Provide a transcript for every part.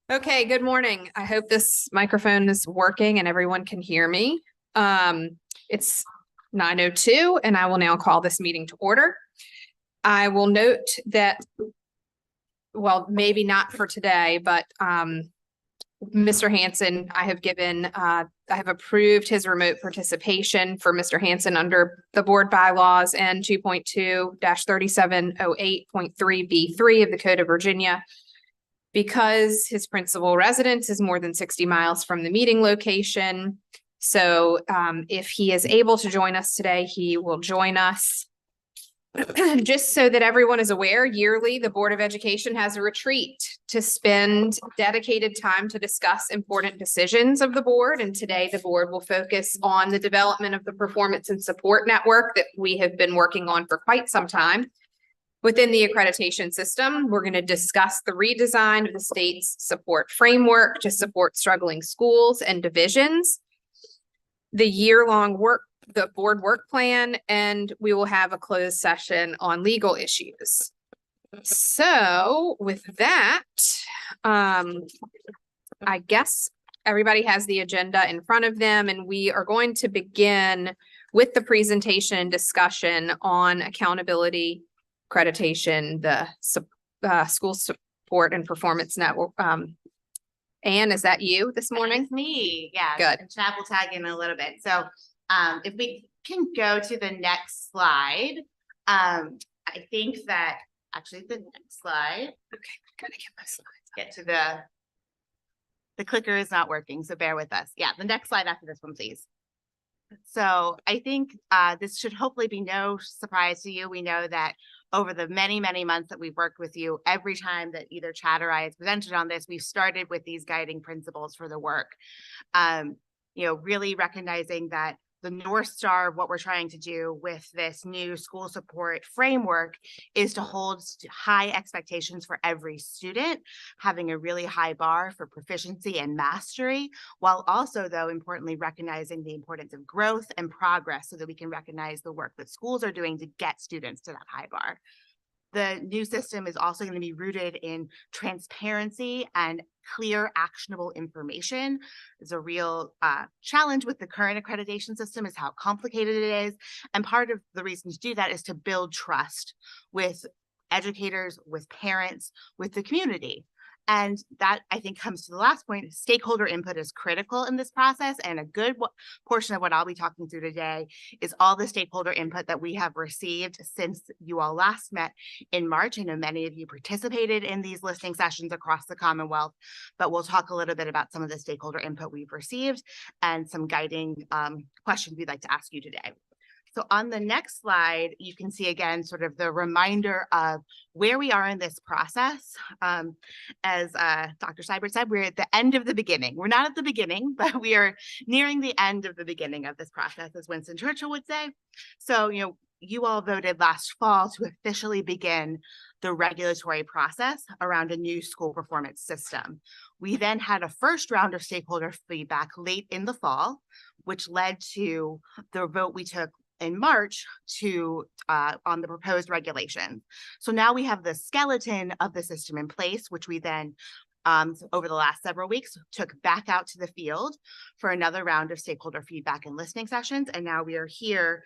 Okay, good morning. I hope this microphone is working and everyone can hear me. It's 9:02 and I will now call this meeting to order. I will note that, well, maybe not for today, but Mr. Hansen, I have approved his remote participation for Mr. Hansen under the board bylaws and 2.2-3708.3B3 of the Code of Virginia. Because his principal residence is more than 60 miles from the meeting location. So if he is able to join us today, he will join us. Just so that everyone is aware, yearly, the Board of Education has a retreat to spend dedicated time to discuss important decisions of the board. And today the board will focus on the development of the performance and support network that we have been working on for quite some time. Within the accreditation system, we're going to discuss the redesign of the state's support framework to support struggling schools and divisions, the year-long the board work plan, and we will have a closed session on legal issues. So with that, I guess everybody has the agenda in front of them, and we are going to begin with the presentation and discussion on accountability, accreditation, the school support and performance network. Anne, is that you this morning? It's me. Yeah. Good. And Chad will tag in a little bit. So if we can go to the next slide, I think that actually the next slide. Okay, gotta get my slides. Get to the clicker is not working, so bear with us. Yeah, the next slide after this one, please. So I think this should hopefully be no surprise to you. We know that over the many, many months that we've worked with you, every time that either Chad or I has presented on this, we've started with these guiding principles for the work. Really recognizing that the North Star of what we're trying to do with this new school support framework is to hold high expectations for every student, having a really high bar for proficiency and mastery, while also, though, importantly, recognizing the importance of growth and progress so that we can recognize the work that schools are doing to get students to that high bar. The new system is also going to be rooted in transparency and clear, actionable information. It's a real challenge with the current accreditation system is how complicated it is. And part of the reason to do that is to build trust with educators, with parents, with the community. And that, I think, comes to the last point. Stakeholder input is critical in this process. And a good portion of what I'll be talking through today is all the stakeholder input that we have received since you all last met in March. I know many of you participated in these listening sessions across the Commonwealth, but we'll talk a little bit about some of the stakeholder input we've received and some guiding questions we'd like to ask you today. So on the next slide, you can see again sort of the reminder of where we are in this process. As Dr. Seibert said, we're at the end of the beginning. We're not at the beginning, but we are nearing the end of the beginning of this process, as Winston Churchill would say. So, you all voted last fall to officially begin the regulatory process around a new school performance system. We then had a first round of stakeholder feedback late in the fall, which led to the vote we took in March on the proposed regulation. So now we have the skeleton of the system in place, which we then over the last several weeks took back out to the field for another round of stakeholder feedback and listening sessions. And now we are here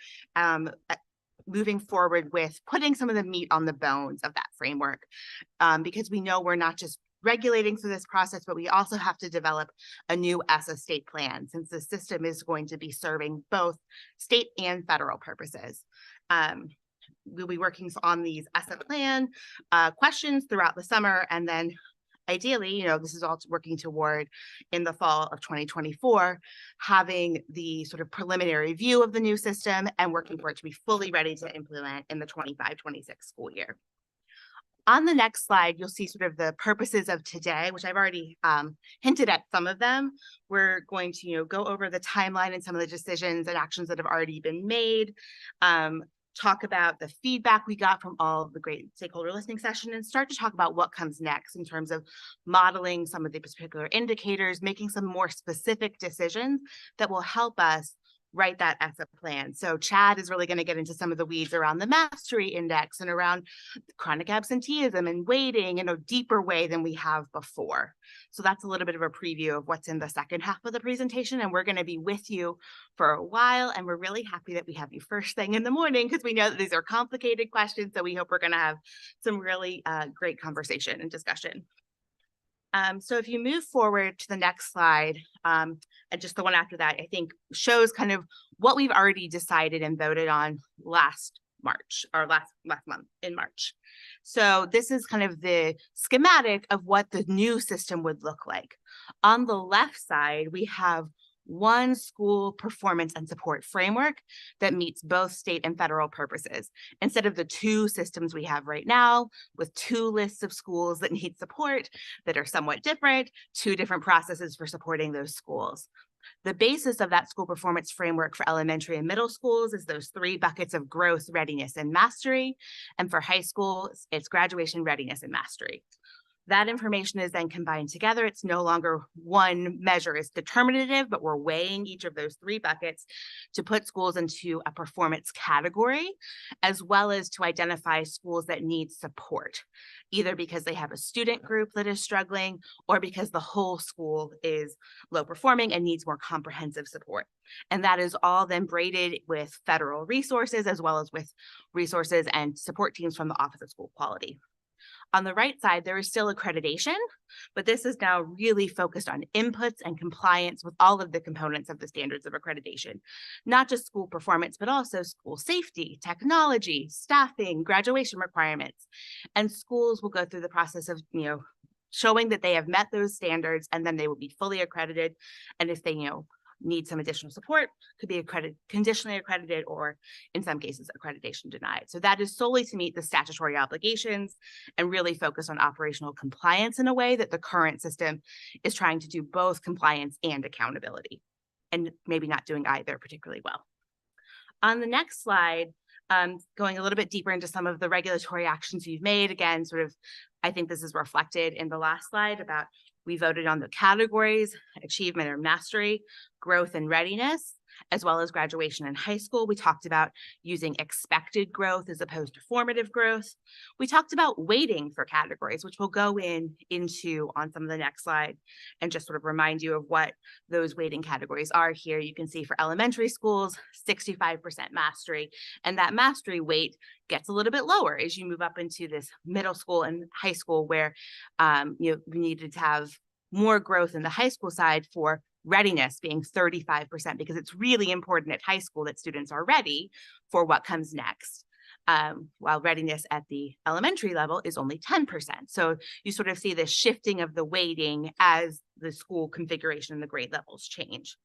moving forward with putting some of the meat on the bones of that framework, because we know we're not just regulating through this process, but we also have to develop a new ESSA state plan since the system is going to be serving both state and federal purposes. We'll be working on these ESSA plan questions throughout the summer, and then ideally, this is all working toward in the fall of 2024, having the sort of preliminary view of the new system and working for it to be fully ready to implement in the 25-26 school year. On the next slide, you'll see sort of the purposes of today, which I've already hinted at some of them. We're going to go over the timeline and some of the decisions and actions that have already been made, talk about the feedback we got from all of the great stakeholder listening session, and start to talk about what comes next in terms of modeling some of the particular indicators, making some more specific decisions that will help us write that as a plan. So Chad is really going to get into some of the weeds around the mastery index and around chronic absenteeism and weighting in a deeper way than we have before. So that's a little bit of a preview of what's in the second half of the presentation. And we're going to be with you for a while. And we're really happy that we have you first thing in the morning, because we know that these are complicated questions. So we hope we're going to have some really great conversation and discussion. So if you move forward to the next slide, and just the one after that, I think shows kind of what we've already decided and voted on last March, or last month in March. So this is kind of the schematic of what the new system would look like. On the left side, we have one school performance and support framework that meets both state and federal purposes, instead of the two systems we have right now with two lists of schools that need support that are somewhat different, two different processes for supporting those schools. The basis of that school performance framework for elementary and middle schools is those three buckets of growth, readiness, and mastery. And for high school, it's graduation, readiness, and mastery. That information is then combined together. It's no longer one measure is determinative, but we're weighing each of those three buckets to put schools into a performance category, as well as to identify schools that need support, either because they have a student group that is struggling or because the whole school is low performing and needs more comprehensive support. And that is all then braided with federal resources, as well as with resources and support teams from the Office of School Quality. On the right side, there is still accreditation, but this is now really focused on inputs and compliance with all of the components of the standards of accreditation, not just school performance, but also school safety, technology, staffing, graduation requirements. And schools will go through the process of, showing that they have met those standards, and then they will be fully accredited. And if they, need some additional support, could be conditionally accredited, or in some cases accreditation denied. So that is solely to meet the statutory obligations and really focus on operational compliance in a way that the current system is trying to do both compliance and accountability, and maybe not doing either particularly well. On the next slide, going a little bit deeper into some of the regulatory actions you've made. Again, I think this is reflected in the last slide about we voted on the categories, achievement or mastery, growth and readiness, as well as graduation in high school. We talked about using expected growth as opposed to formative growth. We talked about weighting for categories, which we'll go into on some of the next slide and just sort of remind you of what those weighting categories are here. You can see for elementary schools, 65% mastery, and that mastery weight gets a little bit lower as you move up into this middle school and high school, where we needed to have more growth in the high school side for readiness being 35%, because it's really important at high school that students are ready for what comes next, while readiness at the elementary level is only 10%. So you sort of see this shifting of the weighting as the school configuration and the grade levels change.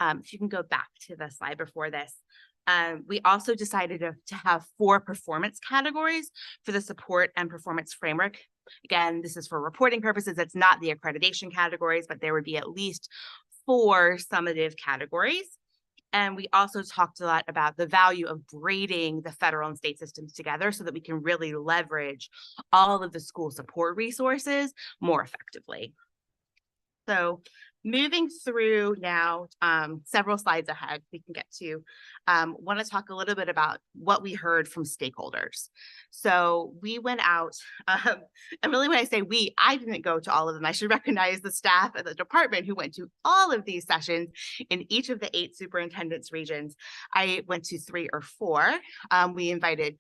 If you can go back to the slide before this. We also decided to have 4 performance categories for the support and performance framework. Again, this is for reporting purposes. It's not the accreditation categories, but there would be at least 4 summative categories. And we also talked a lot about the value of braiding the federal and state systems together so that we can really leverage all of the school support resources more effectively. So moving through now, several slides ahead, we can get to, want to talk a little bit about what we heard from stakeholders. So we went out, and really when I say we, I didn't go to all of them. I should recognize the staff at the department who went to all of these sessions in each of the 8 superintendents regions. I went to 3 or 4. We invited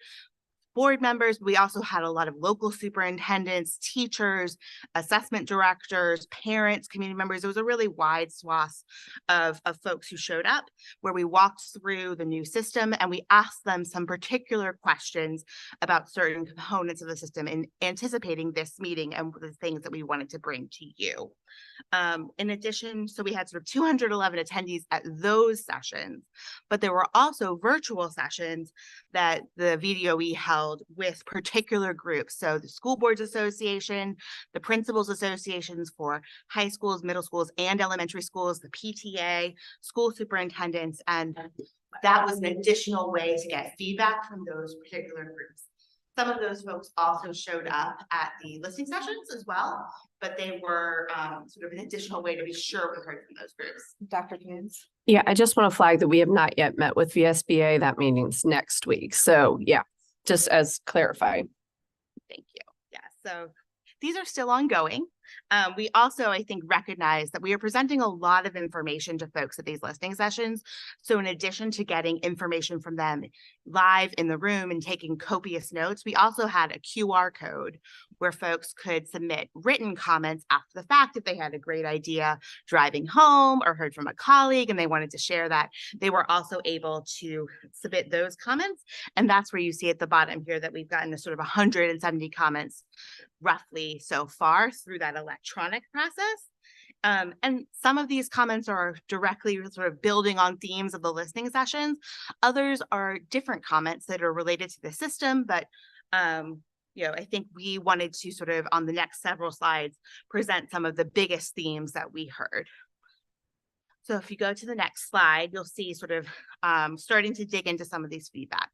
board members. We also had a lot of local superintendents, teachers, assessment directors, parents, community members. It was a really wide swath of folks who showed up, where we walked through the new system and we asked them some particular questions about certain components of the system in anticipating this meeting and the things that we wanted to bring to you. In addition, so we had sort of 211 attendees at those sessions, but there were also virtual sessions that the VDOE held with particular groups. So the School Boards Association, the Principals Associations for high schools, middle schools, and elementary schools, the PTA, school superintendents, and that was an additional way to get feedback from those particular groups. Some of those folks also showed up at the listening sessions as well, but they were sort of an additional way to be sure we heard from those groups. Dr. Coons? Yeah, I just want to flag that we have not yet met with VSBA. That meeting's next week. So yeah, just as clarified. Thank you. Yeah, so these are still ongoing. We also, I think, recognize that we are presenting a lot of information to folks at these listening sessions. So in addition to getting information from them live in the room and taking copious notes, we also had a QR code where folks could submit written comments after the fact if they had a great idea driving home or heard from a colleague and they wanted to share that. They were also able to submit those comments. And that's where you see at the bottom here that we've gotten a sort of 170 comments roughly so far through that electronic process. And some of these comments are directly sort of building on themes of the listening sessions. Others are different comments that are related to the system, but I think we wanted to sort of on the next several slides present some of the biggest themes that we heard. So if you go to the next slide, you'll see sort of starting to dig into some of these feedback.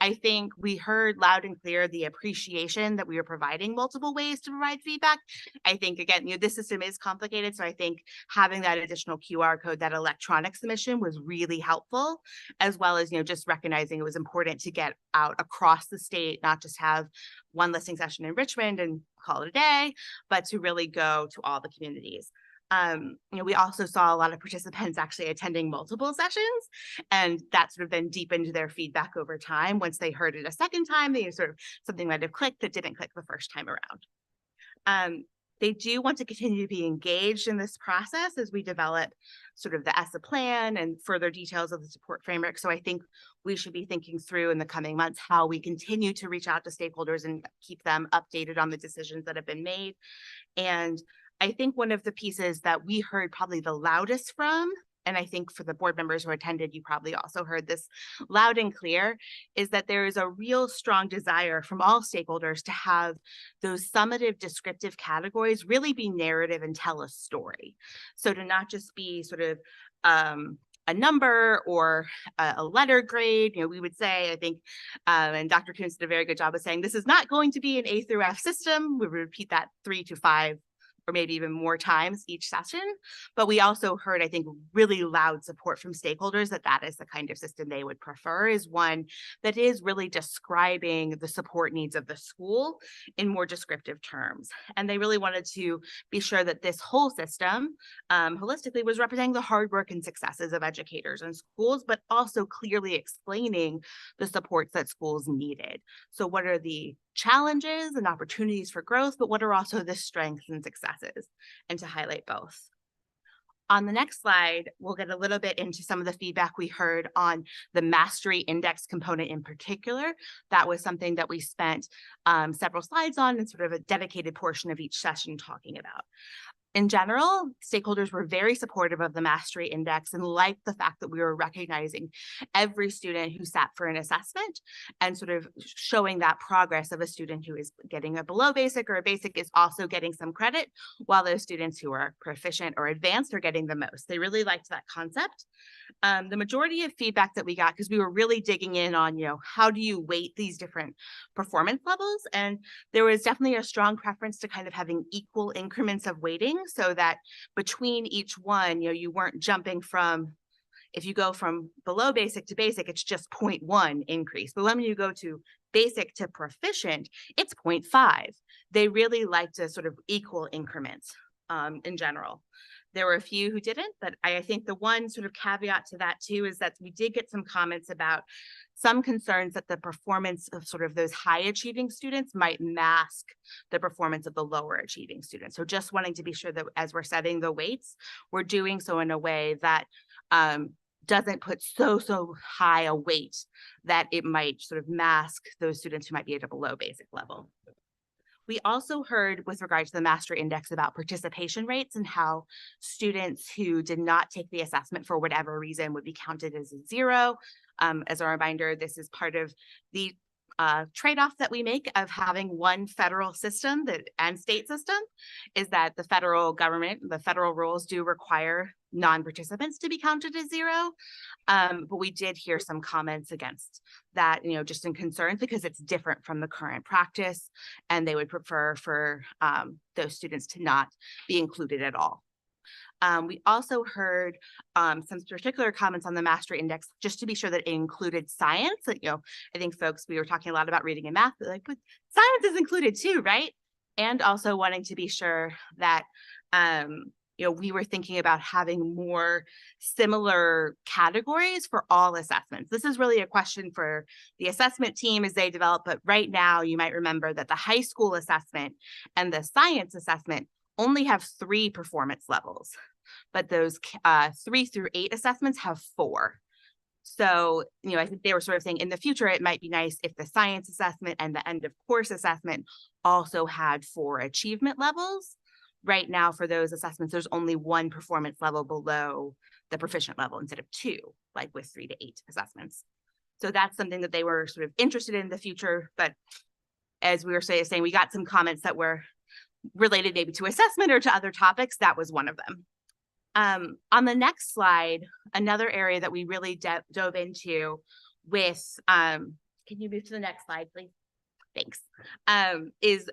I think we heard loud and clear the appreciation that we are providing multiple ways to provide feedback. I think, again, this system is complicated. So I think having that additional QR code, that electronic submission was really helpful, as well as, just recognizing it was important to get out across the state, not just have one listening session in Richmond and call it a day, but to really go to all the communities. We also saw a lot of participants actually attending multiple sessions, and that sort of then deepened their feedback over time. Once they heard it a second time, they sort of something might have clicked that didn't click the first time around. They do want to continue to be engaged in this process as we develop sort of the ESSA plan and further details of the support framework. So I think we should be thinking through in the coming months how we continue to reach out to stakeholders and keep them updated on the decisions that have been made. And I think one of the pieces that we heard probably the loudest from, and I think for the board members who attended, you probably also heard this loud and clear, is that there is a real strong desire from all stakeholders to have those summative descriptive categories really be narrative and tell a story. So to not just be sort of a number or a letter grade, we would say, I think, and Dr. Coons did a very good job of saying, this is not going to be an A through F system. We would repeat that 3 to 5 or maybe even more times each session. But we also heard, I think, really loud support from stakeholders that is the kind of system they would prefer, is one that is really describing the support needs of the school in more descriptive terms. And they really wanted to be sure that this whole system holistically was representing the hard work and successes of educators and schools, but also clearly explaining the supports that schools needed. So what are the challenges and opportunities for growth, but what are also the strengths and successes, and to highlight both. On the next slide, we'll get a little bit into some of the feedback we heard on the Mastery Index component in particular. That was something that we spent several slides on and sort of a dedicated portion of each session talking about. In general, stakeholders were very supportive of the Mastery Index and liked the fact that we were recognizing every student who sat for an assessment and sort of showing that progress of a student who is getting a below basic or a basic is also getting some credit, while those students who are proficient or advanced are getting the most. They really liked that concept. The majority of feedback that we got, because we were really digging in on, how do you weight these different performance levels? And there was definitely a strong preference to kind of having equal increments of weighting, so that between each one, you weren't jumping from, if you go from below basic to basic, it's just 0.1 increase. But when you go to basic to proficient, it's 0.5. They really like to sort of equal increments in general. There were a few who didn't, but I think the one sort of caveat to that too is that we did get some comments about some concerns that the performance of sort of those high achieving students might mask the performance of the lower achieving students. So just wanting to be sure that as we're setting the weights, we're doing so in a way that doesn't put so high a weight that it might sort of mask those students who might be at a below basic level. We also heard with regard to the Mastery Index about participation rates and how students who did not take the assessment for whatever reason would be counted as a 0. As a reminder, this is part of the trade-off that we make of having one federal system and state system, is that the federal government, the federal rules do require non-participants to be counted as 0. But we did hear some comments against that, just in concerns because it's different from the current practice, and they would prefer for those students to not be included at all. We also heard some particular comments on the mastery index, just to be sure that it included science. I think folks, we were talking a lot about reading and math, but science is included too, right? And also wanting to be sure that we were thinking about having more similar categories for all assessments. This is really a question for the assessment team as they develop, but right now you might remember that the high school assessment and the science assessment only have 3 performance levels, but those 3 through 8 assessments have 4. So, I think they were sort of saying in the future, it might be nice if the science assessment and the end of course assessment also had 4 achievement levels. Right now, for those assessments, there's only 1 performance level below the proficient level instead of 2, like with 3 to 8 assessments. So that's something that they were sort of interested in the future. But as we were saying, we got some comments that were related maybe to assessment or to other topics. That was one of them. On the next slide, another area that we really dove into with, can you move to the next slide, please? Thanks. Is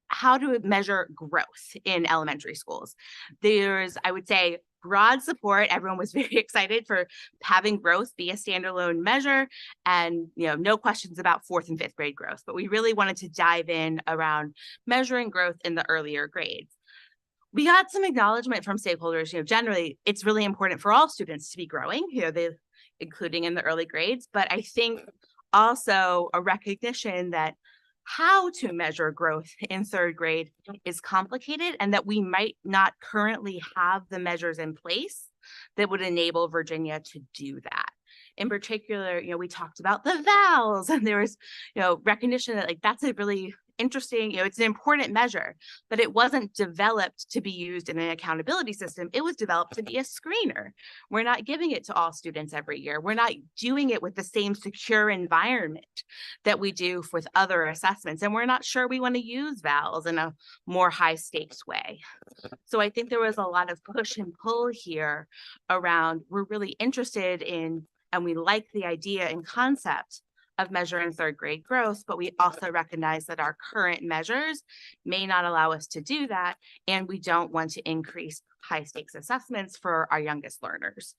how to measure growth in elementary schools. There's, I would say, broad support. Everyone was very excited for having growth be a standalone measure, and no questions about 4th and 5th grade growth. But we really wanted to dive in around measuring growth in the earlier grades. We got some acknowledgement from stakeholders. Generally, it's really important for all students to be growing, including in the early grades. But I think also a recognition that how to measure growth in 3rd grade is complicated, and that we might not currently have the measures in place that would enable Virginia to do that. In particular, we talked about the vowels, and there was, recognition that that's a really interesting, it's an important measure, but it wasn't developed to be used in an accountability system. It was developed to be a screener. We're not giving it to all students every year. We're not doing it with the same secure environment that we do with other assessments. And we're not sure we want to use vowels in a more high stakes way. So I think there was a lot of push and pull here around, we're really interested in, and we like the idea and concept of measuring 3rd grade growth, but we also recognize that our current measures may not allow us to do that, and we don't want to increase high stakes assessments for our youngest learners.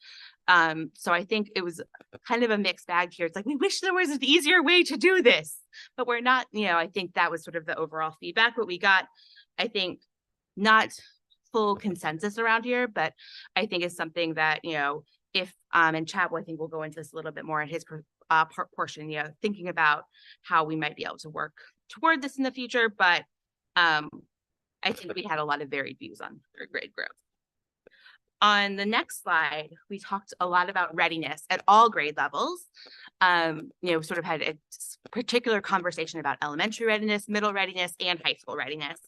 So I think it was kind of a mixed bag here. It's we wish there was an easier way to do this, but we're not, I think that was sort of the overall feedback, but we got, I think, not full consensus around here, but I think it's something that, if, and Chad, I think we'll go into this a little bit more in his portion, thinking about how we might be able to work toward this in the future. But I think we had a lot of varied views on 3rd grade growth. On the next slide, we talked a lot about readiness at all grade levels. Sort of had a particular conversation about elementary readiness, middle readiness, and high school readiness.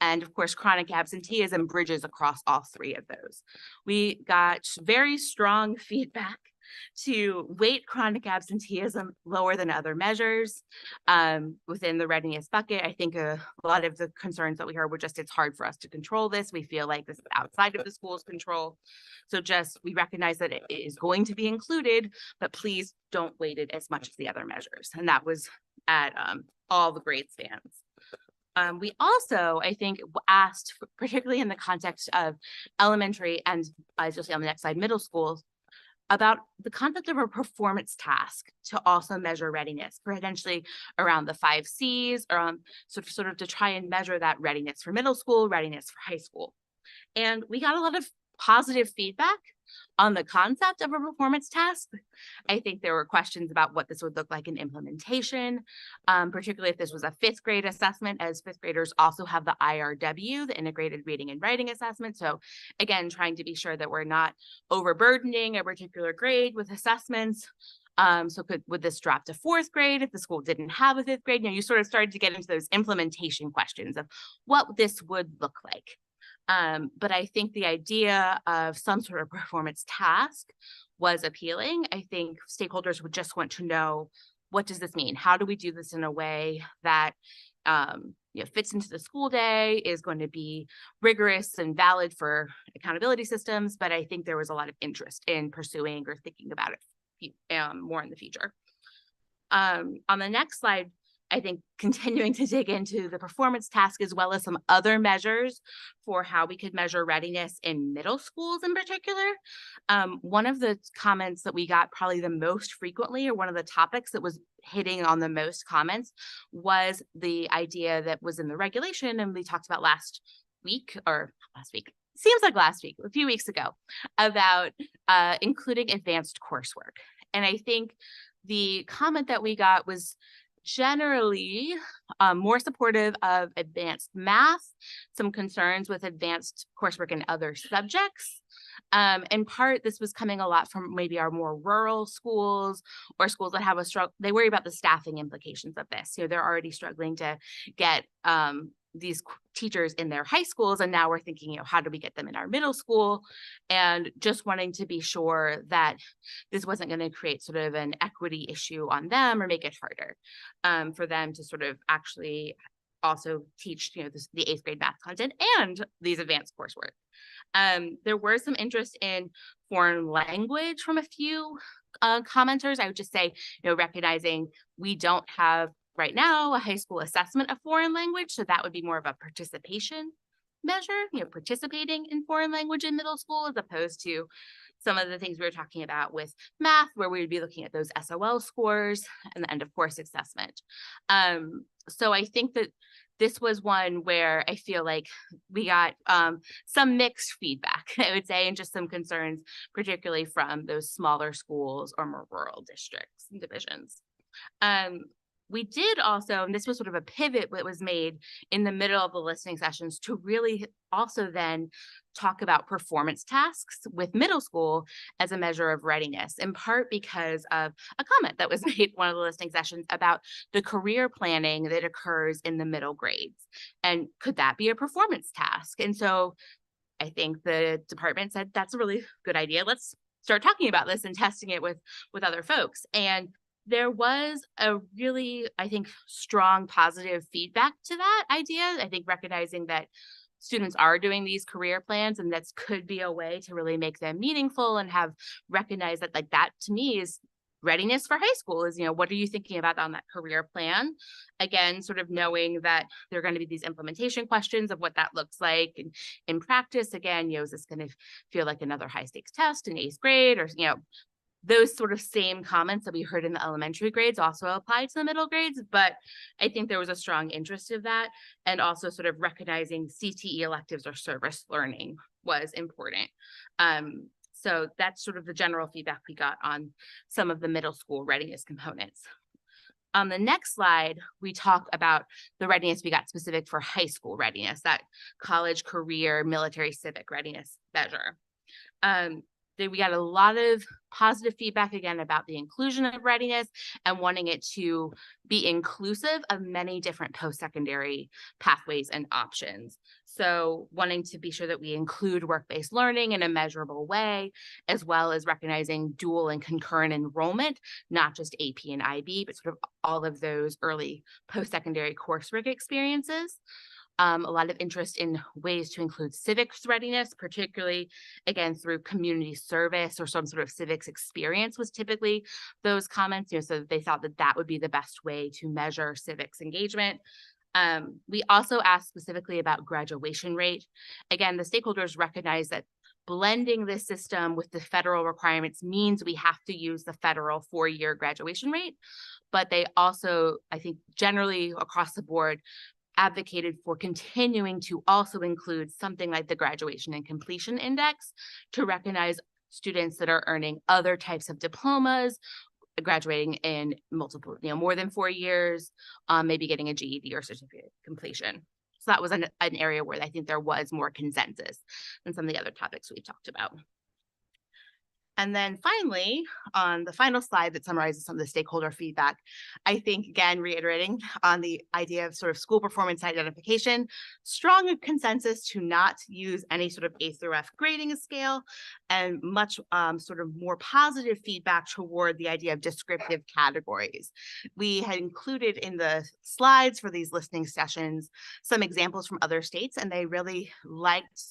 And of course, chronic absenteeism bridges across all 3 of those. We got very strong feedback to weight chronic absenteeism lower than other measures within the readiness bucket. I think a lot of the concerns that we heard were just, it's hard for us to control this. We feel like this is outside of the school's control. So we recognize that it is going to be included, but please don't weight it as much as the other measures. And that was at all the grade spans. We also, I think, asked, particularly in the context of elementary and, as you'll see on the next slide, middle schools, about the concept of a performance task to also measure readiness, potentially around the 5 C's, or sort of to try and measure that readiness for middle school, readiness for high school. And we got a lot of positive feedback on the concept of a performance task. I think there were questions about what this would look like in implementation, particularly if this was a 5th grade assessment, as 5th graders also have the IRW, the integrated reading and writing assessment. So again, trying to be sure that we're not overburdening a particular grade with assessments. So would this drop to 4th grade if the school didn't have a 5th grade? You sort of started to get into those implementation questions of what this would look like. But I think the idea of some sort of performance task was appealing. I think stakeholders would just want to know, what does this mean? How do we do this in a way that, fits into the school day, is going to be rigorous and valid for accountability systems. But I think there was a lot of interest in pursuing or thinking about it more in the future. On the next slide, I think continuing to dig into the performance task as well as some other measures for how we could measure readiness in middle schools in particular. One of the comments that we got probably the most frequently, or one of the topics that was hitting on the most comments, was the idea that was in the regulation, and we talked about last week, seems like last week, a few weeks ago, about including advanced coursework. And I think the comment that we got was generally more supportive of advanced math, some concerns with advanced coursework in other subjects. In part, this was coming a lot from maybe our more rural schools or schools that have a struggle. They worry about the staffing implications of this. They're already struggling to get these teachers in their high schools, and now we're thinking, how do we get them in our middle school? And just wanting to be sure that this wasn't going to create sort of an equity issue on them or make it harder for them to sort of actually also teach, the 8th grade math content and these advanced coursework. There were some interest in foreign language from a few commenters. I would just say, recognizing we don't have right now a high school assessment of foreign language, so that would be more of a participation measure, participating in foreign language in middle school, as opposed to some of the things we were talking about with math, where we would be looking at those SOL scores and the end of course assessment. So I think that this was one where I feel like we got some mixed feedback, I would say, and just some concerns, particularly from those smaller schools or more rural districts and divisions. We did also, and this was sort of a pivot that was made in the middle of the listening sessions, to really also then talk about performance tasks with middle school as a measure of readiness, in part because of a comment that was made in one of the listening sessions about the career planning that occurs in the middle grades. And could that be a performance task? And so I think the department said, that's a really good idea. Let's start talking about this and testing it with other folks. And there was a really, I think, strong positive feedback to that idea. I think recognizing that students are doing these career plans, and that could be a way to really make them meaningful and have recognized that, like, that to me is readiness for high school is, what are you thinking about on that career plan? Again, sort of knowing that there are going to be these implementation questions of what that looks like. And in practice, again, is this going to feel like another high stakes test in 8th grade, or, those sort of same comments that we heard in the elementary grades also apply to the middle grades. But I think there was a strong interest in that, and also sort of recognizing CTE electives or service learning was important. So that's sort of the general feedback we got on some of the middle school readiness components. On the next slide, we talk about the readiness we got specific for high school readiness, that college, career, military, civic readiness measure. We got a lot of positive feedback, again, about the inclusion of readiness and wanting it to be inclusive of many different post-secondary pathways and options. So wanting to be sure that we include work-based learning in a measurable way, as well as recognizing dual and concurrent enrollment, not just AP and IB, but sort of all of those early post-secondary coursework experiences. A lot of interest in ways to include civics readiness, particularly, again, through community service or some sort of civics experience was typically those comments, so they thought that that would be the best way to measure civics engagement. We also asked specifically about graduation rate. Again, the stakeholders recognize that blending this system with the federal requirements means we have to use the federal 4-year graduation rate, but they also, I think, generally across the board, advocated for continuing to also include something like the graduation and completion index to recognize students that are earning other types of diplomas, graduating in multiple, more than 4 years, maybe getting a GED or certificate of completion. So that was an area where I think there was more consensus than some of the other topics we talked about. And then finally, on the final slide that summarizes some of the stakeholder feedback, I think, again, reiterating on the idea of sort of school performance identification, strong consensus to not use any sort of A through F grading scale, and much sort of more positive feedback toward the idea of descriptive categories. We had included in the slides for these listening sessions some examples from other states, and they really liked,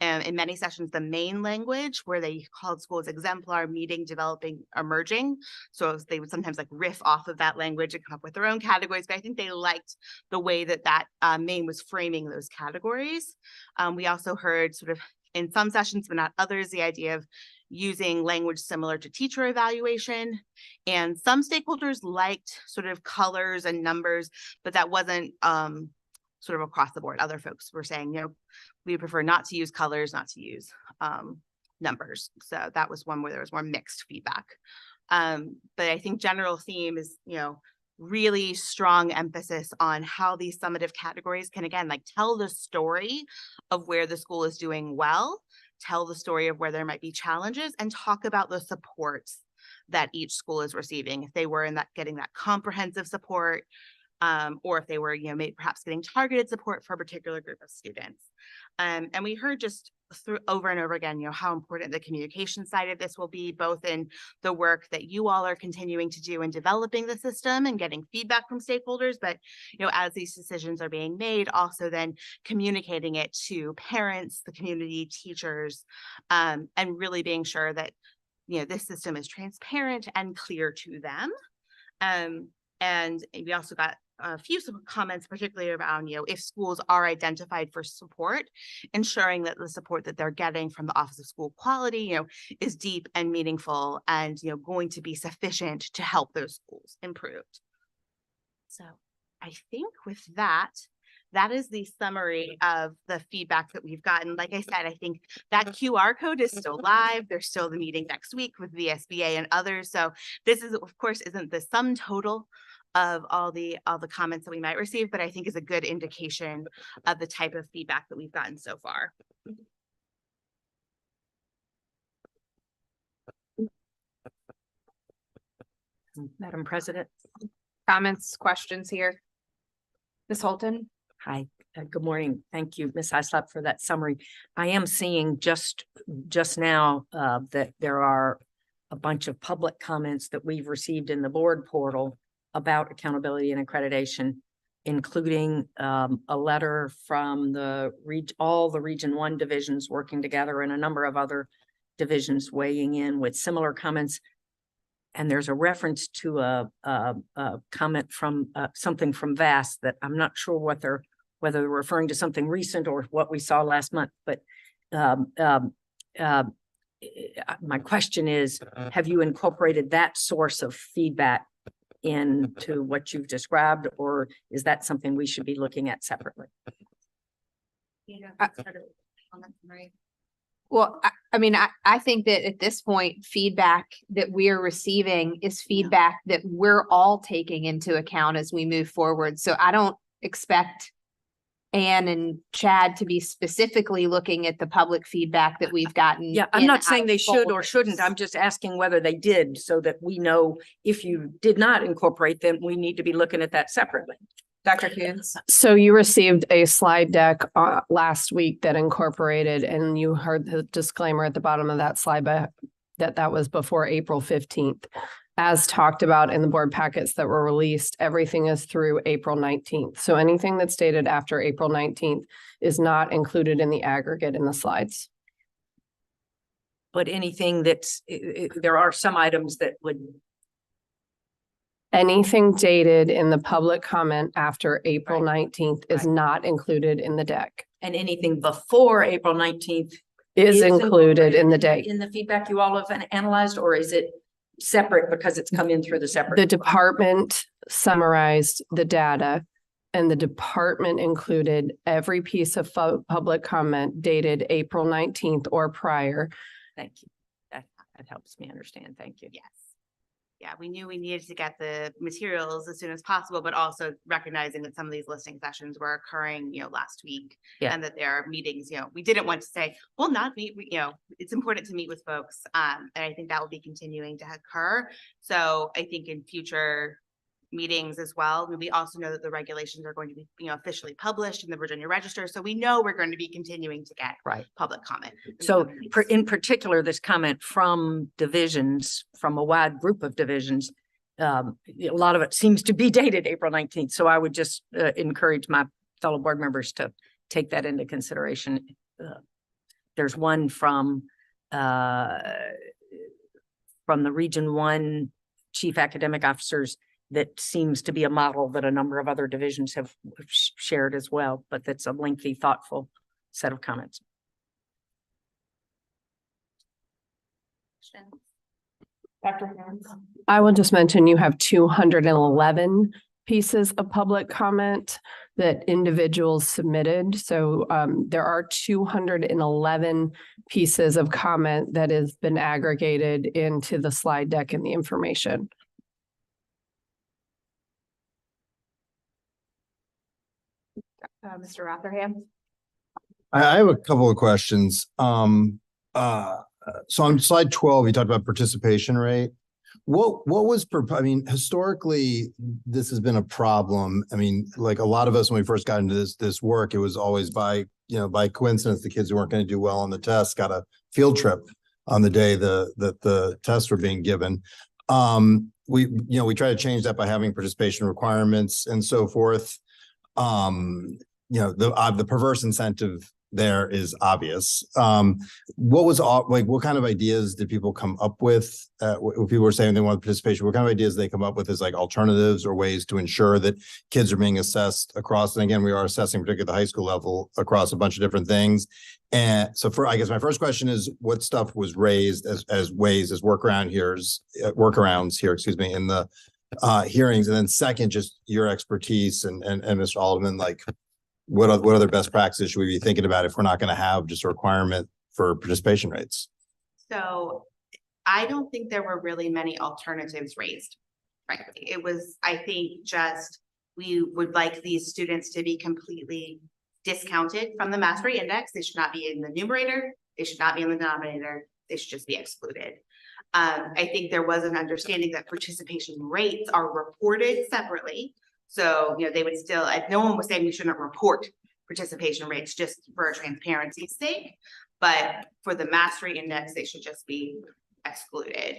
in many sessions, the main language where they called schools exemplar, meeting, developing, emerging. So they would sometimes like riff off of that language and come up with their own categories, but I think they liked the way that main was framing those categories. We also heard sort of in some sessions, but not others, the idea of using language similar to teacher evaluation. And some stakeholders liked sort of colors and numbers, but that wasn't sort of across the board. Other folks were saying, we prefer not to use colors, not to use numbers. So that was one where there was more mixed feedback. But I think general theme is, really strong emphasis on how these summative categories can, again, like tell the story of where the school is doing well, tell the story of where there might be challenges, and talk about the supports that each school is receiving. If they were getting that comprehensive support, or if they were, maybe perhaps getting targeted support for a particular group of students. And we heard just through over and over again, how important the communication side of this will be, both in the work that you all are continuing to do in developing the system and getting feedback from stakeholders, but, as these decisions are being made, also then communicating it to parents, the community, teachers, and really being sure that, this system is transparent and clear to them. And we also got a few comments, particularly around, if schools are identified for support, ensuring that the support that they're getting from the Office of School Quality, is deep and meaningful and, going to be sufficient to help those schools improve. So I think with that is the summary of the feedback that we've gotten. Like I said, I think that QR code is still live. There's still the meeting next week with VSBA and others. So this is, of course, isn't the sum total of all the comments that we might receive, but I think is a good indication of the type of feedback that we've gotten so far. Madam President. Comments, questions here? Ms. Holton? Hi, good morning. Thank you, Ms. Hyslop, for that summary. I am seeing just now that there are a bunch of public comments that we've received in the board portal about accountability and accreditation, including a letter from all the Region 1 divisions working together and a number of other divisions weighing in with similar comments. And there's a reference to a comment from something from VAS that I'm not sure whether they're referring to something recent or what we saw last month. But my question is, have you incorporated that source of feedback into what you've described, or is that something we should be looking at separately? Well, I think that at this point, feedback that we're receiving is feedback that we're all taking into account as we move forward. So I don't expect Anne and Chad to be specifically looking at the public feedback that we've gotten. Yeah, I'm not saying they should or shouldn't. I'm just asking whether they did, so that we know if you did not incorporate them, we need to be looking at that separately. Dr. Coons? So you received a slide deck last week that incorporated, and you heard the disclaimer at the bottom of that slide, but that was before April 15th. As talked about in the board packets that were released, everything is through April 19th. So anything that's dated after April 19th is not included in the aggregate in the slides. But anything there are some items that would. Anything dated in the public comment after April 19th is not included in the deck. And anything before April 19th is included in the deck. In the feedback you all have analyzed, or is it separate because it's come in through the separate? The department summarized the data, and the department included every piece of public comment dated April 19th or prior. Thank you. That helps me understand. Thank you. Yes. Yeah, we knew we needed to get the materials as soon as possible, but also recognizing that some of these listening sessions were occurring, last week. Yeah. And that there are meetings, we didn't want to say, we'll not meet, it's important to meet with folks. And I think that will be continuing to occur. So I think in future meetings as well, we also know that the regulations are going to be, officially published in the Virginia Register. So we know we're going to be continuing to get Right. public comment. So in particular, this comment from divisions, from a wide group of divisions, a lot of it seems to be dated April 19th. So I would just encourage my fellow board members to take that into consideration. There's one from the Region 1 Chief Academic Officers that seems to be a model that a number of other divisions have shared as well, but that's a lengthy, thoughtful set of comments. Dr. Hans. I will just mention you have 211 pieces of public comment that individuals submitted. So there are 211 pieces of comment that has been aggregated into the slide deck and the information. Mr. Rotherham. I have a couple of questions. So on slide 12, you talked about participation rate. What was, historically, this has been a problem. Like a lot of us, when we first got into this work, it was always by coincidence, the kids who weren't going to do well on the test got a field trip on the day that the tests were being given. We try to change that by having participation requirements and so forth. The perverse incentive there is obvious. What kind of ideas did people come up with? When people were saying they want participation, what kind of ideas they come up with as like alternatives or ways to ensure that kids are being assessed across? And again, we are assessing particularly at the high school level across a bunch of different things. And so I guess my first question is what stuff was raised as workarounds here, in the hearings, and then second, just your expertise and Mr. Alderman, like what other best practices should we be thinking about if we're not going to have just a requirement for participation rates? So I don't think there were really many alternatives raised. Frankly, it was, I think, just we would like these students to be completely discounted from the mastery index. They should not be in the numerator. They should not be in the denominator. They should just be excluded. I think there was an understanding that participation rates are reported separately. So, they would still, no one was saying we shouldn't report participation rates just for transparency's sake, but for the mastery index, they should just be excluded.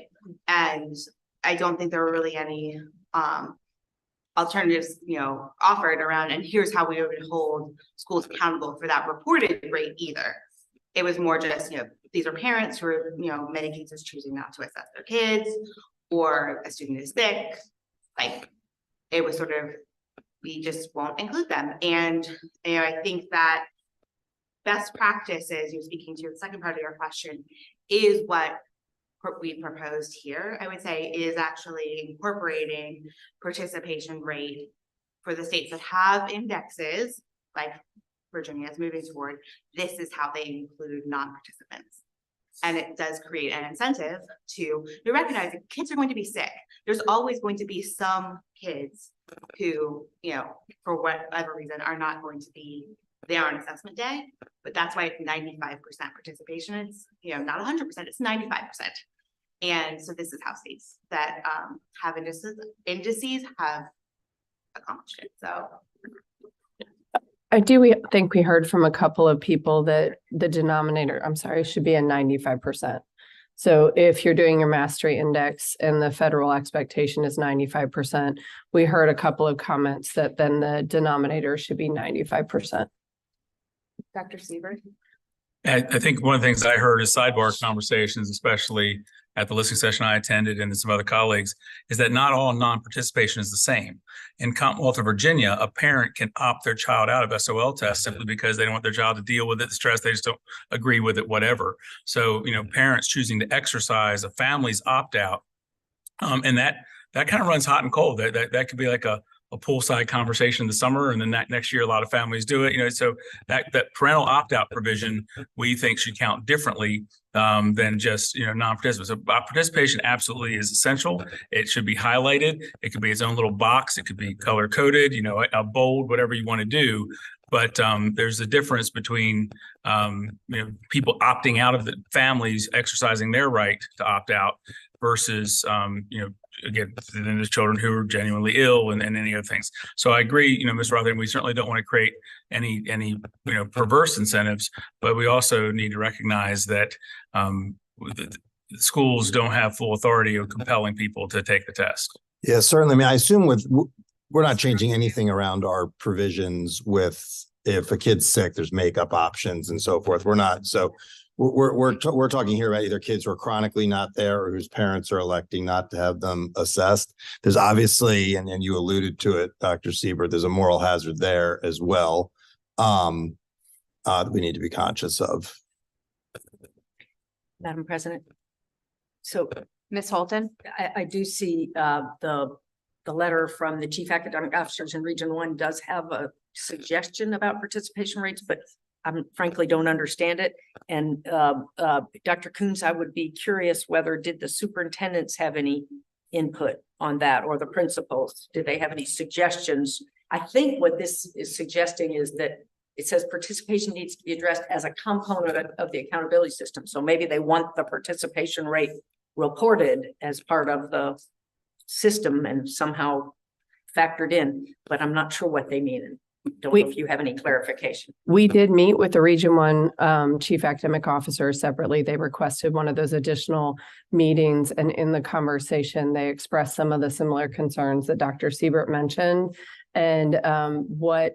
And I don't think there were really any alternatives, offered around, and here's how we would hold schools accountable for that reported rate either. It was more just, these are parents who are, many cases choosing not to assess their kids, or a student is sick. Like, it was sort of, we just won't include them. And I think that best practices, you're speaking to the second part of your question, is what we proposed here. I would say is actually incorporating participation rate for the states that have indexes, like Virginia is moving toward. This is how they include non-participants. And it does create an incentive to recognize that kids are going to be sick. There's always going to be some kids who, for whatever reason, are not going to be there on assessment day. But that's why it's 95% participation. It's, not 100%, it's 95%. And so this is how states that have indices have accomplished it. So I think we heard from a couple of people that the denominator, should be a 95%. So if you're doing your mastery index and the federal expectation is 95%, we heard a couple of comments that then the denominator should be 95%. Dr. Siebert. I think one of the things I heard is sidebar conversations, especially at the listening session I attended and some other colleagues, is that not all non-participation is the same. In Commonwealth of Virginia, a parent can opt their child out of SOL tests simply because they don't want their child to deal with it, the stress, they just don't agree with it, whatever. So, parents choosing to exercise, a family's opt out. And that kind of runs hot and cold. That could be like a a poolside conversation in the summer, and then that next year, a lot of families do it, you know, so that parental opt-out provision, we think should count differently than just, you know, non-participants. So participation absolutely is essential. It should be highlighted. It could be its own little box. It could be color coded, you know, a bold, whatever you want to do. But there's a difference between you know, people opting out of the families exercising their right to opt out versus you know, again, then there's children who are genuinely ill and any other things. So I agree, you know, Ms. Rotherham, we certainly don't want to create any you know, perverse incentives, but we also need to recognize that the schools don't have full authority of compelling people to take the test. Yeah, certainly. I mean, I assume we're not changing anything around our provisions with if a kid's sick, there's makeup options and so forth. We're not. So we're talking here about either kids who are chronically not there or whose parents are electing not to have them assessed. There's obviously, and you alluded to it, Dr. Siebert, there's a moral hazard there as well that we need to be conscious of. Madam President. So Ms. Holton? I do see the letter from the chief academic officers in Region 1 does have a suggestion about participation rates, but I frankly don't understand it. And Dr. Coons, I would be curious whether did the superintendents have any input on that, or the principals? Did they have any suggestions? I think what this is suggesting is that it says participation needs to be addressed as a component of the accountability system. So maybe they want the participation rate reported as part of the system and somehow factored in, but I'm not sure what they mean. Don't know if you have any clarification. We did meet with the Region 1 Chief Academic Officer separately. They requested one of those additional meetings, and in the conversation, they expressed some of the similar concerns that Dr. Siebert mentioned. And what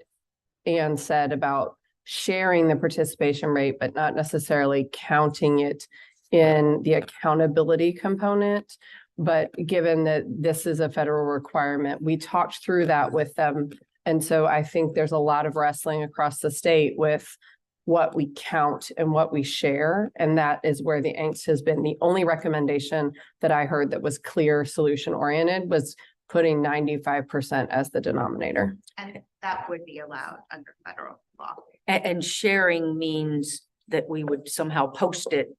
Ann said about sharing the participation rate, but not necessarily counting it in the accountability component. But given that this is a federal requirement, we talked through that with them. And so I think there's a lot of wrestling across the state with what we count and what we share. And that is where the angst has been. The only recommendation that I heard that was clear, solution oriented was putting 95% as the denominator. And that would be allowed under federal law. And sharing means that we would somehow post it,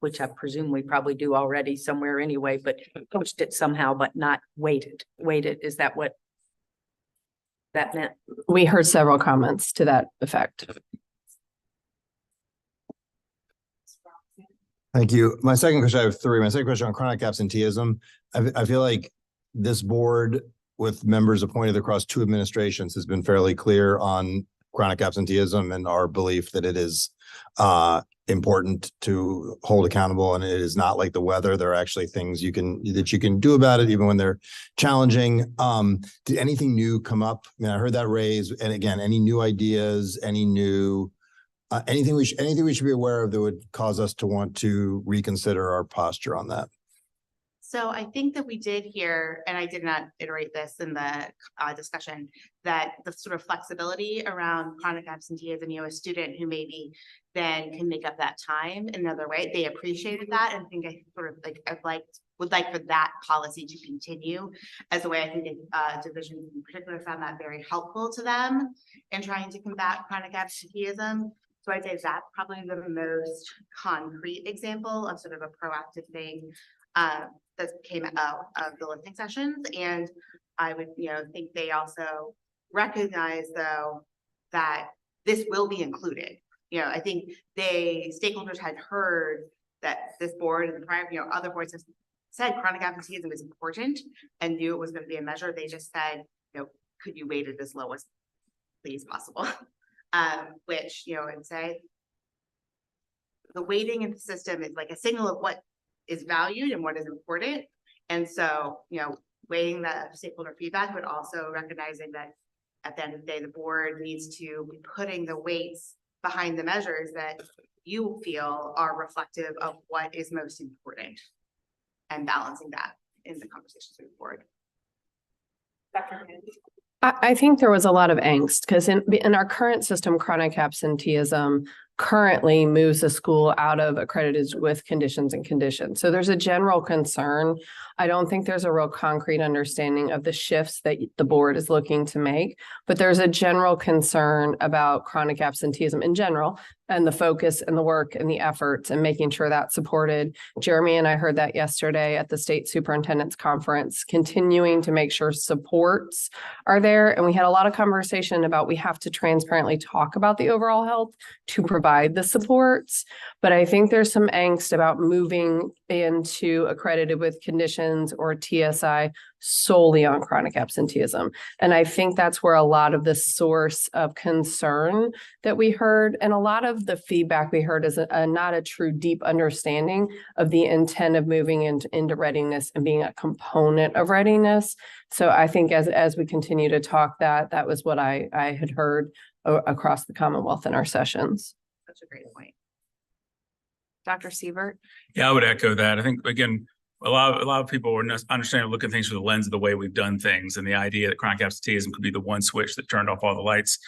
which I presume we probably do already somewhere anyway, but post it somehow, but not weight it. Is that what that meant? We heard several comments to that effect. Thank you. My second question, I have three. My second question on chronic absenteeism. I feel like this board with members appointed across two administrations has been fairly clear on chronic absenteeism and our belief that it is important to hold accountable, and it is not like the weather. There are actually things you can do about it, even when they're challenging. Did anything new come up? I mean, I heard that raised, and again, any new ideas, any new anything we should be aware of that would cause us to want to reconsider our posture on that? So I think that we did hear, and I did not iterate this in the discussion, that the sort of flexibility around chronic absenteeism, you know, a student who maybe then can make up that time in another way, they appreciated that. And I think I sort of would like for that policy to continue as a way. I think divisions in particular found that very helpful to them in trying to combat chronic absenteeism. So I'd say that's probably the most concrete example of sort of a proactive thing that came out of the listening sessions. And I would, you know, think they also recognize though that this will be included. You know, I think stakeholders had heard that this board and the prior, you know, other boards have said chronic absenteeism is important and knew it was going to be a measure. They just said, you know, could you weight it as low as please possible? Which, you know, and say the weighting in the system is like a signal of what is valued and what is important. And so, you know, weighing the stakeholder feedback, but also recognizing that at the end of the day, the board needs to be putting the weights behind the measures that you feel are reflective of what is most important and balancing that in the conversations with the board. I think there was a lot of angst because in our current system, chronic absenteeism currently moves the school out of accredited with conditions and conditions. So there's a general concern. I don't think there's a real concrete understanding of the shifts that the board is looking to make, but there's a general concern about chronic absenteeism in general and the focus and the work and the efforts and making sure that's supported. Jeremy and I heard that yesterday at the state superintendent's conference, continuing to make sure supports are there. And we had a lot of conversation about we have to transparently talk about the overall health to provide the supports. But I think there's some angst about moving into accredited with conditions or TSI solely on chronic absenteeism. And I think that's where a lot of the source of concern that we heard and a lot of the feedback we heard is not a true deep understanding of the intent of moving into readiness and being a component of readiness. So I think as we continue to talk that was what I had heard across the Commonwealth in our sessions. That's a great point. Dr. Siebert? Yeah, I would echo that. I think, again, a lot of people are understanding, looking at things through the lens of the way we've done things, and the idea that chronic absenteeism could be the one switch that turned off all the lights,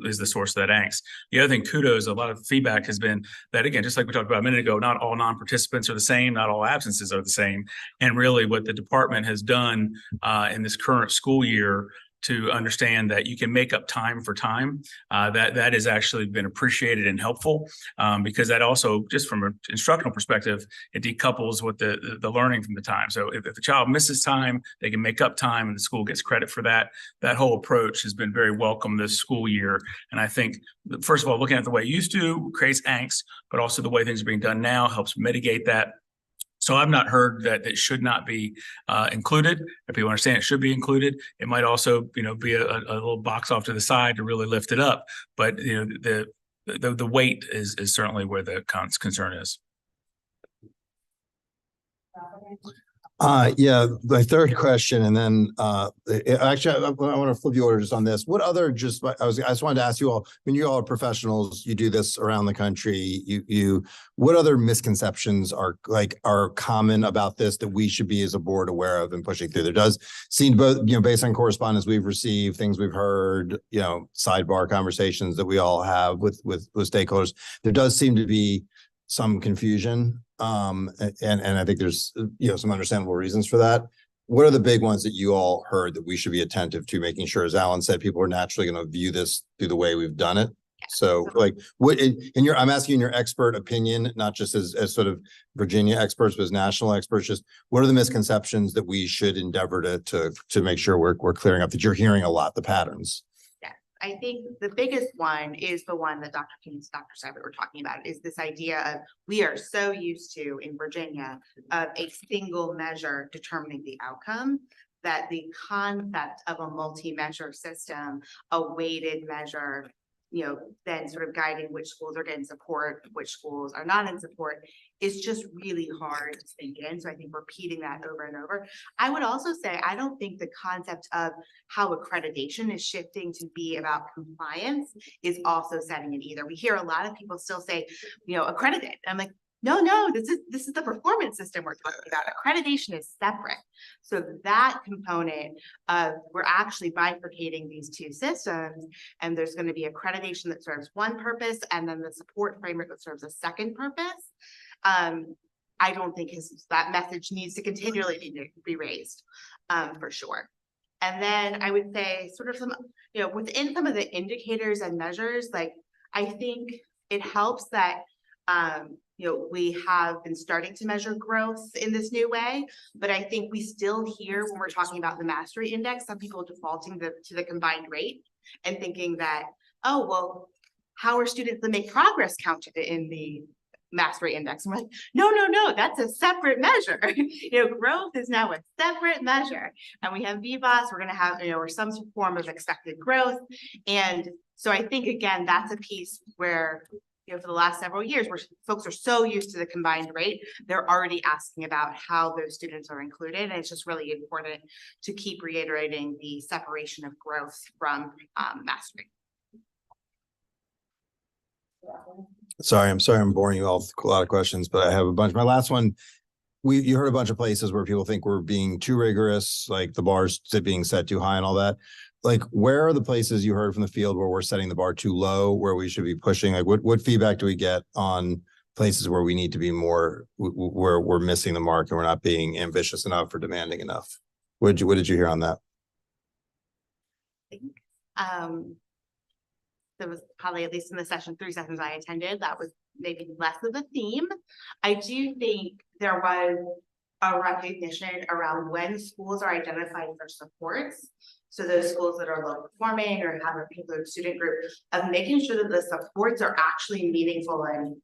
is the source of that angst. The other thing, kudos, a lot of feedback has been that, again, just like we talked about a minute ago, not all non-participants are the same, not all absences are the same. And really what the department has done in this current school year to understand that you can make up time for time, that has actually been appreciated and helpful, because that also, just from an instructional perspective, it decouples with the learning from the time. So if the child misses time, they can make up time and the school gets credit for that. That whole approach has been very welcome this school year. And I think, first of all, looking at the way it used to creates angst, but also the way things are being done now helps mitigate that. So I've not heard that it should not be included. If people understand it should be included, it might also, be a little box off to the side to really lift it up. But the weight is certainly where the concern is. Yeah, my third question, and then actually, I want to flip the order just on this. What other I just wanted to ask you all, when you all are professionals, you do this around the country, what other misconceptions are common about this that we should be as a board aware of and pushing through? There does seem both, based on correspondence we've received, things we've heard, sidebar conversations that we all have with stakeholders, there does seem to be some confusion. And I think there's, some understandable reasons for that. What are the big ones that you all heard that we should be attentive to, making sure, as Alan said, people are naturally going to view this through the way we've done it? So what I'm asking in your expert opinion, not just as sort of Virginia experts, but as national experts, just what are the misconceptions that we should endeavor to make sure we're clearing up, that you're hearing a lot, the patterns? I think the biggest one is the one that Dr. King and Dr. Seibert were talking about, is this idea of we are so used to in Virginia of a single measure determining the outcome, that the concept of a multi-measure system, a weighted measure, then sort of guiding which schools are getting support, which schools are not in support, is just really hard to sink in. So I think repeating that over and over. I would also say, I don't think the concept of how accreditation is shifting to be about compliance is also setting in either. We hear a lot of people still say, accredited. I'm like, no, this is the performance system we're talking about. Accreditation is separate. So that component of, we're actually bifurcating these two systems, and there's going to be accreditation that serves one purpose, and then the support framework that serves a second purpose. I don't think that message needs to continually be raised, for sure. And then I would say sort of some, within some of the indicators and measures, I think it helps that, we have been starting to measure growth in this new way, but I think we still hear, when we're talking about the mastery index, some people defaulting to the combined rate and thinking that, oh, well, how are students that make progress counted in the mastery index? And we're like, no, that's a separate measure. Growth is now a separate measure, and we have VBOS, we're going to have, or some form of expected growth. And so I think, again, that's a piece where, for the last several years, where folks are so used to the combined rate, they're already asking about how those students are included. And it's just really important to keep reiterating the separation of growth from mastery. Sorry, I'm boring you all with a lot of questions, but I have a bunch. My last one, you heard a bunch of places where people think we're being too rigorous, like the bar's being set too high and all that. Like, where are the places you heard from the field where we're setting the bar too low, where we should be pushing? Like, what feedback do we get on places where we need to be more, where we're missing the mark and we're not being ambitious enough or demanding enough? What did you hear on that? There was probably, at least in the 3 sessions I attended, that was maybe less of a theme. I do think there was a recognition around when schools are identified for supports. So those schools that are low performing or have a particular student group, of making sure that the supports are actually meaningful and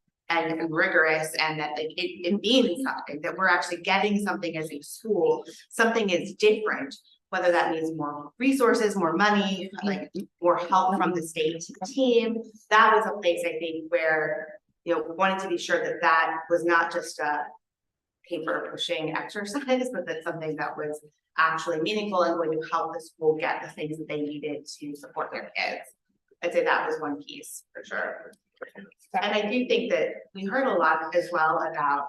rigorous, and that it means something, that we're actually getting something as a school. Something is different, whether that means more resources, more money, like more help from the state team. That was a place, I think, where, you know, wanted to be sure that that was not just a paper pushing exercise, but that's something that was actually meaningful and going to help the school get the things that they needed to support their kids. I'd say that was one piece for sure. And I do think that we heard a lot as well about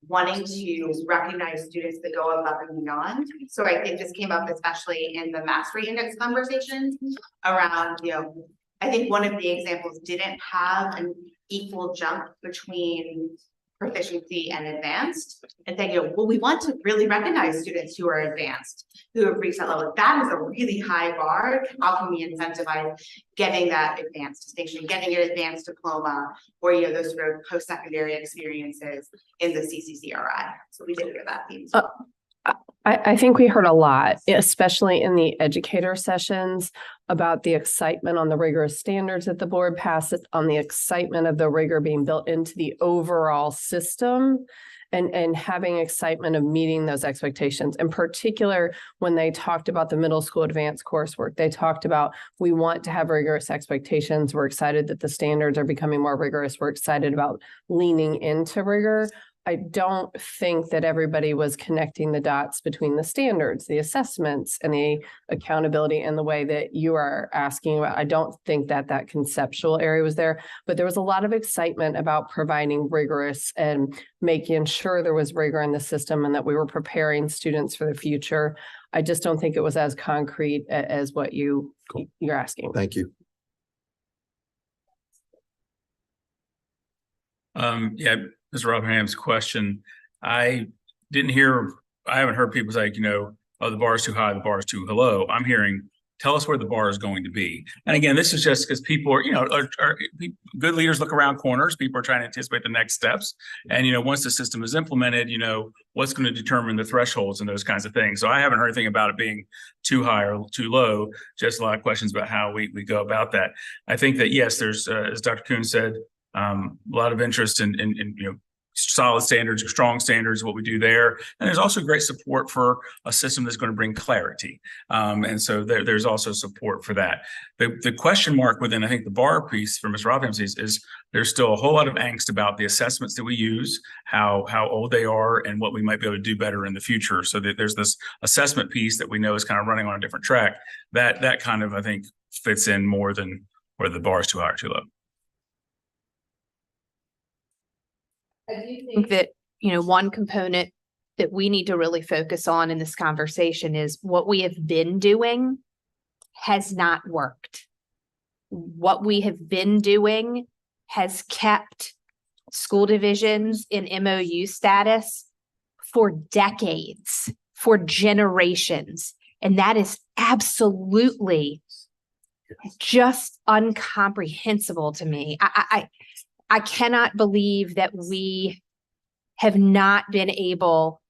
wanting to recognize students that go above and beyond. So I think this came up especially in the mastery index conversations around, you know, I think one of the examples didn't have an equal jump between proficiency and advanced, and then, you know, well, we want to really recognize students who are advanced, who have reached that level. That is a really high bar. How can we incentivize getting that advanced distinction, getting an advanced diploma, or, you know, those sort of post-secondary experiences in the CCCRI? So we did hear that theme. I think we heard a lot, especially in the educator sessions, about the excitement on the rigorous standards that the board passes, on the excitement of the rigor being built into the overall system, and having excitement of meeting those expectations. In particular, when they talked about the middle school advanced coursework, they talked about, we want to have rigorous expectations. We're excited that the standards are becoming more rigorous. We're excited about leaning into rigor. I don't think that everybody was connecting the dots between the standards, the assessments, and the accountability in the way that you are asking about. I don't think that that conceptual area was there, but there was a lot of excitement about providing rigorous and making sure there was rigor in the system and that we were preparing students for the future. I just don't think it was as concrete as what you're asking. Thank you. Yeah, Mr. Robbingham's question. I haven't heard people say, you know, oh, the bar is too high, the bar is too low. I'm hearing, tell us where the bar is going to be. And again, this is just because people are, you know, are good leaders look around corners. People are trying to anticipate the next steps. And, you know, once the system is implemented, you know, what's going to determine the thresholds and those kinds of things. So I haven't heard anything about it being too high or too low, just a lot of questions about how we go about that. I think that, yes, there's, as Dr. Kuhn said, a lot of interest in you know, solid standards, strong standards, what we do there. And there's also great support for a system that's going to bring clarity. And so there's also support for that. The question mark within, I think, the bar piece for Ms. Robbins is there's still a whole lot of angst about the assessments that we use, how old they are, and what we might be able to do better in the future. So that there's this assessment piece that we know is kind of running on a different track. That kind of, I think, fits in more than where the bar is too high or too low. I do think that, you know, one component that we need to really focus on in this conversation is what we have been doing has not worked. What we have been doing has kept school divisions in MOU status for decades, for generations. And that is absolutely just incomprehensible to me. I cannot believe that we have not been able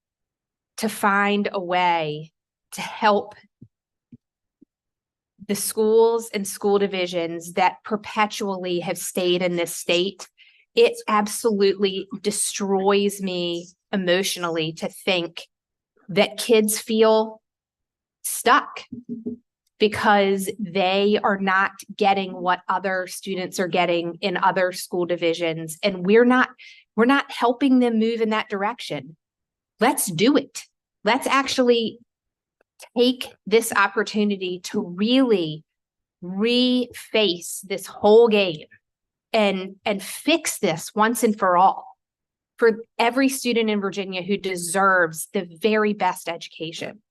to find a way to help the schools and school divisions that perpetually have stayed in this state. It absolutely destroys me emotionally to think that kids feel stuck because they are not getting what other students are getting in other school divisions. And we're not helping them move in that direction. Let's do it. Let's actually take this opportunity to really reface this whole game and fix this once and for all. for every student in Virginia who deserves the very best education.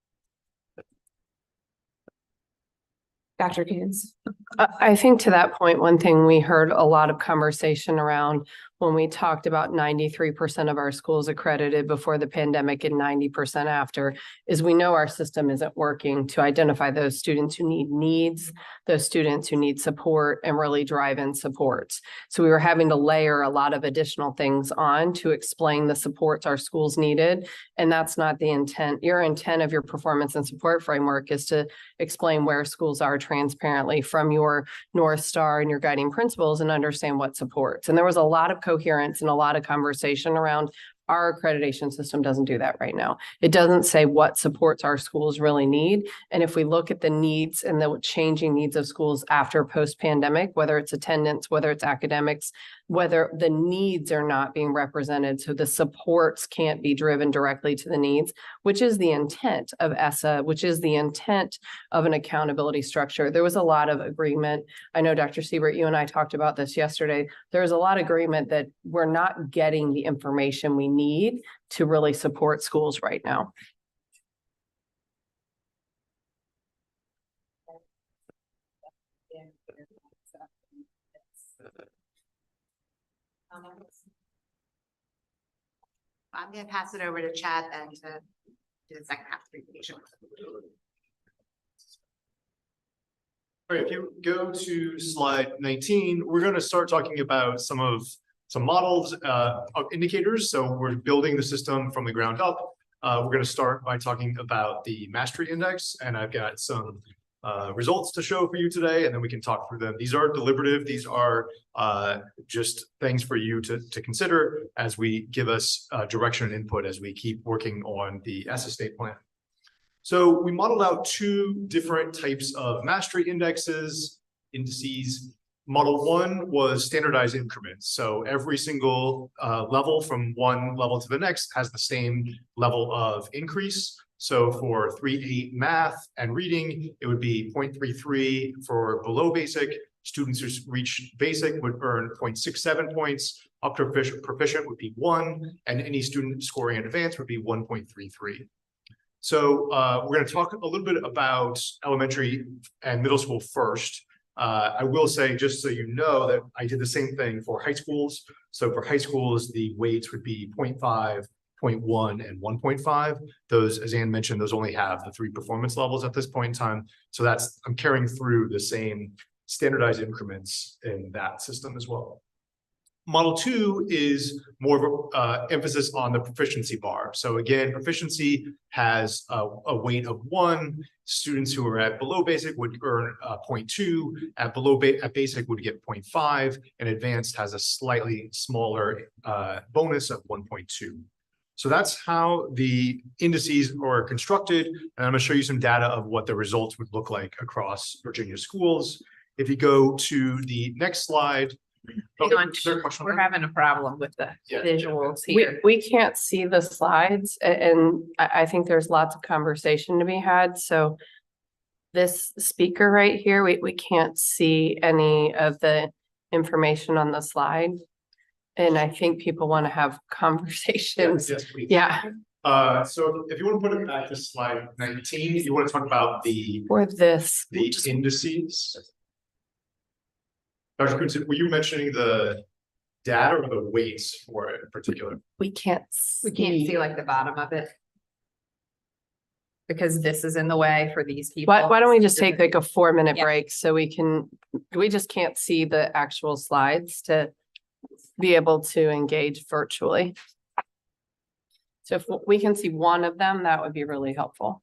Dr. Coons. I think to that point, one thing we heard a lot of conversation around when we talked about 93% of our schools accredited before the pandemic and 90% after, is we know our system isn't working to identify those students who need needs, those students who need support, and really drive in supports. So we were having to layer a lot of additional things on to explain the supports our schools needed. And that's not the intent. Your intent of your performance and support framework is to explain where schools are transparently from your North Star and your guiding principles and understand what supports. And there was a lot of coherence and a lot of conversation around our accreditation system doesn't do that right now. It doesn't say what supports our schools really need. And if we look at the needs and the changing needs of schools after post-pandemic, whether it's attendance, whether it's academics, whether the needs are not being represented, so the supports can't be driven directly to the needs, which is the intent of ESSA, which is the intent of an accountability structure. There was a lot of agreement. I know, Dr. Siebert, you and I talked about this yesterday. There was a lot of agreement that we're not getting the information we need to really support schools right now. I'm gonna pass it over to Chad and to do the second half of the presentation. All right, if you go to slide 19, we're going to start talking about some models of indicators. So we're building the system from the ground up. We're going to start by talking about the mastery index, and I've got some results to show for you today, and then we can talk through them. These are deliberative. These are just things for you to consider as we give us direction and input as we keep working on the ESSA state plan. So we modeled out two different types of mastery indices. Model one was standardized increments. So every single level from one level to the next has the same level of increase. So for 3-8 math and reading, it would be 0.33 for below basic. Students who reach basic would earn 0.67 points. Up to proficient would be 1, and any student scoring in advanced would be 1.33. So we're going to talk a little bit about elementary and middle school first. I will say, just so you know, that I did the same thing for high schools. So for high schools, the weights would be 0.5, 0.1, and 1.5. Those, as Ann mentioned, those only have the 3 performance levels at this point in time. So I'm carrying through the same standardized increments in that system as well. Model 2 is more of an emphasis on the proficiency bar. So again, proficiency has a weight of 1. Students who are at below basic would earn 0.2. At basic would get 0.5, and advanced has a slightly smaller bonus of 1.2. So that's how the indices are constructed. And I'm going to show you some data of what the results would look like across Virginia schools. If you go to the next slide. Hang on, we're having a problem with the visuals here. We can't see the slides, and I think there's lots of conversation to be had. So this speaker right here, we can't see any of the information on the slide. And I think people want to have conversations. Yes, please. Yeah. So if you want to put it back to slide 19, you want to talk about the indices. Dr. Kuntz, were you mentioning the data or the weights for it in particular? We can't see like the bottom of it, because this is in the way for these people. Why don't we just take like a 4-minute Yeah. break so we just can't see the actual slides to be able to engage virtually. So if we can see one of them, that would be really helpful.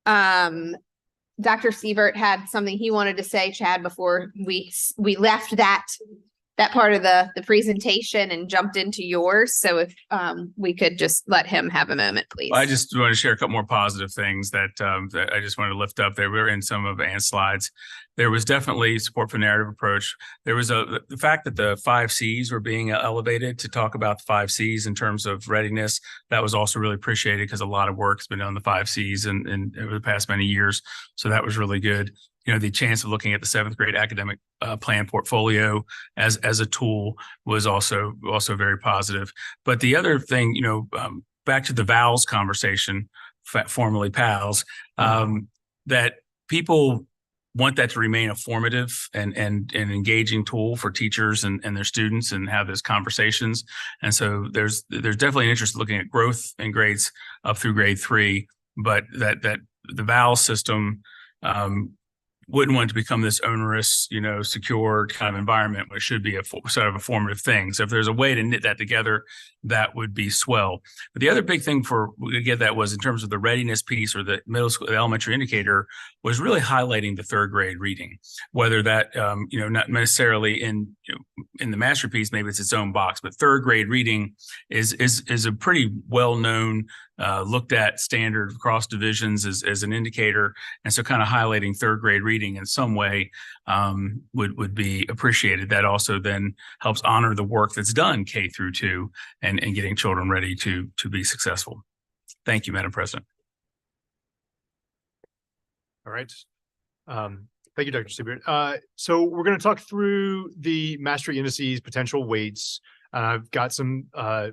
Dr. Sievert had something he wanted to say, Chad, before we left that part of the presentation and jumped into yours. So if we could just let him have a moment, please. I just want to share a couple more positive things that I just wanted to lift up there. We were in some of Anne's slides. There was definitely support for narrative approach. There was the fact that the 5 C's were being elevated to talk about the 5 C's in terms of readiness. That was also really appreciated because a lot of work has been done on the 5 C's and over the past many years. So that was really good. You know, the chance of looking at the 7th grade academic plan portfolio as a tool was also very positive. But the other thing, you know, back to the VALS conversation, formerly PALS, that people want that to remain a formative and engaging tool for teachers and their students and have those conversations. And so there's definitely an interest in looking at growth in grades up through grade 3, but that the VALS system wouldn't want to become this onerous, you know, secure kind of environment, which should be a sort of a formative thing. So if there's a way to knit that together, that would be swell. But the other big thing we get that was in terms of the readiness piece or the middle school, the elementary indicator was really highlighting the 3rd grade reading, whether that, you know, not necessarily in the masterpiece, maybe it's its own box, but 3rd grade reading is a pretty well-known looked at standard across divisions as an indicator. And so kind of highlighting 3rd grade reading in some way would be appreciated. That also then helps honor the work that's done K through 2 and getting children ready to be successful. Thank you, Madam President. All right. Thank you, Dr. Siebert. So we're going to talk through the mastery indices, potential weights. I've got some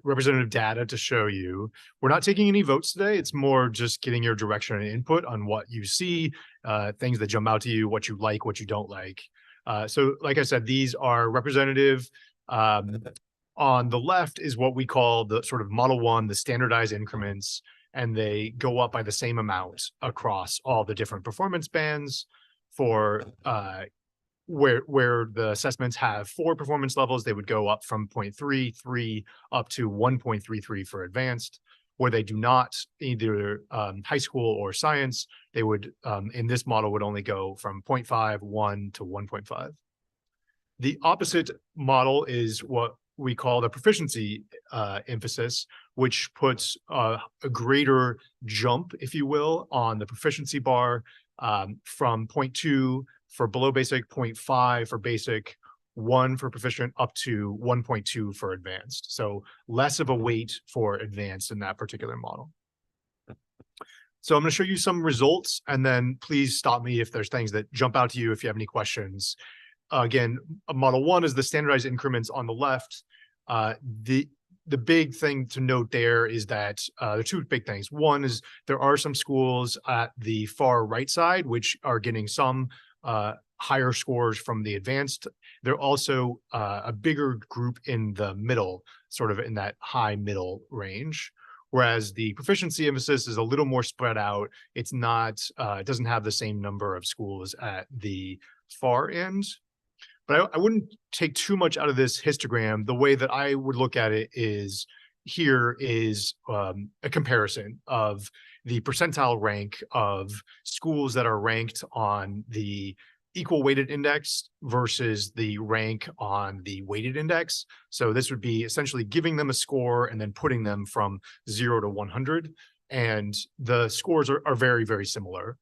representative data to show you. We're not taking any votes today. It's more just getting your direction and input on what you see, things that jump out to you, what you like, what you don't like. So like I said, these are representative. On the left is what we call the sort of Model 1, the standardized increments, and they go up by the same amount across all the different performance bands for where the assessments have 4 performance levels, they would go up from 0.33 up to 1.33 for advanced. Where they do not, either high school or science, they would, in this model, would only go from 0.5, 1 to 1.5. The opposite model is what we call the proficiency emphasis, which puts a greater jump, if you will, on the proficiency bar from 0.2 for below basic, 0.5 for basic, 1 for proficient, up to 1.2 for advanced. So less of a weight for advanced in that particular model. So I'm going to show you some results, and then please stop me if there's things that jump out to you if you have any questions. Again, model 1 is the standardized increments on the left. The big thing to note there is that there are 2 big things. One is there are some schools at the far right side which are getting some higher scores from the advanced. They're also a bigger group in the middle, sort of in that high middle range. Whereas the proficiency emphasis is a little more spread out. It's not, it doesn't have the same number of schools at the far end. But I wouldn't take too much out of this histogram. The way that I would look at it is here is a comparison of the percentile rank of schools that are ranked on the equal weighted index versus the rank on the weighted index. So this would be essentially giving them a score and then putting them from 0 to 100. And the scores are very, very similar.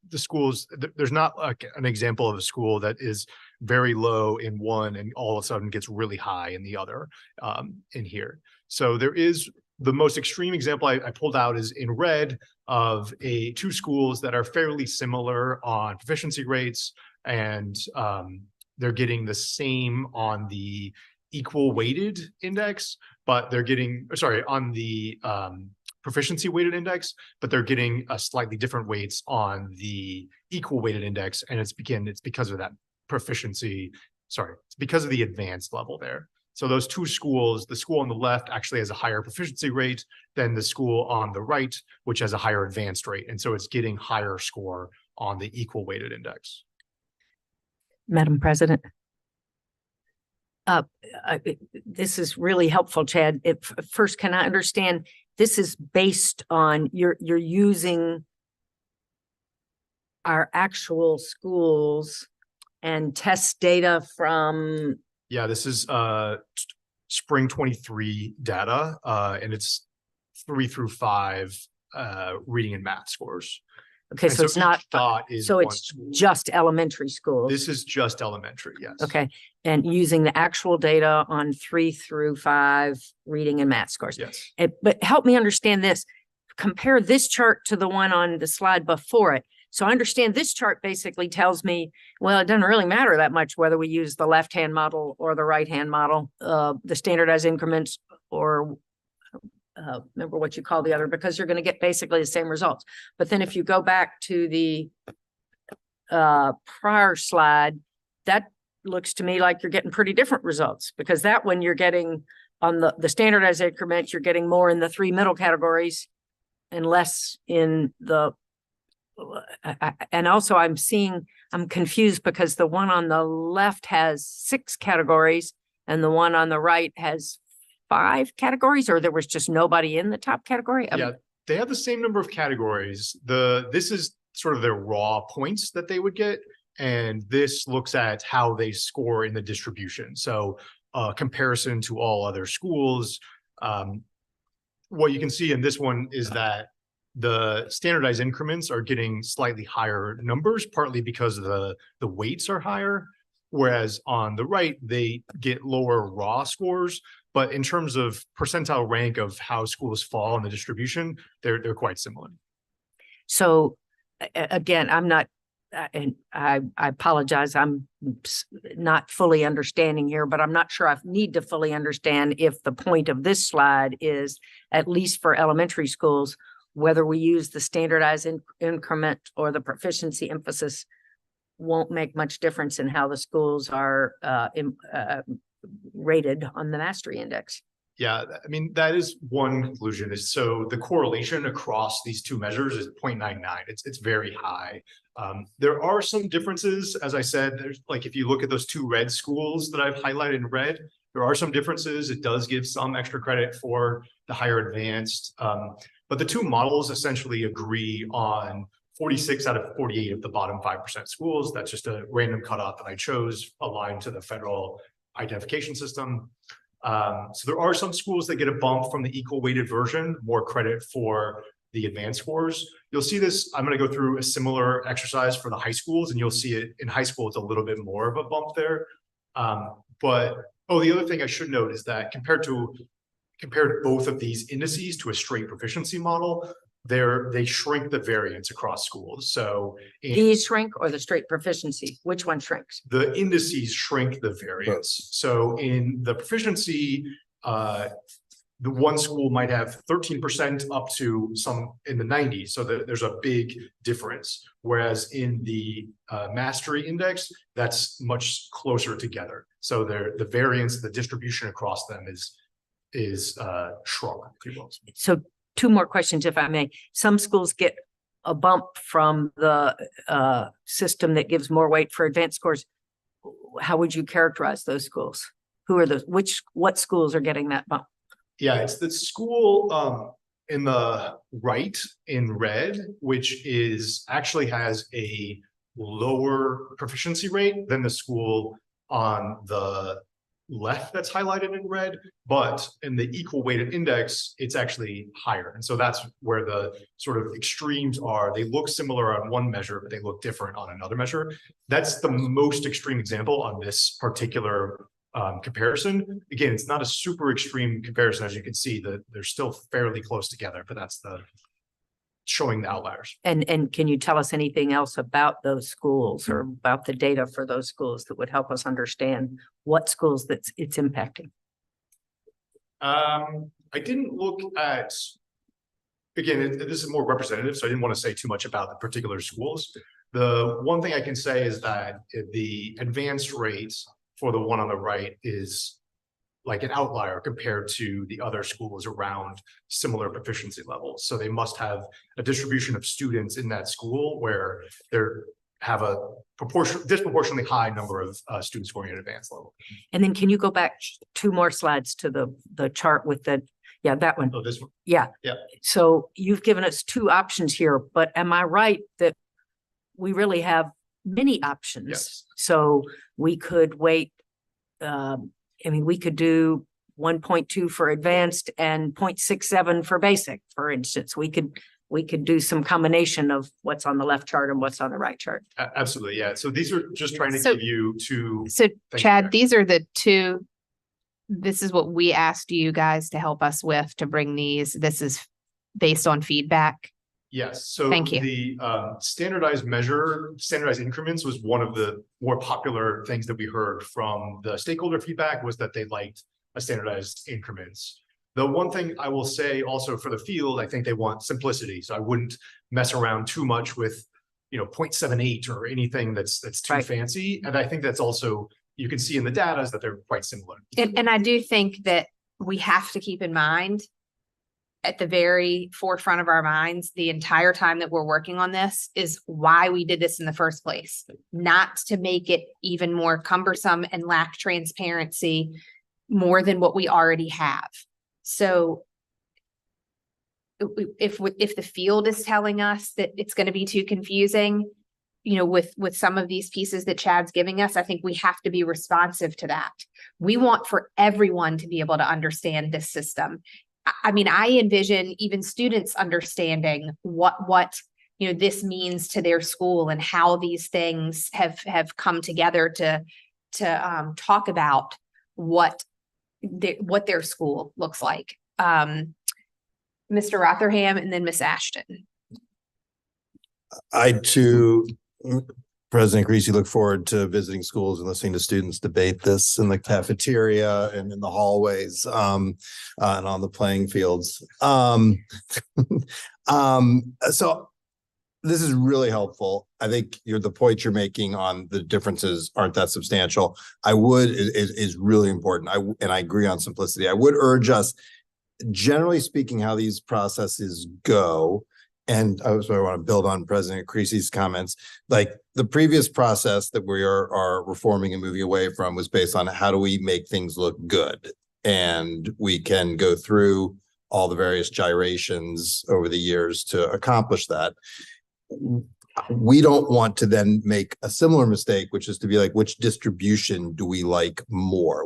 The schools, there's not like an example of a school that is very low in one and all of a sudden gets really high in the other in here. So there is the most extreme example I pulled out is in red of 2 schools that are fairly similar on proficiency rates, and they're getting the same on the equal weighted index, but they're getting, sorry, on the proficiency weighted index, but they're getting a slightly different weights on the equal weighted index. And it's because of that proficiency, sorry, it's because of the advanced level there. So those 2 schools, the school on the left actually has a higher proficiency rate than the school on the right, which has a higher advanced rate. And so it's getting higher score on the equal weighted index. Madam President. This is really helpful, Chad. First, can I understand, this is based on you're using our actual schools and test data from, Yeah, this is spring 23 data, and it's 3 through 5 reading and math scores. okay, And so it's not, each dot is so one it's school. just elementary schools. This is just elementary, yes. Okay, and using the actual data on 3 through 5 reading and math scores. Yes. But help me understand this. Compare this chart to the one on the slide before it. So I understand this chart basically tells me, well, it doesn't really matter that much whether we use the left-hand model or the right-hand model, the standardized increments, or remember what you call the other, because you're going to get basically the same results. But then if you go back to the prior slide, that looks to me like you're getting pretty different results, because that one you're getting on the standardized increments, you're getting more in the 3 middle categories and less in the and also I'm confused because the one on the left has 6 categories and the one on the right has 5 categories, or there was just nobody in the top category? Yeah, they have the same number of categories. This is sort of their raw points that they would get. And this looks at how they score in the distribution. So comparison to all other schools. What you can see in this one is that the standardized increments are getting slightly higher numbers, partly because the weights are higher, whereas on the right, they get lower raw scores. But in terms of percentile rank of how schools fall in the distribution, they're quite similar. So again, I'm not, and I apologize, I'm not fully understanding here, but I'm not sure I need to fully understand if the point of this slide is, at least for elementary schools, whether we use the standardized increment or the proficiency emphasis won't make much difference in how the schools are rated on the mastery index. Yeah, I mean, that is one conclusion. Is so the correlation across these two measures is 0.99. It's very high. There are some differences, as I said. There's like, if you look at those 2 red schools that I've highlighted in red, there are some differences. It does give some extra credit for the higher advanced. But the 2 models essentially agree on 46 out of 48 of the bottom 5% schools. That's just a random cutoff that I chose aligned to the federal identification system. So there are some schools that get a bump from the equal weighted version, more credit for the advanced scores. You'll see this, I'm going to go through a similar exercise for the high schools, and you'll see it in high school, it's a little bit more of a bump there. The other thing I should note is that compared both of these indices to a straight proficiency model, they shrink the variance across schools. So These shrink or the straight proficiency? Which one shrinks? the indices shrink the variance. So in the proficiency, the one school might have 13% up to some in the 90s. So there's a big difference. Whereas in the mastery index, that's much closer together. So the variance, the distribution across them is shrunk, if you will. So 2 more questions, if I may. Some schools get a bump from the system that gives more weight for advanced scores. How would you characterize those schools? Who are those? What schools are getting that bump? Yeah, it's the school in the right in red, which actually has a lower proficiency rate than the school on the left that's highlighted in red, but in the equal weighted index, it's actually higher. And so that's where the sort of extremes are. They look similar on one measure, but they look different on another measure. That's the most extreme example on this particular comparison. Again, it's not a super extreme comparison. As you can see, that they're still fairly close together, but that's showing the outliers. And can you tell us anything else about those schools or about the data for those schools that would help us understand what schools it's impacting? I didn't look at, again, this is more representative, so I didn't want to say too much about the particular schools. The one thing I can say is that the advanced rate for the one on the right is like an outlier compared to the other schools around similar proficiency levels. So they must have a distribution of students in that school where they have a disproportionately high number of students scoring at advanced level. And then can you go back 2 more slides to the chart with that one? Oh, this one. Yeah. Yeah. So you've given us 2 options here, but am I right that we really have many options. Yes. So we could wait, we could do 1.2 for advanced and 0.67 for basic, for instance. We could do some combination of what's on the left chart and what's on the right chart. Absolutely, yeah. So these are just trying to So- give you two. So you, Chad, Jack. these are the two. This is what we asked you guys to help us with to bring these. This is based on feedback. Yes, so Thank you. the standardized increments was one of the more popular things that we heard from the stakeholder feedback, was that they liked a standardized increments. The one thing I will say also for the field, I think they want simplicity. So I wouldn't mess around too much with, 0.78 or anything that's too Right. fancy. And I think that's also, you can see in the data is that they're quite similar. And I do think that we have to keep in mind at the very forefront of our minds, the entire time that we're working on this, is why we did this in the first place. Not to make it even more cumbersome and lack transparency more than what we already have. So if the field is telling us that it's going to be too confusing, with some of these pieces that Chad's giving us, I think we have to be responsive to that. We want for everyone to be able to understand this system. I envision even students understanding what this means to their school and how these things have come together to talk about what their school looks like. Mr. Rotherham and then Miss Ashton. I too, President Creasy, look forward to visiting schools and listening to students debate this in the cafeteria and in the hallways, and on the playing fields. So this is really helpful. I think the point you're making on the differences aren't that substantial. Is really important. And I agree on simplicity. I would urge us, generally speaking, how these processes go. And I want to build on President Creasy's comments. Like the previous process that we are reforming and moving away from was based on how do we make things look good? And we can go through all the various gyrations over the years to accomplish that. We don't want to then make a similar mistake, which is to be like, which distribution do we like more?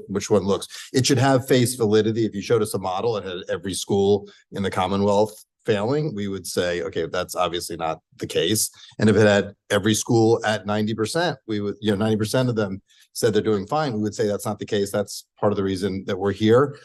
Which one looks? It should have face validity. If you showed us a model and had every school in the Commonwealth failing, we would say, okay, that's obviously not the case. And if it had every school at 90%, we would, 90% of them said they're doing fine, we would say that's not the case. That's part of the reason that we're here.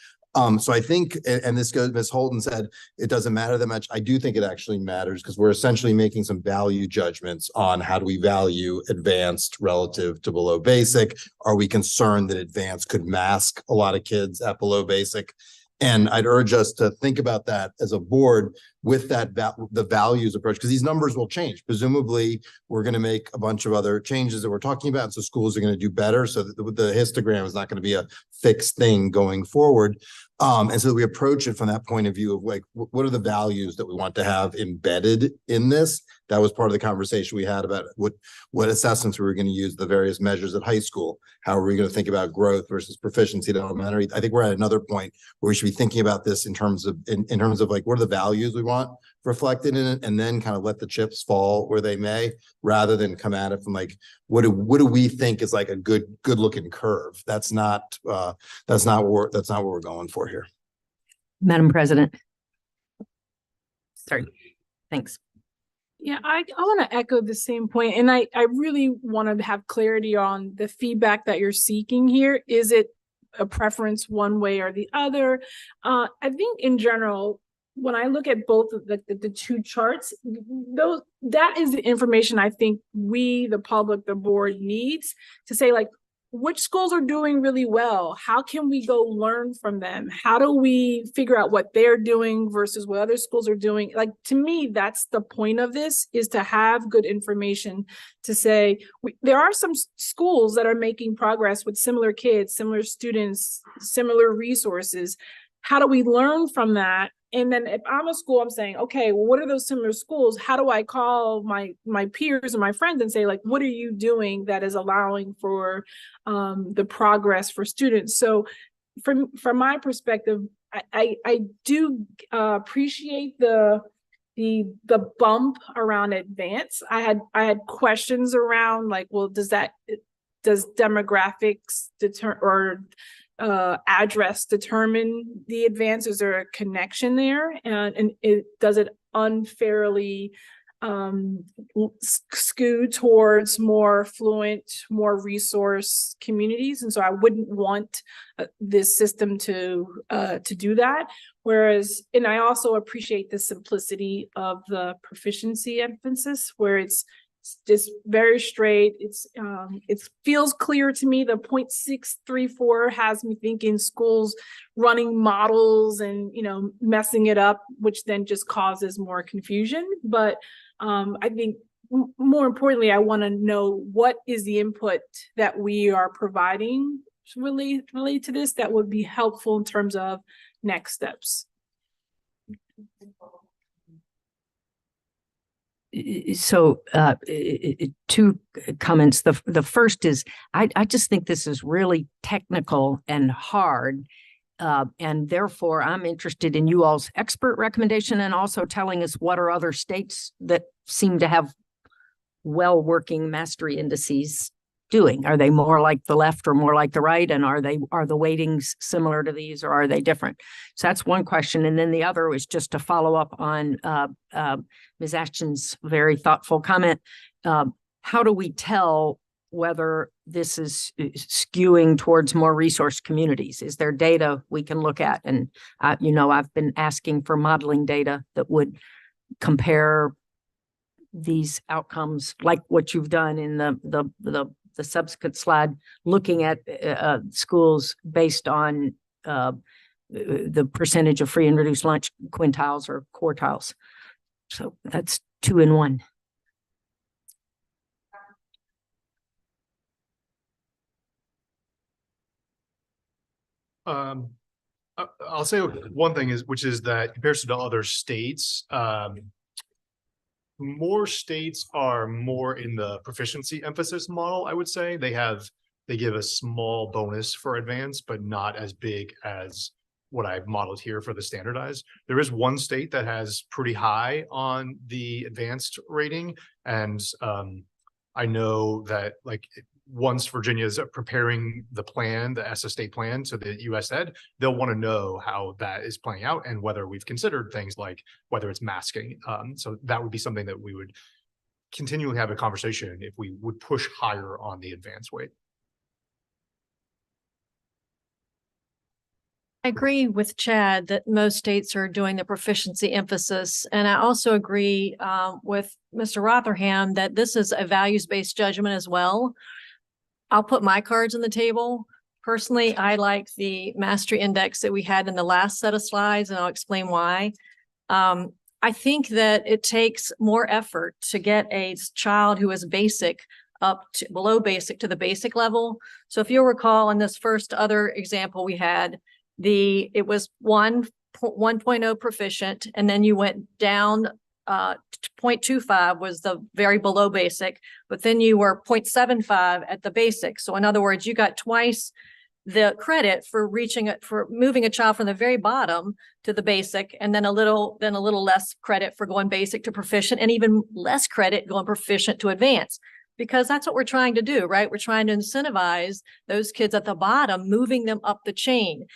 So I think, and this goes, Ms. Holden said, it doesn't matter that much. I do think it actually matters because we're essentially making some value judgments on how do we value advanced relative to below basic. Are we concerned that advanced could mask a lot of kids at below basic? And I'd urge us to think about that as a board with that the values approach, because these numbers will change. Presumably, we're going to make a bunch of other changes that we're talking about. And so schools are going to do better. So that the histogram is not going to be a fixed thing going forward. And so we approach it from that point of view of like, what are the values that we want to have embedded in this? That was part of the conversation we had about what assessments we were going to use, the various measures at high school. How are we going to think about growth versus proficiency at elementary? I think we're at another point where we should be thinking about this in terms of like, what are the values we want reflected in it, and then kind of let the chips fall where they may, rather than come at it from like, what do we think is like a good looking curve? That's not what we're going for here. Madam President. Sorry, thanks. Yeah, I want to echo the same point, and I really want to have clarity on the feedback that you're seeking here. Is it a preference one way or the other? I think in general, when I look at both of the two charts, that is the information I think we, the public, the board needs to say, like, which schools are doing really well? How can we go learn from them? How do we figure out what they're doing versus what other schools are doing? Like, to me, that's the point of this, is to have good information to say, there are some schools that are making progress with similar kids, similar students, similar resources. How do we learn from that? And then if I'm a school, I'm saying, okay, well, what are those similar schools? How do I call my peers and my friends and say, like, what are you doing that is allowing for the progress for students? So from my perspective, I do appreciate the the bump around advance. I had questions around like, well, does demographics address determine the advance? Is there a connection there? And does it unfairly skew towards more affluent, more resource communities? And so I wouldn't want this system to do that. Whereas, and I also appreciate the simplicity of the proficiency emphasis, where it's just very straight. It feels clear to me. The 0.634 has me thinking schools running models and, messing it up, which then just causes more confusion. But I think more importantly, I want to know what is the input that we are providing related to this that would be helpful in terms of next steps. So two comments. The first is I just think this is really technical and hard. And therefore, I'm interested in you all's expert recommendation and also telling us what are other states that seem to have well-working mastery indices doing. Are they more like the left or more like the right? And are the weightings similar to these, or are they different? So that's one question. And then the other was just to follow up on Ms. Ashton's very thoughtful comment. How do we tell whether this is skewing towards more resource communities? Is there data we can look at? And, I've been asking for modeling data that would compare these outcomes like what you've done in the subsequent slide, looking at schools based on the percentage of free and reduced lunch quintiles or quartiles. So that's 2 in 1. I'll say one thing which is that compared to other states, more states are more in the proficiency emphasis model. I would say they give a small bonus for advanced, but not as big as what I've modeled here for the standardized. There is one state that has pretty high on the advanced rating, and I know that once Virginia is preparing the plan, the ESSA state plan to the US Ed, they'll want to know how that is playing out and whether we've considered things like whether it's masking. So that would be something that we would continually have a conversation if we would push higher on the advanced weight. I agree with Chad that most states are doing the proficiency emphasis. And I also agree with Mr. Rotherham that this is a values-based judgment as well. I'll put my cards on the table. Personally, I like the mastery index that we had in the last set of slides, and I'll explain why. I think that it takes more effort to get a child who is basic up to below basic to the basic level. So if you'll recall in this first other example we had, it was 1.0 proficient, and then you went down 0.25 was the very below basic, but then you were 0.75 at the basic. So in other words, you got twice the credit for moving a child from the very bottom to the basic, and then a little less credit for going basic to proficient, and even less credit going proficient to advanced. Because that's what we're trying to do, right? We're trying to incentivize those kids at the bottom, moving them up the chain.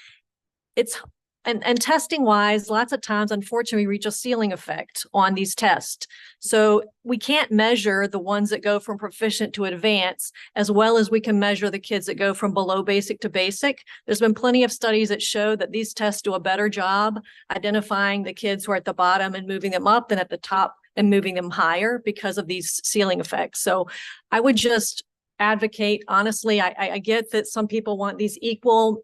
And testing wise, lots of times, unfortunately, we reach a ceiling effect on these tests. So we can't measure the ones that go from proficient to advanced as well as we can measure the kids that go from below basic to basic. There's been plenty of studies that show that these tests do a better job identifying the kids who are at the bottom and moving them up than at the top and moving them higher because of these ceiling effects. So I would just advocate, honestly, I get that some people want these equal,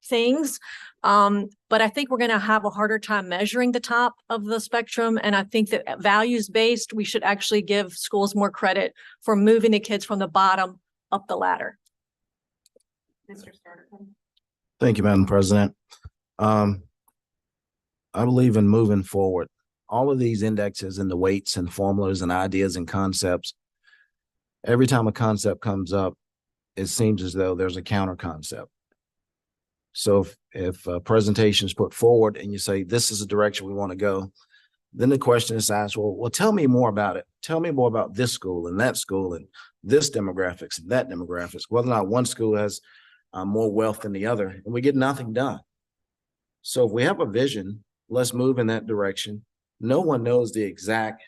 things. But I think we're going to have a harder time measuring the top of the spectrum. And I think that values-based, we should actually give schools more credit for moving the kids from the bottom up the ladder. Mr. Starterton. Thank you, Madam President. I believe in moving forward. All of these indexes and the weights and formulas and ideas and concepts, every time a concept comes up, it seems as though there's a counter concept. So if a presentation is put forward and you say, this is the direction we want to go, Then the question is asked, well, tell me more about it. Tell me more about this school and that school and this demographics and that demographics, whether or not one school has more wealth than the other, and we get nothing done. So if we have a vision, let's move in that direction. No one knows the exact,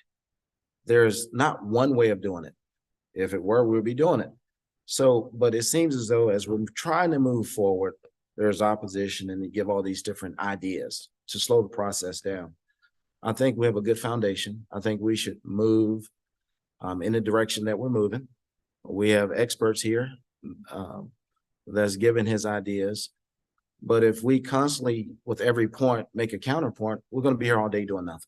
there's not one way of doing it. If it were, we'll be doing it. So, but it seems as though as we're trying to move forward, there's opposition and they give all these different ideas to slow the process down. I think we have a good foundation. I think we should move in the direction that we're moving. We have experts here that's given his ideas. But if we constantly, with every point, make a counterpoint, we're going to be here all day doing nothing.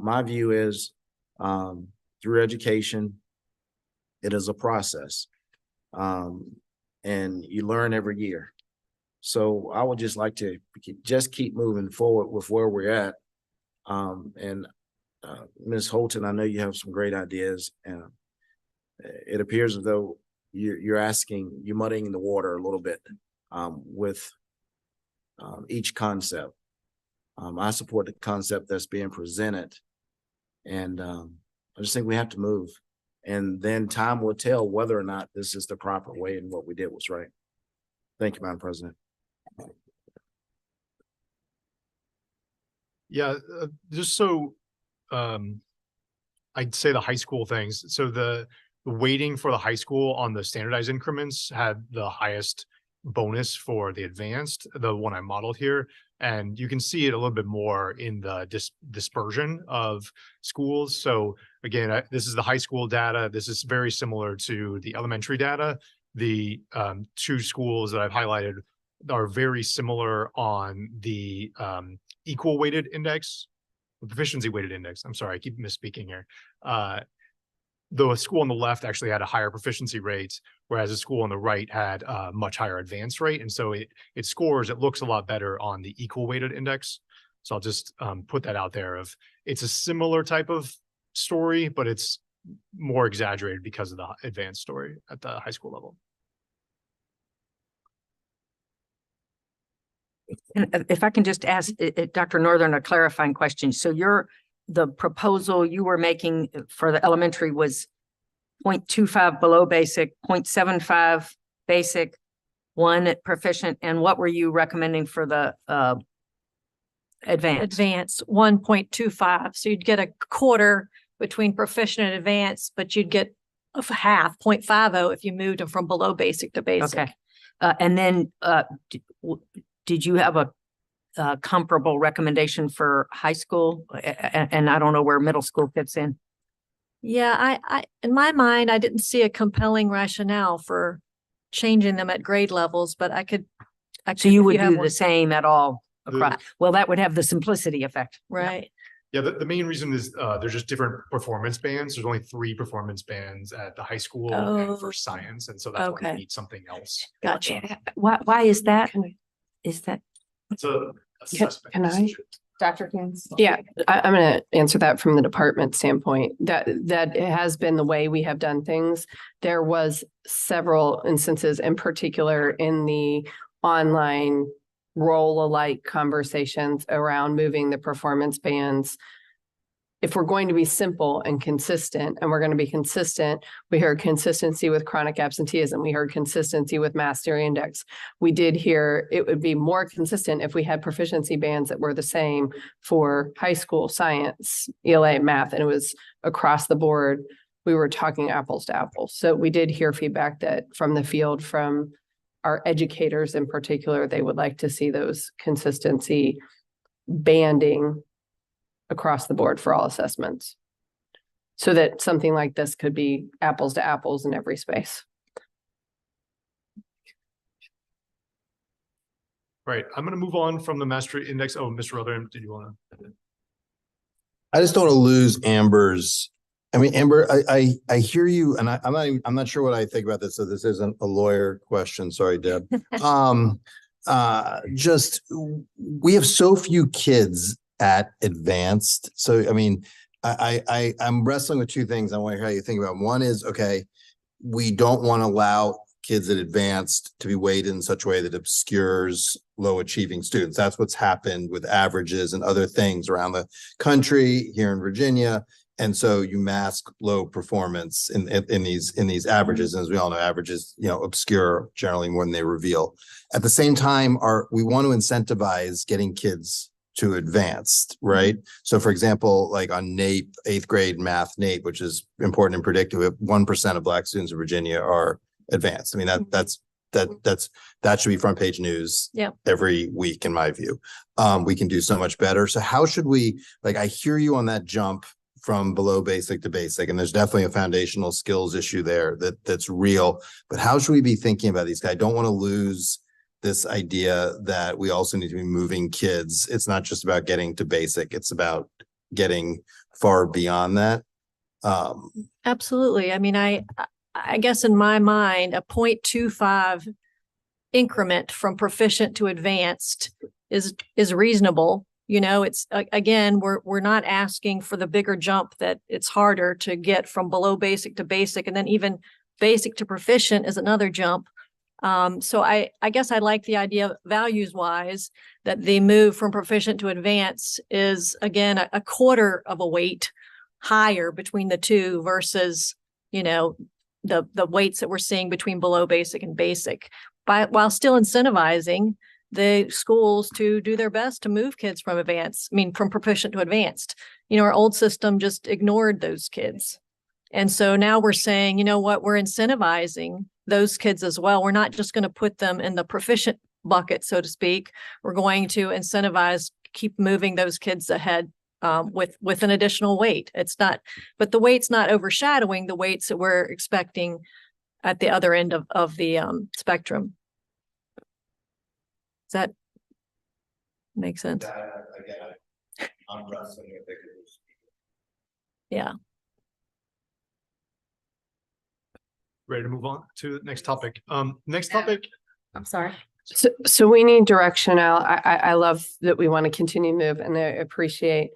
My view is through education, it is a process. And you learn every year. So I would just like to just keep moving forward with where we're at. Ms. Holton, I know you have some great ideas, and it appears as though you're muddying the water a little bit with each concept. I support the concept that's being presented, and I just think we have to move, and then time will tell whether or not this is the proper way and what we did was right. Thank you, Madam President. Yeah, just so I'd say the high school things. So the weighting for the high school on the standardized increments had the highest bonus for the advanced, the one I modeled here. And you can see it a little bit more in the dispersion of schools. So again, this is the high school data. This is very similar to the elementary data. The two schools that I've highlighted are very similar on the equal weighted index, proficiency weighted index. I'm sorry, I keep misspeaking here. The school on the left actually had a higher proficiency rate, whereas the school on the right had a much higher advance rate. And so it looks a lot better on the equal weighted index. So I'll just put that out there of it's a similar type of story, but it's more exaggerated because of the advanced story at the high school level. And if I can just ask Dr. Northern a clarifying question. So the proposal you were making for the elementary was 0.25 below basic, 0.75 basic, 1 at proficient, and what were you recommending for the advanced? Advanced 1.25. So you'd get a quarter between proficient and advanced, but you'd get a half, 0.50 if you moved them from below basic to basic. Okay. And then did you have a comparable recommendation for high school? And I don't know where middle school fits in. Yeah, I in my mind, I didn't see a compelling rationale for changing them at grade levels, but I could. So you if would have do one- the same at all across. Well, that would have the simplicity effect. Right. Yeah, the main reason is there's just different performance bands. There's only 3 performance bands at the high school and for Oh, science. And so that's why okay. we need something else. Gotcha. Why is that? Is that? It's a Can assessment. I? Dr. Kins? Yeah, I'm going to answer that from the department standpoint. That it has been the way we have done things. There was several instances, in particular in the online role-alike conversations around moving the performance bands. If we're going to be simple and consistent, and we're going to be consistent, we heard consistency with chronic absenteeism. We heard consistency with mass theory index. We did hear it would be more consistent if we had proficiency bands that were the same for high school science, ELA, math, and it was across the board. We were talking apples to apples. So we did hear feedback that from the field, from our educators in particular, they would like to see those consistency banding across the board for all assessments, so that something like this could be apples to apples in every space. Right. I'm going to move on from the mastery index. Oh, Mr. Rutherford, did you want to? I just don't want to lose Amber's. I mean, Amber, I hear you, and I'm not sure what I think about this. So this isn't a lawyer question. Sorry, Deb. Just we have so few kids at advanced. So I mean, I'm wrestling with 2 things. I want to hear how you think about. One is, okay, we don't want to allow kids at advanced to be weighted in such a way that obscures low achieving students. That's what's happened with averages and other things around the country, here in Virginia. And so you mask low performance in these averages. And as we all know, averages, obscure generally more than they reveal. At the same time, we want to incentivize getting kids to advanced, right? So for example, like on NAEP, 8th grade math NAEP, which is important and predictive, 1% of Black students in Virginia are advanced. I mean, that should be front page news every week, in my view. We can do so much better. So how should we, I hear you on that jump from below basic to basic, and there's definitely a foundational skills issue there that's real, but how should we be thinking about these guys? I don't want to lose this idea that we also need to be moving kids. It's not just about getting to basic, it's about getting far beyond that. Absolutely. I mean, I guess in my mind, a 0.25 increment from proficient to advanced is reasonable. It's again, we're not asking for the bigger jump that it's harder to get from below basic to basic, and then even basic to proficient is another jump. So I guess I like the idea values wise that the move from proficient to advanced is again a quarter of a weight higher between the two versus, the weights that we're seeing between below basic and basic, while still incentivizing the schools to do their best to move kids from from proficient to advanced. Our old system just ignored those kids. And so now we're saying, we're incentivizing those kids as well. We're not just going to put them in the proficient bucket, so to speak. We're going to incentivize, keep moving those kids ahead with an additional weight. But the weight's not overshadowing the weights that we're expecting at the other end of the spectrum. Does that make sense? Yeah. Ready to move on to the next topic. Next topic. I'm sorry. So we need direction out. I love that we want to continue to move, and I appreciate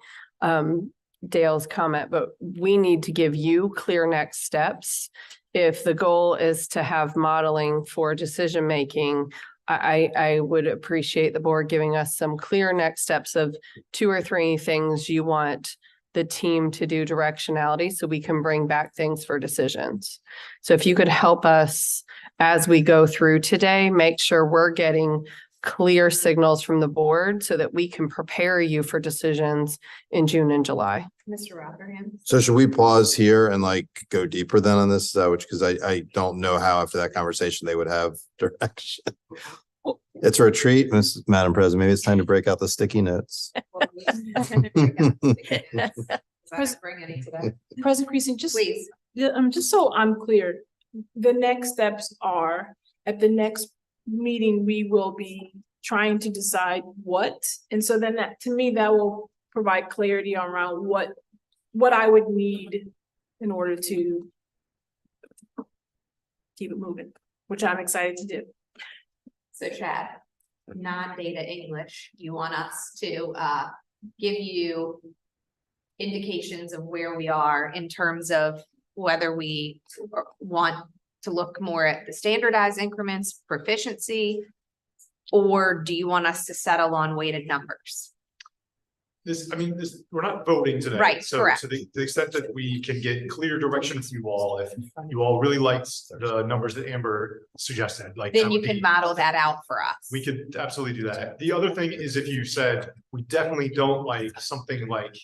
Dale's comment, but we need to give you clear next steps. If the goal is to have modeling for decision-making, I would appreciate the board giving us some clear next steps of 2 or 3 things you want the team to do directionality so we can bring back things for decisions. So if you could help us as we go through today, make sure we're getting clear signals from the board so that we can prepare you for decisions in June and July. Mr. Rotherham. So should we pause here and go deeper then on this? Because I don't know how after that conversation they would have direction. It's a retreat, Madam President. Maybe it's time to break out the sticky notes. President Creasy, just Please. just so I'm clear, the next steps are at the next meeting, we will be trying to decide what, and so then that, to me, that will provide clarity around what I would need in order to keep it moving, which I'm excited to do. So Chad, non-data English, you want us to give you indications of where we are in terms of whether we want to look more at the standardized increments, proficiency, or do you want us to settle on weighted numbers? We're not voting today. Right, So, correct. to the extent that we can get clear direction from you all, if you all really liked the numbers that Amber suggested, Then you can model that out for us. we could absolutely do that. The other thing is if you said, we definitely don't like something like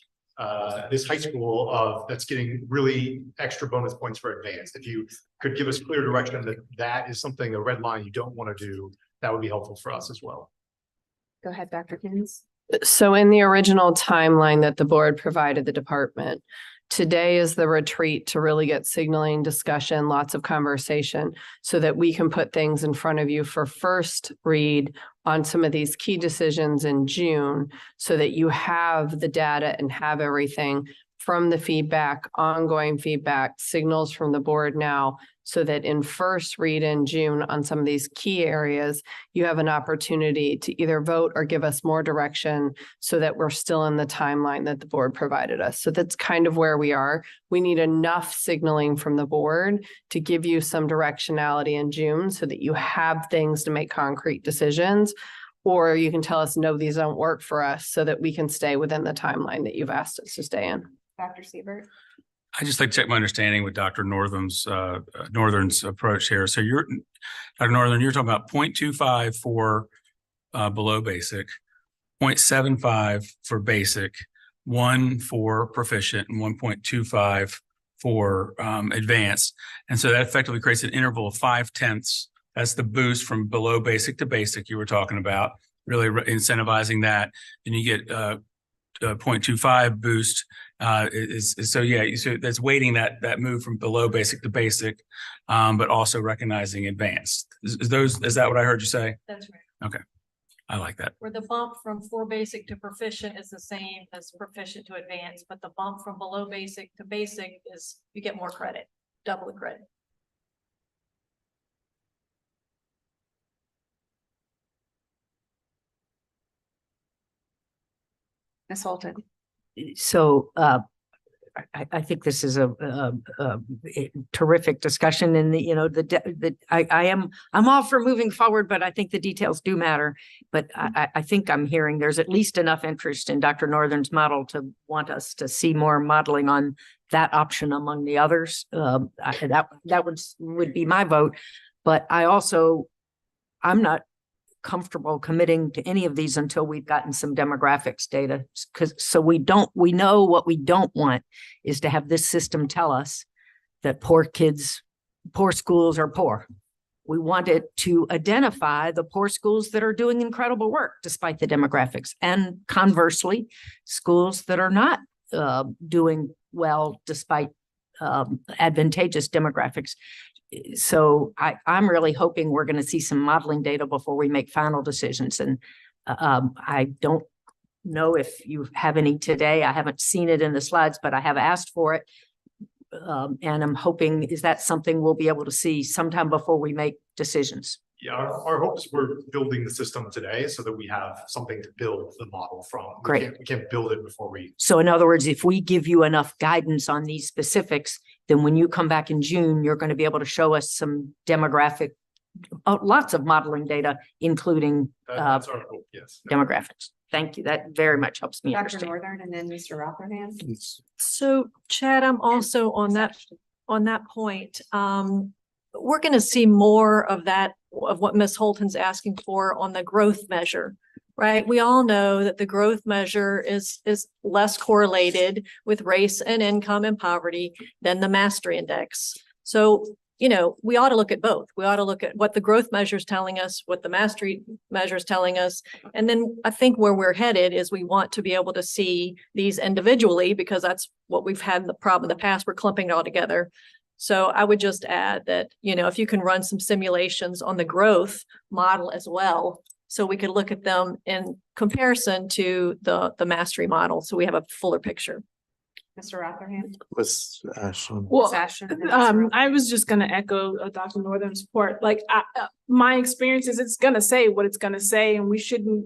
this high school that's getting really extra bonus points for advanced. If you could give us clear direction that is something, a red line you don't want to do, that would be helpful for us as well. Go ahead, Dr. Kins. So in the original timeline that the board provided the department, today is the retreat to really get signaling, discussion, lots of conversation so that we can put things in front of you for first read on some of these key decisions in June so that you have the data and have everything from the feedback, ongoing feedback, signals from the board now so that in first read in June on some of these key areas, you have an opportunity to either vote or give us more direction so that we're still in the timeline that the board provided us. So that's kind of where we are. We need enough signaling from the board to give you some directionality in June so that you have things to make concrete decisions. Or you can tell us, no, these don't work for us, so that we can stay within the timeline that you've asked us to stay in. Dr. Siebert? I just like to check my understanding with Dr. Northern's approach here. So Dr. Northern, you're talking about 0.25 for below basic, 0.75 for basic, 1 for proficient, and 1.25 for advanced. And so that effectively creates an interval of 5/10. That's the boost from below basic to basic you were talking about, really incentivizing that. Then you get 0.25 boost. So that's weighting that move from below basic to basic, but also recognizing advanced. Is that what I heard you say? That's right. Okay, I like that. Where the bump from 4 basic to proficient is the same as proficient to advanced, but the bump from below basic to basic is you get more credit, double the credit. Ms. Holton? So I think this is a terrific discussion, and I'm all for moving forward, but I think the details do matter. But I think I'm hearing there's at least enough interest in Dr. Northern's model to want us to see more modeling on that option among the others. That would be my vote. But I'm not comfortable committing to any of these until we've gotten some demographics data. We know what we don't want is to have this system tell us that poor schools are poor. We want it to identify the poor schools that are doing incredible work despite the demographics, and conversely, schools that are not doing well despite advantageous demographics. So I'm really hoping we're going to see some modeling data before we make final decisions. And I don't know if you have any today. I haven't seen it in the slides, but I have asked for it. And I'm hoping, is that something we'll be able to see sometime before we make decisions? Yeah, our hope is we're building the system today so that we have something to build the model from. Great. We can't build it before we. So in other words, if we give you enough guidance on these specifics, then when you come back in June, you're going to be able to show us some demographic, lots of modeling data, including That's our hope, yes. demographics. Thank you. That very much helps me Dr. understand. Northern and then Mr. Rotherham? So Chad, I'm also on that point. We're going to see more of that, of what Ms. Holton's asking for on the growth measure, right? We all know that the growth measure is less correlated with race and income and poverty than the mastery index. So, we ought to look at both. We ought to look at what the growth measure is telling us, what the mastery measure is telling us. And then I think where we're headed is we want to be able to see these individually, because that's what we've had the problem in the past. We're clumping it all together. So I would just add that, if you can run some simulations on the growth model as well, so we could look at them in comparison to the mastery model, so we have a fuller picture. Mr. Rotherham? Was Ashland. Well, Ms. Ashton and then Mr. I was just going to echo Dr. Northern's support. My experience is it's going to say what it's going to say, and we shouldn't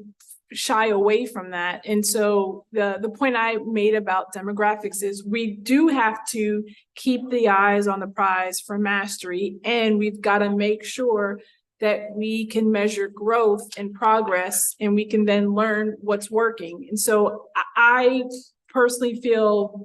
shy away from that. And so the point I made about demographics is we do have to keep the eyes on the prize for mastery, and we've got to make sure that we can measure growth and progress, and we can then learn what's working. And so I personally feel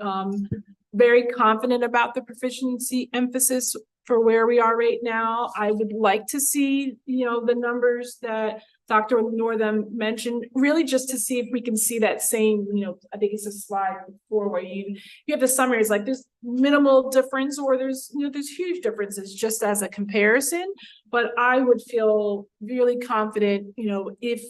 very confident about the proficiency emphasis for where we are right now. I would like to see, the numbers that Dr. Northam mentioned, really just to see if we can see that same, I think it's a slide before where you have the summaries, like there's minimal difference or there's huge differences just as a comparison. But I would feel really confident, if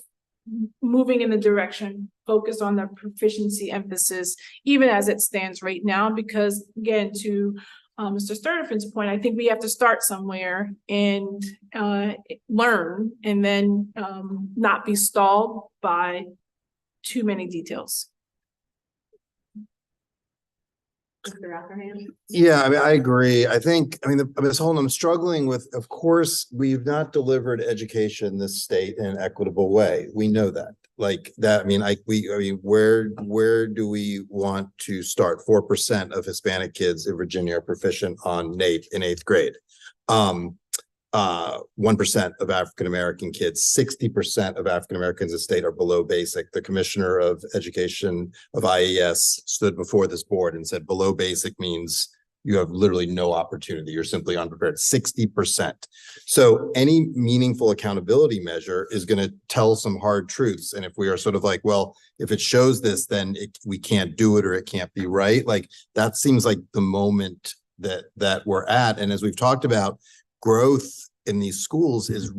moving in the direction, focus on the proficiency emphasis, even as it stands right now, because again, to Mr. Sturdivant's point, I think we have to start somewhere and learn, and then not be stalled by too many details. Yeah, I mean, I agree. I think, I mean, this whole, I'm struggling with, of course, we've not delivered education in this state in an equitable way. We know that. Like that, I mean, where do we want to start? 4% of Hispanic kids in Virginia are proficient on NAEP in 8th grade. 1% of African American kids, 60% of African Americans in the state are below basic. The commissioner of education of IES stood before this board and said below basic means you have literally no opportunity. You're simply unprepared. 60%. So any meaningful accountability measure is going to tell some hard truths. And if we are sort of like, well, if it shows this, then we can't do it or it can't be right. Like that seems like the moment that we're at. And as we've talked about, growth in these schools is,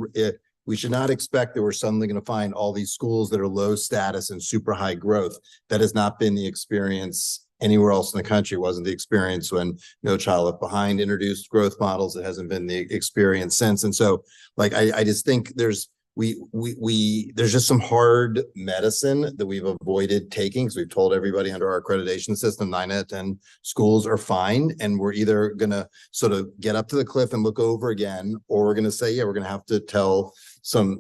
we should not expect that we're suddenly going to find all these schools that are low status and super high growth. That has not been the experience anywhere else in the country. It wasn't the experience when No Child Left Behind introduced growth models. It hasn't been the experience since. And so like, I just think there's just some hard medicine that we've avoided taking, because we've told everybody under our accreditation system 9 out of 10 schools are fine, and we're either gonna sort of get up to the cliff and look over again, or we're gonna say, yeah, we're gonna have to tell some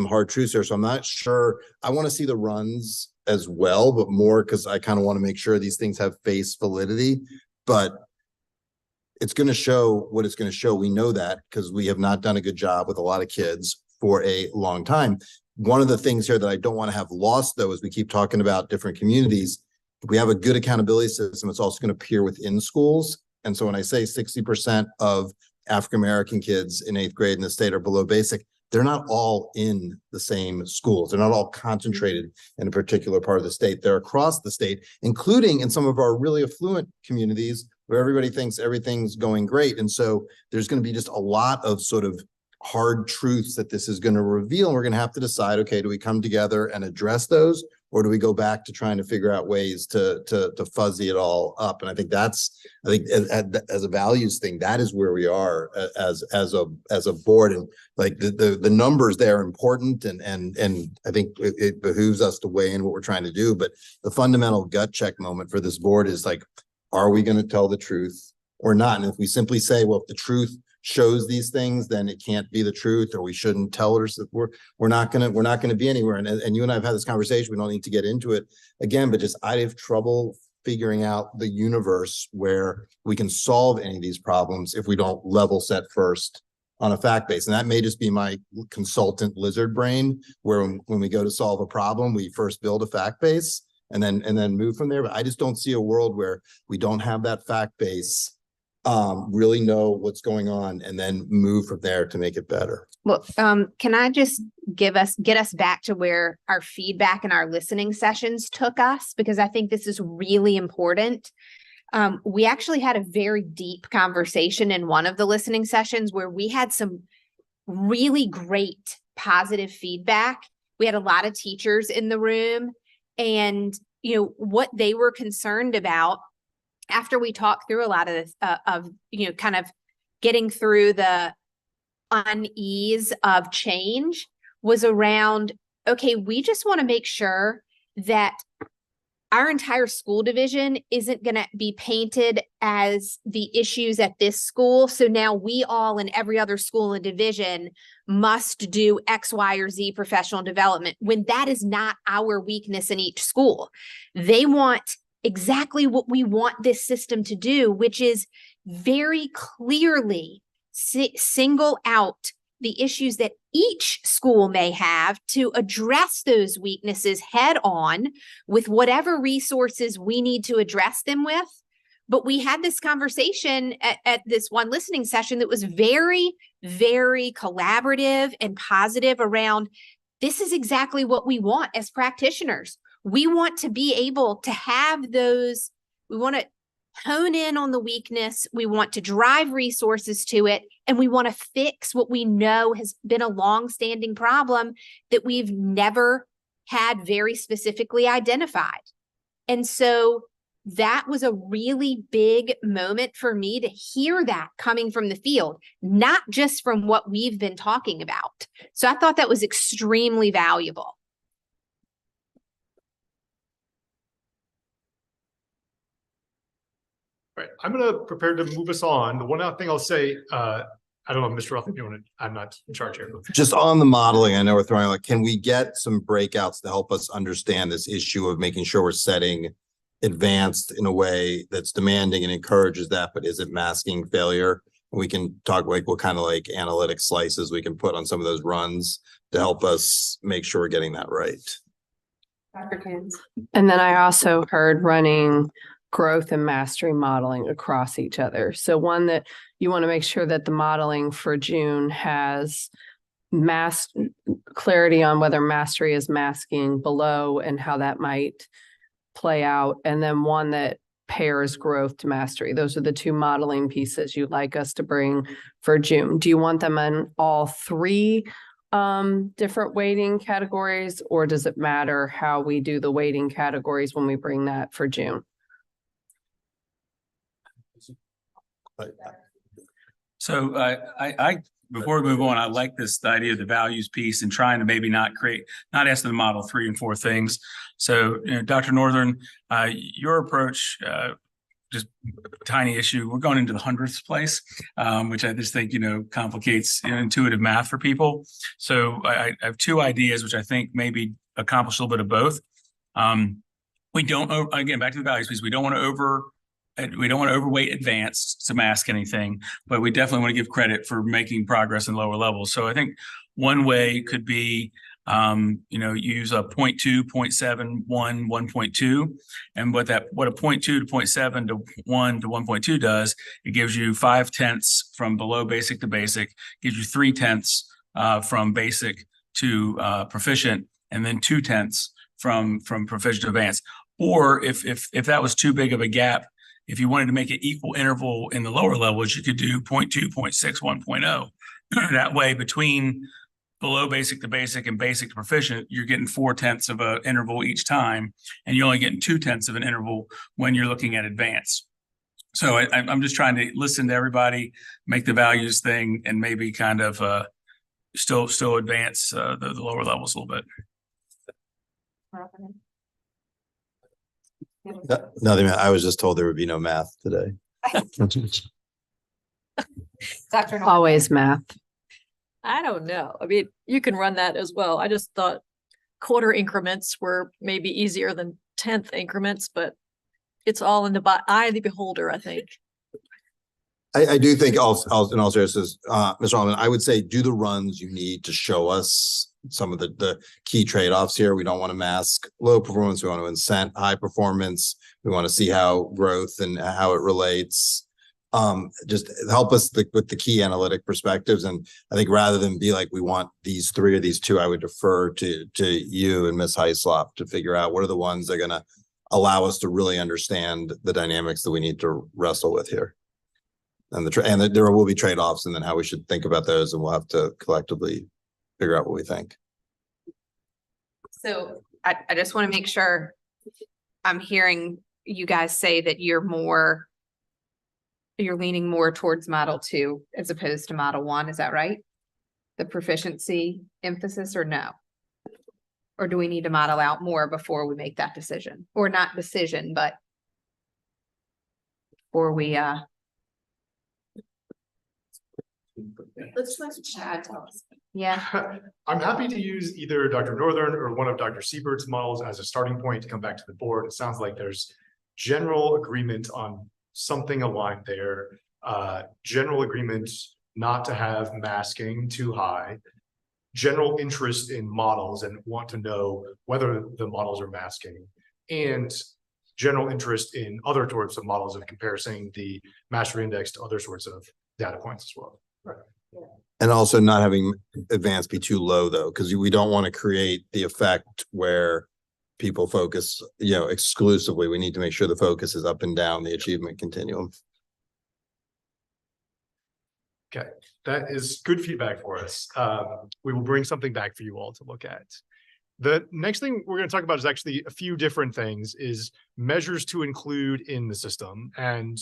hard truths here. So I'm not sure. I want to see the runs as well, but more because I kind of want to make sure these things have face validity. But it's going to show what it's going to show. We know that because we have not done a good job with a lot of kids for a long time. One of the things here that I don't want to have lost, though, is we keep talking about different communities. If we have a good accountability system, it's also going to appear within schools. And so when I say 60% of African-American kids in 8th grade in the state are below basic, they're not all in the same schools. They're not all concentrated in a particular part of the state. They're across the state, including in some of our really affluent communities where everybody thinks everything's going great. And so there's going to be just a lot of sort of hard truths that this is going to reveal. And we're going to have to decide, okay, do we come together and address those, or do we go back to trying to figure out ways to fuzzy it all up? And I think that's, as a values thing, that is where we are as a board. And like the numbers there are important, and I think it behooves us to weigh in what we're trying to do. But the fundamental gut check moment for this board is like, are we going to tell the truth or not? And if we simply say, well, if the truth shows these things, then it can't be the truth, or we shouldn't tell her, so we're not gonna be anywhere. And you and I have had this conversation. We don't need to get into it again, but just I have trouble figuring out the universe where we can solve any of these problems if we don't level set first on a fact base. And that may just be my consultant lizard brain, where when we go to solve a problem, we first build a fact base and then move from there. But I just don't see a world where we don't have that fact base, really know what's going on, and then move from there to make it better. Well, can I just get us back to where our feedback and our listening sessions took us? Because I think this is really important. We actually had a very deep conversation in one of the listening sessions where we had some really great positive feedback. We had a lot of teachers in the room, and what they were concerned about after we talked through a lot of this, kind of getting through the unease of change, was around, okay, we just want to make sure that our entire school division isn't going to be painted as the issues at this school. So now we all in every other school and division must do X, Y, or Z professional development, when that is not our weakness in each school. They want exactly what we want this system to do, which is very clearly single out the issues that each school may have to address those weaknesses head on with whatever resources we need to address them with. But we had this conversation at this one listening session that was very, very collaborative and positive around, this is exactly what we want as practitioners. We want to be able to have those, we want to hone in on the weakness, we want to drive resources to it, and we want to fix what we know has been a long-standing problem that we've never had very specifically identified. And so that was a really big moment for me to hear that coming from the field, not just from what we've been talking about. So I thought that was extremely valuable. Right, I'm gonna prepare to move us on. The one other thing I'll say, I don't know, Mr. Roth, if you want to, I'm not in charge here. Just on the modeling, I know we're throwing, like, can we get some breakouts to help us understand this issue of making sure we're setting advanced in a way that's demanding and encourages that, but isn't masking failure? We can talk like what kind of like analytic slices we can put on some of those runs to help us make sure we're getting that right. Dr. Coons. And then I also heard running growth and mastery modeling across each other. So one that you want to make sure that the modeling for June has clarity on whether mastery is masking below and how that might play out. And then one that pairs growth to mastery. Those are the two modeling pieces you'd like us to bring for June. Do you want them in all three different weighting categories, or does it matter how we do the weighting categories when we bring that for June? So I before we move on, I like the idea of the values piece and trying to maybe not ask them to model 3 and 4 things. So, Dr. Northern, your approach, just tiny issue, we're going into the 100th place, which I just think, complicates intuitive math for people. So I have 2 ideas, which I think maybe accomplish a little bit of both. We don't, again, back to the values piece, we don't want to overweight advanced to mask anything, but we definitely want to give credit for making progress in lower levels. So I think one way could be, use a 0.2, 0.7, 1, 1.2. And what a 0.2 to 0.7 to 1 to 1.2 does, it gives you 5/10 from below basic to basic, gives you 3/10 from basic to proficient, and then 2/10 from proficient to advanced. Or if that was too big of a gap, if you wanted to make it equal interval in the lower levels, you could do 0.2, 0.6, 1.0. That way, between below basic to basic and basic to proficient, you're getting 4/10 of an interval each time, and you're only getting 2/10 of an interval when you're looking at advanced. So I'm just trying to listen to everybody, make the values thing, and maybe kind of still advance the lower levels a little bit. Nothing, I was just told there would be no math today. Dr. Northern. Always math. I don't know. I mean, you can run that as well. I just thought quarter increments were maybe easier than 10th increments, but it's all in the eye of the beholder, I think. I do think also in all seriousness, Mr. Allman, I would say do the runs you need to show us some of the key trade-offs here. We don't want to mask low performance. We want to incent high performance. We want to see how growth and how it relates. Just help us with the key analytic perspectives. And I think rather than be like, we want these 3 or these 2, I would defer to you and Ms. Hyslop to figure out what are the ones that are going to allow us to really understand the dynamics that we need to wrestle with here. And there will be trade-offs, and then how we should think about those, and we'll have to collectively figure out what we think. So I just want to make sure I'm hearing you guys say that you're leaning more towards model 2 as opposed to model 1. Is that right? The proficiency emphasis, or no? Or do we need to model out more before we make that decision? Or not decision, but before we let's let Chad tell us. Yeah. I'm happy to use either Dr. Northern or one of Dr. Siebert's models as a starting point to come back to the board. It sounds like there's general agreement on something aligned there. General agreement not to have masking too high. General interest in models and want to know whether the models are masking. And general interest in other sorts of models of comparing the mastery index to other sorts of data points as well. Right. And also not having advanced be too low, though, because we don't want to create the effect where people focus, exclusively. We need to make sure the focus is up and down the achievement continuum. Okay, that is good feedback for us. We will bring something back for you all to look at. The next thing we're going to talk about is actually a few different things, is measures to include in the system. And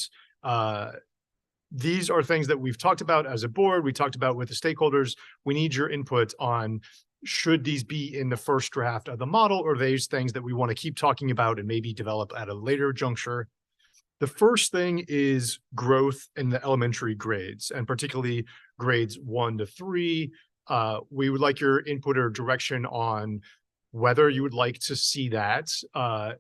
these are things that we've talked about as a board. We talked about with the stakeholders. We need your input on, should these be in the first draft of the model, or these things that we want to keep talking about and maybe develop at a later juncture. The first thing is growth in the elementary grades, and particularly grades 1 to 3. We would like your input or direction on whether you would like to see that,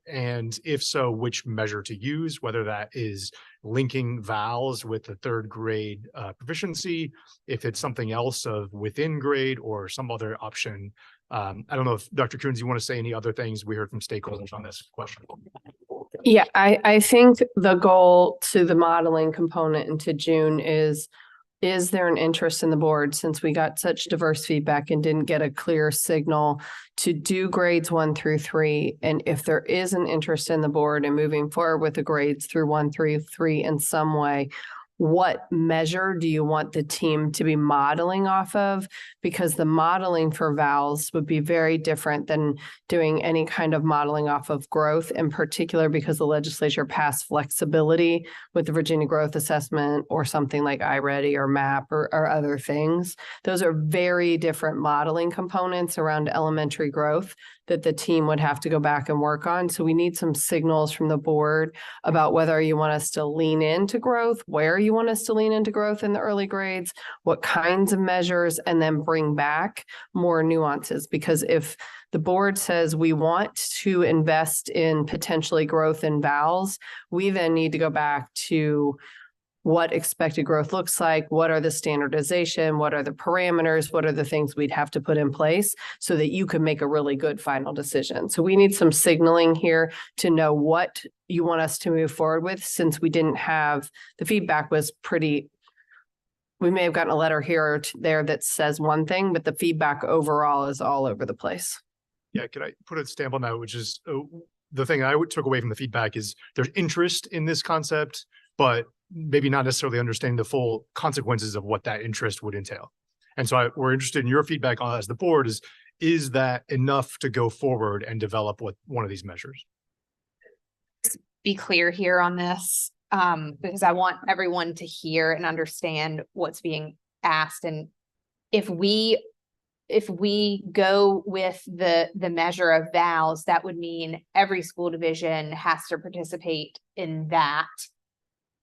and if so, which measure to use, whether that is linking vowels with the 3rd grade proficiency, if it's something else of within grade or some other option. I don't know if Dr. Coons, you want to say any other things we heard from stakeholders on this question? Yeah, I think the goal to the modeling component into June is there an interest in the board, since we got such diverse feedback and didn't get a clear signal to do grades 1 through 3? And if there is an interest in the board in moving forward with the grades through 1 through 3 in some way, what measure do you want the team to be modeling off of? Because the modeling for vowels would be very different than doing any kind of modeling off of growth, in particular because the legislature passed flexibility with the Virginia Growth Assessment or something like iReady or MAP or other things. Those are very different modeling components around elementary growth that the team would have to go back and work on. So we need some signals from the board about whether you want us to lean into growth, where you want us to lean into growth in the early grades, what kinds of measures, and then bring back more nuances. Because if the board says we want to invest in potentially growth in vowels, we then need to go back to what expected growth looks like, what are the standardization, what are the parameters, what are the things we'd have to put in place so that you can make a really good final decision. So we need some signaling here to know what you want us to move forward with, since we didn't have, the feedback was pretty, we may have gotten a letter here or there that says one thing, but the feedback overall is all over the place. Yeah, could I put a stamp on that, which is the thing I took away from the feedback is there's interest in this concept, but maybe not necessarily understanding the full consequences of what that interest would entail. And so we're interested in your feedback on as the board is that enough to go forward and develop one of these measures? Be clear here on this, because I want everyone to hear and understand what's being asked. And if we go with the measure of vowels, that would mean every school division has to participate in that.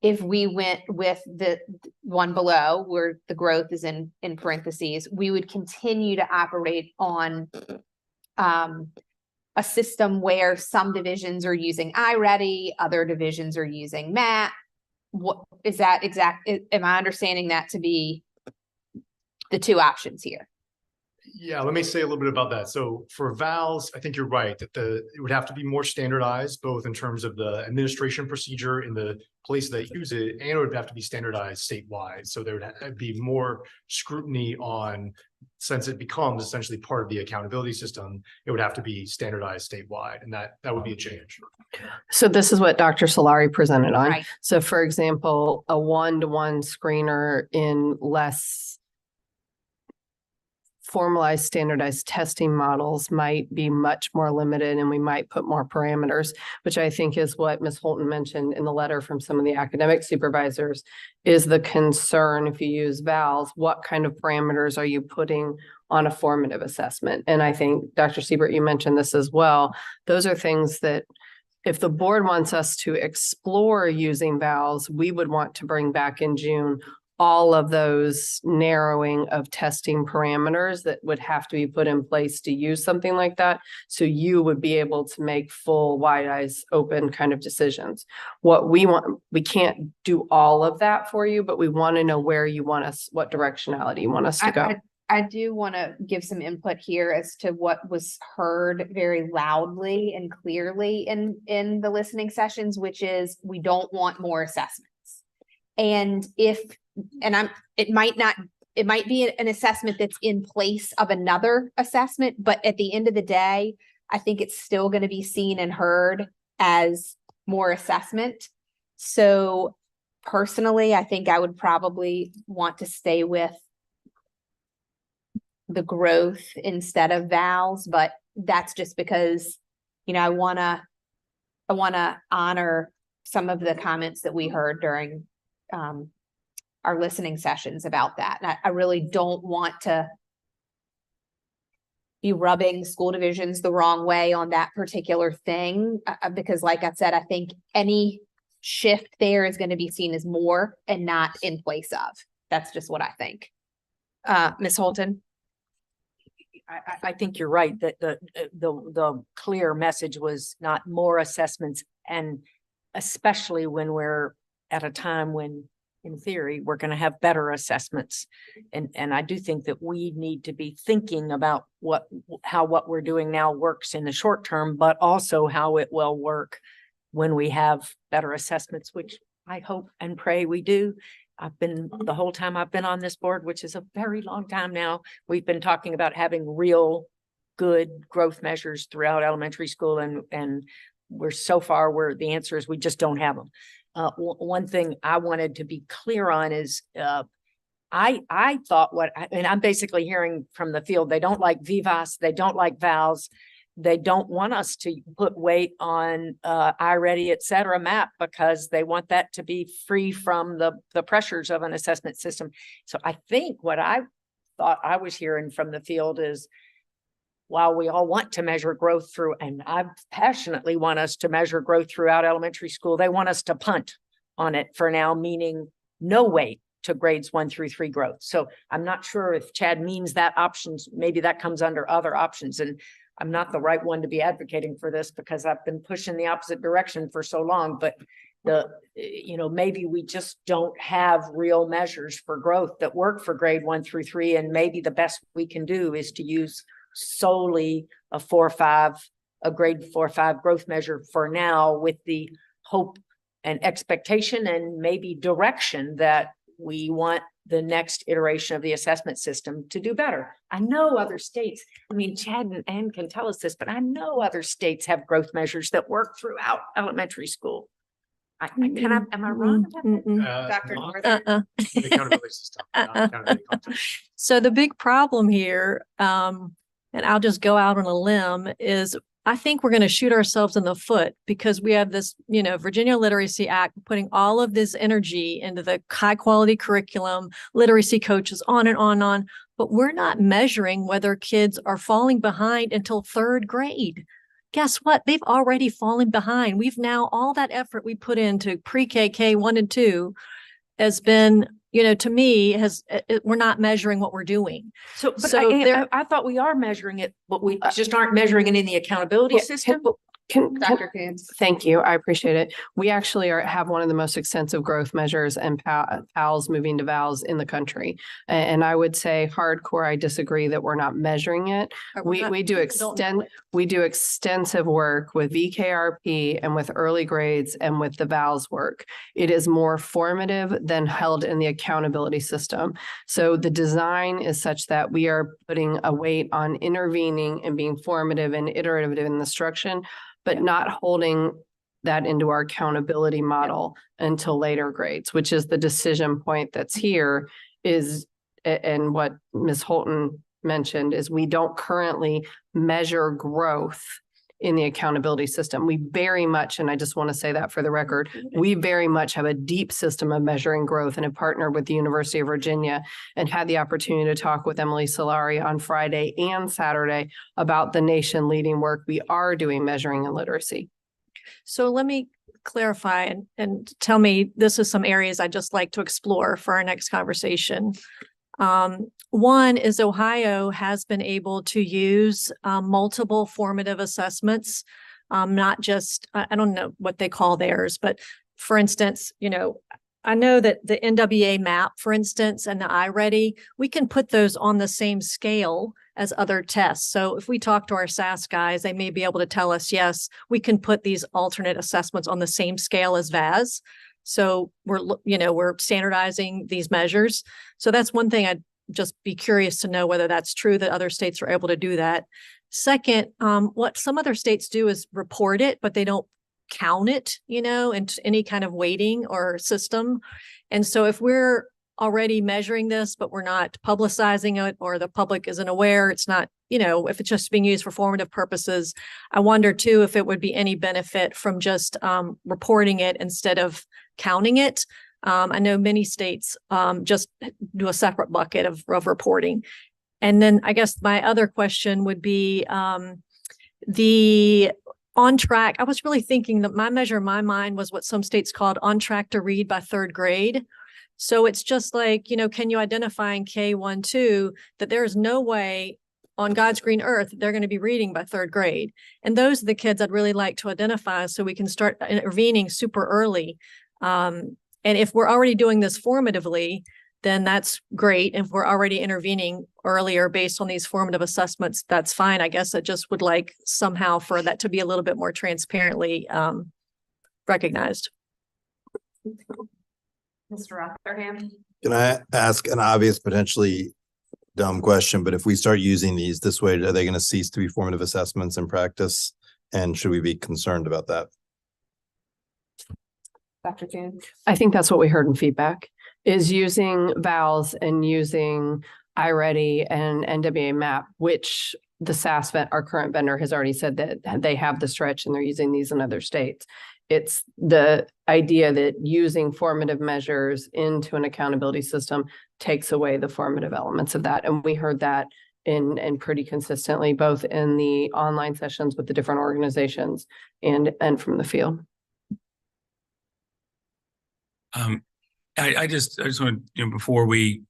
If we went with the one below, where the growth is in parentheses, we would continue to operate on a system where some divisions are using iReady, other divisions are using MAP. What is that exact? Am I understanding that to be the two options here? Yeah, let me say a little bit about that. So for vowels, I think you're right that it would have to be more standardized, both in terms of the administration procedure in the place that use it, and it would have to be standardized statewide. So there would be more scrutiny on, since it becomes essentially part of the accountability system, it would have to be standardized statewide, and that would be a change. So this is what Dr. Solari presented on. Right. So for example, a 1-to-1 screener in less formalized standardized testing models might be much more limited, and we might put more parameters, which I think is what Ms. Holton mentioned in the letter from some of the academic supervisors is the concern. If you use vowels, what kind of parameters are you putting on a formative assessment? And I think Dr. Siebert, you mentioned this as well. Those are things that if the board wants us to explore using vowels, we would want to bring back in June all of those narrowing of testing parameters that would have to be put in place to use something like that. So you would be able to make full, wide eyes open kind of decisions. What we want, we can't do all of that for you, but we want to know where you want us, what directionality you want us to go. I do want to give some input here as to what was heard very loudly and clearly in the listening sessions, which is we don't want more assessments. And it might be an assessment that's in place of another assessment, but at the end of the day, I think it's still going to be seen and heard as more assessment. So personally, I think I would probably want to stay with the growth instead of vowels, but that's just because, I want to honor some of the comments that we heard during our listening sessions about that. And I really don't want to be rubbing school divisions the wrong way on that particular thing, because like I said, I think any shift there is going to be seen as more and not in place of. That's just what I think. Ms. Holton? I think you're right, that the clear message was not more assessments, and especially when we're at a time when, in theory, we're going to have better assessments. And I do think that we need to be thinking about how what we're doing now works in the short term, but also how it will work when we have better assessments, which I hope and pray we do. The whole time I've been on this board, which is a very long time now, we've been talking about having real good growth measures throughout elementary school, and we're so far where the answer is we just don't have them. One thing I wanted to be clear on is I thought and I'm basically hearing from the field, they don't like VIVAS, they don't like VALS. They don't want us to put weight on iReady, et cetera, MAP, because they want that to be free from the pressures of an assessment system. So I think what I thought I was hearing from the field is, while we all want to measure growth through, and I passionately want us to measure growth throughout elementary school, they want us to punt on it for now, meaning no weight to grades 1 through 3 growth. So I'm not sure if Chad means that options, maybe that comes under other options. And I'm not the right one to be advocating for this because I've been pushing the opposite direction for so long, but maybe we just don't have real measures for growth that work for grade 1 through 3. And maybe the best we can do is to use solely a grade 4-5 growth measure for now, with the hope and expectation and maybe direction that we want the next iteration of the assessment system to do better. I know other states, Chad and Ann can tell us this, but I know other states have growth measures that work throughout elementary school. Am I wrong about that? Dr. Not Northern? the accountability system, not accountability content. So the big problem here, and I'll just go out on a limb, is I think we're going to shoot ourselves in the foot because we have this, Virginia Literacy Act putting all of this energy into the high quality curriculum, literacy coaches, on and on and on. But we're not measuring whether kids are falling behind until 3rd grade. Guess what? They've already fallen behind. We've now, all that effort we put into pre-K, K1 and 2 has been, to me, we're not measuring what we're doing. I thought we are measuring it, but we just aren't measuring it in the accountability system. Dr. Coombs. Thank you. I appreciate it. We actually have one of the most extensive growth measures and PALs moving to VALs in the country. And I would say hardcore, I disagree that we're not measuring it. We do extensive work with VKRP and with early grades and with the VALs work. It is more formative than held in the accountability system. So the design is such that we are putting a weight on intervening and being formative and iterative in instruction, but not holding that into our accountability model until later grades, which is the decision point that's here is, and what Ms. Holton mentioned is we don't currently measure growth in the accountability system. We very much, and I just want to say that for the record, we very much have a deep system of measuring growth and have partnered with the University of Virginia and had the opportunity to talk with Emily Solari on Friday and Saturday about the nation leading work we are doing measuring in literacy. So let me clarify and tell me, this is some areas I'd just like to explore for our next conversation. One is Ohio has been able to use multiple formative assessments, not just, I don't know what they call theirs, but for instance, I know that the NWA MAP, for instance, and the iReady, we can put those on the same scale as other tests. So if we talk to our SAS guys, they may be able to tell us, yes, we can put these alternate assessments on the same scale as VAS. So we're standardizing these measures. So that's one thing I'd just be curious to know whether that's true that other states are able to do that. Second, what some other states do is report it, but they don't count it, in any kind of weighting or system. And so if we're already measuring this, but we're not publicizing it, or the public isn't aware, it's not, if it's just being used for formative purposes, I wonder too, if it would be any benefit from just reporting it instead of counting it. I know many states just do a separate bucket of reporting. And then I guess my other question would be on track. I was really thinking that my measure in my mind was what some states called on track to read by third grade. So it's just like, can you identify in K1-2 that there is no way on God's green earth they're going to be reading by third grade? And those are the kids I'd really like to identify so we can start intervening super early. And if we're already doing this formatively, then that's great. If we're already intervening earlier based on these formative assessments, that's fine. I guess I just would like somehow for that to be a little bit more transparently recognized. Mr. Rotherham? Can I ask an obvious, potentially dumb question, but if we start using these this way, are they going to cease to be formative assessments in practice? And should we be concerned about that? Dr. Thune? I think that's what we heard in feedback, is using vowels and using iReady and NWA map, which the SAS our current vendor has already said that they have the stretch and they're using these in other states. It's the idea that using formative measures into an accountability system takes away the formative elements of that. And we heard that in pretty consistently, both in the online sessions with the different organizations and from the field. I just want to, before we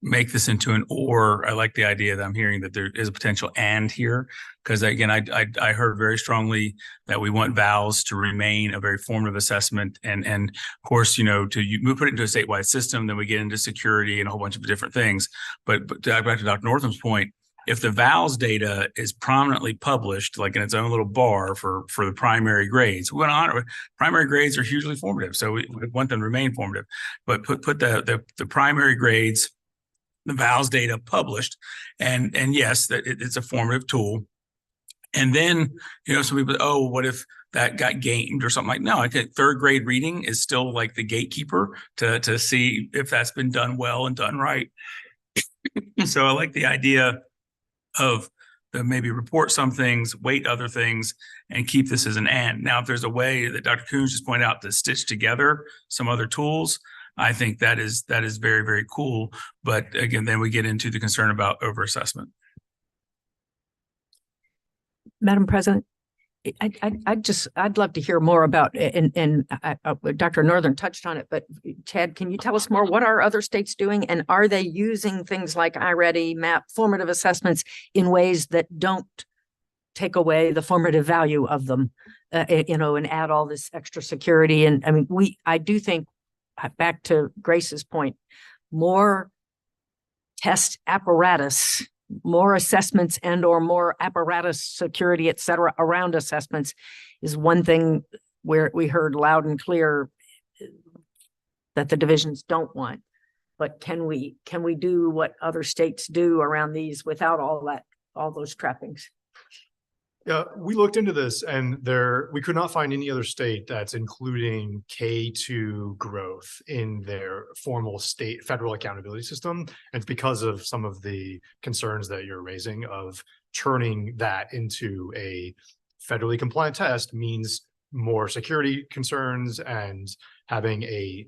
make this into an or, I like the idea that I'm hearing that there is a potential and here, because again, I heard very strongly that we want vowels to remain a very formative assessment, and of course, we put it into a statewide system, then we get into security and a whole bunch of different things. But back to Dr. Northam's point, if the vowels data is prominently published, like in its own little bar for the primary grades, we want to honor primary grades are hugely formative, so we want them to remain formative. But put the primary grades, the vowels data published, and yes, that it's a formative tool. And then some people, oh, what if that got gamed or something? Like, no, I think third grade reading is still like the gatekeeper to see if that's been done well and done right. So I like the idea of maybe report some things, weight other things, and keep this as an and. Now, if there's a way that Dr. Coons just pointed out to stitch together some other tools, I think that is very, very cool. But again, then we get into the concern about overassessment. Madam President, I'd love to hear more about, and Dr. Northern touched on it, but Chad, can you tell us more? What are other states doing? And are they using things like iReady, MAP, formative assessments in ways that don't take away the formative value of them, and add all this extra security? And I mean, I do think, back to Grace's point, more test apparatus, more assessments and or more apparatus, security, et cetera, around assessments is one thing where we heard loud and clear that the divisions don't want. But can we do what other states do around these without all those trappings? Yeah, we looked into this, and we could not find any other state that's including K2 growth in their formal state federal accountability system. And it's because of some of the concerns that you're raising of turning that into a federally compliant test means more security concerns and having a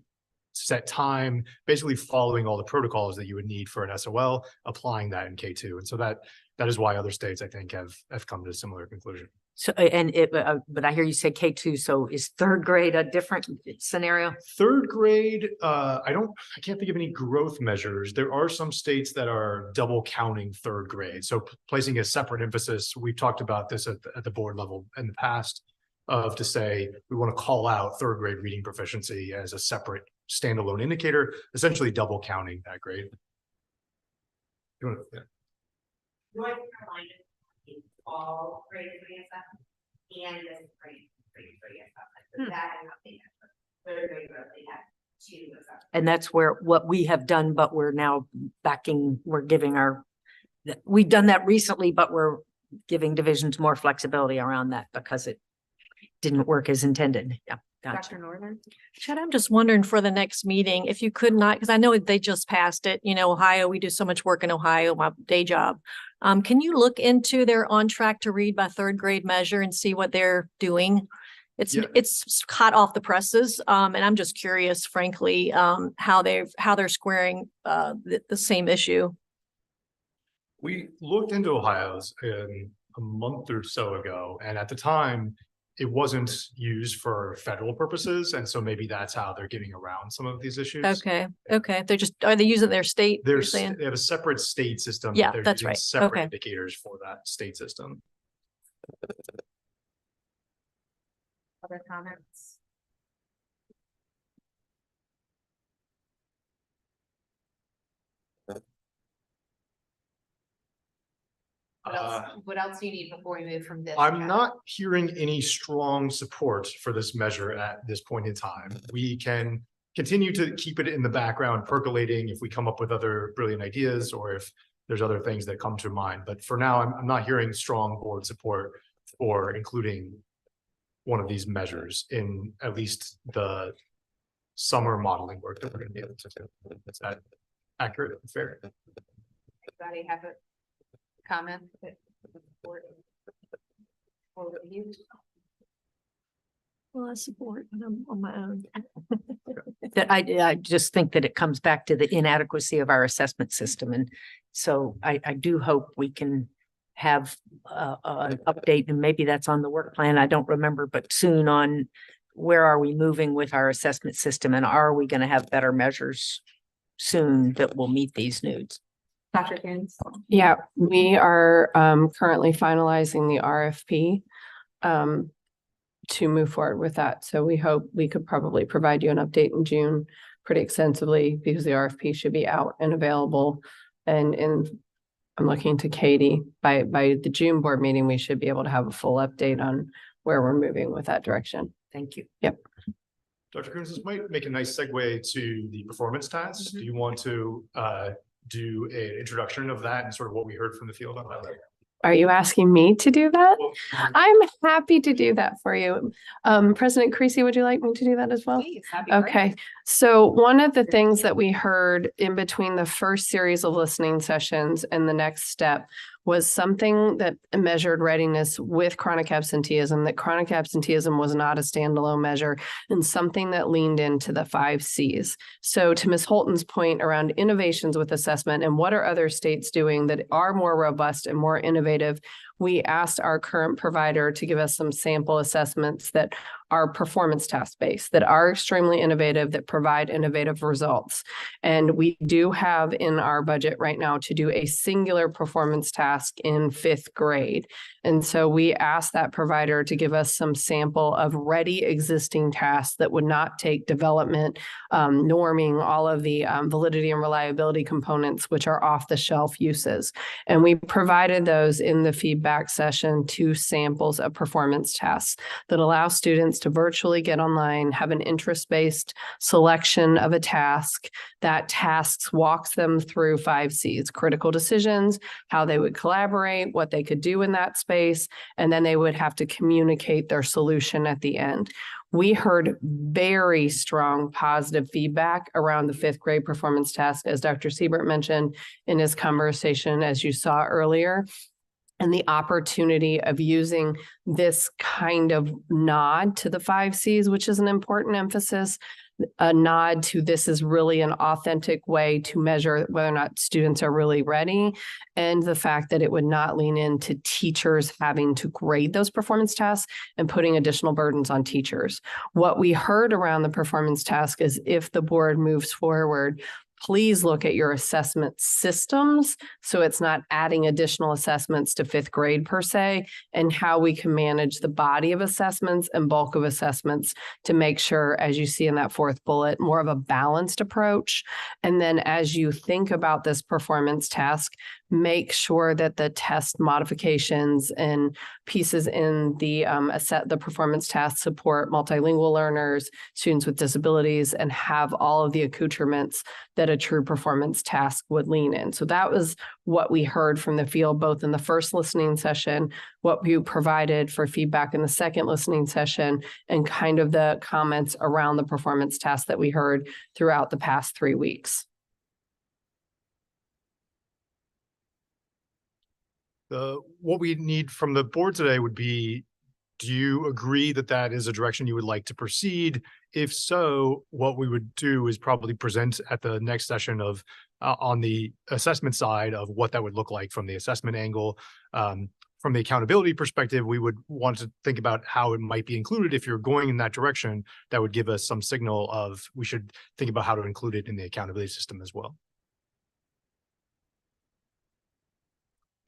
set time, basically following all the protocols that you would need for an SOL, applying that in K2. And so that is why other states, I think, have come to a similar conclusion. So, but I hear you say K2. So is third grade a different scenario? Third grade, I can't think of any growth measures. There are some states that are double counting third grade. So placing a separate emphasis, we've talked about this at the board level in the past, to say we want to call out third grade reading proficiency as a separate standalone indicator, essentially double counting that grade. You want to, yeah. North Carolina is all grade 3 assessment and this grade 3 assessment. So that is how they have third grade growth. They have 2 assessments. And that's what we have done, but we're now we've done that recently, but we're giving divisions more flexibility around that because it didn't work as intended. Yeah. Gotcha. Dr. Northern? Chad, I'm just wondering for the next meeting, if you could not, because I know they just passed it, Ohio, we do so much work in Ohio, my day job. Can you look into their on track to read by third grade measure and see what they're doing? It's hot off the presses. And I'm just curious, frankly, how they're squaring the same issue. We looked into Ohio's a month or so ago, and at the time it wasn't used for federal purposes, and so maybe that's how they're getting around some of these issues. Okay, okay. Are they using their state? You're There's, saying? they have a separate state system. but Yeah, they're that's using right. Separate Okay. indicators for that state system. Other comments? What else do you need before we move from this? I'm not hearing any strong support for this measure at this point in time. We can continue to keep it in the background percolating if we come up with other brilliant ideas or if there's other things that come to mind. But for now, I'm not hearing strong board support for including one of these measures in at least the summer modeling work that we're going to be able to do. Is that accurate and fair? Anybody have a comment? Or review? Well, I support, but I'm on my own. That I just think that it comes back to the inadequacy of our assessment system. And so I do hope we can have an update, and maybe that's on the work plan. I don't remember, but soon on where are we moving with our assessment system, and are we going to have better measures soon that will meet these needs? Dr. Coons? Yeah, we are currently finalizing the RFP to move forward with that. So we hope we could probably provide you an update in June pretty extensively, because the RFP should be out and available. And I'm looking to Katie, by the June board meeting, we should be able to have a full update on where we're moving with that direction. Thank you. Yep. Dr. Coons, this might make a nice segue to the performance tasks. Do you want to do an introduction of that and sort of what we heard from the field on that? Are you asking me to do that? Well, I'm happy to do that for you. President Creasy, would you like me to do that as well? Please, that'd be great. Okay, so one of the things that we heard in between the first series of listening sessions and the next step was something that measured readiness with chronic absenteeism, that chronic absenteeism was not a standalone measure, and something that leaned into the 5 Cs. So to Ms. Holton's point around innovations with assessment and what are other states doing that are more robust and more innovative, we asked our current provider to give us some sample assessments that are performance task based, that are extremely innovative, that provide innovative results. And we do have in our budget right now to do a singular performance task in 5th grade. And so we asked that provider to give us some sample of ready existing tasks that would not take development, norming, all of the validity and reliability components, which are off the shelf uses. And we provided those in the feedback session, 2 samples of performance tasks that allow students to virtually get online, have an interest-based selection of a task. That tasks walks them through 5 Cs, critical decisions, how they would collaborate, what they could do in that space, and then they would have to communicate their solution at the end. We heard very strong positive feedback around the 5th grade performance task, as Dr. Siebert mentioned in his conversation, as you saw earlier. And the opportunity of using this kind of nod to the 5 Cs, which is an important emphasis, a nod to this is really an authentic way to measure whether or not students are really ready, and the fact that it would not lean into teachers having to grade those performance tasks and putting additional burdens on teachers. What we heard around the performance task is if the board moves forward, please look at your assessment systems, so it's not adding additional assessments to 5th grade per se, and how we can manage the body of assessments and bulk of assessments to make sure, as you see in that 4th bullet, more of a balanced approach. And then as you think about this performance task, make sure that the test modifications and pieces in the performance task support multilingual learners, students with disabilities, and have all of the accoutrements that a true performance task would lean in. So that was what we heard from the field, both in the first listening session, what you provided for feedback in the second listening session, and kind of the comments around the performance task that we heard throughout the past 3 weeks. What we need from the board today would be, do you agree that that is a direction you would like to proceed? If so, what we would do is probably present at the next session of on the assessment side of what that would look like from the assessment angle. from the accountability perspective, we would want to think about how it might be included. If you're going in that direction, that would give us some signal of we should think about how to include it in the accountability system as well.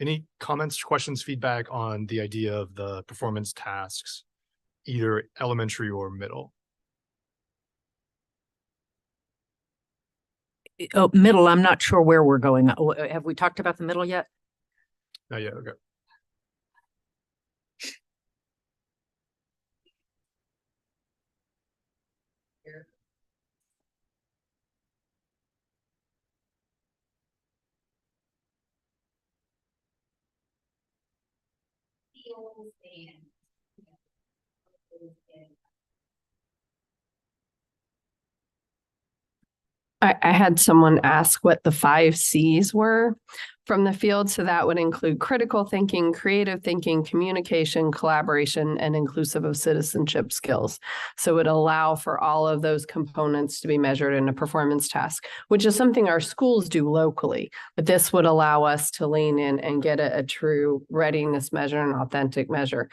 Any comments, questions, feedback on the idea of the performance tasks, either elementary or middle? Oh, middle, I'm not sure where we're going. Oh, have we talked about the middle yet? Not yet, okay. I had someone ask what the 5 C's were from the field. So that would include critical thinking, creative thinking, communication, collaboration, and inclusive of citizenship skills. So it would allow for all of those components to be measured in a performance task, which is something our schools do locally. But this would allow us to lean in and get a true readiness measure, an authentic measure.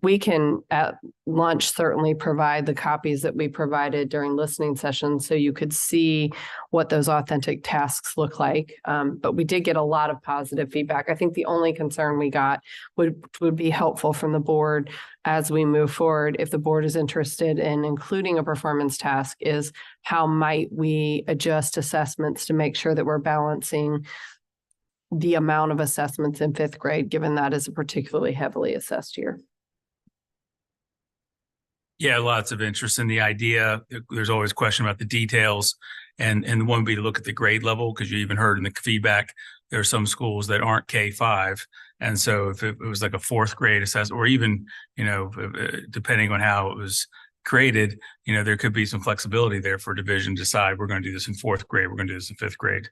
We can at lunch certainly provide the copies that we provided during listening sessions so you could see what those authentic tasks look like. But we did get a lot of positive feedback. I think the only concern we got would be helpful from the board as we move forward. If the board is interested in including a performance task, is how might we adjust assessments to make sure that we're balancing the amount of assessments in 5th grade, given that is a particularly heavily assessed year. Yeah, lots of interest in the idea. There's always a question about the details, and one would be to look at the grade level, because you even heard in the feedback there are some schools that aren't K-5, and so if it was like a 4th grade assessment, or even depending on how it was created, there could be some flexibility there for division to decide we're going to do this in 4th grade, we're going to do this in 5th grade.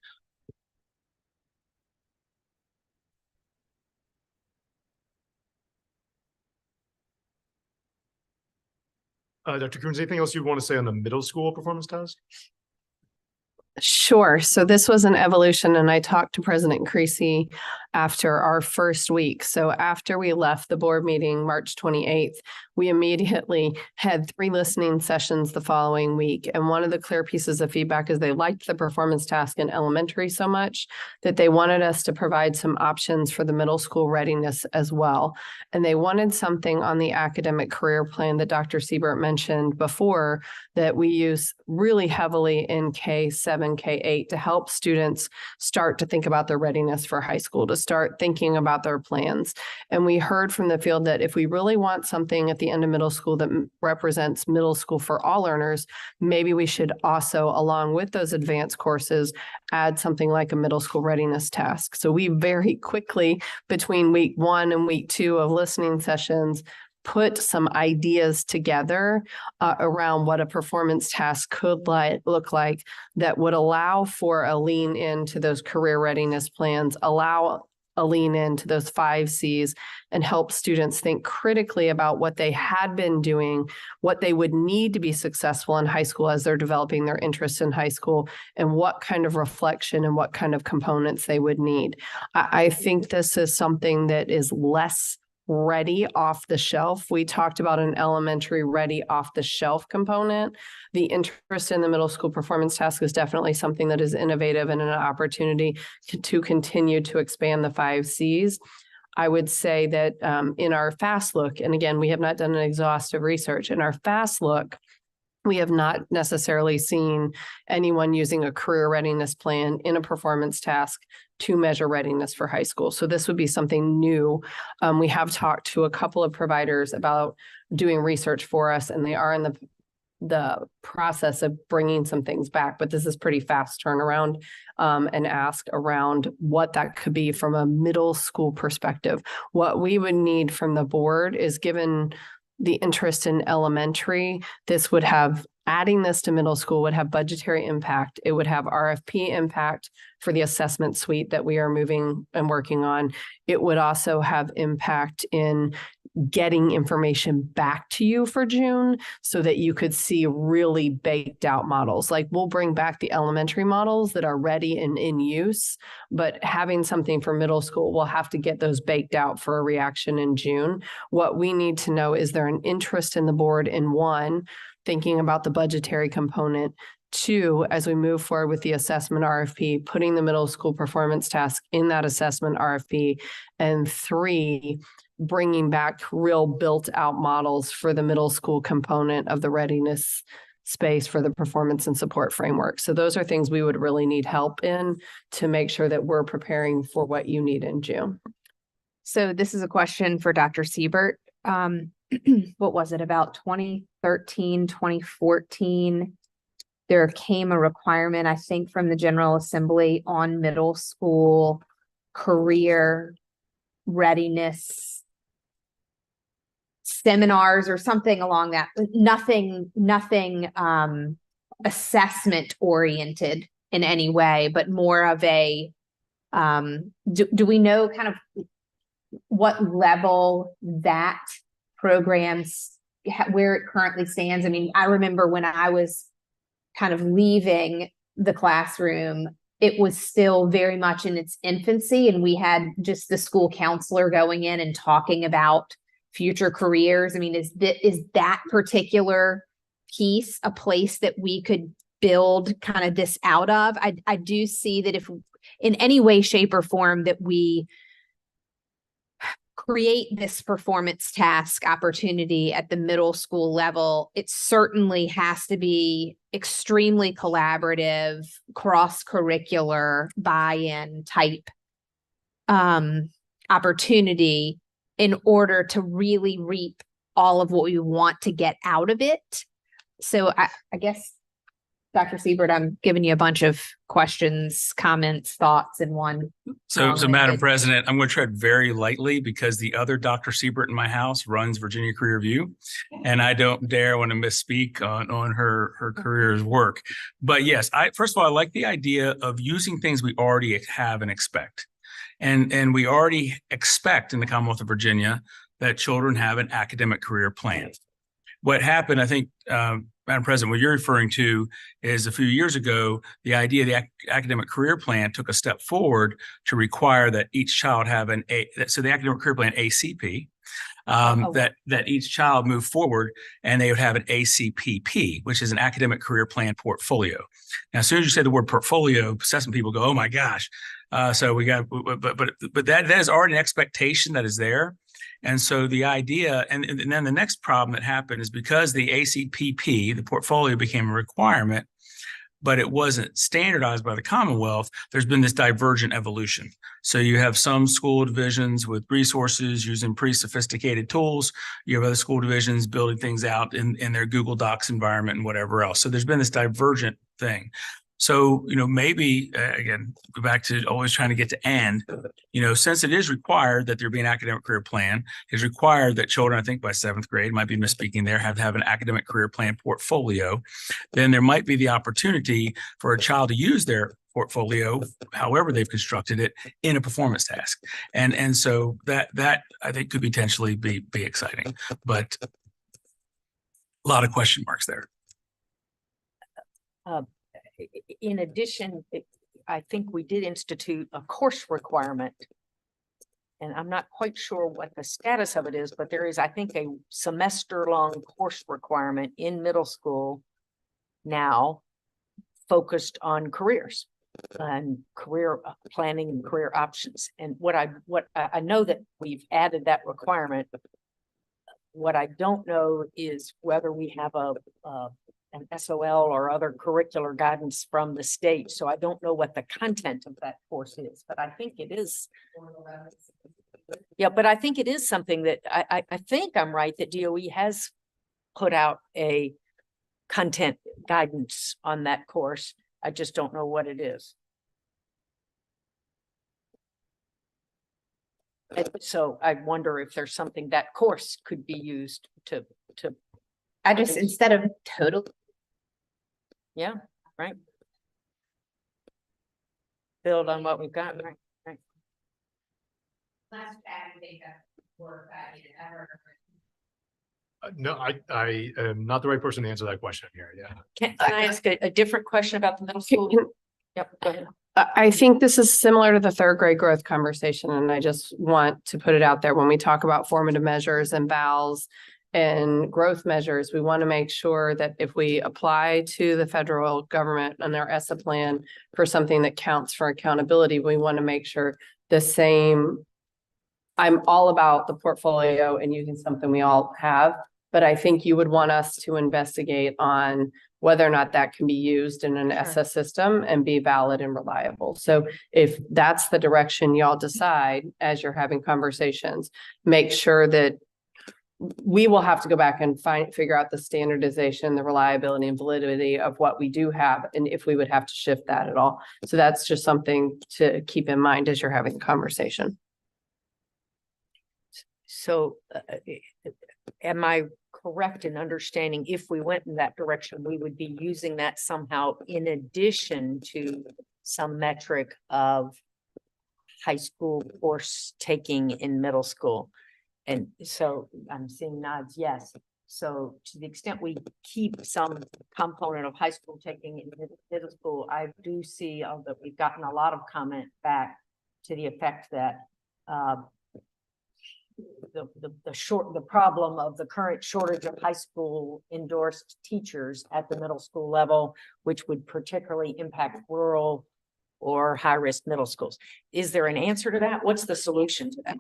Dr. Coons, anything else you want to say on the middle school performance task? Sure. So this was an evolution, and I talked to President Creasy after our first week. So after we left the board meeting March 28th, we immediately had 3 listening sessions the following week. And one of the clear pieces of feedback is they liked the performance task in elementary so much that they wanted us to provide some options for the middle school readiness as well. And they wanted something on the academic career plan that Dr. Siebert mentioned before that we use really heavily in K-7, K-8 to help students start to think about their readiness for high school, to start thinking about their plans. And we heard from the field that if we really want something at the end of middle school that represents middle school for all learners, maybe we should also, along with those advanced courses, add something like a middle school readiness task. So we very quickly, between week 1 and week 2 of listening sessions, put some ideas together around what a performance task could look like that would allow for a lean into those career readiness plans, allow a lean into those 5 C's, and help students think critically about what they had been doing, what they would need to be successful in high school as they're developing their interests in high school, and what kind of reflection and what kind of components they would need. I think this is something that is less ready off the shelf. We talked about an elementary ready off the shelf component. The interest in the middle school performance task is definitely something that is innovative and an opportunity to continue to expand the 5 C's. I would say that in our fast look, and again, we have not done an exhaustive research, in our fast look, we have not necessarily seen anyone using a career readiness plan in a performance task to measure readiness for high school. So this would be something new. We have talked to a couple of providers about doing research for us, and they are in the process of bringing some things back, but this is pretty fast turnaround and ask around what that could be from a middle school perspective. What we would need from the board is, given the interest in elementary, this would have, adding this to middle school would have budgetary impact. It would have RFP impact for the assessment suite that we are moving and working on. It would also have impact in getting information back to you for June so that you could see really baked out models. Like we'll bring back the elementary models that are ready and in use, but having something for middle school, we'll have to get those baked out for a reaction in June. What we need to know, is there an interest in the board in one, thinking about the budgetary component, two, as we move forward with the assessment RFP, putting the middle school performance task in that assessment RFP, and three, bringing back real built out models for the middle school component of the readiness space for the performance and support framework. So those are things we would really need help in to make sure that we're preparing for what you need in June. So this is a question for Dr. Siebert. What was it, about 2013, 2014? There came a requirement, I think, from the General Assembly on middle school career readiness seminars or something along that. Nothing assessment oriented in any way, but more of a, do we know kind of what level that program's, where it currently stands? I mean, I remember when I was kind of leaving the classroom, it was still very much in its infancy, and we had just the school counselor going in and talking about future careers. I mean, is that particular piece a place that we could build kind of this out of? I do see that if in any way, shape, or form that we create this performance task opportunity at the middle school level, it certainly has to be extremely collaborative, cross-curricular, buy-in type opportunity in order to really reap all of what we want to get out of it. So I guess, Dr. Siebert, I'm giving you a bunch of questions, comments, thoughts in one. So Madam President, I'm going to tread very lightly because the other Dr. Siebert in my house runs Virginia Career View, and I don't dare want to misspeak on her career's work. But yes, first of all, I like the idea of using things we already have and expect. And we already expect in the Commonwealth of Virginia that children have an academic career plan. What happened, I think, Madam President, what you're referring to is a few years ago, the idea of the academic career plan took a step forward to require that each child have so the academic career plan, ACP, that each child move forward and they would have an ACPP, which is an academic career plan portfolio. Now, as soon as you say the word portfolio, assessment people go, oh my gosh. So we got, but that is already an expectation that is there. And so the idea, and then the next problem that happened is because the ACPP, the portfolio, became a requirement, but it wasn't standardized by the Commonwealth, there's been this divergent evolution. So you have some school divisions with resources using pretty sophisticated tools. You have other school divisions building things out in their Google Docs environment and whatever else. So there's been this divergent thing. So, maybe, again, go back to always trying to get to end, since it is required that there be an academic career plan, it's required that children, I think by 7th grade, might be misspeaking there, have to have an academic career plan portfolio, then there might be the opportunity for a child to use their portfolio, however they've constructed it, in a performance task. And so that I think could potentially be exciting, but a lot of question marks there. In addition, I think we did institute a course requirement. And I'm not quite sure what the status of it is, but there is, I think, a semester-long course requirement in middle school now focused on careers and career planning and career options. And what I know that we've added that requirement. What I don't know is whether we have an SOL or other curricular guidance from the state. So I don't know what the content of that course is, but I think it is. Yeah, but I think it is something that I think I'm right that DOE has put out a content guidance on that course. I just don't know what it is. And so I wonder if there's something that course could be used to. I just, instead of total. Yeah, right. Build on what we've got, right. No, I am not the right person to answer that question here. Yeah. Can I ask a different question about the middle school? Yep, go ahead. I think this is similar to the third grade growth conversation, and I just want to put it out there. When we talk about formative measures and vals and growth measures, we want to make sure that if we apply to the federal government and their ESSA plan for something that counts for accountability, we want to make sure the same. I'm all about the portfolio and using something we all have, but I think you would want us to investigate on whether or not that can be used in an ESSA system and be valid and reliable. So if that's the direction y'all decide as you're having conversations, make sure that we will have to go back and figure out the standardization, the reliability and validity of what we do have, and if we would have to shift that at all. So that's just something to keep in mind as you're having a conversation. So am I correct in understanding if we went in that direction, we would be using that somehow in addition to some metric of high school course taking in middle school? And so I'm seeing nods, yes. So to the extent we keep some component of high school taking in middle school, I do see that we've gotten a lot of comment back to the effect that the problem of the current shortage of high school endorsed teachers at the middle school level, which would particularly impact rural or high-risk middle schools. Is there an answer to that? What's the solution to that?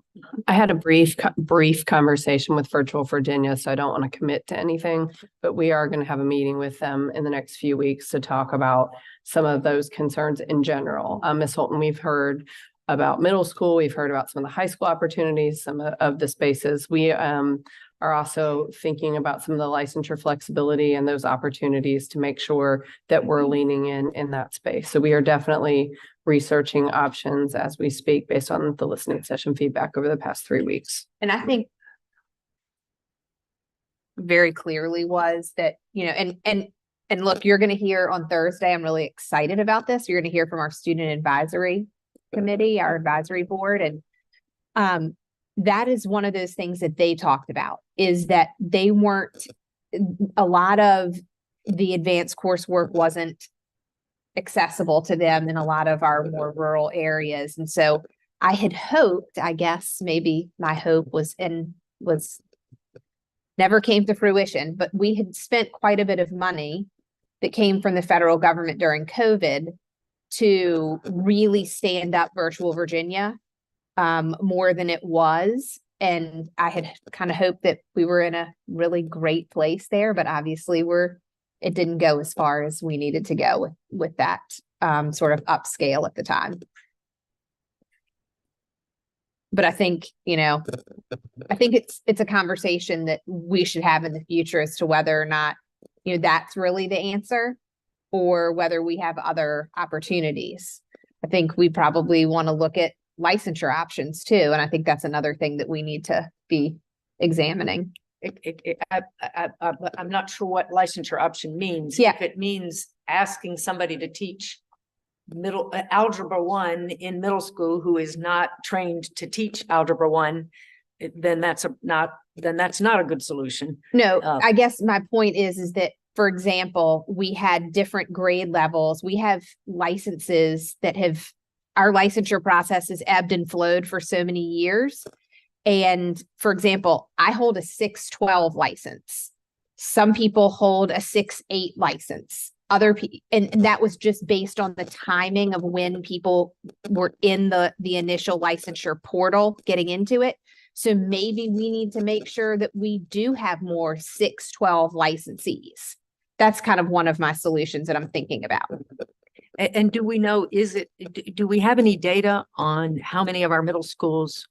I had a brief conversation with Virtual Virginia, so I don't want to commit to anything, but we are going to have a meeting with them in the next few weeks to talk about some of those concerns in general. Ms. Holton, we've heard about middle school. We've heard about some of the high school opportunities, some of the spaces. We are also thinking about some of the licensure flexibility and those opportunities to make sure that we're leaning in that space. So we are definitely researching options as we speak based on the listening session feedback over the past 3 weeks. And I think very clearly was that, you know, and look, you're going to hear on Thursday, I'm really excited about this. You're going to hear from our student advisory committee, our advisory board. And that is one of those things that they talked about, is that they weren't, a lot of the advanced coursework wasn't accessible to them in a lot of our more rural areas. And so I had hoped, I guess maybe my hope was never came to fruition, but we had spent quite a bit of money that came from the federal government during COVID to really stand up Virtual Virginia more than it was. And I had kind of hoped that we were in a really great place there, but obviously it didn't go as far as we needed to go with that sort of upscale at the time. But I think, you know, I think it's a conversation that we should have in the future as to whether or not, you know, that's really the answer, or whether we have other opportunities. I think we probably want to look at licensure options too. And I think that's another thing that we need to be examining. I'm not sure what licensure option means. Yeah. If it means asking somebody to teach algebra 1 in middle school who is not trained to teach algebra 1, then that's not a good solution. No, I guess my point is that, for example, we had different grade levels. We have licenses that our licensure process has ebbed and flowed for so many years. And for example, I hold a 612 license. Some people hold a 6-8 license. And that was just based on the timing of when people were in the initial licensure portal getting into it. So maybe we need to make sure that we do have more 612 licensees. That's kind of one of my solutions that I'm thinking about. And do we know, do we have any data on how many of our middle schools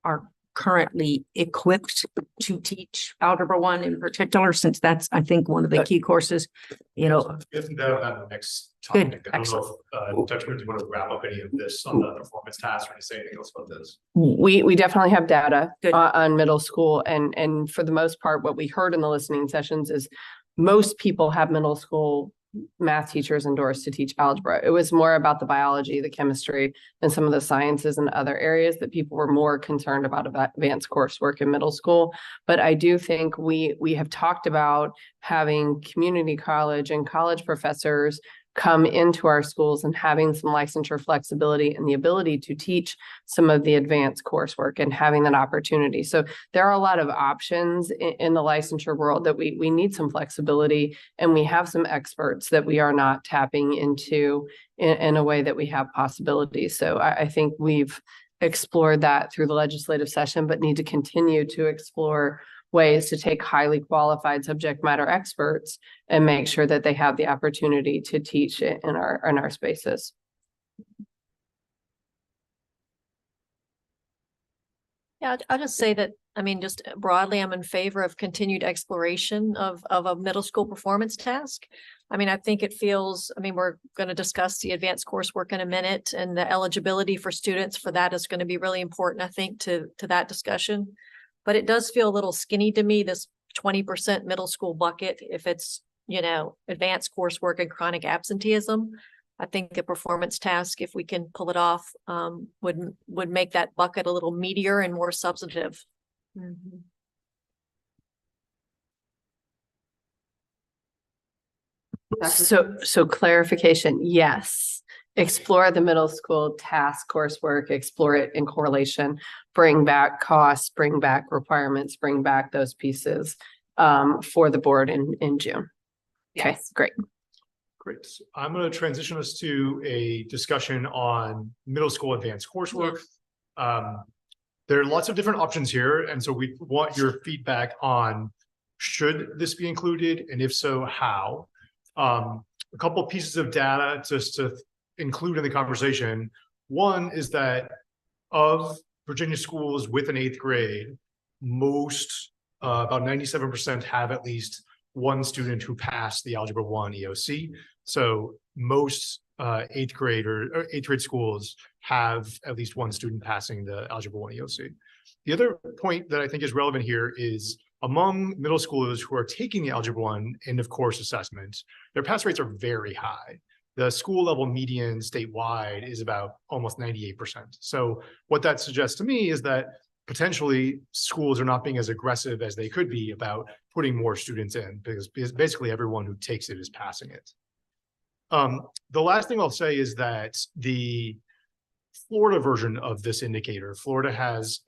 are currently equipped to teach algebra 1 in particular, since that's, I think, one of the key courses, you know? Isn't that on the next topic? Good. I don't know if Dr. Quinn, do you want to wrap up any of this on the performance task, or to say anything else about this? We definitely have data Good. on middle school. And for the most part, what we heard in the listening sessions is most people have middle school math teachers endorsed to teach algebra. It was more about the biology, the chemistry, and some of the sciences and other areas that people were more concerned about advanced coursework in middle school. But I do think we have talked about having community college and college professors come into our schools and having some licensure flexibility and the ability to teach some of the advanced coursework and having that opportunity. So there are a lot of options in the licensure world that we need some flexibility, and we have some experts that we are not tapping into in a way that we have possibilities. So I think we've explored that through the legislative session, but need to continue to explore ways to take highly qualified subject matter experts and make sure that they have the opportunity to teach it in our spaces. Yeah, I'll just say that, I mean, just broadly, I'm in favor of continued exploration of a middle school performance task. I mean, I think it feels, I mean, we're going to discuss the advanced coursework in a minute, and the eligibility for students for that is going to be really important, I think, to that discussion. But it does feel a little skinny to me, this 20% middle school bucket, if it's, you know, advanced coursework and chronic absenteeism. I think the performance task, if we can pull it off, would make that bucket a little meatier and more substantive. Mm-hmm. So clarification, yes. Explore the middle school task coursework, explore it in correlation, bring back costs, bring back requirements, bring back those pieces for the board in June. Okay, great. Great. I'm going to transition us to a discussion on middle school advanced coursework. There are lots of different options here, and so we want your feedback on should this be included, and if so, how. A couple of pieces of data just to include in the conversation. One is that of Virginia schools with an 8th grade, most, about 97% have at least one student who passed the Algebra 1 EOC. So most 8th grade or 8th grade schools have at least one student passing the Algebra 1 EOC. The other point that I think is relevant here is among middle schoolers who are taking the Algebra 1 end of course assessment, their pass rates are very high. The school level median statewide is about almost 98%. So what that suggests to me is that potentially schools are not being as aggressive as they could be about putting more students in, because basically everyone who takes it is passing it. The last thing I'll say is that the Florida version of this indicator, Florida has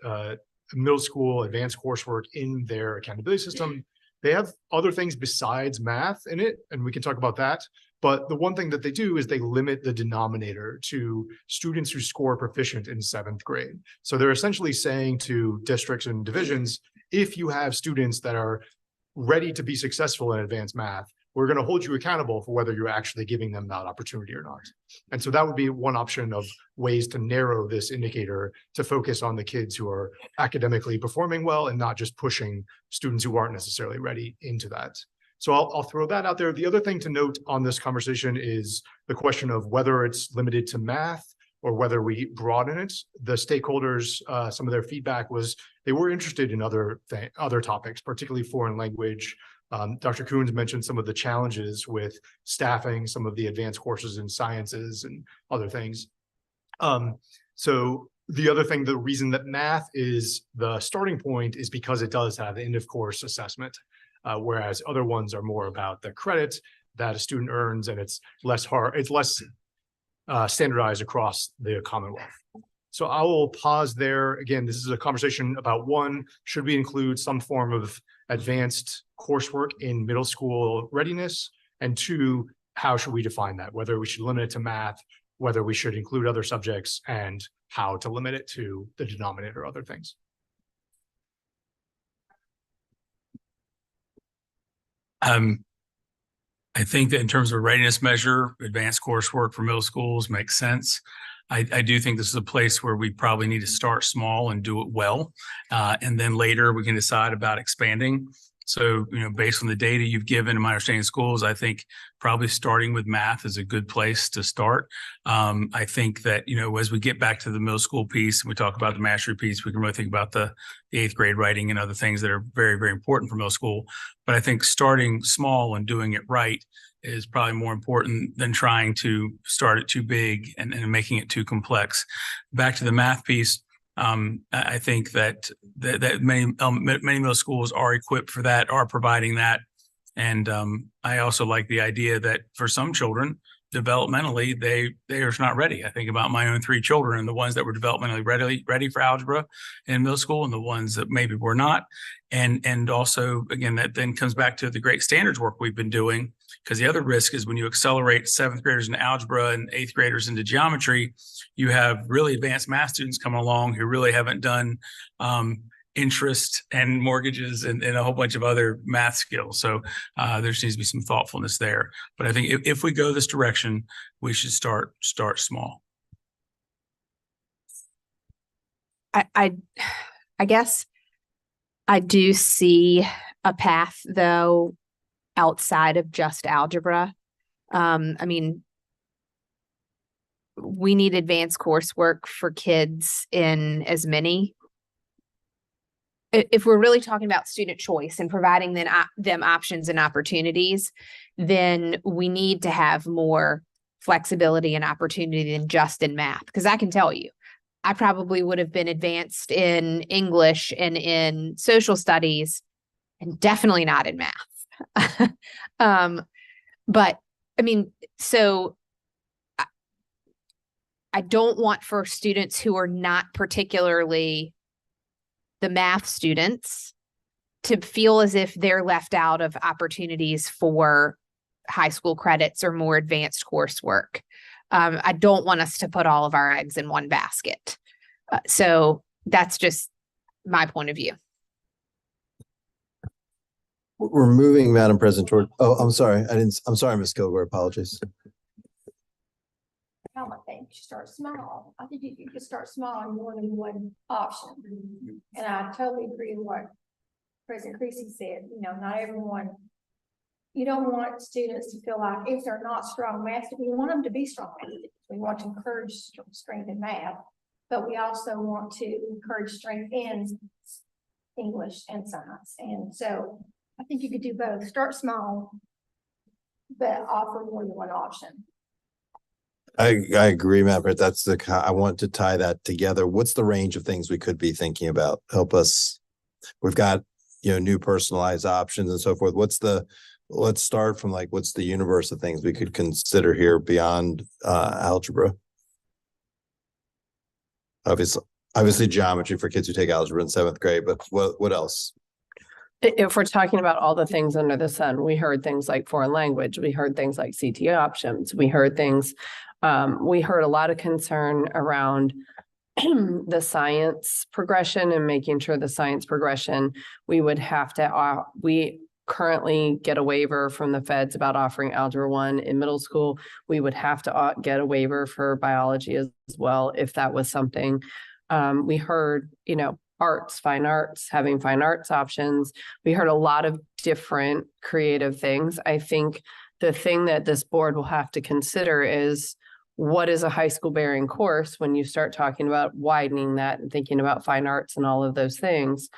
middle school advanced coursework in their accountability system. They have other things besides math in it, and we can talk about that. But the one thing that they do is they limit the denominator to students who score proficient in 7th grade. So they're essentially saying to districts and divisions, if you have students that are ready to be successful in advanced math, we're going to hold you accountable for whether you're actually giving them that opportunity or not. And so that would be one option of ways to narrow this indicator to focus on the kids who are academically performing well and not just pushing students who aren't necessarily ready into that. So I'll throw that out there. The other thing to note on this conversation is the question of whether it's limited to math or whether we broaden it. The stakeholders, some of their feedback was they were interested in other topics, particularly foreign language. Dr. Coons mentioned some of the challenges with staffing some of the advanced courses in sciences and other things. So the other thing, the reason that math is the starting point is because it does have end of course assessment. Whereas other ones are more about the credit that a student earns, and it's less standardized across the Commonwealth. So I will pause there. Again, this is a conversation about one, should we include some form of advanced coursework in middle school readiness? And two, how should we define that? Whether we should limit it to math, whether we should include other subjects, and how to limit it to the denominator or other things. I think that in terms of a readiness measure, advanced coursework for middle schools makes sense. I do think this is a place where we probably need to start small and do it well. And then later we can decide about expanding. So, you know, based on the data you've given and my understanding of schools, I think probably starting with math is a good place to start. I think that, you know, as we get back to the middle school piece and we talk about the mastery piece, we can really think about the 8th grade writing and other things that are very, very important for middle school. But I think starting small and doing it right is probably more important than trying to start it too big and making it too complex. Back to the math piece. I think that many middle schools are equipped for that, are providing that. And I also like the idea that for some children, developmentally, they are not ready. I think about my own 3 children and the ones that were developmentally ready for algebra in middle school and the ones that maybe were not. And also, again, that then comes back to the great standards work we've been doing, because the other risk is when you accelerate 7th graders into algebra and 8th graders into geometry, you have really advanced math students coming along who really haven't done interest and mortgages and a whole bunch of other math skills. So there needs to be some thoughtfulness there. But I think if we go this direction, we should start small. I guess I do see a path though outside of just algebra. I mean, we need advanced coursework for kids in as many. If we're really talking about student choice and providing them options and opportunities, then we need to have more flexibility and opportunity than just in math. Because I can tell you, I probably would have been advanced in English and in social studies, and definitely not in math. But I mean, so I don't want for students who are not particularly the math students to feel as if they're left out of opportunities for high school credits or more advanced coursework. I don't want us to put all of our eggs in one basket. So that's just my point of view. We're moving, Madam President, toward, I'm sorry, I'm sorry, Ms. Kilgore, apologies. I don't think you should start small. I think you could start small and more than one option. And I totally agree with what President Creasy said. You know, not everyone, you don't want students to feel like if they're not strong math, we want them to be strong math. We want to encourage strength in math, but we also want to encourage strength in English and science. And so I think you could do both. Start small, but offer more than one option. I agree, Matt, but that's I want to tie that together. What's the range of things we could be thinking about? Help us. We've got, new personalized options and so forth. Let's start from what's the universe of things we could consider here beyond algebra? Obviously geometry for kids who take algebra in 7th grade, but what else? If we're talking about all the things under the sun, we heard things like foreign language, we heard things like CTA options, we heard a lot of concern around the science progression and making sure the science progression, we currently get a waiver from the feds about offering Algebra 1 in middle school. We would have to get a waiver for biology as well, if that was something. We heard, arts, having fine arts options. We heard a lot of different creative things. I think the thing that this board will have to consider is what is a high school bearing course when you start talking about widening that and thinking about fine arts and all of those things.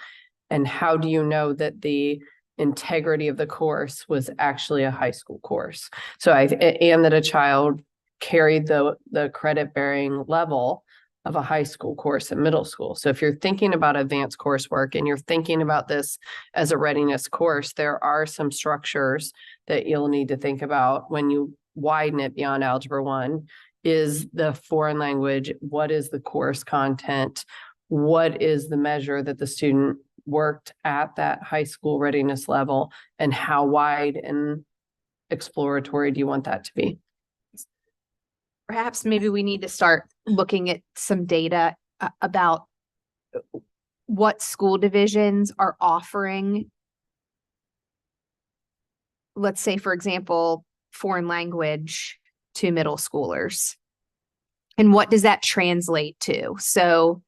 And how do you know that the integrity of the course was actually a high school course? So and that a child carried the credit bearing level of a high school course in middle school. So if you're thinking about advanced coursework and you're thinking about this as a readiness course, there are some structures that you'll need to think about when you widen it beyond Algebra 1. Is the foreign language, what is the course content? What is the measure that the student worked at that high school readiness level? And how wide and exploratory do you want that to be? Perhaps maybe we need to start looking at some data about what school divisions are offering. Let's say, for example, foreign language to middle schoolers. And what does that translate to? So,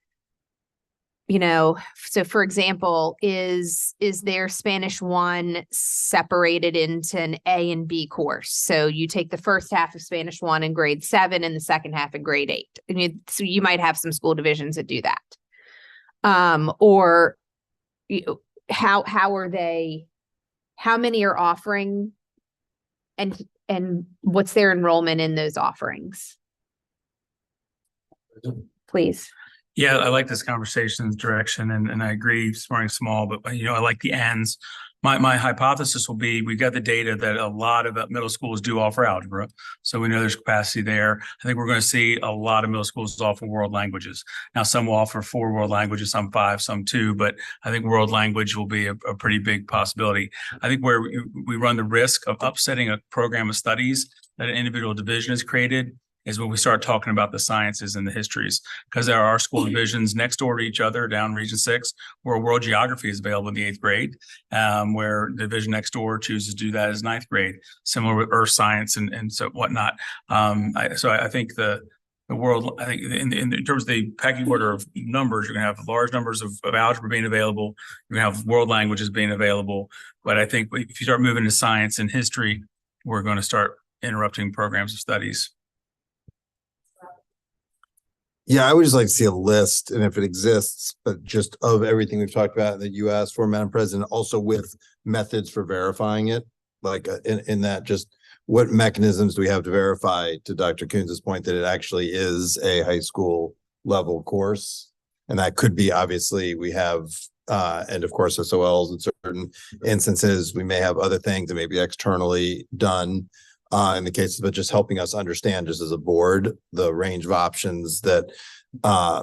so for example, is their Spanish 1 separated into an A and B course? So you take the first half of Spanish 1 in grade 7 and the second half in grade 8. So you might have some school divisions that do that. Or how many are offering, and and what's their enrollment in those offerings? Please. Yeah, I like this conversation direction and I agree starting small, but I like the ends. My hypothesis will be we've got the data that a lot of middle schools do offer algebra. So we know there's capacity there. I think we're going to see a lot of middle schools offer world languages. Now, some will offer 4 world languages, some 5, some 2, but I think world language will be a pretty big possibility. I think where we run the risk of upsetting a program of studies that an individual division has created is when we start talking about the sciences and the histories, because there are school divisions next door to each other down Region 6, where world geography is available in the 8th grade, where the division next door chooses to do that as 9th grade, similar with earth science and so whatnot. I think the world, I think in terms of the pecking order of numbers, you're going to have large numbers of algebra being available. You're going to have world languages being available. But I think if you start moving to science and history, we're going to start interrupting programs of studies. Yeah, I would just like to see a list, and if it exists, but just of everything we've talked about that you asked for, Madam President, also with methods for verifying it, like in that just what mechanisms do we have to verify, to Dr. Coons's point, that it actually is a high school level course? And that could be, obviously, we have, and of course, SOLs in certain instances, we may have other things that may be externally done. In the cases, but just helping us understand just as a board, the range of options that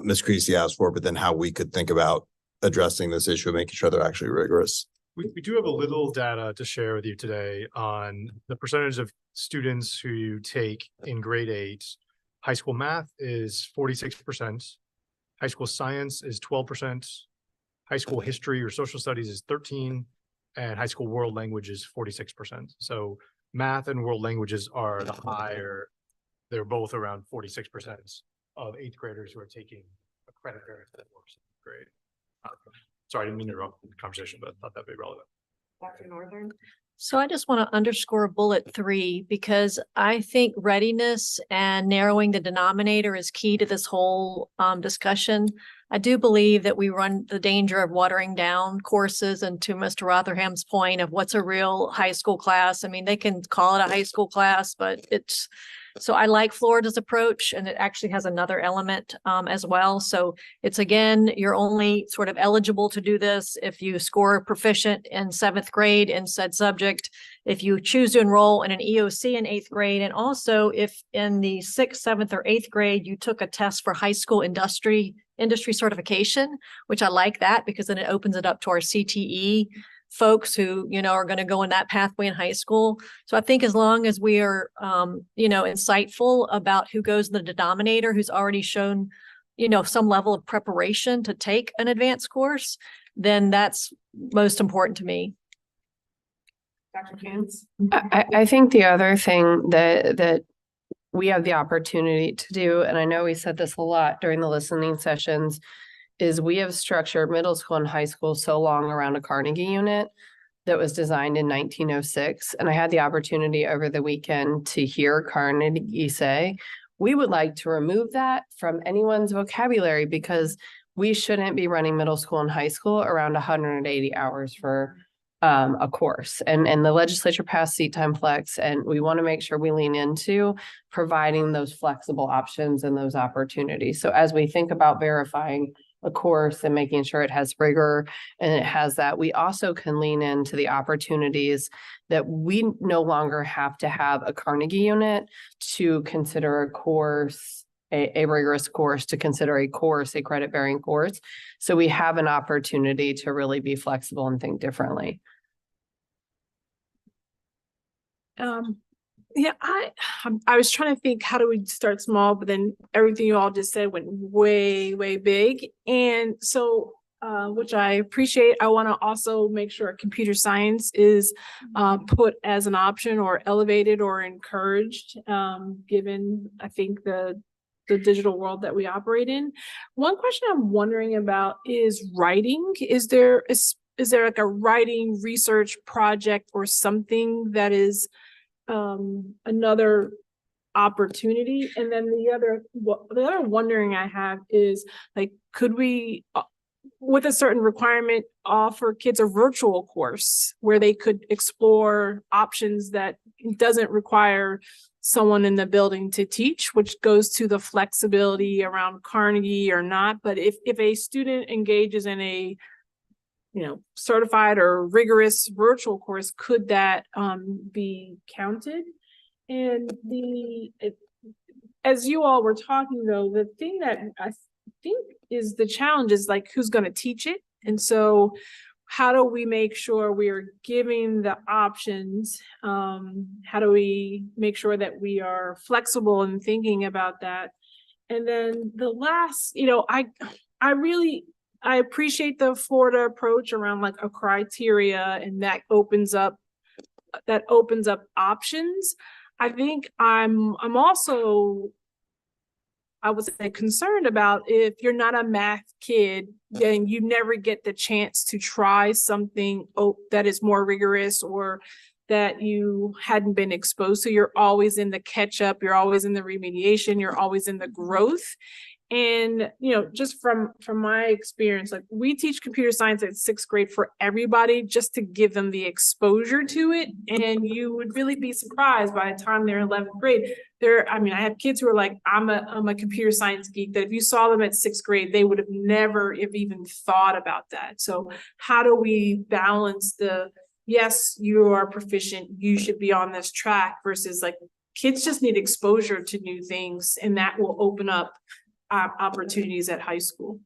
Ms. Creasy asked for, but then how we could think about addressing this issue and making sure they're actually rigorous. We do have a little data to share with you today on the percentage of students who take in grade 8. High school math is 46%. High school science is 12%. High school history or social studies is 13%. And high school world language is 46%. So math and world languages are the higher. They're both around 46% of 8th graders who are taking a credit bearing course in grade. Sorry, I didn't mean to interrupt the conversation, but I thought that'd be relevant. Dr. Northern? So I just want to underscore bullet 3, because I think readiness and narrowing the denominator is key to this whole discussion. I do believe that we run the danger of watering down courses, and to Mr. Rotherham's point of what's a real high school class. I mean, they can call it a high school class, but it's, so I like Florida's approach, and it actually has another element as well. So it's, again, you're only sort of eligible to do this if you score proficient in 7th grade in said subject, if you choose to enroll in an EOC in 8th grade, and also if in the 6th, 7th, or 8th grade, you took a test for high school industry certification, which I like that, because then it opens it up to our CTE folks who, are going to go in that pathway in high school. So I think as long as we are, insightful about who goes in the denominator, who's already shown, some level of preparation to take an advanced course, then that's most important to me. Dr. Coons? I think the other thing that we have the opportunity to do, and I know we said this a lot during the listening sessions, is we have structured middle school and high school so long around a Carnegie unit that was designed in 1906. And I had the opportunity over the weekend to hear Carnegie say, we would like to remove that from anyone's vocabulary, because we shouldn't be running middle school and high school around 180 hours for a course. And the legislature passed seat time flex, and we want to make sure we lean into providing those flexible options and those opportunities. So as we think about verifying a course and making sure it has rigor and it has that, we also can lean into the opportunities that we no longer have to have a Carnegie unit to consider a course, a rigorous course, to consider a course, a credit bearing course. So we have an opportunity to really be flexible and think differently. Yeah, I was trying to think, how do we start small, but then everything you all just said went way, way big. And so, which I appreciate, I want to also make sure computer science is put as an option or elevated or encouraged, given, I think, the digital world that we operate in. One question I'm wondering about is writing. Is there like a writing research project or something that is another opportunity? And then the other wondering I have is, like, could we, with a certain requirement, offer kids a virtual course where they could explore options that it doesn't require someone in the building to teach, which goes to the flexibility around Carnegie or not. But if a student engages in a certified or rigorous virtual course, could that be counted? And as you all were talking though, the thing that I think is the challenge is like, who's going to teach it? And so how do we make sure we are giving the options? How do we make sure that we are flexible in thinking about that? And then the last, I appreciate the Florida approach around like a criteria, and that opens up options. I think I'm also, I was concerned about if you're not a math kid, then you never get the chance to try something that is more rigorous or that you hadn't been exposed to. You're always in the catch up, you're always in the remediation, you're always in the growth. And, just from my experience, like we teach computer science at 6th grade for everybody just to give them the exposure to it. And you would really be surprised by the time they're in 11th grade. I have kids who are like, I'm a computer science geek, that if you saw them at 6th grade, they would have never have even thought about that. So how do we balance yes, you are proficient, you should be on this track, versus like kids just need exposure to new things, and that will open up opportunities at high school.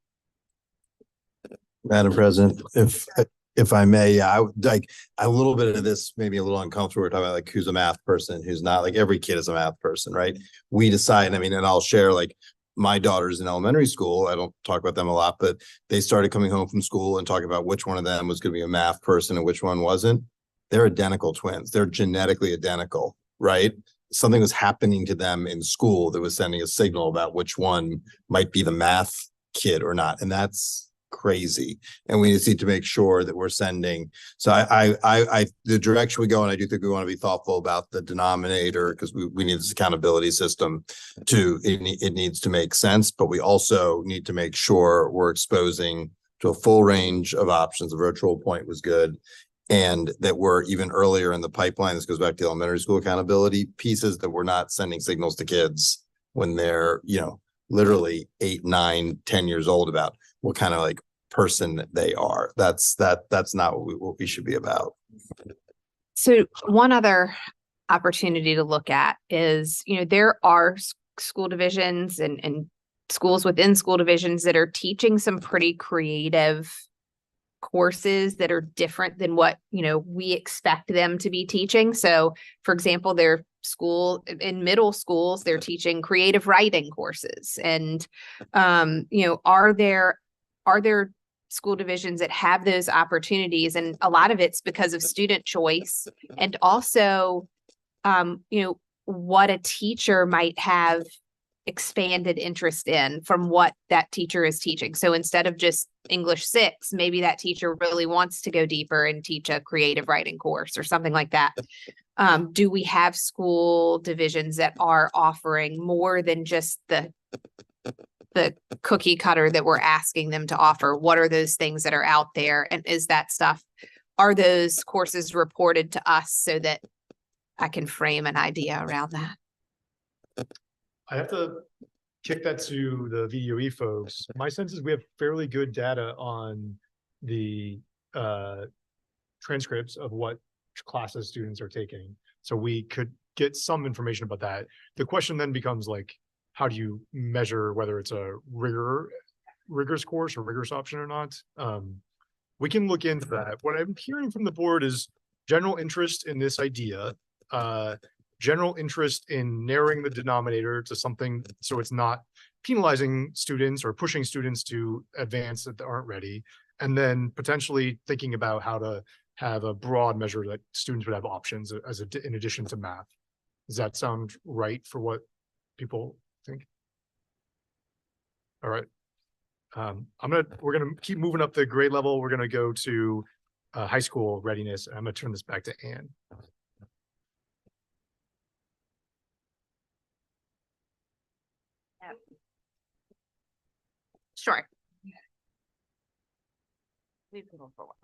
Madam President, if I may, I would like a little bit of this, maybe a little uncomfortable. We're talking about like who's a math person, who's not. Like every kid is a math person, right? We decide. And I'll share like my daughters in elementary school. I don't talk about them a lot, but they started coming home from school and talking about which one of them was going to be a math person and which one wasn't. They're identical twins. They're genetically identical, right? Something was happening to them in school that was sending a signal about which one might be the math kid or not. And that's crazy. And we need to make sure that we're sending. So the direction we go, and I do think we want to be thoughtful about the denominator, because we need this accountability system it needs to make sense, but we also need to make sure we're exposing to a full range of options. The virtual point was good. And that we're even earlier in the pipeline. This goes back to elementary school accountability pieces, that we're not sending signals to kids when they're, literally 8, 9, 10 years old about what kind of like person they are. That's not what we should be about. So one other opportunity to look at is, there are school divisions and schools within school divisions that are teaching some pretty creative courses that are different than what we expect them to be teaching. So for example, in middle schools, they're teaching creative writing courses. And are there school divisions that have those opportunities? And a lot of it's because of student choice, and also what a teacher might have expanded interest in from what that teacher is teaching. So instead of just English 6, maybe that teacher really wants to go deeper and teach a creative writing course or something like that. Do we have school divisions that are offering more than just the cookie cutter that we're asking them to offer? What are those things that are out there? And are those courses reported to us so that I can frame an idea around that? I have to kick that to the VUE folks. My sense is we have fairly good data on the transcripts of what classes students are taking. So we could get some information about that. The question then becomes like, how do you measure whether it's a rigorous course or rigorous option or not? We can look into that. What I'm hearing from the board is general interest in this idea, general interest in narrowing the denominator to something so it's not penalizing students or pushing students to advance that aren't ready, and then potentially thinking about how to have a broad measure that students would have options in addition to math. Does that sound right for what people think? All right. We're gonna keep moving up the grade level. We're gonna go to high school readiness. I'm gonna turn this back to Anne. Sure. We can go forward.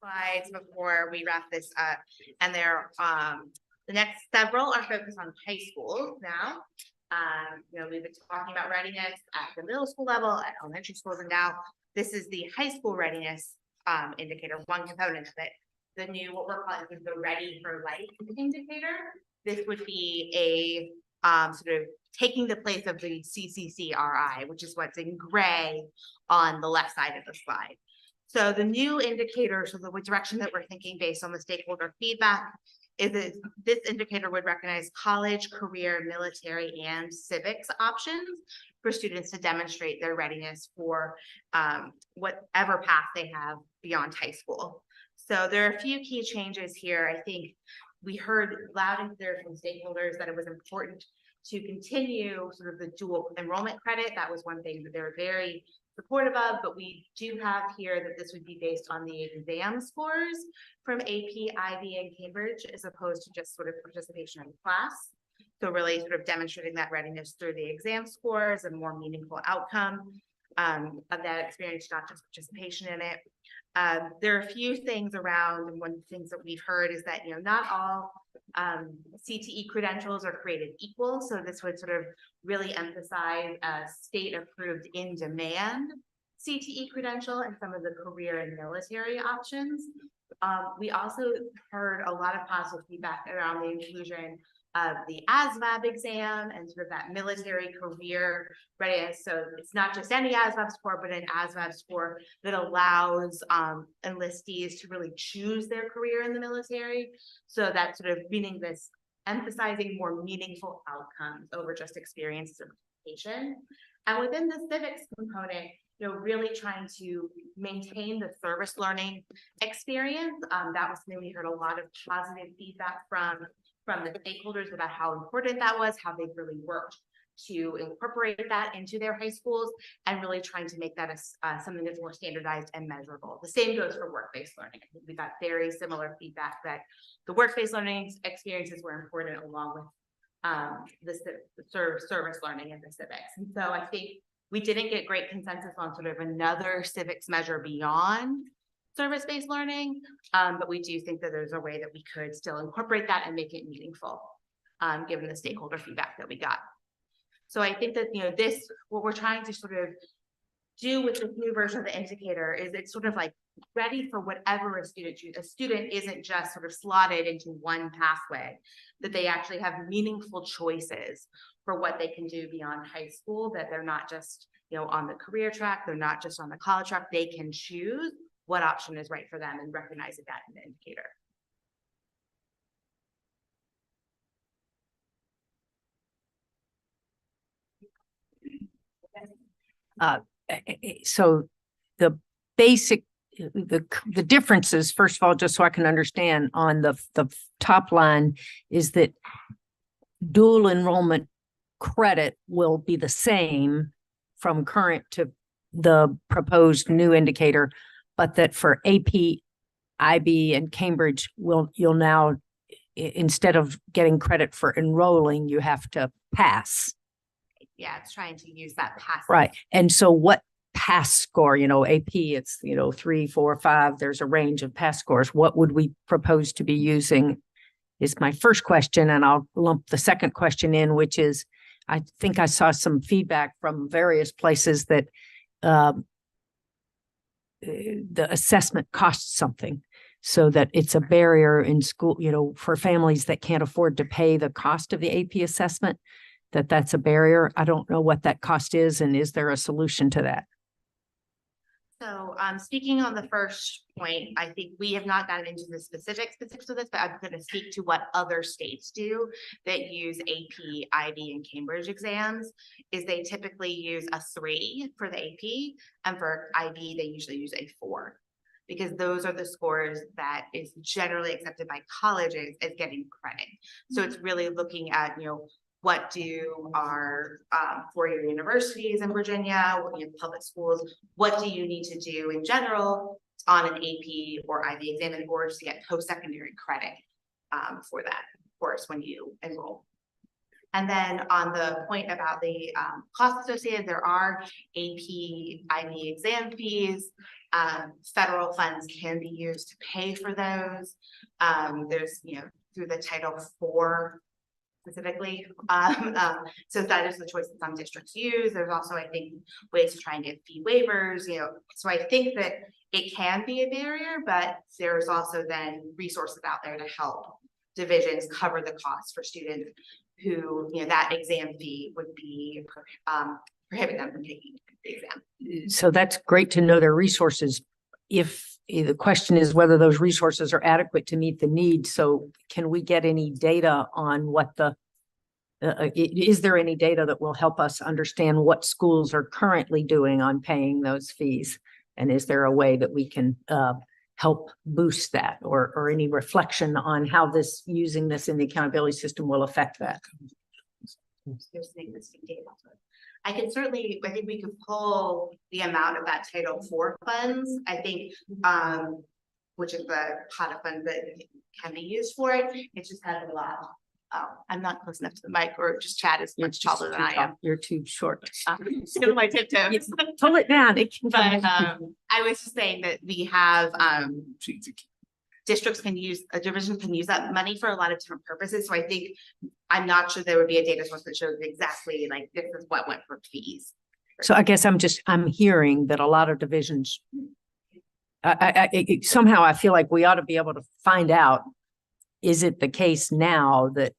slides before we wrap this up, and the next several are focused on high schools now. We've been talking about readiness at the middle school level, at elementary schools, and now this is the high school readiness indicator, one component of it. The new, what we're calling the Ready for Life indicator. This would be a sort of taking the place of the CCCRI, which is what's in gray on the left side of the slide. So the new indicator, so the direction that we're thinking based on the stakeholder feedback, is that this indicator would recognize college, career, military, and civics options for students to demonstrate their readiness for whatever path they have beyond high school. So there are a few key changes here. I think we heard loud and clear from stakeholders that it was important to continue sort of the dual enrollment credit. That was one thing that they were very supportive of, but we do have here that this would be based on the exam scores from AP, IB, and Cambridge, as opposed to just sort of participation in class. So really sort of demonstrating that readiness through the exam scores and more meaningful outcome of that experience, not just participation in it. There are a few things around, and one of the things that we've heard is that, not all CTE credentials are created equal. So this would sort of really emphasize a state approved in demand CTE credential and some of the career and military options. We also heard a lot of positive feedback around the inclusion of the ASVAB exam and sort of that military career readiness. So it's not just any ASVAB score, but an ASVAB score that allows enlistees to really choose their career in the military. So that's sort of meaning this, emphasizing more meaningful outcomes over just experience certification. And within the civics component, really trying to maintain the service learning experience. That was something we heard a lot of positive feedback from the stakeholders about how important that was, how they've really worked to incorporate that into their high schools, and really trying to make that something that's more standardized and measurable. The same goes for work-based learning. I think we got very similar feedback that the work-based learning experiences were important, along with the service learning and the civics. And so I think we didn't get great consensus on sort of another civics measure beyond service-based learning, but we do think that there's a way that we could still incorporate that and make it meaningful, given the stakeholder feedback that we got. So I think that, what we're trying to sort of do with this new version of the indicator is it's sort of like ready for whatever a student chooses. A student isn't just sort of slotted into one pathway, that they actually have meaningful choices for what they can do beyond high school, that they're not just, on the career track, they're not just on the college track, they can choose what option is right for them and recognizing that in the indicator. So the basic, the differences, first of all, just so I can understand, on the top line is that dual enrollment credit will be the same from current to the proposed new indicator, but that for AP, IB, and Cambridge, you'll now, instead of getting credit for enrolling, you have to pass. Yeah, it's trying to use that pass. Right. And so what pass score, AP, it's, 3, 4, 5, there's a range of pass scores. What would we propose to be using is my first question. And I'll lump the second question in, which is, I think I saw some feedback from various places that the assessment costs something, so that it's a barrier in school, for families that can't afford to pay the cost of the AP assessment, that's a barrier. I don't know what that cost is, and is there a solution to that? So speaking on the first point, I think we have not gotten into the specifics of this, but I'm going to speak to what other states do that use AP, IB, and Cambridge exams. Is they typically use a 3 for the AP, and for IB, they usually use a 4. Because those are the scores that is generally accepted by colleges as getting credit. So it's really looking at, what do our 4-year universities in Virginia, public schools, what do you need to do in general on an AP or IB exam in order to get post-secondary credit for that course when you enroll? And then on the point about the costs associated, there are AP, IB exam fees. Federal funds can be used to pay for those. There's, through the Title IV specifically. So that is the choice that some districts use. There's also, I think, ways to try and get fee waivers, so I think that it can be a barrier, but there's also then resources out there to help divisions cover the costs for students who, that exam fee would be prohibit them from taking the exam. So that's great to know their resources. If the question is whether those resources are adequate to meet the need. So can we get any data on what is there any data that will help us understand what schools are currently doing on paying those fees? And is there a way that we can help boost that, or any reflection on how using this in the accountability system will affect that? There's an existing data. I think we could pull the amount of that Title IV funds, I think, which is the pot of funds that can be used for it. It just has a lot. Oh, I'm not close enough to the mic, or just Chad is much taller than I am. You're too short. Still my tiptoes. Pull it down. But I was just saying that we have districts divisions can use that money for a lot of different purposes. So I think, I'm not sure there would be a data source that shows exactly like this is what went for fees. So I guess I'm hearing that a lot of divisions, somehow I feel like we ought to be able to find out, is it the case now that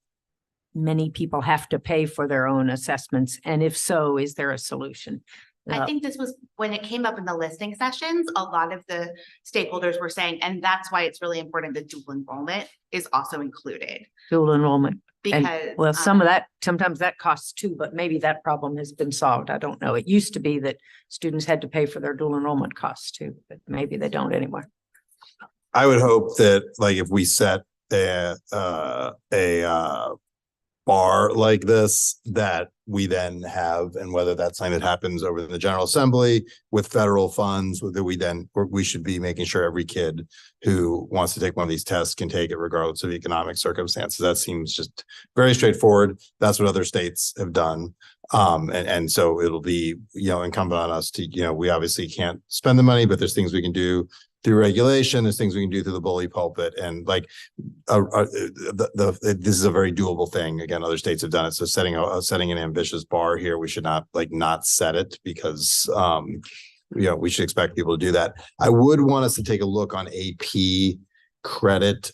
many people have to pay for their own assessments? And if so, is there a solution? I think this was when it came up in the listening sessions, a lot of the stakeholders were saying, and that's why it's really important that dual enrollment is also included. Dual enrollment. Because some of that, sometimes that costs too, but maybe that problem has been solved. I don't know. It used to be that students had to pay for their dual enrollment costs too, but maybe they don't anymore. I would hope that, like, if we set a bar like this, that we then have, and whether that's something that happens over in the General Assembly with federal funds, that we should be making sure every kid who wants to take one of these tests can take it regardless of economic circumstances. That seems just very straightforward. That's what other states have done. And so it'll be, incumbent on us to, we obviously can't spend the money, but there's things we can do through regulation. There's things we can do through the bully pulpit, and like this is a very doable thing. Again, other states have done it. So setting an ambitious bar here, we should not set it, because we should expect people to do that. I would want us to take a look on AP credit,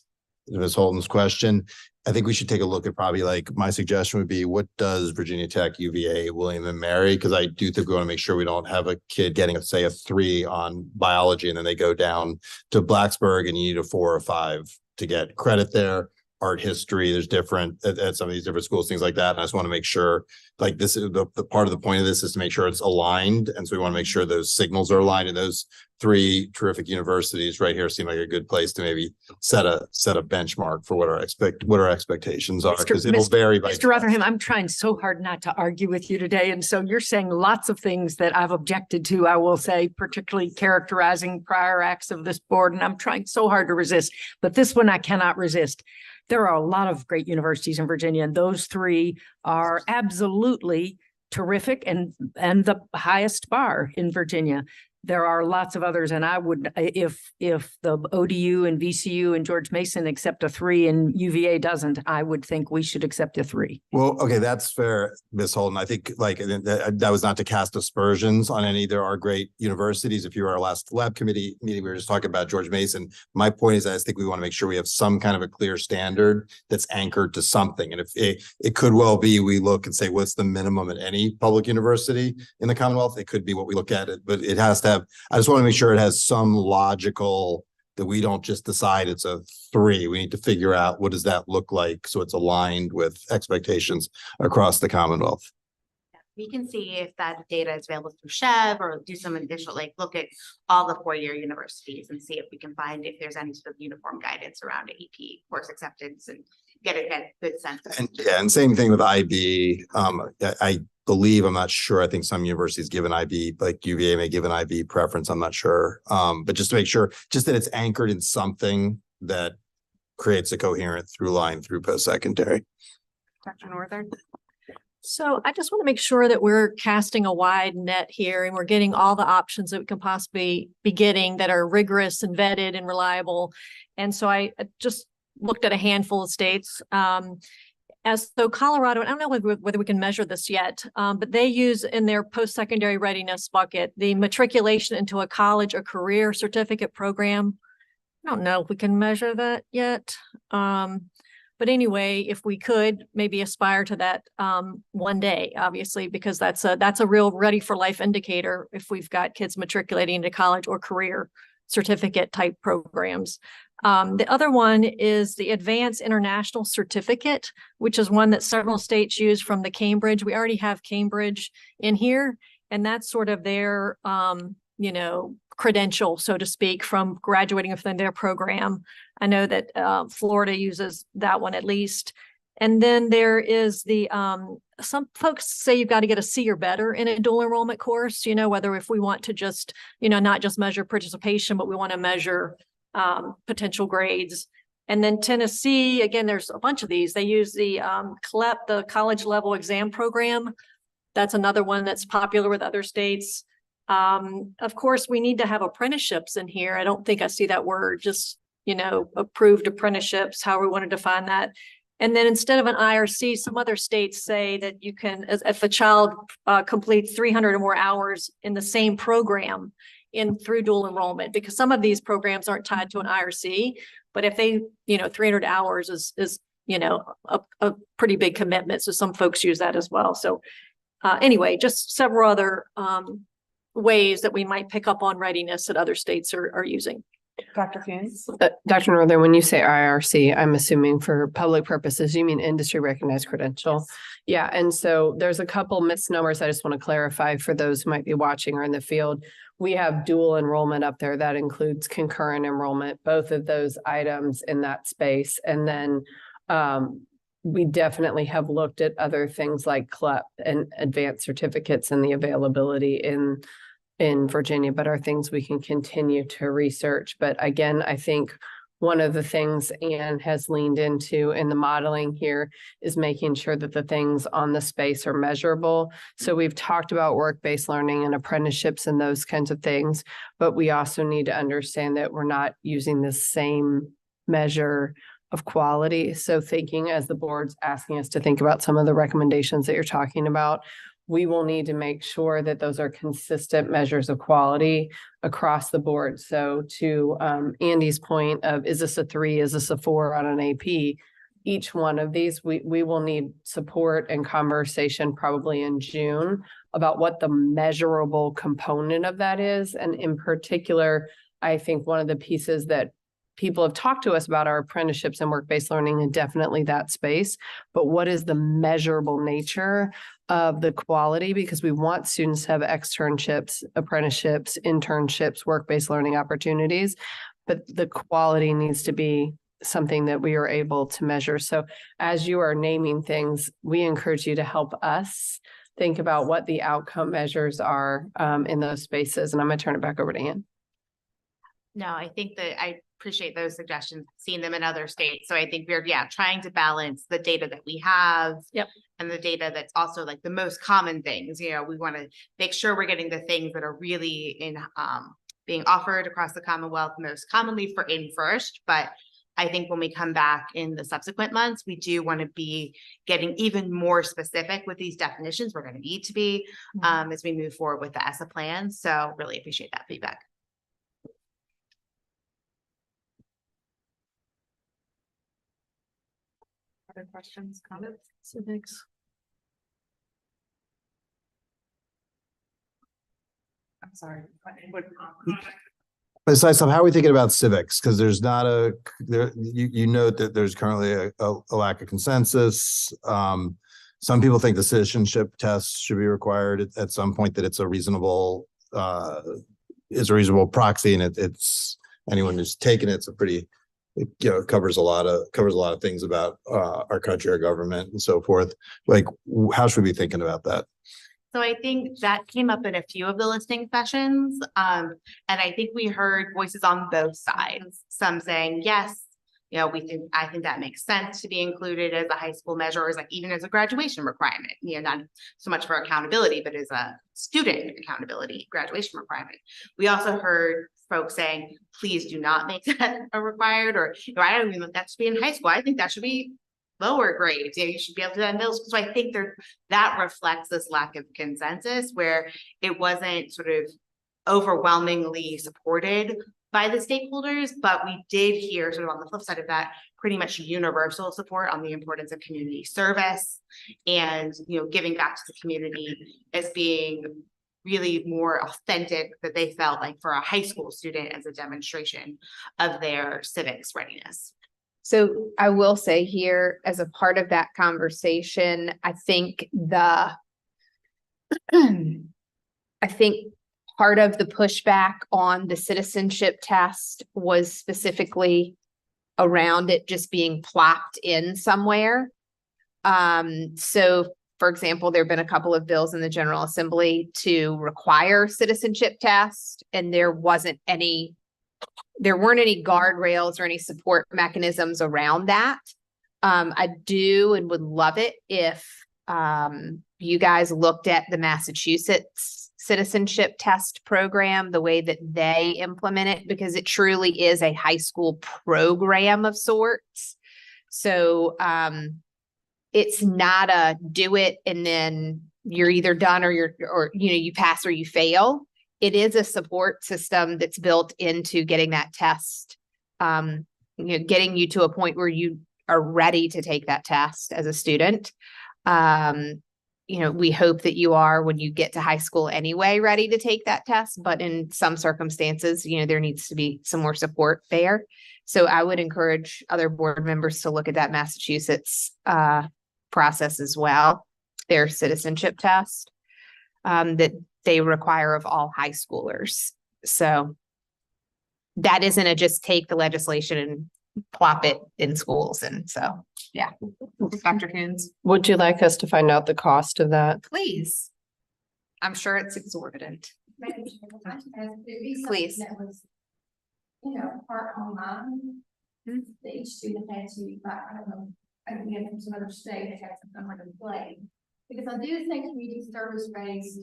Ms. Holton's question. I think we should take a look at, probably, like, my suggestion would be, what does Virginia Tech, UVA, William and Mary? Because I do think we want to make sure we don't have a kid getting, say, a 3 on biology, and then they go down to Blacksburg and you need a 4 or 5 to get credit there. Art history, there's different at some of these different schools, things like that. And I just want to make sure, like, this is the part of the point of this is to make sure it's aligned. And so we want to make sure those signals are aligned, and those 3 terrific universities right here seem like a good place to maybe set a benchmark for what our expectations are, because it'll vary by Mr. Rotherham, I'm trying so hard not to argue with you today. And so you're saying lots of things that I've objected to, I will say, particularly characterizing prior acts of this board. And I'm trying so hard to resist, but this one I cannot resist. There are a lot of great universities in Virginia, and those 3 are absolutely terrific and the highest bar in Virginia. There are lots of others, and I would, if the ODU and VCU and George Mason accept a 3 and UVA doesn't, I would think we should accept a 3. Well, okay, that's fair, Ms. Holden. I think, like, that was not to cast aspersions on any. There are great universities. If you were our last lab committee meeting, we were just talking about George Mason. My point is, I think we want to make sure we have some kind of a clear standard that's anchored to something. And if it could well be, we look and say, what's the minimum at any public university in the Commonwealth? It could be what we look at it, but it has to have, I just want to make sure it has some logical, that we don't just decide it's a 3. We need to figure out, what does that look like, so it's aligned with expectations across the Commonwealth. We can see if that data is available through Chev, or do some additional, look at all the 4-year universities and see if we can find if there's any sort of uniform guidance around AP course acceptance, and get a good sense. And same thing with IB. I believe, I'm not sure, I think some universities give an IB, like UVA may give an IB preference, I'm not sure. But just to make sure, just that it's anchored in something that creates a coherent through line through post-secondary. Dr. Northern? So I just want to make sure that we're casting a wide net here and we're getting all the options that we can possibly be getting that are rigorous and vetted and reliable. And so I just looked at a handful of states. As though Colorado, and I don't know whether we can measure this yet, but they use in their post-secondary readiness bucket, the matriculation into a college or career certificate program. I don't know if we can measure that yet. But anyway, if we could maybe aspire to that one day, obviously, because that's a real ready for life indicator if we've got kids matriculating into college or career certificate type programs. The other one is the Advanced International Certificate, which is one that several states use from the Cambridge. We already have Cambridge in here, and that's sort of their, credential, so to speak, from graduating within their program. I know that Florida uses that one at least. And then there is the, some folks say you've got to get a C or better in a dual enrollment course, whether if we want to just, not just measure participation, but we want to measure potential grades. And then Tennessee, again, there's a bunch of these. They use the CLEP, the college level exam program. That's another one that's popular with other states. Of course, we need to have apprenticeships in here. I don't think I see that word, just, approved apprenticeships, how we want to define that. And then instead of an IRC, some other states say that you can, if a child completes 300 or more hours in the same program, through dual enrollment, because some of these programs aren't tied to an IRC, but if they, 300 hours is a pretty big commitment. So some folks use that as well. So anyway, just several other ways that we might pick up on readiness that other states are using. Dr. Funes? Dr. Northern, when you say IRC, I'm assuming for public purposes, you mean industry recognized credential. Yeah. And so there's a couple misnomers I just want to clarify for those who might be watching or in the field. We have dual enrollment up there. That includes concurrent enrollment, both of those items in that space. And then we definitely have looked at other things like CLEP and advanced certificates and the availability in Virginia, but are things we can continue to research. But again, I think one of the things Anne has leaned into in the modeling here is making sure that the things on the space are measurable. So we've talked about work-based learning and apprenticeships and those kinds of things, but we also need to understand that we're not using the same measure of quality. So thinking as the board's asking us to think about some of the recommendations that you're talking about, we will need to make sure that those are consistent measures of quality across the board. So to Andy's point of, is this a 3, is this a 4 on an AP? Each one of these, we will need support and conversation probably in June about what the measurable component of that is. And in particular, I think one of the pieces that people have talked to us about our apprenticeships and work-based learning, and definitely that space, but what is the measurable nature of the quality? Because we want students to have externships, apprenticeships, internships, work-based learning opportunities, but the quality needs to be something that we are able to measure. So as you are naming things, we encourage you to help us think about what the outcome measures are in those spaces. And I'm going to turn it back over to Anne. No, I think that I appreciate those suggestions, seeing them in other states. So I think we're, trying to balance the data that we have. Yep. And the data that's also like the most common things. We want to make sure we're getting the things that are really in being offered across the Commonwealth most commonly in first. But I think when we come back in the subsequent months, we do want to be getting even more specific with these definitions. We're going to need to be as we move forward with the ESSA plan. So really appreciate that feedback. Other questions, comments? Civics. I'm sorry. Besides, how are we thinking about civics? Because there's not you note that there's currently a lack of consensus. Some people think the citizenship test should be required at some point, that it's a reasonable proxy, and it's anyone who's taken it's a pretty, it covers a lot of things about our country, our government, and so forth. Like, how should we be thinking about that? So I think that came up in a few of the listening sessions. And I think we heard voices on both sides, some saying, yes, You know, I think that makes sense to be included as a high school measure, or as like even as a graduation requirement, you know, not so much for accountability, but as a student accountability graduation requirement. We also heard folks saying, please do not make that a required, or, you know, I don't even think that should be in high school. I think that should be lower grades. You know, you should be able to do that in middle school. So I think that reflects this lack of consensus where it wasn't sort of overwhelmingly supported by the stakeholders, but we did hear sort of on the flip side of that, pretty much universal support on the importance of community service and, you know, giving back to the community as being really more authentic, that they felt like for a high school student as a demonstration of their civics readiness. So I will say here, as a part of that conversation, I think part of the pushback on the citizenship test was specifically around it just being plopped in somewhere. So for example, there have been a couple of bills in the General Assembly to require citizenship test, and there weren't any guardrails or any support mechanisms around that. I do and would love it if you guys looked at the Massachusetts citizenship test program, the way that they implement it, because it truly is a high school program of sorts. So it's not a do it and then you're either done or you pass or you fail. It is a support system that's built into getting that test, getting you to a point where you are ready to take that test as a student. We hope that you are, when you get to high school anyway, ready to take that test, but in some circumstances, there needs to be some more support there. So I would encourage other board members to look at that Massachusetts process as well, their citizenship test that they require of all high schoolers. So that isn't a just take the legislation and plop it in schools. And so, yeah. Dr. Coons. Would you like us to find out the cost of that? Please. I'm sure it's exorbitant. Please. That was, part online. That each student had to, I don't know, again, from some other state that had something to play. Because I do think community service based,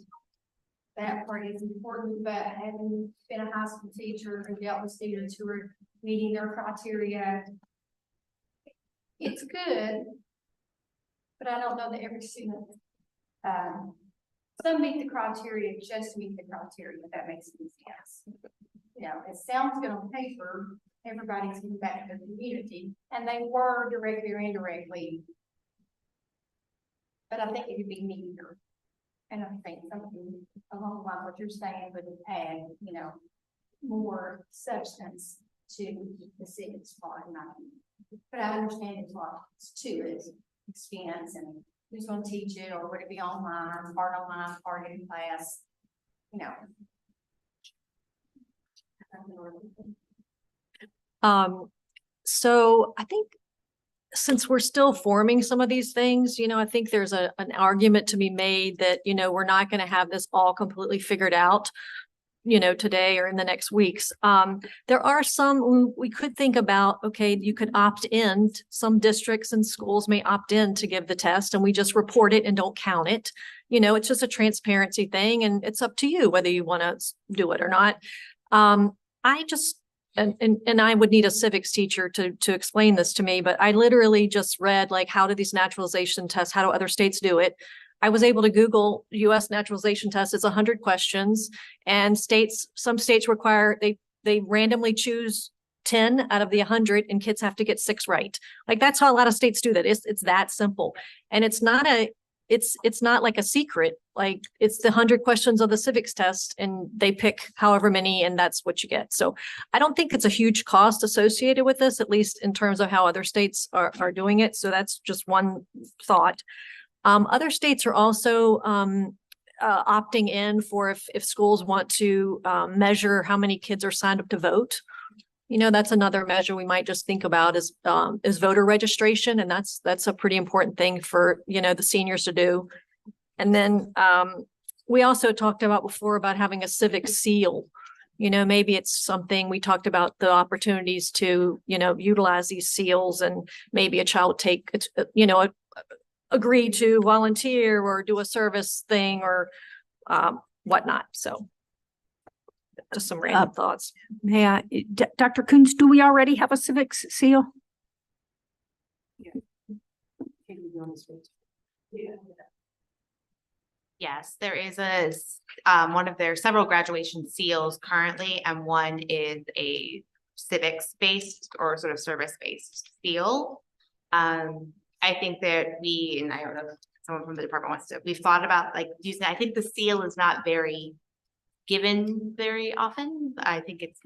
that part is important, but having been a high school teacher and dealt with students who are meeting their criteria, it's good, but I don't know that every student, some meet the criteria, just meet the criteria, if that makes any sense. It sounds good on paper, everybody's giving back to the community, and they were directly or indirectly, but I think it could be neither. And I think something along the lines of what you're saying would add, more substance to the city's part. But I understand it's what to it, expense, and who's going to teach it, or would it be online, part in class, So I think since we're still forming some of these things, I think there's an argument to be made that, we're not going to have this all completely figured out, today or in the next weeks. There are some we could think about, okay, you could opt in. Some districts and schools may opt in to give the test and we just report it and don't count it. It's just a transparency thing and it's up to you whether you want to do it or not. And I would need a civics teacher to explain this to me, but I literally just read, like, how do these naturalization tests, how do other states do it? I was able to Google US naturalization test. It's 100 questions, and some states require, they randomly choose 10 out of the 100 and kids have to get 6 right. Like, that's how a lot of states do that. It's that simple. And it's not like a secret, like it's the 100 questions of the civics test and they pick however many and that's what you get. So I don't think it's a huge cost associated with this, at least in terms of how other states are doing it. So that's just one thought. Other states are also opting in for if schools want to measure how many kids are signed up to vote. That's another measure we might just think about is voter registration. And that's a pretty important thing for, the seniors to do. And then we also talked about before about having a civic seal You know, maybe it's something, we talked about the opportunities to, you know, utilize these seals, and maybe a child take, you know, agree to volunteer or do a service thing or whatnot. So just some random thoughts. May I, Dr. Coons, do we already have a civics seal? Yes, there is one of their several graduation seals currently, and one is a civics-based or sort of service-based seal. I think that and I don't know if someone from the department wants to, we've thought about like using, I think the seal is not very given very often. I think it's,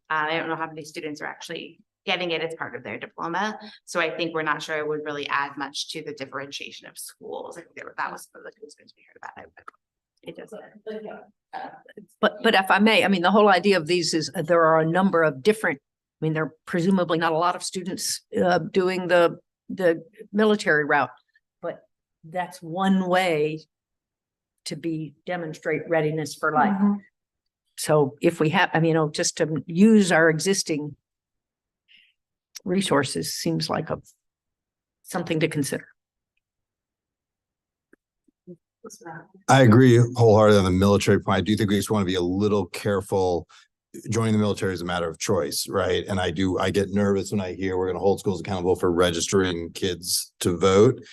I don't know how many students are actually getting it as part of their diploma. So I think we're not sure it would really add much to the differentiation of schools. I think that was one of the concerns we heard about it. It doesn't. But if I may, I mean, the whole idea of these is there are a number of different, I mean, there are presumably not a lot of students doing the military route, but that's one way to demonstrate readiness for life. So if we have, I mean, you know, just to use our existing resources seems like something to consider. I agree wholeheartedly on the military point. I do think we just want to be a little careful. Joining the military is a matter of choice, right? And I get nervous when I hear we're going to hold schools accountable for registering kids to vote.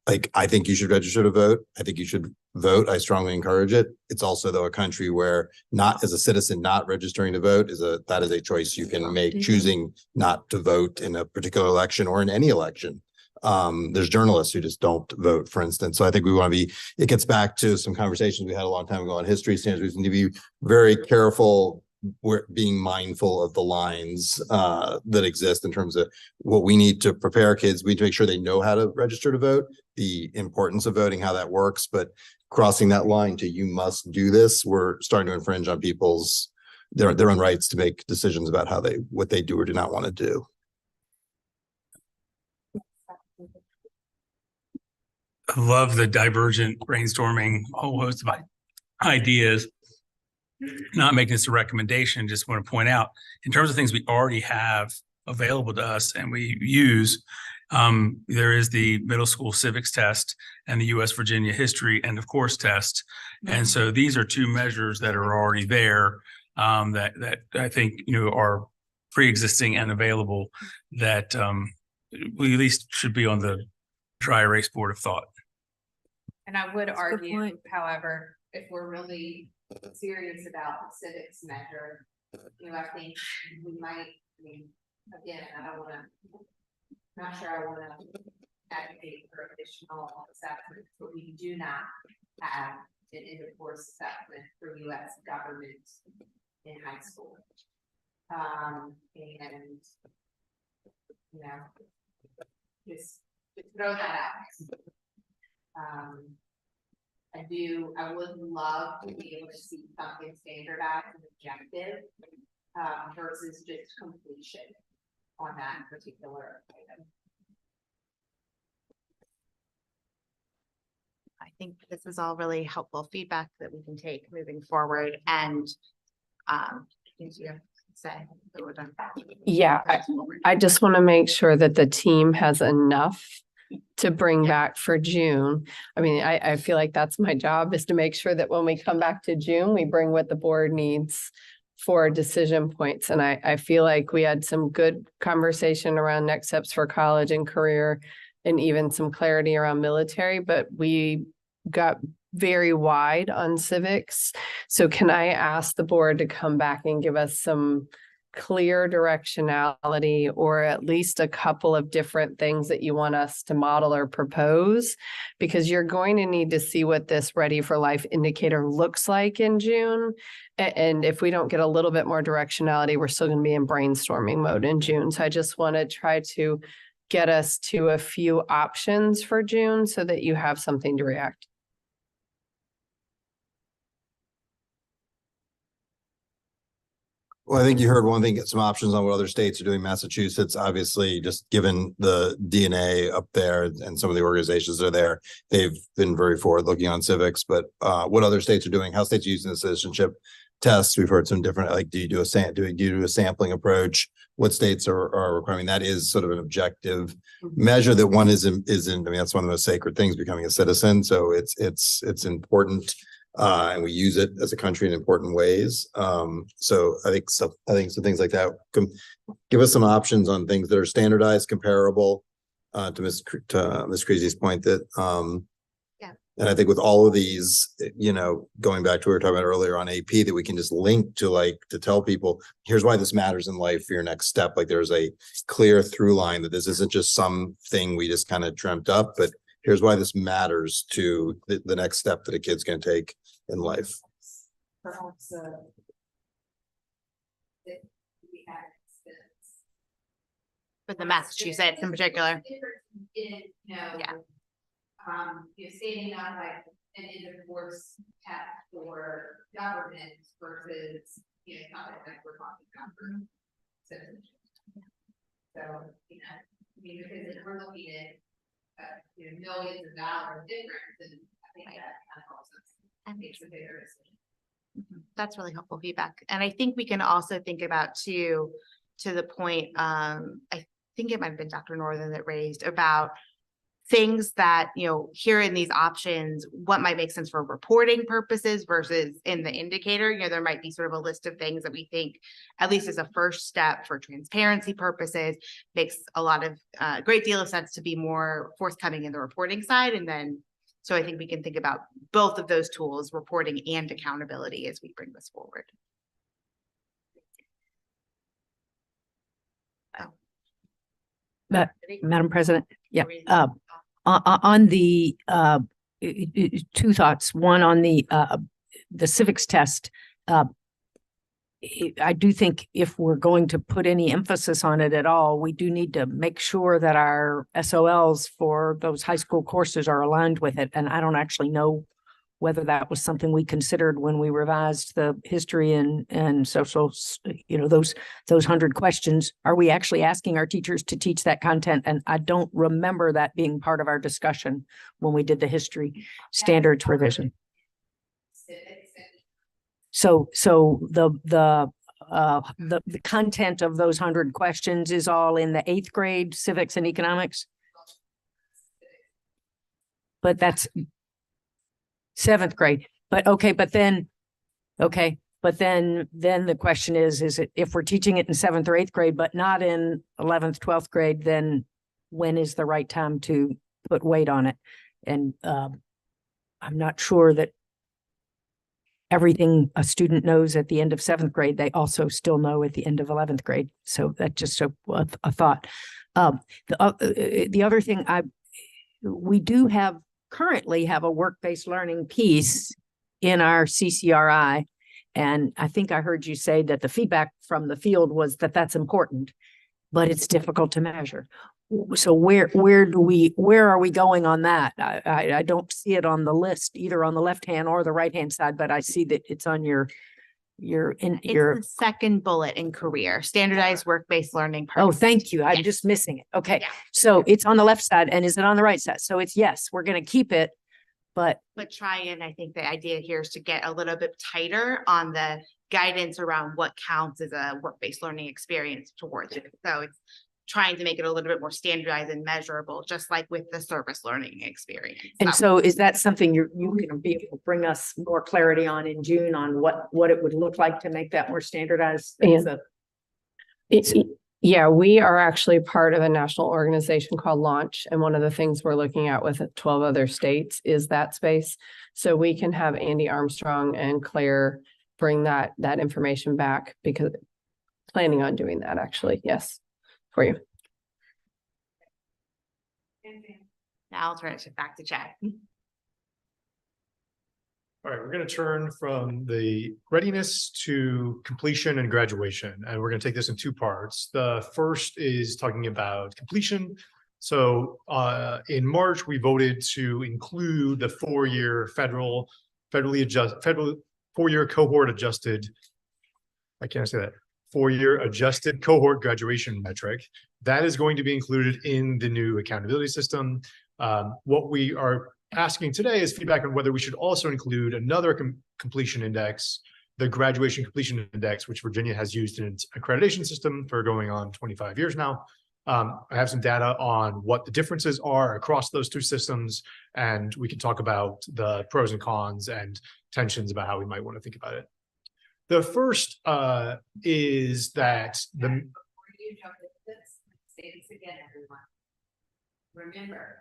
Like, I think you should register to vote. I think you should vote. I strongly encourage it. It's also, though, a country where not as a citizen, not registering to vote that is a choice you can make, choosing not to vote in a particular election or in any election. There's journalists who just don't vote, for instance. So I think we want to it gets back to some conversations we had a long time ago on history standards. We need to be very careful. We're being mindful of the lines that exist in terms of what we need to prepare kids. We need to make sure they know how to register to vote, the importance of voting, how that works. But crossing that line to you must do this, we're starting to infringe on people's their own rights to make decisions about what they do or do not want to do. I love the divergent brainstorming, whole host of ideas. Not making this a recommendation, just want to point out in terms of things we already have available to us and we use, there is the middle school civics test and the U.S. Virginia history end of course test. And so these are two measures that are already there that I think, you know, are pre-existing and available that we at least should be on the dry erase board of thought. And I would argue, however, if we're really serious about the civics measure, you know, I think we might, I mean, again, not sure I want to advocate for additional assessments, but we do not have an end of course assessment for U.S. government in high school. And, you know, just throw that out. I would love to be able to see something standardized and objective versus just completion on that particular item. I think this is all really helpful feedback that we can take moving forward, and things you have to say that we're done. Yeah, I just want to make sure that the team has enough to bring back for June. I mean, I feel like that's my job, is to make sure that when we come back to June, we bring what the board needs for decision points. And I feel like we had some good conversation around next steps for college and career, and even some clarity around military, but we got very wide on civics. So can I ask the board to come back and give us some clear directionality, or at least a couple of different things that you want us to model or propose? Because you're going to need to see what this Ready for Life indicator looks like in June. And if we don't get a little bit more directionality, we're still going to be in brainstorming mode in June. So I just want to try to get us to a few options for June so that you have something to react. Well, I think you heard one thing, get some options on what other states are doing. Massachusetts, obviously, just given the DNA up there and some of the organizations that are there, they've been very forward looking on civics, but what other states are doing, how states are using the citizenship tests. We've heard some different, like, do you do a sampling approach? What states are requiring? That is sort of an objective measure that one isn't, I mean, that's one of the most sacred things, becoming a citizen. So it's important. And we use it as a country in important ways. So I think some things like that can give us some options on things that are standardized, comparable, to Ms. Creasy's point that, and I think with all of these, going back to what we were talking about earlier on AP, that we can just link to, to tell people, here's why this matters in life for your next step. Like, there's a clear through line that this isn't just something we just kind of dreamt up, but here's why this matters to the next step that a kid's going to take in life. Perhaps, For the Massachusetts in particular. Stating that like an intercourse test for government versus, topic that we're talking about for citizenship. So, because if we're looking at, millions of dollars difference, and I think that kind of helps us and makes a bigger decision. That's really helpful feedback. And I think we can also think about to the point, I think it might have been Dr. Northern that raised about things that, here in these options, what might make sense for reporting purposes versus in the indicator. There might be sort of a list of things that we think, at least as a first step for transparency purposes, makes a great deal of sense to be more forthcoming in the reporting side. And then, so I think we can think about both of those tools, reporting and accountability, as we bring this forward. Madam President, yeah. On the two thoughts. One on the civics test. I do think if we're going to put any emphasis on it at all, we do need to make sure that our SOLs for those high school courses are aligned with it. And I don't actually know whether that was something we considered when we revised the history and social, those 100 questions. Are we actually asking our teachers to teach that content? And I don't remember that being part of our discussion when we did the history standards revision. So the content of those 100 questions is all in the 8th grade civics and economics. But that's 7th grade. But then the question is it, if we're teaching it in 7th or 8th grade, but not in 11th, 12th grade, then when is the right time to put weight on it? And I'm not sure that everything a student knows at the end of 7th grade, they also still know at the end of 11th grade. So that's just a thought. The other thing we do currently have a work-based learning piece in our CCRI. And I think I heard you say that the feedback from the field was that that's important, but it's difficult to measure. So where are we going on that? I don't see it on the list, either on the left-hand or the right-hand side, but I see that it's on your the second bullet in career, standardized work-based learning. Oh, thank you. I'm just missing it. Okay. Yeah. So it's on the left side, and is it on the right side? So it's, yes, we're going to keep it, but try, and I think the idea here is to get a little bit tighter on the guidance around what counts as a work-based learning experience towards it. So it's trying to make it a little bit more standardized and measurable, just like with the service learning experience. And so is that something you can be able to bring us more clarity on in June on what it would look like to make that more standardized? Yeah, we are actually part of a national organization called Launch. And one of the things we're looking at with 12 other states is that space. So we can have Andy Armstrong and Claire bring that information back, because planning on doing that actually. Yes. For you. Now I'll turn it back to Chad. All right, we're going to turn from the readiness to completion and graduation, and we're going to take this in two parts. The first is talking about completion. So in March, we voted to include the four-year four-year cohort adjusted. I can't say that. Four-year adjusted cohort graduation metric. That is going to be included in the new accountability system. What we are asking today is feedback on whether we should also include another completion index the graduation completion index, which Virginia has used in its accreditation system for going on 25 years now. I have some data on what the differences are across those two systems, and we can talk about the pros and cons and tensions about how we might want to think about it. The first is that the Before you jump into this, say this again, everyone. Remember,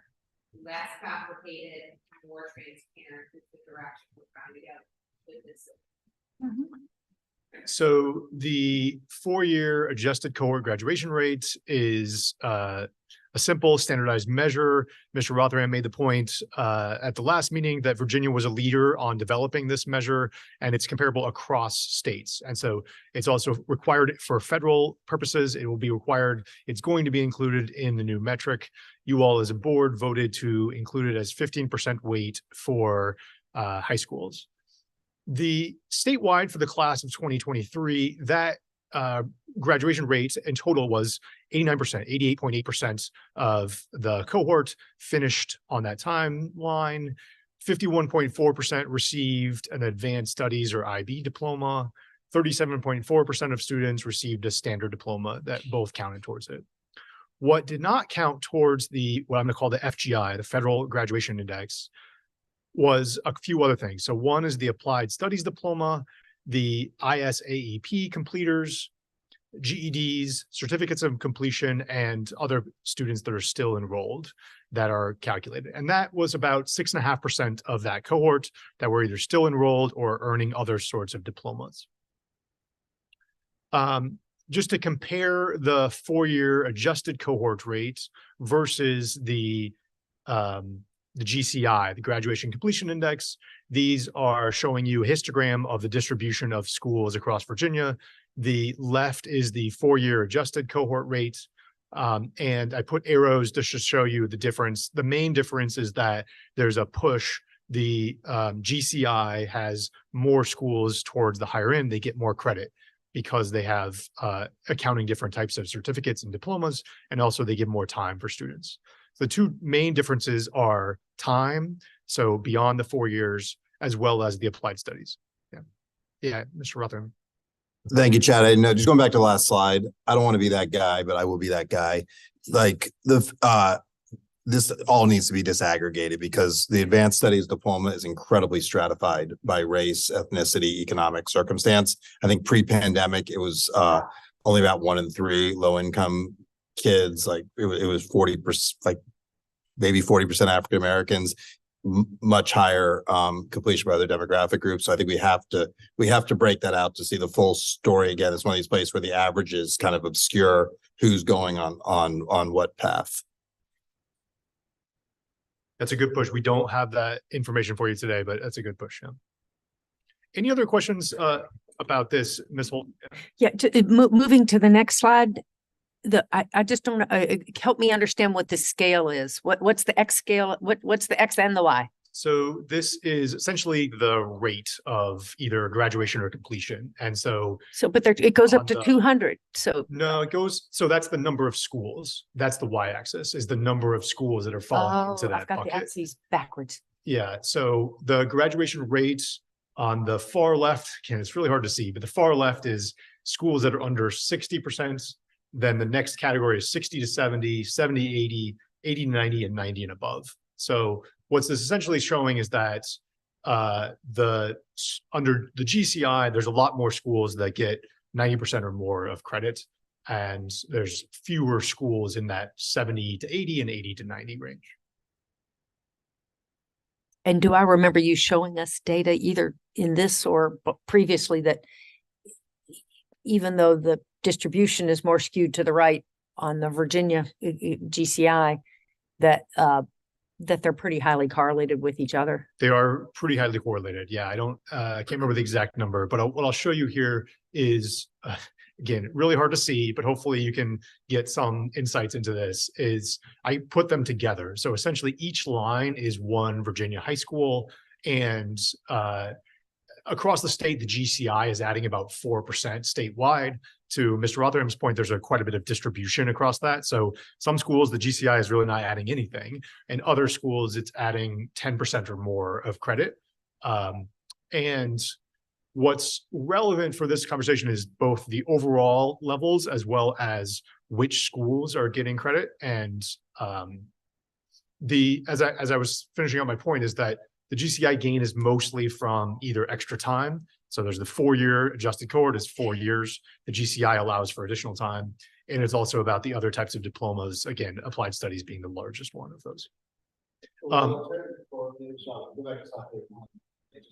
less complicated, more transparent is the direction we're trying to go with this. So the 4-year adjusted cohort graduation rate is a simple standardized measure. Mr. Rotherham made the point at the last meeting that Virginia was a leader on developing this measure, and it's comparable across states. And so it's also required for federal purposes. It will be required. It's going to be included in the new metric. You all as a board voted to include it as 15% weight for high schools. The statewide for the class of 2023, that graduation rate in total was 89%, 88.8% of the cohort finished on that timeline. 51.4% received an advanced studies or IB diploma. 37.4% of students received a standard diploma that both counted towards it. What did not count towards what I'm going to call the FGI, the Federal Graduation Index, was a few other things. So one is the Applied Studies Diploma, the ISAEP completers, GEDs, certificates of completion, and other students that are still enrolled that are calculated. And that was about 6.5% of that cohort that were either still enrolled or earning other sorts of diplomas. Just to compare the 4-year adjusted cohort rate versus the GCI, the Graduation Completion Index. These are showing you a histogram of the distribution of schools across Virginia. The left is the 4-year adjusted cohort rate. And I put arrows to show you the difference. The main difference is that there's a push. The GCI has more schools towards the higher end. They get more credit because they have accounting different types of certificates and diplomas, and also they give more time for students. The two main differences are time, so beyond the 4 years, as well as the applied studies. Yeah, Mr. Rotherham. Thank you, Chad. I know, just going back to the last slide, I don't want to be that guy, but I will be that guy. Like this all needs to be disaggregated because the advanced studies diploma is incredibly stratified by race, ethnicity, economic circumstance. I think pre-pandemic, it was only about 1 in 3 low income kids. Like it was 40%, like maybe 40% African Americans, much higher completion by other demographic groups. So I think we have to break that out to see the full story. Again, it's one of these places where the averages kind of obscure who's going on what path. That's a good push. We don't have that information for you today, but that's a good push. Yeah. Any other questions about this, Ms. Holt? Yeah, moving to the next slide. I just don't help me understand what the scale is. What's the X scale? What's the X and the Y? So this is essentially the rate of either graduation or completion. And but it goes up to 200. So no, it goes. So that's the number of schools. That's the Y-axis is the number of schools that are falling into that I've got bucket. the axes backwards. Yeah. So the graduation rate on the far left, it's really hard to see, but the far left is schools that are under 60%. Then the next category is 60 to 70, 70, 80, 80, 90, and 90 and above. So what's this essentially showing is that under the GCI, there's a lot more schools that get 90% or more of credit. And there's fewer schools in that 70 to 80 and 80 to 90 range. And do I remember you showing us data either in this or previously that even though the distribution is more skewed to the right on the Virginia GCI, that they're pretty highly correlated with each other? They are pretty highly correlated. Yeah, I can't remember the exact number, but what I'll show you here is, again, really hard to see, but hopefully you can get some insights into this, is I put them together. So essentially each line is one Virginia high school, and across the state, the GCI is adding about 4% statewide. To Mr. Rotherham's point, there's quite a bit of distribution across that. So some schools, the GCI is really not adding anything. And other schools, it's adding 10% or more of credit. And What's relevant for this conversation is both the overall levels as well as which schools are getting credit. And as I was finishing up my point is that the GCI gain is mostly from either extra time. So there's the 4-year adjusted cohort is 4 years. The GCI allows for additional time. And it's also about the other types of diplomas, again, applied studies being the largest one of those. Just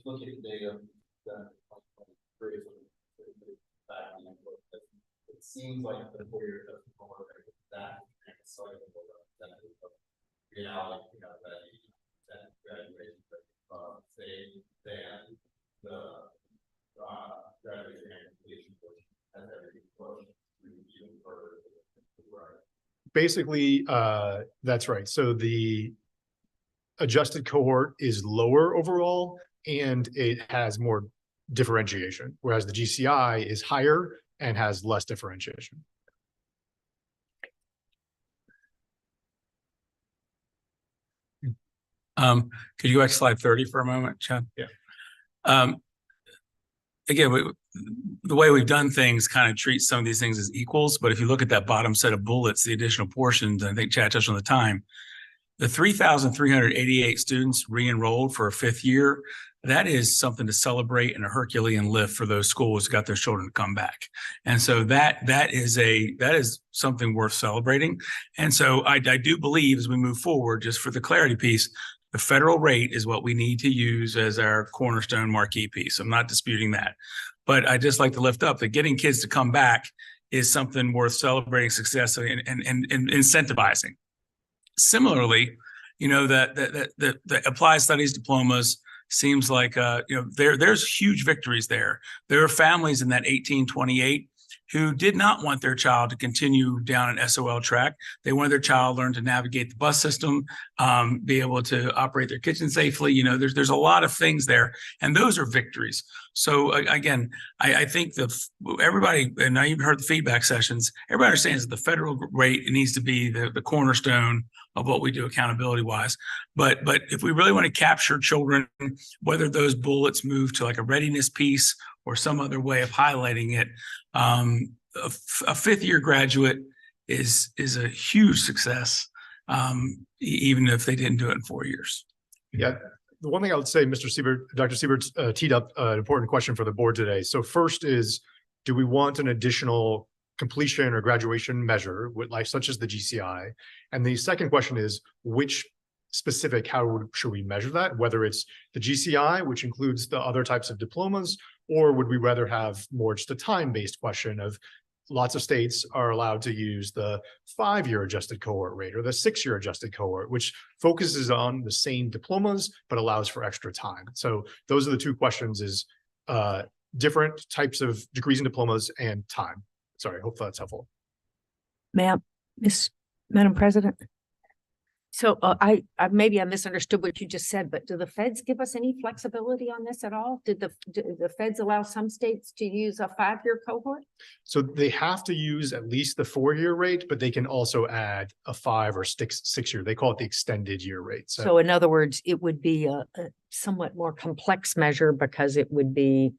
look at the data it seems like the 4-year that reality, that graduation say than the graduation and completion has everything pushed even further. Basically, that's right. So the adjusted cohort is lower overall, and it has more differentiation, whereas the GCI is higher and has less differentiation. Could you go back to slide 30 for a moment, Chad? Yeah. Again, the way we've done things kind of treats some of these things as equals, but if you look at that bottom set of bullets, the additional portions, I think Chad touched on the time, the 3,388 students re-enrolled for a 5th year, that is something to celebrate and a Herculean lift for those schools who got their children to come back. And so that is something worth celebrating. And so I do believe as we move forward, just for the clarity piece, the federal rate is what we need to use as our cornerstone marquee piece. I'm not disputing that, but I just like to lift up that getting kids to come back is something worth celebrating success and incentivizing. Similarly, the applied studies diplomas seems like there's huge victories there. There are families in that 1828 who did not want their child to continue down an SOL track. They wanted their child to learn to navigate the bus system, be able to operate their kitchen safely. There's a lot of things there, and those are victories. So again, I think everybody, and I even heard the feedback sessions, everybody understands that the federal rate needs to be the cornerstone of what we do accountability wise. But if we really want to capture children, whether those bullets move to like a readiness piece or some other way of highlighting it, a 5th year graduate is a huge success, even if they didn't do it in 4 years. Yeah. The one thing I would say, Dr. Siebert teed up an important question for the board today. So first is, do we want an additional completion or graduation measure with such as the GCI? And the second question is, which specific, should we measure that? Whether it's the GCI, which includes the other types of diplomas, or would we rather have more just a time-based question of lots of states are allowed to use the 5-year adjusted cohort rate or the 6-year adjusted cohort, which focuses on the same diplomas, but allows for extra time. So those are the two questions, is different types of degrees and diplomas and time. Sorry, hope that's helpful. Madam President. So I maybe I misunderstood what you just said, but do the feds give us any flexibility on this at all? Did the feds allow some states to use a 5-year cohort? So they have to use at least the 4-year rate, but they can also add a 5 or 6 year. They call it the extended year rate. So in other words, it would be a somewhat more complex measure because it would be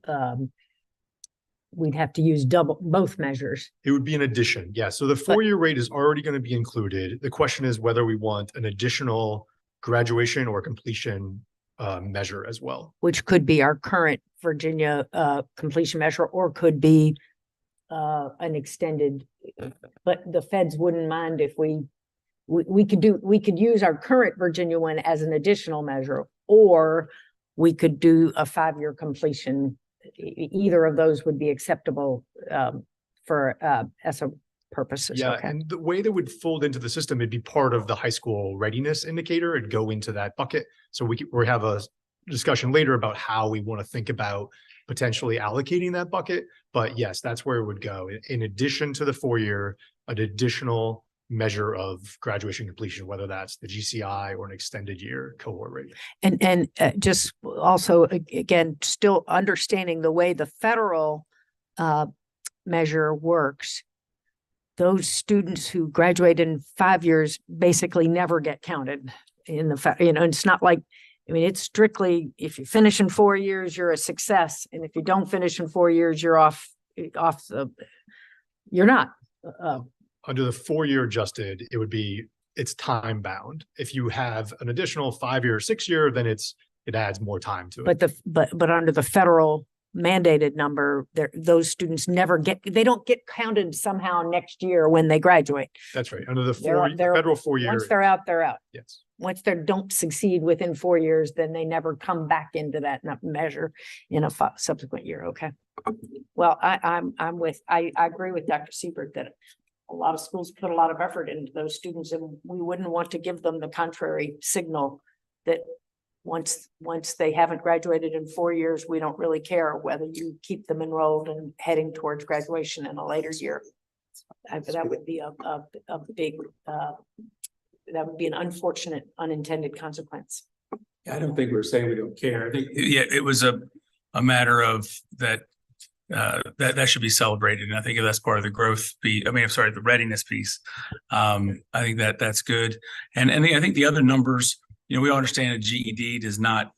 we'd have to use both measures. It would be an addition. Yeah. So the 4-year rate is already going to be included. The question is whether we want an additional graduation or completion measure as well. Which could be our current Virginia completion measure, or could be an extended, but the feds wouldn't mind if we could use our current Virginia one as an additional measure, or we could do a 5-year completion. Either of those would be acceptable for ESSA purposes. Yeah, okay. And the way that would fold into the system, it'd be part of the high school readiness indicator. It'd go into that bucket. So we have a discussion later about how we want to think about potentially allocating that bucket. But yes, that's where it would go. In addition to the 4-year, an additional measure of graduation completion, whether that's the GCI or an extended year cohort rate. And just also, again, still understanding the way the federal measure works, those students who graduate in 5 years basically never get counted in the, it's not like I mean, it's strictly, if you finish in 4 years, you're a success. And if you don't finish in 4 years, you're you're not. Under the 4-year adjusted, it's time bound. If you have an additional 5-year, 6-year, then it adds more time to it. But under the federal mandated number, those students they don't get counted somehow next year when they graduate. That's right. Under the They're- federal 4-year. Once they're out, they're out. Yes. Once they don't succeed within 4 years, then they never come back into that measure in a subsequent year. Okay. Well, I agree with Dr. Siebert that a lot of schools put a lot of effort into those students, and we wouldn't want to give them the contrary signal that once they haven't graduated in 4 years, we don't really care whether you keep them enrolled and heading towards graduation in a later year. That would be a big, that would be an unfortunate unintended consequence. I don't think we're saying we don't care. I think, yeah, it was a matter of that should be celebrated. And I think that's part of the growth piece. I mean, I'm sorry, the readiness piece. I think that's good. And I think the other numbers, we understand a GED does not,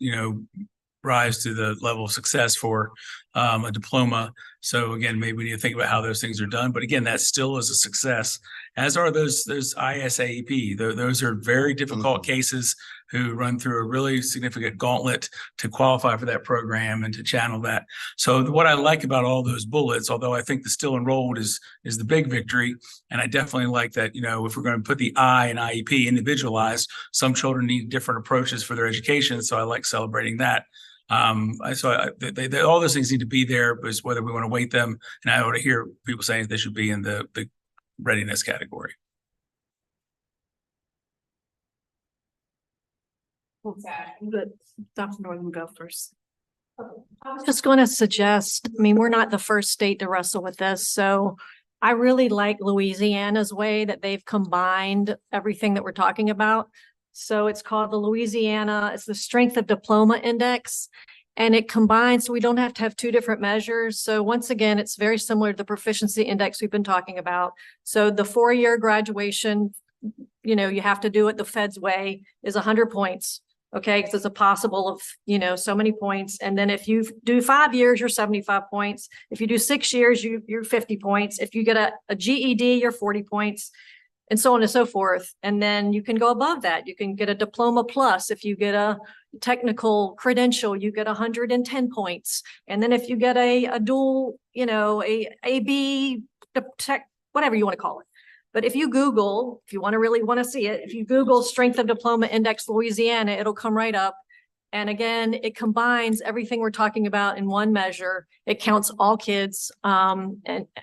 rise to the level of success for a diploma. So again, maybe we need to think about how those things are done. But again, that still is a success, as are those ISAEP. Those are very difficult cases who run through a really significant gauntlet to qualify for that program and to channel that. So what I like about all those bullets, although I think the still enrolled is the big victory, and I definitely like that, if we're going to put the I in IEP individualized, some children need different approaches for their education. So I like celebrating that. All those things need to be there, but it's whether we want to weight them. And I want to hear people saying they should be in the readiness category. Good. Dr. Northern, go first. I was just going to suggest, we're not the first state to wrestle with this. So I really like Louisiana's way that they've combined everything that we're talking about. So it's called it's the Strength of Diploma Index, and it combines, so we don't have to have two different measures. So once again, it's very similar to the proficiency index we've been talking about. So the 4-year graduation, you have to do it the Fed's way, is 100 points. Okay, because it's a possible of, so many points. And then if you do 5 years, you're 75 points. If you do 6 years, you're 50 points. If you get a GED, you're 40 points. And so on and so forth. And then you can go above that. You can get a diploma plus. If you get a technical credential, you get 110 points. And then if you get a dual, a AB tech, whatever you want to call it. But if you Google, if you really want to see it, if you Google Strength of Diploma Index Louisiana, it'll come right up. And again, it combines everything we're talking about in one measure. It counts all kids, and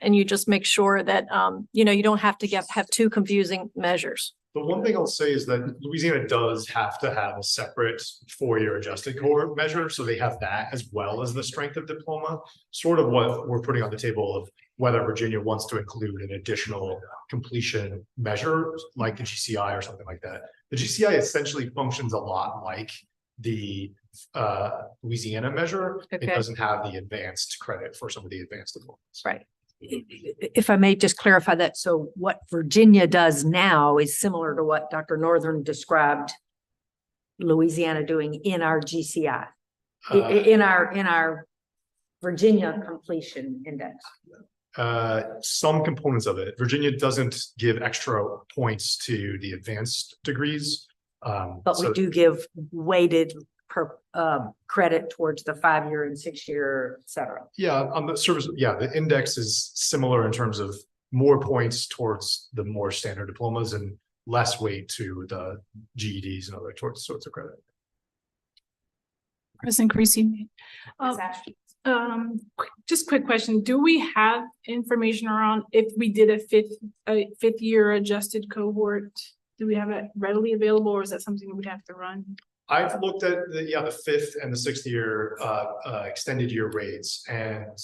you just make sure that you don't have to have two confusing measures. The one thing I'll say is that Louisiana does have to have a separate 4-year adjusted cohort measure. So they have that as well as the strength of diploma, sort of what we're putting on the table of whether Virginia wants to include an additional completion measure like the GCI or something like that. The GCI essentially functions a lot like the Louisiana measure. Okay. It doesn't have the advanced credit for some of the advanced diplomas. Right. If I may just clarify that. So what Virginia does now is similar to what Dr. Northern described Louisiana doing in our GCI, in our Virginia completion index. Some components of it. Virginia doesn't give extra points to the advanced degrees. But we do give weighted credit towards the 5-year and 6-year, et cetera. Yeah, on the service, the index is similar in terms of more points towards the more standard diplomas and less weight to the GEDs and other sorts of credit. President Creasy. Just quick question. Do we have information around if we did a fifth year adjusted cohort? Do we have it readily available, or is that something that we'd have to run? I've looked at the 5th and the 6th year extended year rates, and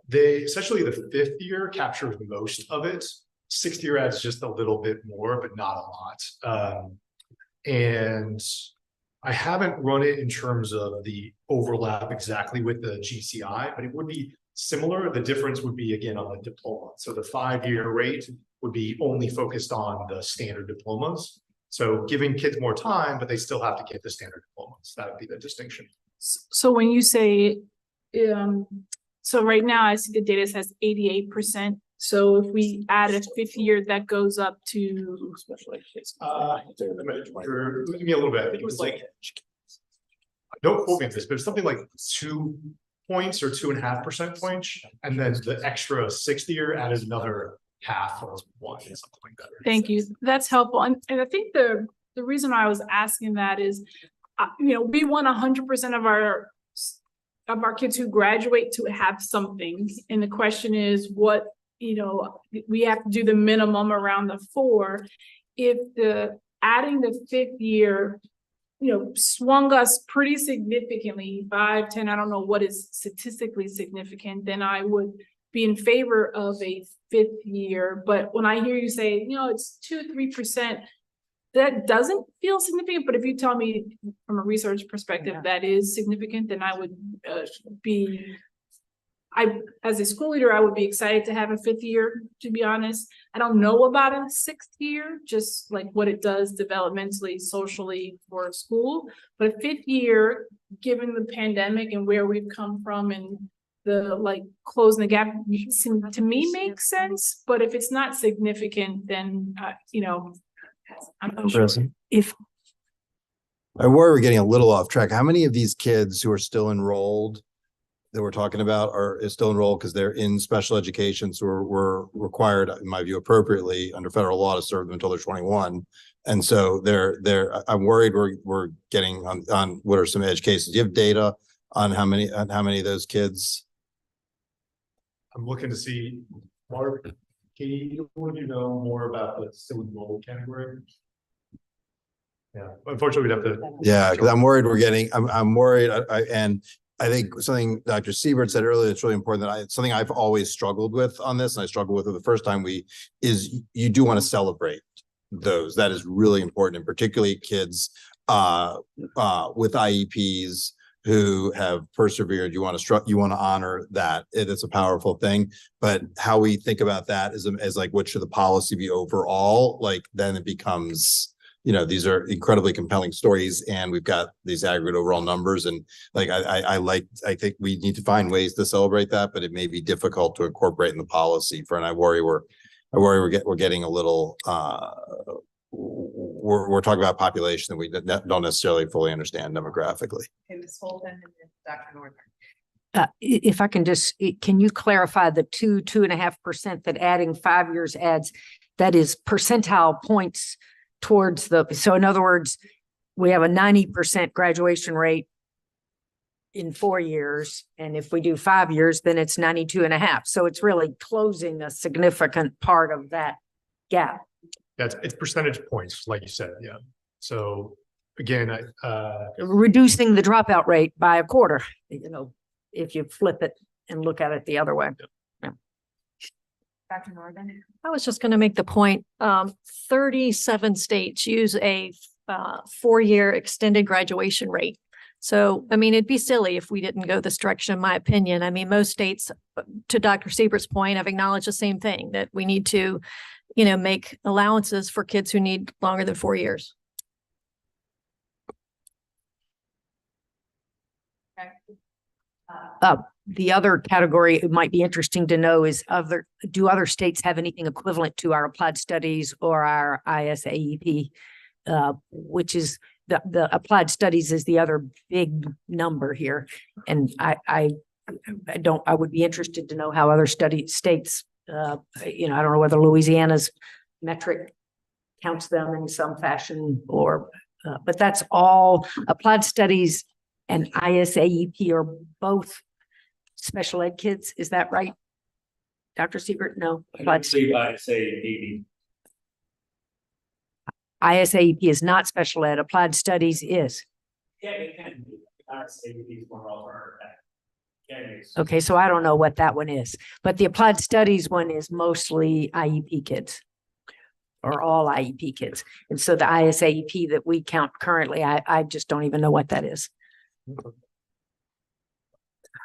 they essentially the 5th year captures most of it. 6th year adds just a little bit more, but not a lot. And I haven't run it in terms of the overlap exactly with the GCI, but it would be similar. The difference would be again on the diploma. So the 5-year rate would be only focused on the standard diplomas. So giving kids more time, but they still have to get the standard diplomas. That would be the distinction. So when you say, so right now I see the data says 88%. So if we add a fifth year, that goes up to. You're losing me a little bit. I think it was like, don't quote me on this, but it's something like 2 points or 2.5% points. And then the extra sixth year added another half or 1, something like that. Thank you. That's helpful. And I think the reason I was asking that is, we want 100% of our kids who graduate to have something. And the question is what, we have to do the minimum around the 4. If adding the fifth year, swung us pretty significantly, 5, 10, I don't know what is statistically significant, then I would be in favor of a fifth year. But when I hear you say, it's 2-3%, that doesn't feel significant. But if you tell me from a research perspective that is significant, then I would as a school leader, I would be excited to have a fifth year, to be honest. I don't know about a sixth year, just like what it does developmentally, socially for school. But a fifth year, given the pandemic and where we've come from and the closing the gap, to me makes sense. But if it's not significant, then, I'm not sure. I worry we're getting a little off track. How many of these kids who are still enrolled that we're talking about is still enrolled because they're in special education, so we're required, in my view, appropriately under federal law to serve them until they're 21, and so I'm worried we're getting on what are some edge cases. Do you have data on how many of those kids? I'm looking to see, Mark, Katie, would you know more about the still enrolled category? Yeah, unfortunately, we'd have to. Yeah, because I'm worried I'm worried, and I think something Dr. Siebert said earlier that's really important, something I've always struggled with on this, and I struggled with it the first time is you do want to celebrate those. That is really important, and particularly kids with IEPs who have persevered. You want to honor that. It's a powerful thing, but how we think about that as like, what should the policy be overall? Then it becomes, these are incredibly compelling stories, and we've got these aggregate overall numbers. And I think we need to find ways to celebrate that, but it may be difficult to incorporate in the policy and I worry we're getting a little, we're talking about population that we don't necessarily fully understand demographically. Okay, Ms. Holden and then Dr. Northern. If I can can you clarify the 2.5% that adding 5 years adds, that is percentile points towards so in other words, we have a 90% graduation rate in 4 years. And if we do 5 years, then it's 92.5. So it's really closing a significant part of that gap. Yeah, it's percentage points, like you said. Yeah. So again, reducing the dropout rate by a quarter, if you flip it and look at it the other way. Yeah. Dr. Northern. I was just going to make the point, 37 states use a 4-year extended graduation rate. So, it'd be silly if we didn't go this direction, in my opinion. Most states, to Dr. Siebert's point, have acknowledged the same thing, that we need to, make allowances for kids who need longer than 4 years. The other category it might be interesting to know is do other states have anything equivalent to our applied studies or our ISAEP, which is the applied studies is the other big number here. And I would be interested to know how other states, I don't know whether Louisiana's metric counts them in some fashion but that's all. Applied studies and ISAEP are both special ed kids. Is that right, Dr. Siebert? No. ISAEP. ISAEP is not special ed. Applied studies is. Yeah, it can be. ISAEP is more alternative. Okay, so I don't know what that one is, but the applied studies one is mostly IEP kids or all IEP kids. And so the ISAEP that we count currently, I just don't even know what that is.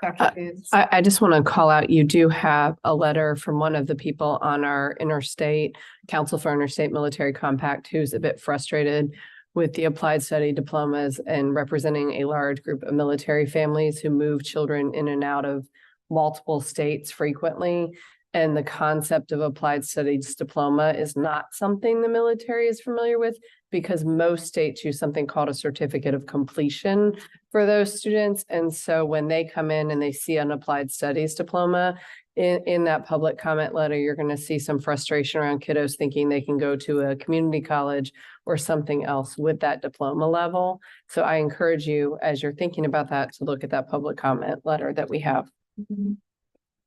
Dr. Booth. I just want to call out, you do have a letter from one of the people on our interstate Council for Interstate Military Compact who's a bit frustrated with the applied study diplomas and representing a large group of military families who move children in and out of multiple states frequently. And the concept of applied studies diploma is not something the military is familiar with because most states use something called a certificate of completion for those students. And so when they come in and they see an applied studies diploma in that public comment letter, you're going to see some frustration around kiddos thinking they can go to a community college or something else with that diploma level. So I encourage you, as you're thinking about that, to look at that public comment letter that we have.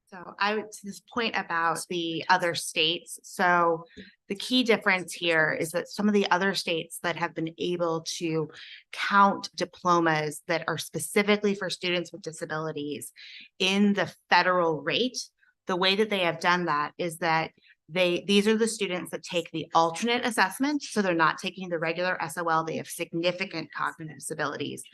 So I would, to this point about the other states, so the key difference here is that some of the other states that have been able to count diplomas that are specifically for students with disabilities in the federal rate, the way that they have done that is that these are the students that take the alternate assessment. So they're not taking the regular SOL, they have significant cognitive disabilities.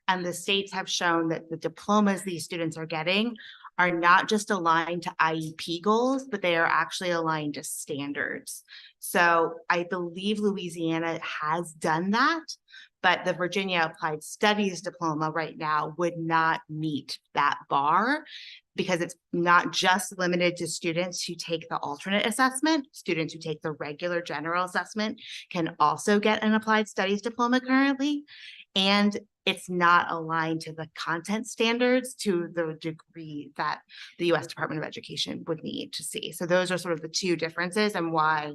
And the states have shown that the diplomas these students are getting are not just aligned to IEP goals, but they are actually aligned to standards. So I believe Louisiana has done that, but the Virginia Applied Studies diploma right now would not meet that bar because it's not just limited to students who take the alternate assessment. Students who take the regular general assessment can also get an Applied Studies diploma currently. And it's not aligned to the content standards to the degree that the U.S. Department of Education would need to see. So those are sort of the two differences and why,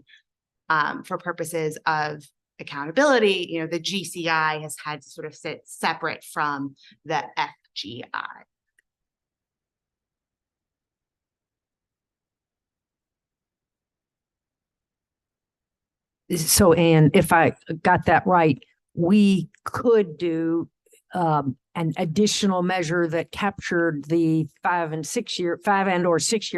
for purposes of accountability, you know, the GCI has had to sort of sit separate from the FGI. So, Anne, if I got that right, we could do an additional measure that captured the 5 and 6 year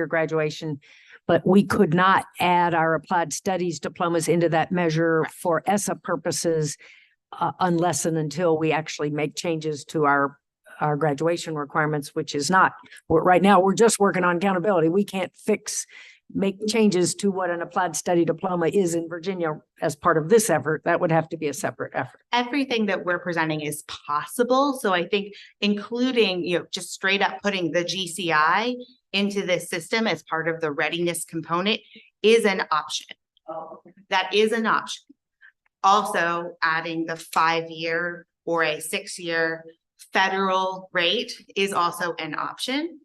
graduation, but we could not add our applied studies diplomas into that measure for ESSA purposes unless and until we actually make changes to our graduation requirements, which is not, right now, we're just working on accountability. We can't make changes to what an applied study diploma is in Virginia as part of this effort. That would have to be a separate effort. Everything that we're presenting is possible. So I think including, you know, just straight up putting the GCI into this system as part of the readiness component is an option. That is an option. Also adding the 5-year or a 6-year federal rate is also an option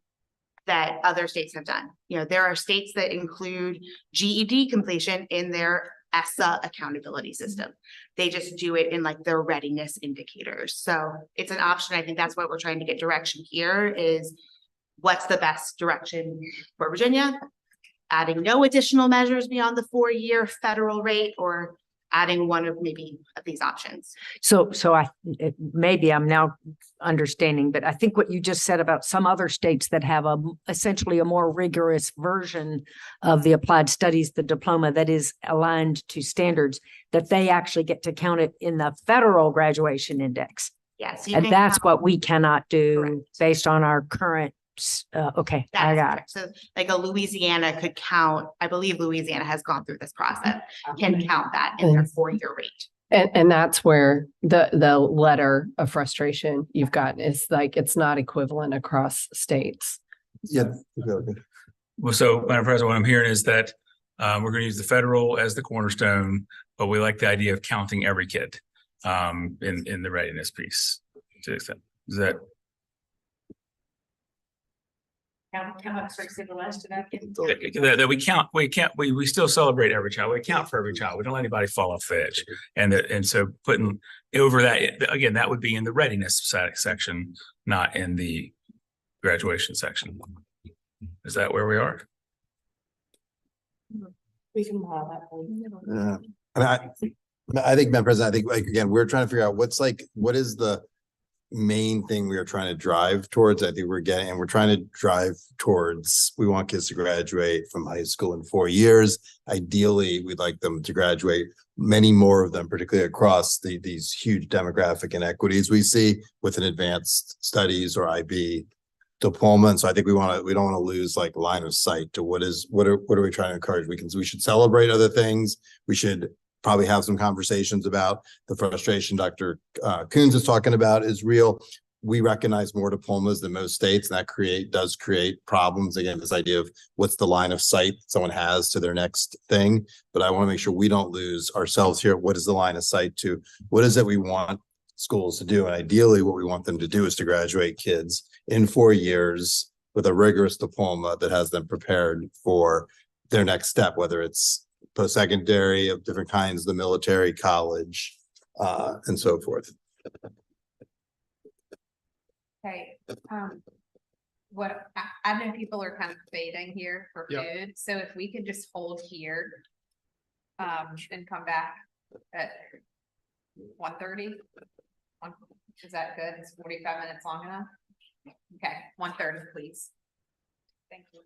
that other states have done. You know, there are states that include GED completion in their ESSA accountability system. They just do it in like their readiness indicators. So it's an option. I think that's what we're trying to get direction here is what's the best direction for Virginia? Adding no additional measures beyond the 4-year federal rate or adding one of maybe of these options. So maybe I'm now understanding, but I think what you just said about some other states that have essentially a more rigorous version of the applied studies, the diploma that is aligned to standards, that they actually get to count it in the federal graduation index. Yes. And that's what we cannot do Correct. based on our current. Okay, I got it. So like a Louisiana could count, I believe Louisiana has gone through this process, can count that in their 4-year rate. And that's where the letter of frustration you've gotten is like, it's not equivalent across states. Yeah. Well, so Madam President, what I'm hearing is that we're going to use the federal as the cornerstone, but we like the idea of counting every kid in the readiness piece. To the extent. Is that? That we still celebrate every child. We count for every child. We don't let anybody fall off the edge. And so putting over that, again, that would be in the readiness section, not in the graduation section. Is that where we are? We can have that. I think, Madam President, I think like, again, we're trying to figure out what is the main thing we are trying to drive towards. I think we're trying to drive towards, we want kids to graduate from high school in 4 years. Ideally, we'd like them to graduate, many more of them, particularly across these huge demographic inequities we see within advanced studies or IB diploma. And so I think we don't want to lose like line of sight to what are we trying to encourage? We should celebrate other things. We should probably have some conversations about the frustration Dr. Coons is talking about is real. We recognize more diplomas than most states, and that does create problems. Again, this idea of what's the line of sight someone has to their next thing. But I want to make sure we don't lose ourselves here. What is the line of sight to what is it we want schools to do? And ideally, what we want them to do is to graduate kids in 4 years with a rigorous diploma that has them prepared for their next step, whether it's post-secondary of different kinds, the military, college, and so forth. Okay, I know people are kind of fading here for Yeah. food, so if we could just hold here. And come back at 1:30. Is that good? It's 45 minutes long enough? Okay, 1:30, please. Thank you.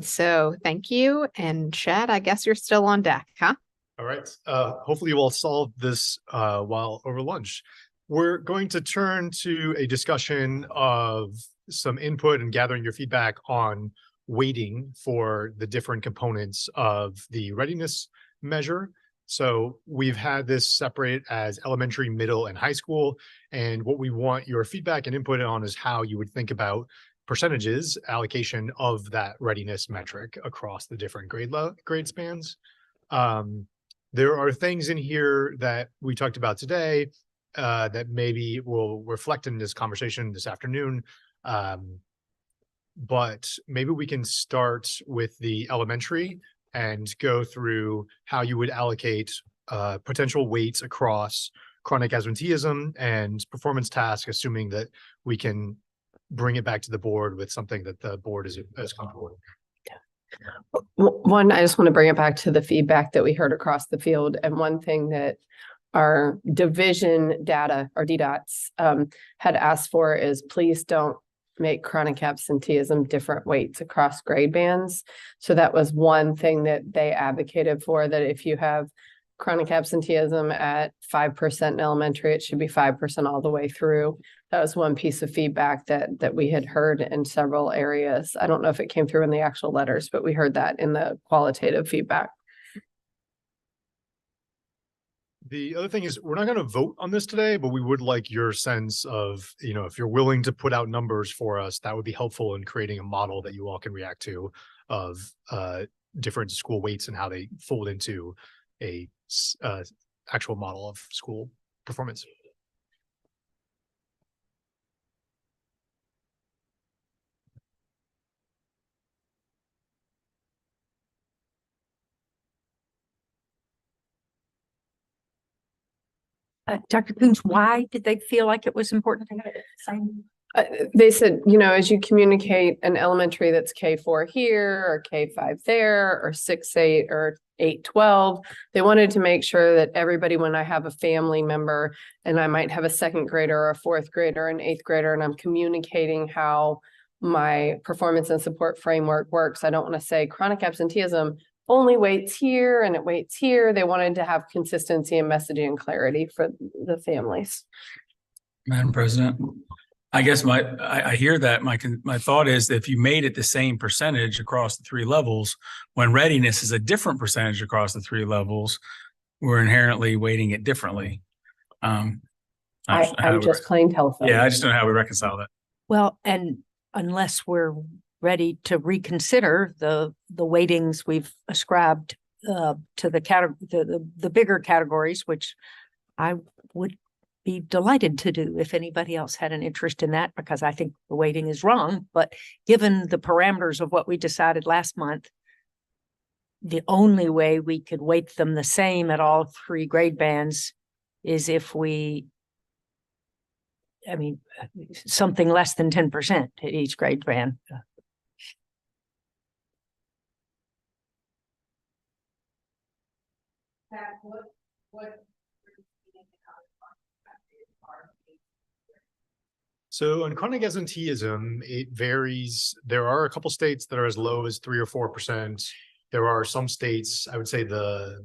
So thank you. And Chad, I guess you're still on deck, huh? All right, hopefully we'll solve this while over lunch. We're going to turn to a discussion of some input and gathering your feedback on weighting for the different components of the readiness measure. So we've had this separate as elementary, middle, and high school. And what we want your feedback and input on is how you would think about percentages allocation of that readiness metric across the different grade spans. There are things in here that we talked about today that maybe will reflect in this conversation this afternoon. But maybe we can start with the elementary and go through how you would allocate potential weights across chronic absenteeism and performance task, assuming that we can bring it back to the board with something that the board is comfortable with. One, I just want to bring it back to the feedback that we heard across the field. And one thing that our division data, our DDOTs, had asked for is please don't make chronic absenteeism different weights across grade bands. So that was one thing that they advocated for, that if you have chronic absenteeism at 5% in elementary, it should be 5% all the way through. That was one piece of feedback that we had heard in several areas. I don't know if it came through in the actual letters, but we heard that in the qualitative feedback. The other thing is, we're not going to vote on this today, but we would like your sense of, if you're willing to put out numbers for us, that would be helpful in creating a model that you all can react to of different school weights and how they fold into a actual model of school performance. Dr. Coons, why did they feel like it was important to have it the same? They said, as you communicate an elementary that's K4 here or K5 there or 6-8 or 8-12, they wanted to make sure that everybody, when I have a family member and I might have a second grader or a fourth grader, an eighth grader, and I'm communicating how my performance and support framework works, I don't want to say chronic absenteeism only waits here and it waits here. They wanted to have consistency and messaging and clarity for the families. Madam President, I guess I hear that. My thought is that if you made it the same percentage across the three levels, when readiness is a different percentage across the three levels, we're inherently weighting it differently. I'm just playing telephone. Yeah, I just don't know how we reconcile that. Well, and unless we're ready to reconsider the weightings we've ascribed to the bigger categories, which I would be delighted to do if anybody else had an interest in that, because I think the weighting is wrong. But given the parameters of what we decided last month, the only way we could weight them the same at all three grade bands is if something less than 10% at each grade band. So on chronic absenteeism, it varies. There are a couple states that are as low as 3 or 4%. There are some states, I would say the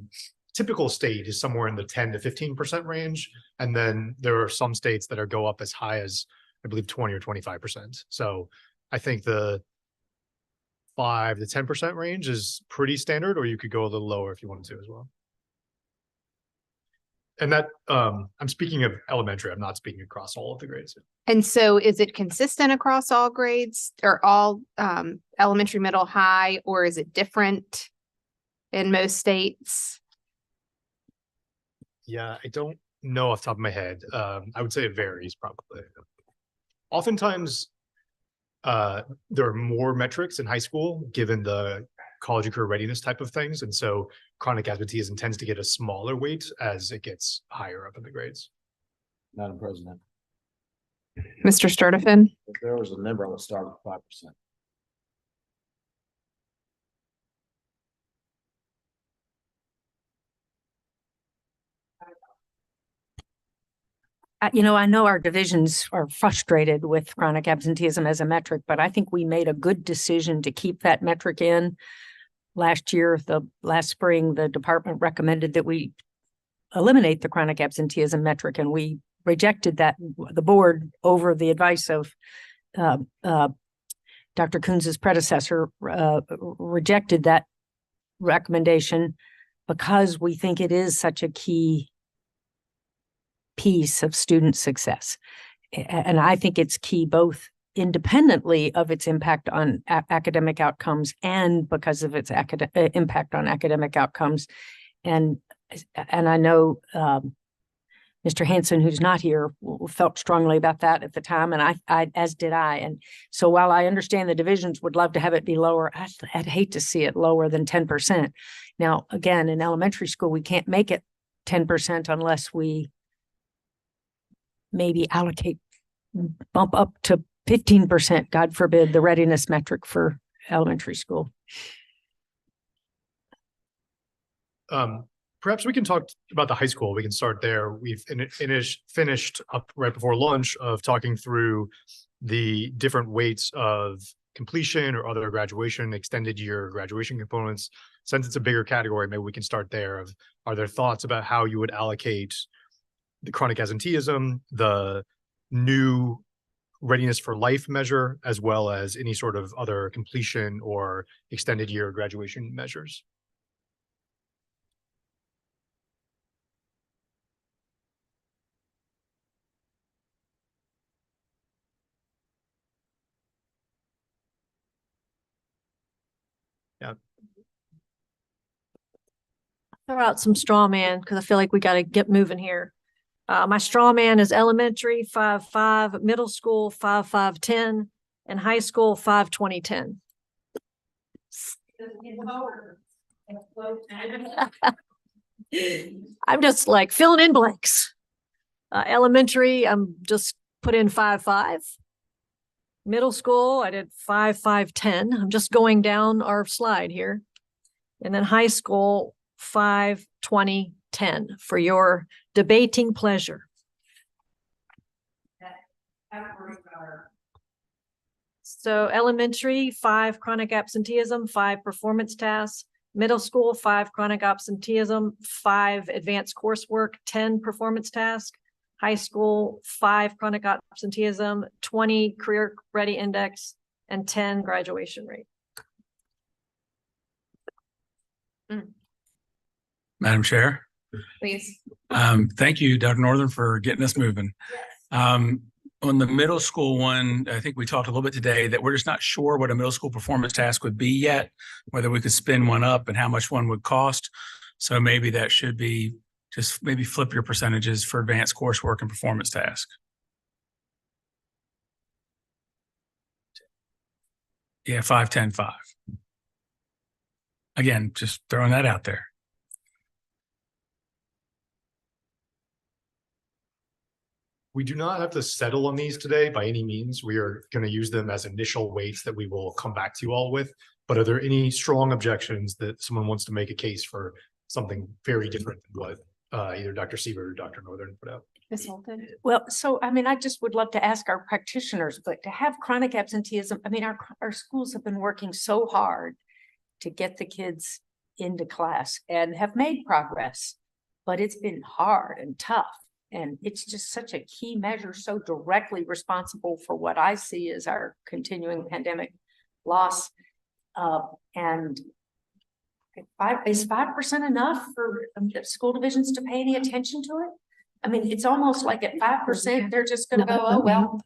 typical state is somewhere in the 10 to 15% range. And then there are some states that go up as high as, I believe, 20 or 25%. So I think the 5 to 10% range is pretty standard, or you could go a little lower if you wanted to as well. And that, I'm speaking of elementary, I'm not speaking across all of the grades. And so is it consistent across all grades or all elementary, middle, high, or is it different in most states? Yeah, I don't know off the top of my head. I would say it varies probably. Oftentimes, there are more metrics in high school given the college and career readiness type of things. And so chronic absenteeism tends to get a smaller weight as it gets higher up in the grades. Madam President, Mr. Sturdivant? if there was a number, I would start with 5%. I know our divisions are frustrated with chronic absenteeism as a metric, but I think we made a good decision to keep that metric in. Last spring, the department recommended that we eliminate the chronic absenteeism metric, and we rejected that, the board, over the advice of Dr. Coons's predecessor, rejected that recommendation because we think it is such a key piece of student success. And I think it's key both independently of its impact on academic outcomes and because of its impact on academic outcomes. And I know Mr. Hanson, who's not here, felt strongly about that at the time, and I as did I. And so while I understand the divisions would love to have it be lower, I'd hate to see it lower than 10%. Now, again, in elementary school, we can't make it 10% unless we maybe bump up to 15%, God forbid, the readiness metric for elementary school. Perhaps we can talk about the high school. We can start there. We've finished up right before lunch of talking through the different weights of completion or other graduation, extended year graduation components. Since it's a bigger category, maybe we can start there. Are there thoughts about how you would allocate the chronic absenteeism, the new readiness for life measure, as well as any sort of other completion or extended year graduation measures? Yeah. Throw out some straw man because I feel like we got to get moving here. My straw man is elementary 5-5, middle school 5-5-10, and high school 5-20-10. I'm just like filling in blanks. Elementary, I'm just put in 5-5. Middle school, I did 5-5-10. I'm just going down our slide here. And then high school, 5-20-10 for your debating pleasure. So elementary, 5 chronic absenteeism, 5 performance tasks. Middle school, 5 chronic absenteeism, 5 advanced coursework, 10 performance tasks. High school, 5 chronic absenteeism, 20 career ready index, and 10 graduation rate. Madam Chair. Please. Thank you, Dr. Northern, for getting us moving. On the middle school one, I think we talked a little bit today that we're just not sure what a middle school performance task would be yet, whether we could spin one up and how much one would cost. So maybe that should be just maybe flip your percentages for advanced coursework and performance task. Yeah, 5-10-5. Again, just throwing that out there. We do not have to settle on these today by any means. We are going to use them as initial weights that we will come back to you all with. But are there any strong objections that someone wants to make a case for something very different than what either Dr. Siebert or Dr. Northern put out? Ms. Holton? Well, so, I mean, I just would love to ask our practitioners, but to have chronic absenteeism, I mean, our schools have been working so hard to get the kids into class and have made progress, but it's been hard and tough. And it's just such a key measure, so directly responsible for what I see as our continuing pandemic loss. And is 5% enough for school divisions to pay any attention to it? I mean, it's almost like at 5%, they're just going to go, oh, well.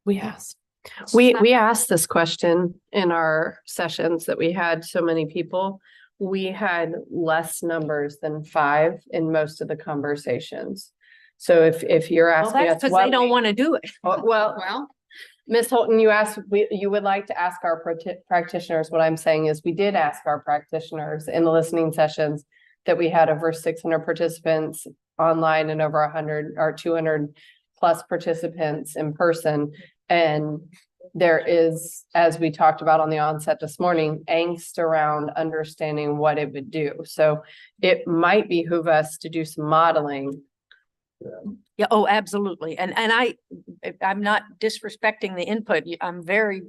We asked. We asked this question in our sessions that we had so many people. We had less numbers than 5 in most of the conversations. So if you're asking Well, that's us, because they don't want to do it. well, Ms. Holton, you asked, you would like to ask our practitioners. What I'm saying is we did ask our practitioners in the listening sessions that we had over 600 participants online and over 100 or 200 plus participants in person. And there is, as we talked about on the onset this morning, angst around understanding what it would do. So it might behoove us to do some modeling Yeah, oh, absolutely. And I'm not disrespecting the input. I'm very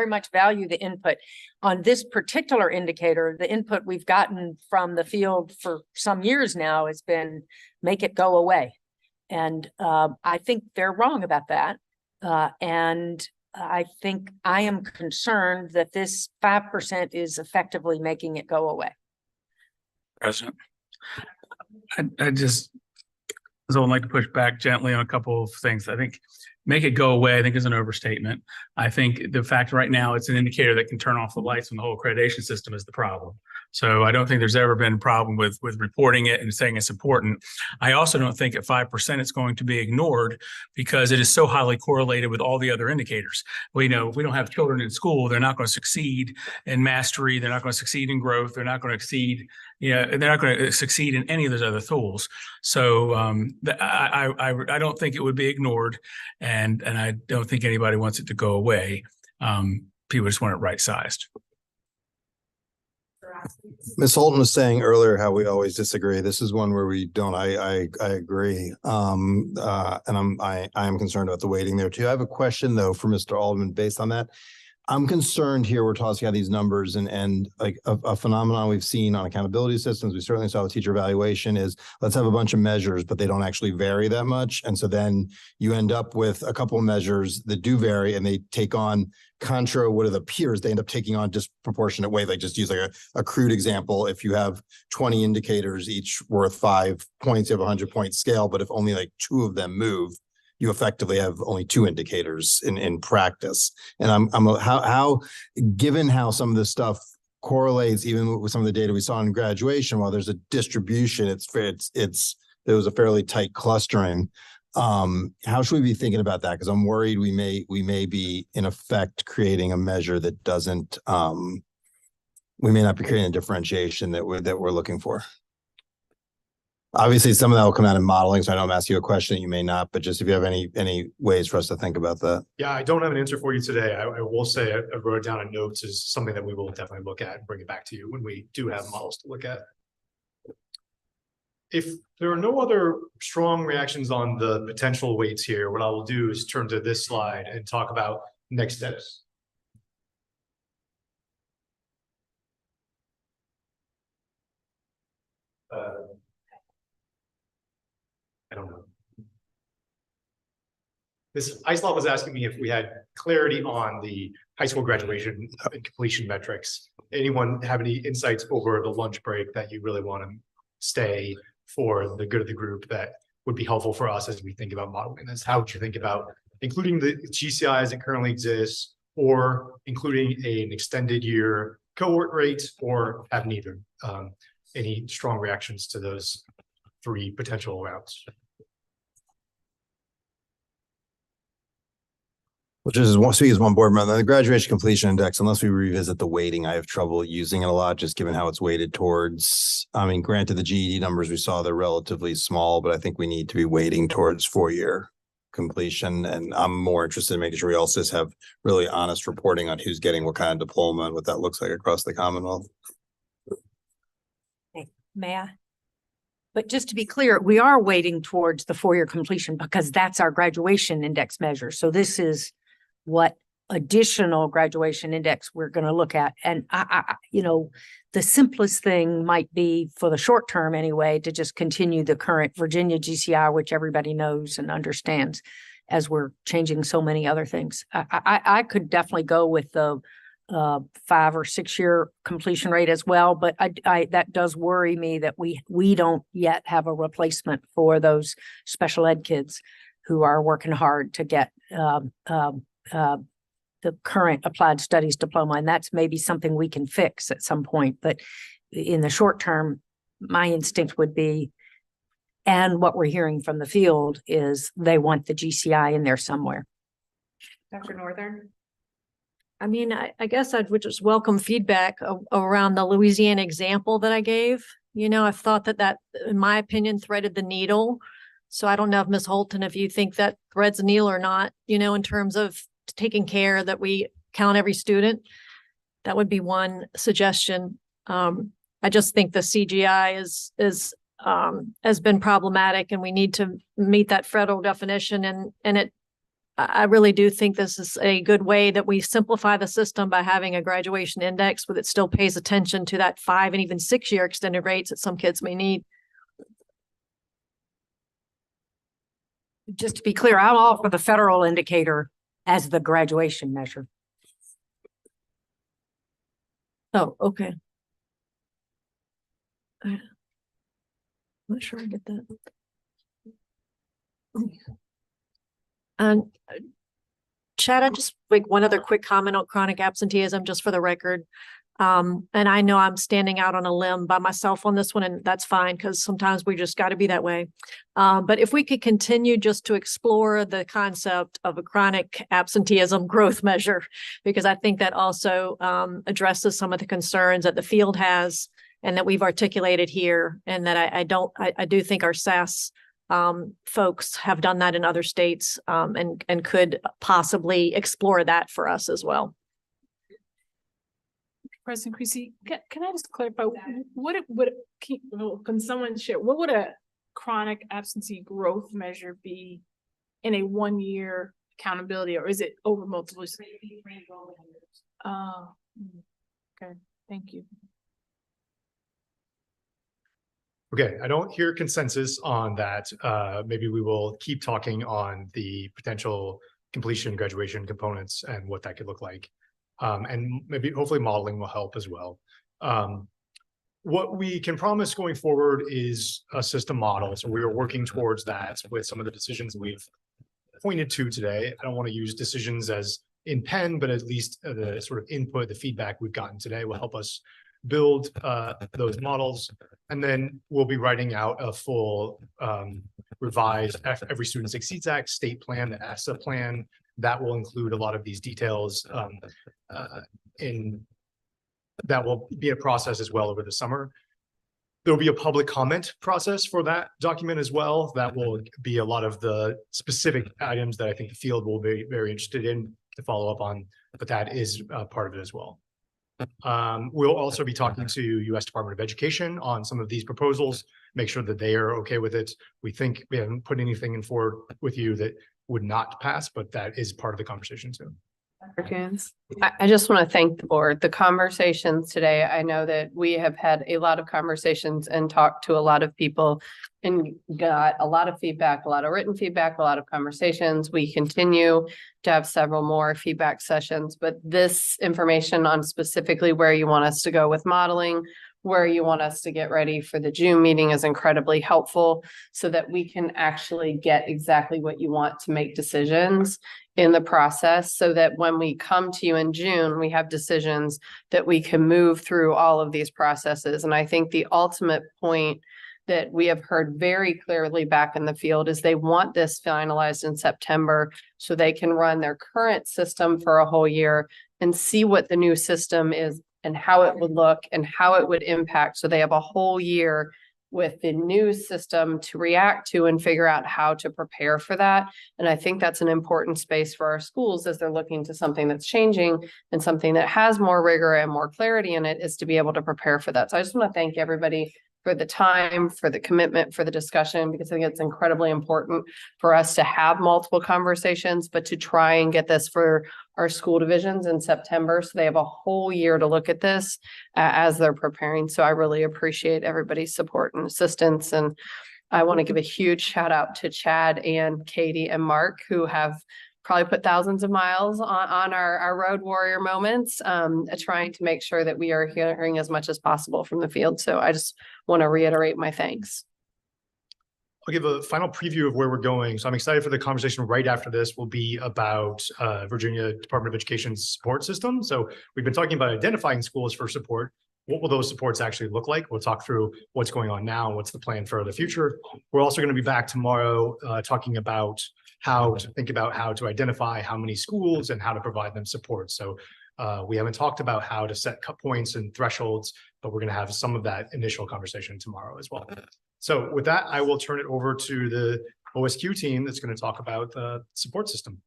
much value the input. On this particular indicator, the input we've gotten from the field for some years now has been make it go away. And I think they're wrong about that. And I think I am concerned that this 5% is effectively making it go away. President, I just, so I'd like to push back gently on a couple of things. I think make it go away, I think is an overstatement. I think the fact right now it's an indicator that can turn off the lights when the whole accreditation system is the problem. So I don't think there's ever been a problem with reporting it and saying it's important. I also don't think at 5% it's going to be ignored because it is so highly correlated with all the other indicators. We know if we don't have children in school, they're not going to succeed in mastery. They're not going to succeed in growth. They're not going to succeed, they're not going to succeed in any of those other tools. So I don't think it would be ignored, and I don't think anybody wants it to go away. People just want it right-sized. Ms. Holton was saying earlier how we always disagree. This is one where we don't. I agree. And I am concerned about the weighting there too. I have a question though for Mr. Alderman based on that. I'm concerned here. We're tossing out these numbers and like a phenomenon we've seen on accountability systems. We certainly saw with teacher evaluation is let's have a bunch of measures, but they don't actually vary that much. And so then you end up with a couple of measures that do vary and they take on contra what it appears they end up taking on disproportionate weight. Like just use like a crude example. If you have 20 indicators, each worth 5 points, you have a 100-point scale, but if only like 2 of them move, you effectively have only 2 indicators in practice. And how given how some of this stuff correlates even with some of the data we saw in graduation, while there's a distribution, there was a fairly tight clustering. How should we be thinking about that? Because I'm worried we may be in effect creating a measure that doesn't we may not be creating a differentiation that we're looking for. Obviously, some of that will come out in modeling, so I know I'm asking you a question that you may not, but just if you have any ways for us to think about that. Yeah, I don't have an answer for you today. I will say I wrote it down in notes as something that we will definitely look at and bring it back to you when we do have models to look at. If there are no other strong reactions on the potential weights here, what I will do is turn to this slide and talk about next steps. I don't know. This ISLOP was asking me if we had clarity on the high school graduation and completion metrics. Anyone have any insights over the lunch break that you really want to stay for the good of the group that would be helpful for us as we think about modeling this? How would you think about including the GCI as it currently exists, or including an extended year cohort rate, or have neither? Any strong reactions to those 3 potential routes? Which is one board member. The graduation completion index, unless we revisit the weighting, I have trouble using it a lot, just given how it's weighted towards, I mean, granted the GED numbers we saw, they're relatively small, but I think we need to be weighting towards 4-year completion. And I'm more interested in making sure we also just have really honest reporting on who's getting what kind of diploma and what that looks like across the Commonwealth. May I? But just to be clear, we are weighting towards the 4-year completion because that's our graduation index measure. So this is what additional graduation index we're going to look at. And the simplest thing might be for the short term anyway, to just continue the current Virginia GCI, which everybody knows and understands, as we're changing so many other things. I could definitely go with the 5 or 6 year completion rate as well, but I that does worry me that we don't yet have a replacement for those special ed kids who are working hard to get the current applied studies diploma, and that's maybe something we can fix at some point. But in the short term, my instinct would be, and what we're hearing from the field is they want the GCI in there somewhere. Dr. Northern? I mean, I guess I would just welcome feedback around the Louisiana example that I gave. I've thought that, in my opinion, threaded the needle. So I don't know if Ms. Holton, if you think that threads the needle or not, in terms of taking care that we count every student. That would be one suggestion. I just think the CGI is has been problematic, and we need to meet that federal definition. And I really do think this is a good way that we simplify the system by having a graduation index, but it still pays attention to that 5 and even 6-year extended rates that some kids may need. Just to be clear, I'm all for the federal indicator as the graduation measure. Oh, okay. I'm not sure I get that. And Chad, I just make one other quick comment on chronic absenteeism, just for the record. And I know I'm standing out on a limb by myself on this one, and that's fine, because sometimes we just got to be that way. But if we could continue just to explore the concept of a chronic absenteeism growth measure, because I think that also addresses some of the concerns that the field has and that we've articulated here, and that I do think our SAS folks have done that in other states, and could possibly explore that for us as well. President Creasy, can I just clarify, can someone share, what would a chronic absentee growth measure be in a 1-year accountability, or is it over multiple? Okay, thank you. Okay, I don't hear consensus on that. Maybe we will keep talking on the potential completion graduation components and what that could look like. And maybe hopefully modeling will help as well. What we can promise going forward is a system model. So we are working towards that with some of the decisions we've pointed to today. I don't want to use decisions as in pen, but at least the sort of input, the feedback we've gotten today will help us build those models. And then we'll be writing out a full revised Every Student Succeeds Act state plan, the ASSA plan. That will include a lot of these details that will be a process as well over the summer. There'll be a public comment process for that document as well. That will be a lot of the specific items that I think the field will be very interested in to follow up on, but that is part of it as well. We'll also be talking to U.S. Department of Education on some of these proposals, make sure that they are okay with it. We think we haven't put anything in forward with you that would not pass, but that is part of the conversation too. I just want to thank the board. The conversations today, I know that we have had a lot of conversations and talked to a lot of people and got a lot of feedback, a lot of written feedback, a lot of conversations. We continue to have several more feedback sessions, but this information on specifically where you want us to go with modeling, where you want us to get ready for the June meeting is incredibly helpful so that we can actually get exactly what you want to make decisions in the process, so that when we come to you in June, we have decisions that we can move through all of these processes. And I think the ultimate point that we have heard very clearly back in the field is they want this finalized in September so they can run their current system for a whole year and see what the new system is and how it would look and how it would impact. So they have a whole year with the new system to react to and figure out how to prepare for that. And I think that's an important space for our schools as they're looking to something that's changing and something that has more rigor and more clarity in it, is to be able to prepare for that. So I just want to thank everybody for the time, for the commitment, for the discussion, because I think it's incredibly important for us to have multiple conversations, but to try and get this for our school divisions in September. So they have a whole year to look at this as they're preparing. So I really appreciate everybody's support and assistance. And I want to give a huge shout out to Chad and Katie and Mark, who have probably put thousands of miles on our road warrior moments, trying to make sure that we are hearing as much as possible from the field. So I just want to reiterate my thanks. I'll give a final preview of where we're going. So I'm excited for the conversation right after this will be about Virginia Department of Education's support system. So we've been talking about identifying schools for support. What will those supports actually look like? We'll talk through what's going on now and what's the plan for the future. We're also going to be back tomorrow talking about how to think about how to identify how many schools and how to provide them support. So we haven't talked about how to set cut points and thresholds, but we're going to have some of that initial conversation tomorrow as well. So with that, I will turn it over to the OSQ team that's going to talk about the support system.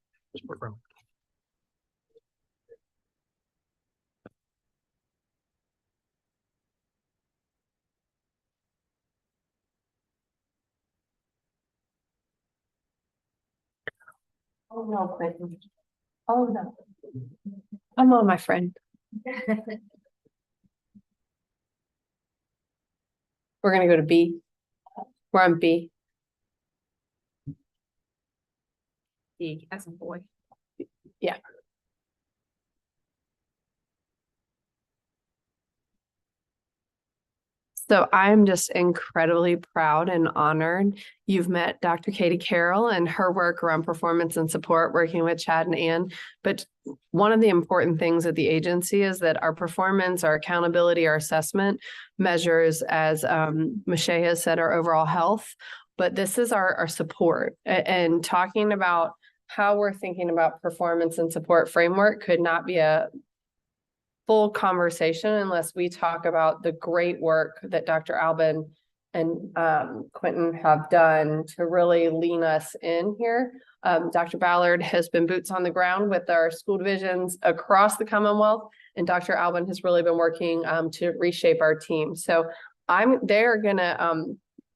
Oh, no, Clinton. Oh, no. Come on, my friend. We're gonna go to B. We're on B. B as a boy. Yeah. So I'm just incredibly proud and honored. You've met Dr. Katie Carroll and her work around performance and support, working with Chad and Ann. But one of the important things at the agency is that our performance, our accountability, our assessment measures, as Michelle has said, our overall health. But this is our support, and talking about how we're thinking about performance and support framework could not be a full conversation unless we talk about the great work that Dr. Albin and Quentin have done to really lean us in here. Dr. Ballard has been boots on the ground with our school divisions across the Commonwealth, and Dr. Albin has really been working to reshape our team. So they're gonna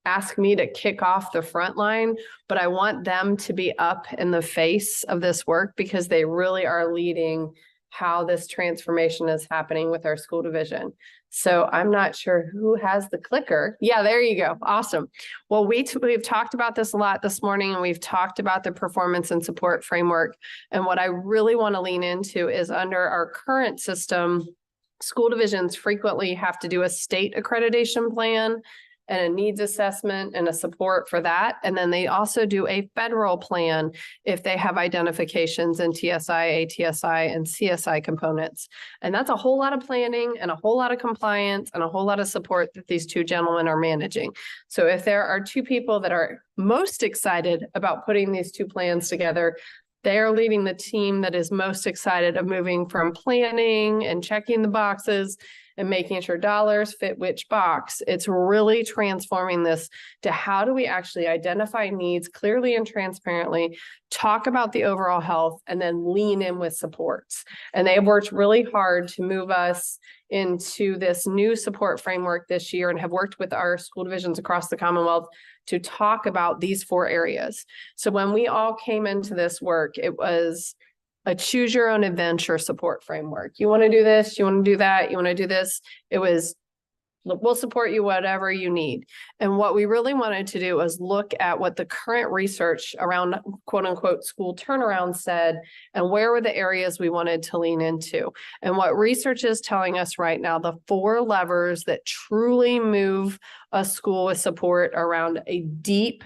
ask me to kick off the front line, but I want them to be up in the face of this work because they really are leading how this transformation is happening with our school division. So I'm not sure who has the clicker. Yeah, there you go. Awesome. Well, we've talked about this a lot this morning, and we've talked about the performance and support framework. And what I really want to lean into is, under our current system, school divisions frequently have to do a state accreditation plan and a needs assessment and a support for that. And then they also do a federal plan if they have identifications in TSI, ATSI, and CSI components. And that's a whole lot of planning and a whole lot of compliance and a whole lot of support that these two gentlemen are managing. So if there are two people that are most excited about putting these two plans together, they are leading the team that is most excited of moving from planning and checking the boxes and making sure dollars fit which box. It's really transforming this to how do we actually identify needs clearly and transparently, talk about the overall health, and then lean in with supports. And they have worked really hard to move us into this new support framework this year, and have worked with our school divisions across the Commonwealth to talk about these 4 areas. So when we all came into this work, it was a choose your own adventure support framework. You want to do this, you want to do that, you want to do this. It was, we'll support you whatever you need. And what we really wanted to do was look at what the current research around quote unquote school turnaround said, and where were the areas we wanted to lean into. And what research is telling us right now, the 4 levers that truly move a school with support around a deep,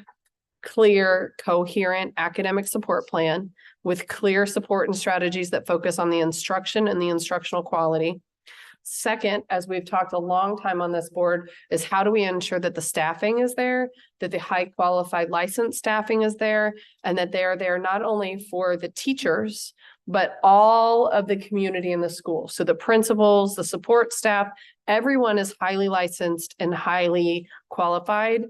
clear, coherent academic support plan with clear support and strategies that focus on the instruction and the instructional quality. Second, as we've talked a long time on this board, is how do we ensure that the staffing is there, that the high qualified licensed staffing is there, and that they're there not only for the teachers, but all of the community in the school. So the principals, the support staff, everyone is highly licensed and highly qualified,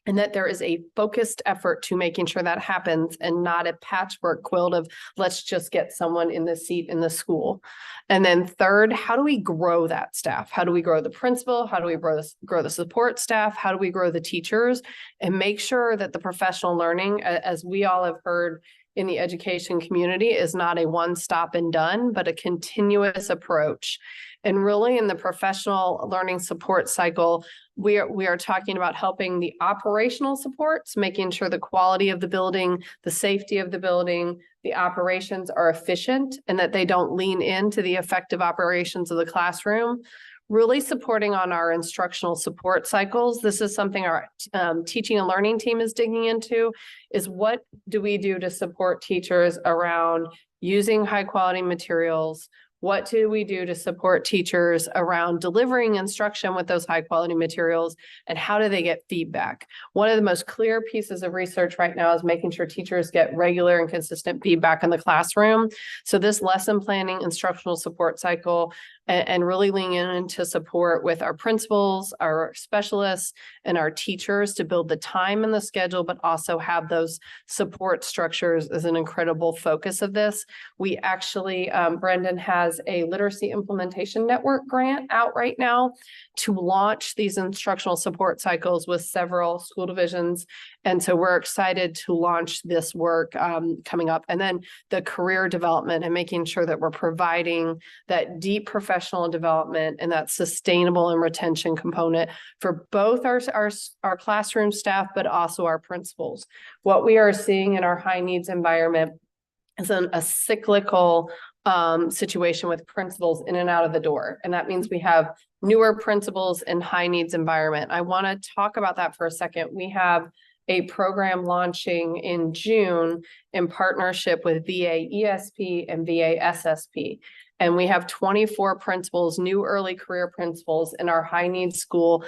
and that there is a focused effort to making sure that happens, and not a patchwork quilt of let's just get someone in the seat in the school. And then third, how do we grow that staff? How do we grow the principal? How do we grow the support staff? How do we grow the teachers? And make sure that the professional learning, as we all have heard in the education community, is not a one stop and done, but a continuous approach. And really, in the professional learning support cycle, we are talking about helping the operational supports, making sure the quality of the building, the safety of the building, the operations are efficient, and that they don't lean into the effective operations of the classroom. Really supporting on our instructional support cycles. This is something our teaching and learning team is digging into, is what do we do to support teachers around using high quality materials? What do we do to support teachers around delivering instruction with those high quality materials, and how do they get feedback? One of the most clear pieces of research right now is making sure teachers get regular and consistent feedback in the classroom. So this lesson planning instructional support cycle and really leaning into support with our principals, our specialists, and our teachers to build the time and the schedule, but also have those support structures is an incredible focus of this. We actually, Brendan has a literacy implementation network grant out right now to launch these instructional support cycles with several school divisions. And so we're excited to launch this work coming up. And then the career development and making sure that we're providing that deep professional development and that sustainable and retention component for both our classroom staff, but also our principals. What we are seeing in our high needs environment is a cyclical situation with principals in and out of the door. And that means we have newer principals in high needs environment. I want to talk about that for a second. We have a program launching in June in partnership with VA ESP and VA SSP. And we have 24 principals, new early career principals in our high needs school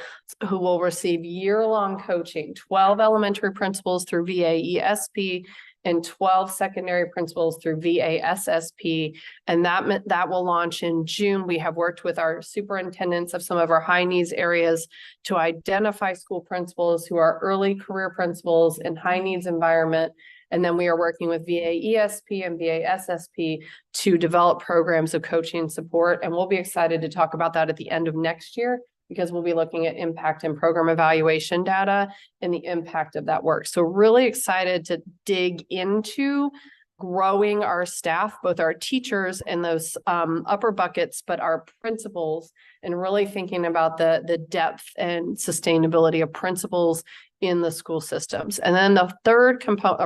who will receive year-long coaching, 12 elementary principals through VA ESP and 12 secondary principals through VA SSP. And that will launch in June. We have worked with our superintendents of some of our high needs areas to identify school principals who are early career principals in high needs environment. And then we are working with VA ESP and VA SSP to develop programs of coaching and support. And we'll be excited to talk about that at the end of next year, because we'll be looking at impact and program evaluation data and the impact of that work. So really excited to dig into growing our staff, both our teachers and those upper buckets, but our principals, and really thinking about the depth and sustainability of principals in the school systems. And then the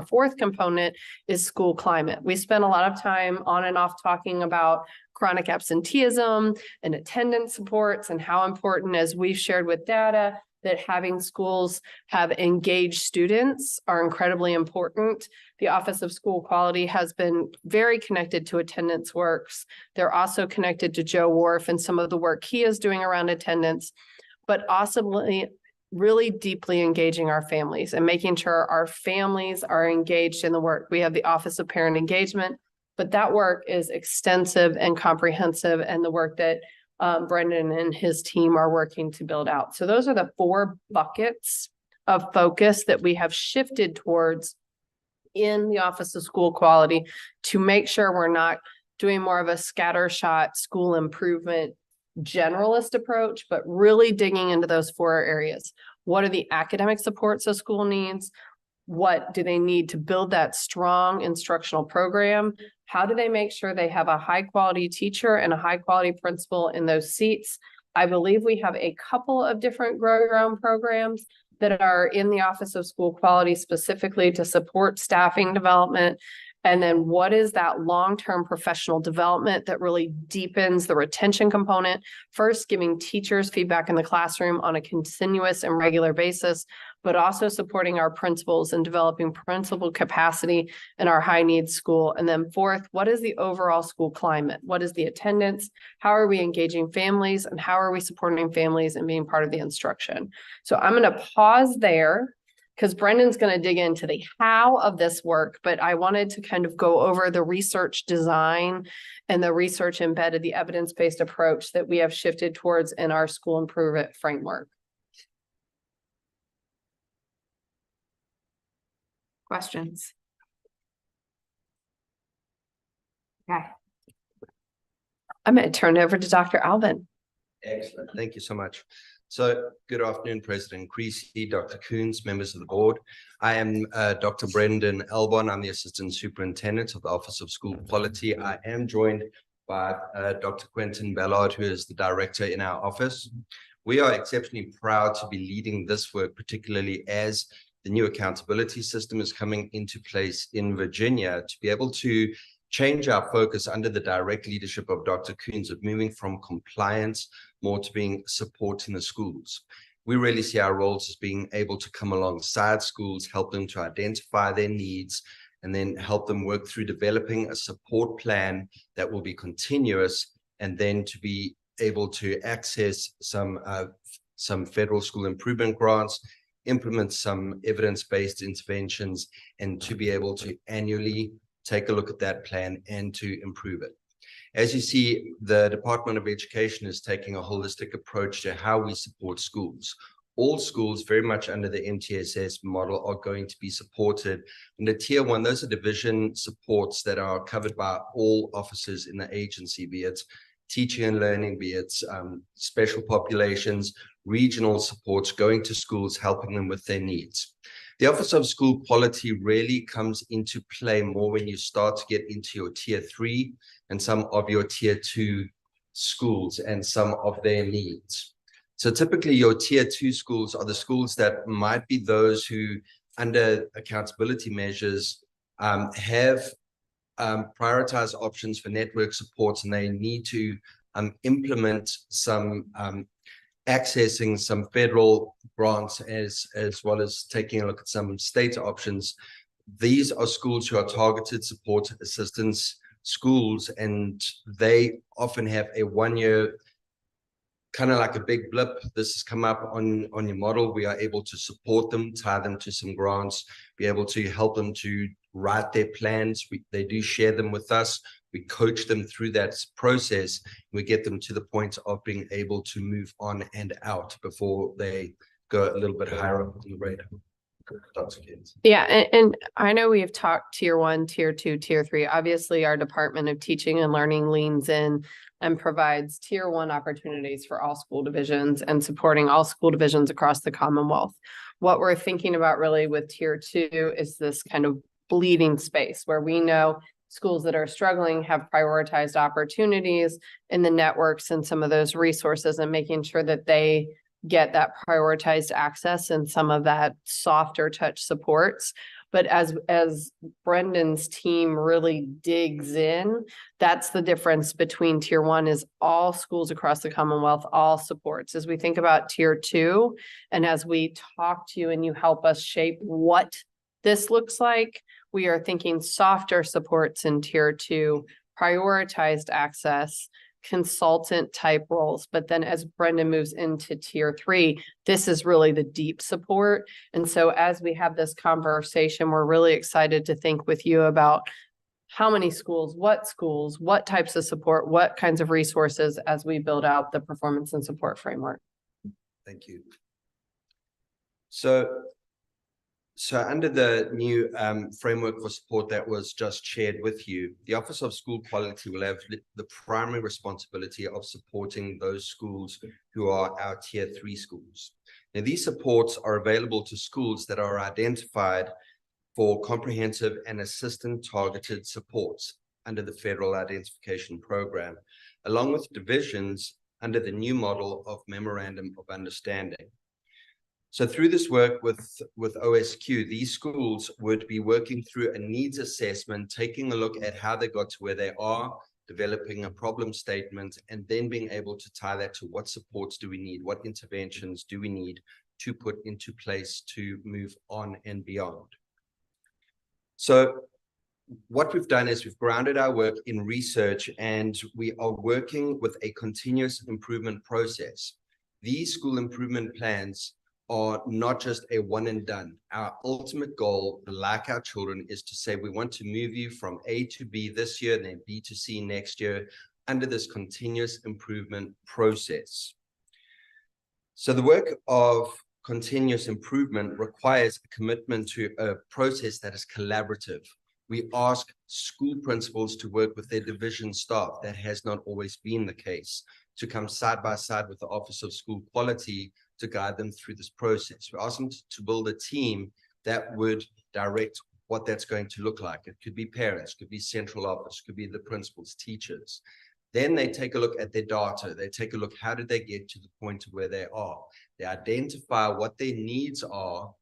fourth component is school climate. We spent a lot of time on and off talking about chronic absenteeism and attendance supports and how important, as we've shared with data, that having schools have engaged students are incredibly important. The Office of School Quality has been very connected to attendance works. They're also connected to Joe Wharf and some of the work he is doing around attendance, but also really deeply engaging our families and making sure our families are engaged in the work. We have the Office of Parent Engagement, but that work is extensive and comprehensive, and the work that Brendan and his team are working to build out. So those are the 4 buckets of focus that we have shifted towards in the Office of School Quality to make sure we're not doing more of a scattershot school improvement generalist approach, but really digging into those 4 areas. What are the academic supports a school needs? What do they need to build that strong instructional program? How do they make sure they have a high quality teacher and a high quality principal in those seats? I believe we have a couple of different Grow Your Own programs that are in the Office of School Quality specifically to support staffing development. And then what is that long-term professional development that really deepens the retention component? First, giving teachers feedback in the classroom on a continuous and regular basis, but also supporting our principals and developing principal capacity in our high needs school. And then fourth, what is the overall school climate? What is the attendance? How are we engaging families? And how are we supporting families and being part of the instruction? So I'm going to pause there, because Brendan's going to dig into the how of this work, but I wanted to kind of go over the research design and the research embedded, the evidence-based approach that we have shifted towards in our school improvement framework. Questions? Okay. I'm going to turn it over to Dr. Alvin. Excellent. Thank you so much. So good afternoon, President Creasy, Dr. Coons, members of the board. I am Dr. Brendan Elbon. I'm the Assistant Superintendent of the Office of School Quality. I am joined by Dr. Quentin Ballard, who is the director in our office. We are exceptionally proud to be leading this work, particularly as the new accountability system is coming into place in Virginia, to be able to change our focus under the direct leadership of Dr. Coons of moving from compliance more to being support in the schools. We really see our roles as being able to come alongside schools, help them to identify their needs, and then help them work through developing a support plan that will be continuous, and then to be able to access some federal school improvement grants, implement some evidence-based interventions, and to be able to annually take a look at that plan and to improve it. As you see, the Department of Education is taking a holistic approach to how we support schools. All schools very much under the MTSS model are going to be supported. In the tier 1, those are division supports that are covered by all officers in the agency, be it teaching and learning, be it special populations, regional supports, going to schools, helping them with their needs. The Office of School Quality really comes into play more when you start to get into your tier 3 and some of your tier 2 schools and some of their needs. So typically your tier 2 schools are the schools that might be those who, under accountability measures, have prioritized options for network supports, and they need to implement some accessing some federal grants as well as taking a look at some state options. These are schools who are targeted support assistance schools, and they often have a 1-year, kind of like a big blip. This has come up on your model. We are able to support them, tie them to some grants, be able to help them to write their plans. They do share them with us. We coach them through that process. We get them to the point of being able to move on and out before they go a little bit higher up on the radar. Yeah, and I know we've talked tier 1, tier 2, tier 3. Obviously, our Department of Teaching and Learning leans in and provides tier 1 opportunities for all school divisions and supporting all school divisions across the Commonwealth. What we're thinking about really with tier 2 is this kind of bleeding space where we know schools that are struggling have prioritized opportunities in the networks and some of those resources, and making sure that they get that prioritized access and some of that softer touch supports. But as Brendan's team really digs in, that's the difference between tier 1 is all schools across the Commonwealth, all supports. As we think about tier 2, and as we talk to you and you help us shape what this looks like, we are thinking softer supports in tier 2, prioritized access, consultant type roles. But then as Brendan moves into tier 3, this is really the deep support. And so as we have this conversation, we're really excited to think with you about how many schools, what types of support, what kinds of resources as we build out the performance and support framework. Thank you. So under the new framework for support that was just shared with you, the Office of School Quality will have the primary responsibility of supporting those schools who are our tier 3 schools. Now, these supports are available to schools that are identified for comprehensive and assistant targeted supports under the Federal Identification Program, along with divisions under the new model of Memorandum of Understanding. So through this work with OSQ, these schools would be working through a needs assessment, taking a look at how they got to where they are, developing a problem statement, and then being able to tie that to what supports do we need, what interventions do we need to put into place to move on and beyond. So what we've done is we've grounded our work in research, and we are working with a continuous improvement process. These school improvement plans are not just a one and done. Our ultimate goal, like our children, is to say we want to move you from A to B this year, then B to C next year, under this continuous improvement process. So the work of continuous improvement requires a commitment to a process that is collaborative. We ask school principals to work with their division staff. That has not always been the case. To come side by side with the Office of School Quality to guide them through this process. We ask them to build a team that would direct what that's going to look like. It could be parents, could be central office, could be the principals, teachers. Then they take a look at their data. They take a look, how did they get to the point where they are? They identify what their needs are,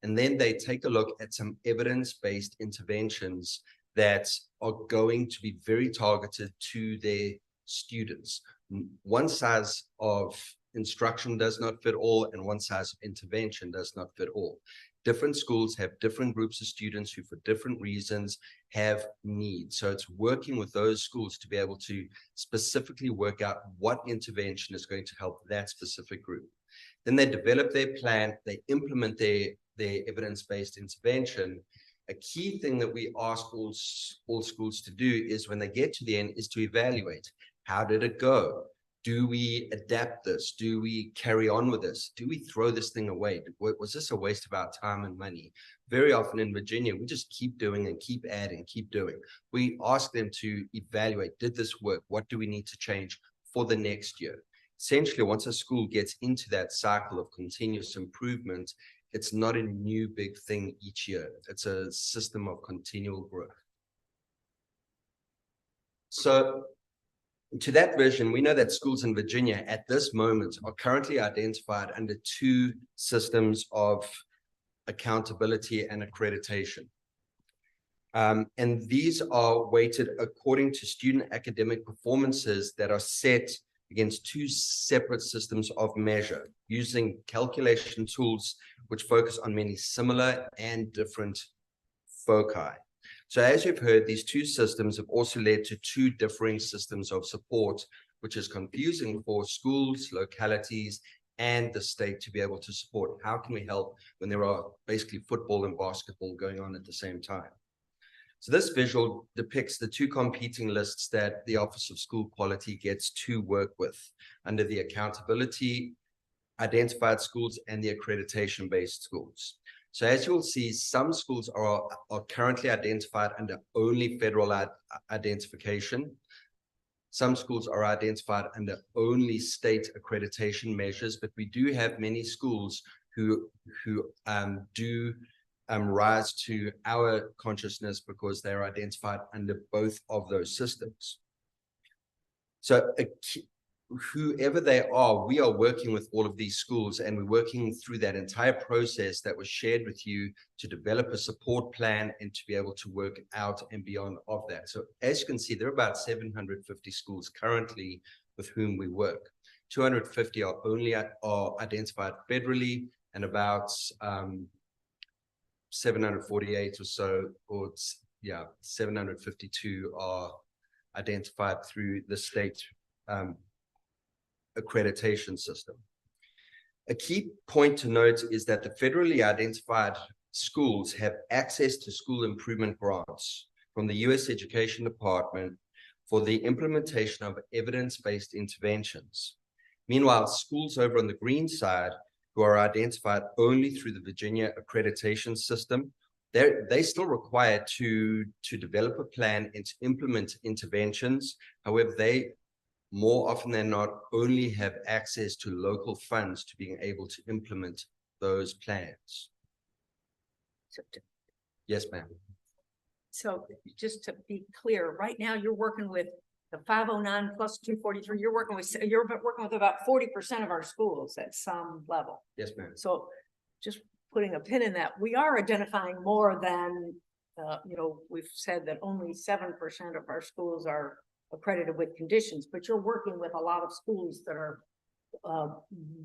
and then they take a look at some evidence-based interventions that are going to be very targeted to their students. One size of instruction does not fit all, and one size of intervention does not fit all. Different schools have different groups of students who, for different reasons, have needs. So it's working with those schools to be able to specifically work out what intervention is going to help that specific group. Then they develop their plan, they implement their evidence-based intervention, A key thing that we ask all schools to do is when they get to the end is to evaluate. How did it go? Do we adapt this? Do we carry on with this? Do we throw this thing away? Was this a waste of our time and money? Very often in Virginia, we just keep doing and keep adding, keep doing. We ask them to evaluate, did this work? What do we need to change for the next year? Essentially, once a school gets into that cycle of continuous improvement, it's not a new big thing each year. It's a system of continual growth. So to that vision, we know that schools in Virginia at this moment are currently identified under two systems of accountability and accreditation. And these are weighted according to student academic performances that are set against two separate systems of measure using calculation tools which focus on many similar and different foci. So as you've heard, these two systems have also led to two differing systems of support, which is confusing for schools, localities, and the state to be able to support. How can we help when there are basically football and basketball going on at the same time? So this visual depicts the two competing lists that the Office of School Quality gets to work with under the accountability identified schools and the accreditation-based schools. So as you'll see, some schools are currently identified under only federal identification. Some schools are identified under only state accreditation measures, but we do have many schools who do rise to our consciousness because they're identified under both of those systems. So whoever they are, we are working with all of these schools, and we're working through that entire process that was shared with you to develop a support plan and to be able to work out and beyond of that. So as you can see, there are about 750 schools currently with whom we work. 250 are identified federally, and about 748 or so, 752 are identified through the state accreditation system. A key point to note is that the federally identified schools have access to school improvement grants from the U.S. Education Department for the implementation of evidence-based interventions. Meanwhile, schools over on the green side who are identified only through the Virginia accreditation system, they still required to develop a plan and to implement interventions. However, they more often than not only have access to local funds to being able to implement those plans. Yes, ma'am. So just to be clear, right now you're working with the 509 plus 243. You're working with about 40% of our schools at some level. Yes, ma'am. So just putting a pin in that, we are identifying more than, we've said that only 7% of our schools are accredited with conditions, but you're working with a lot of schools that are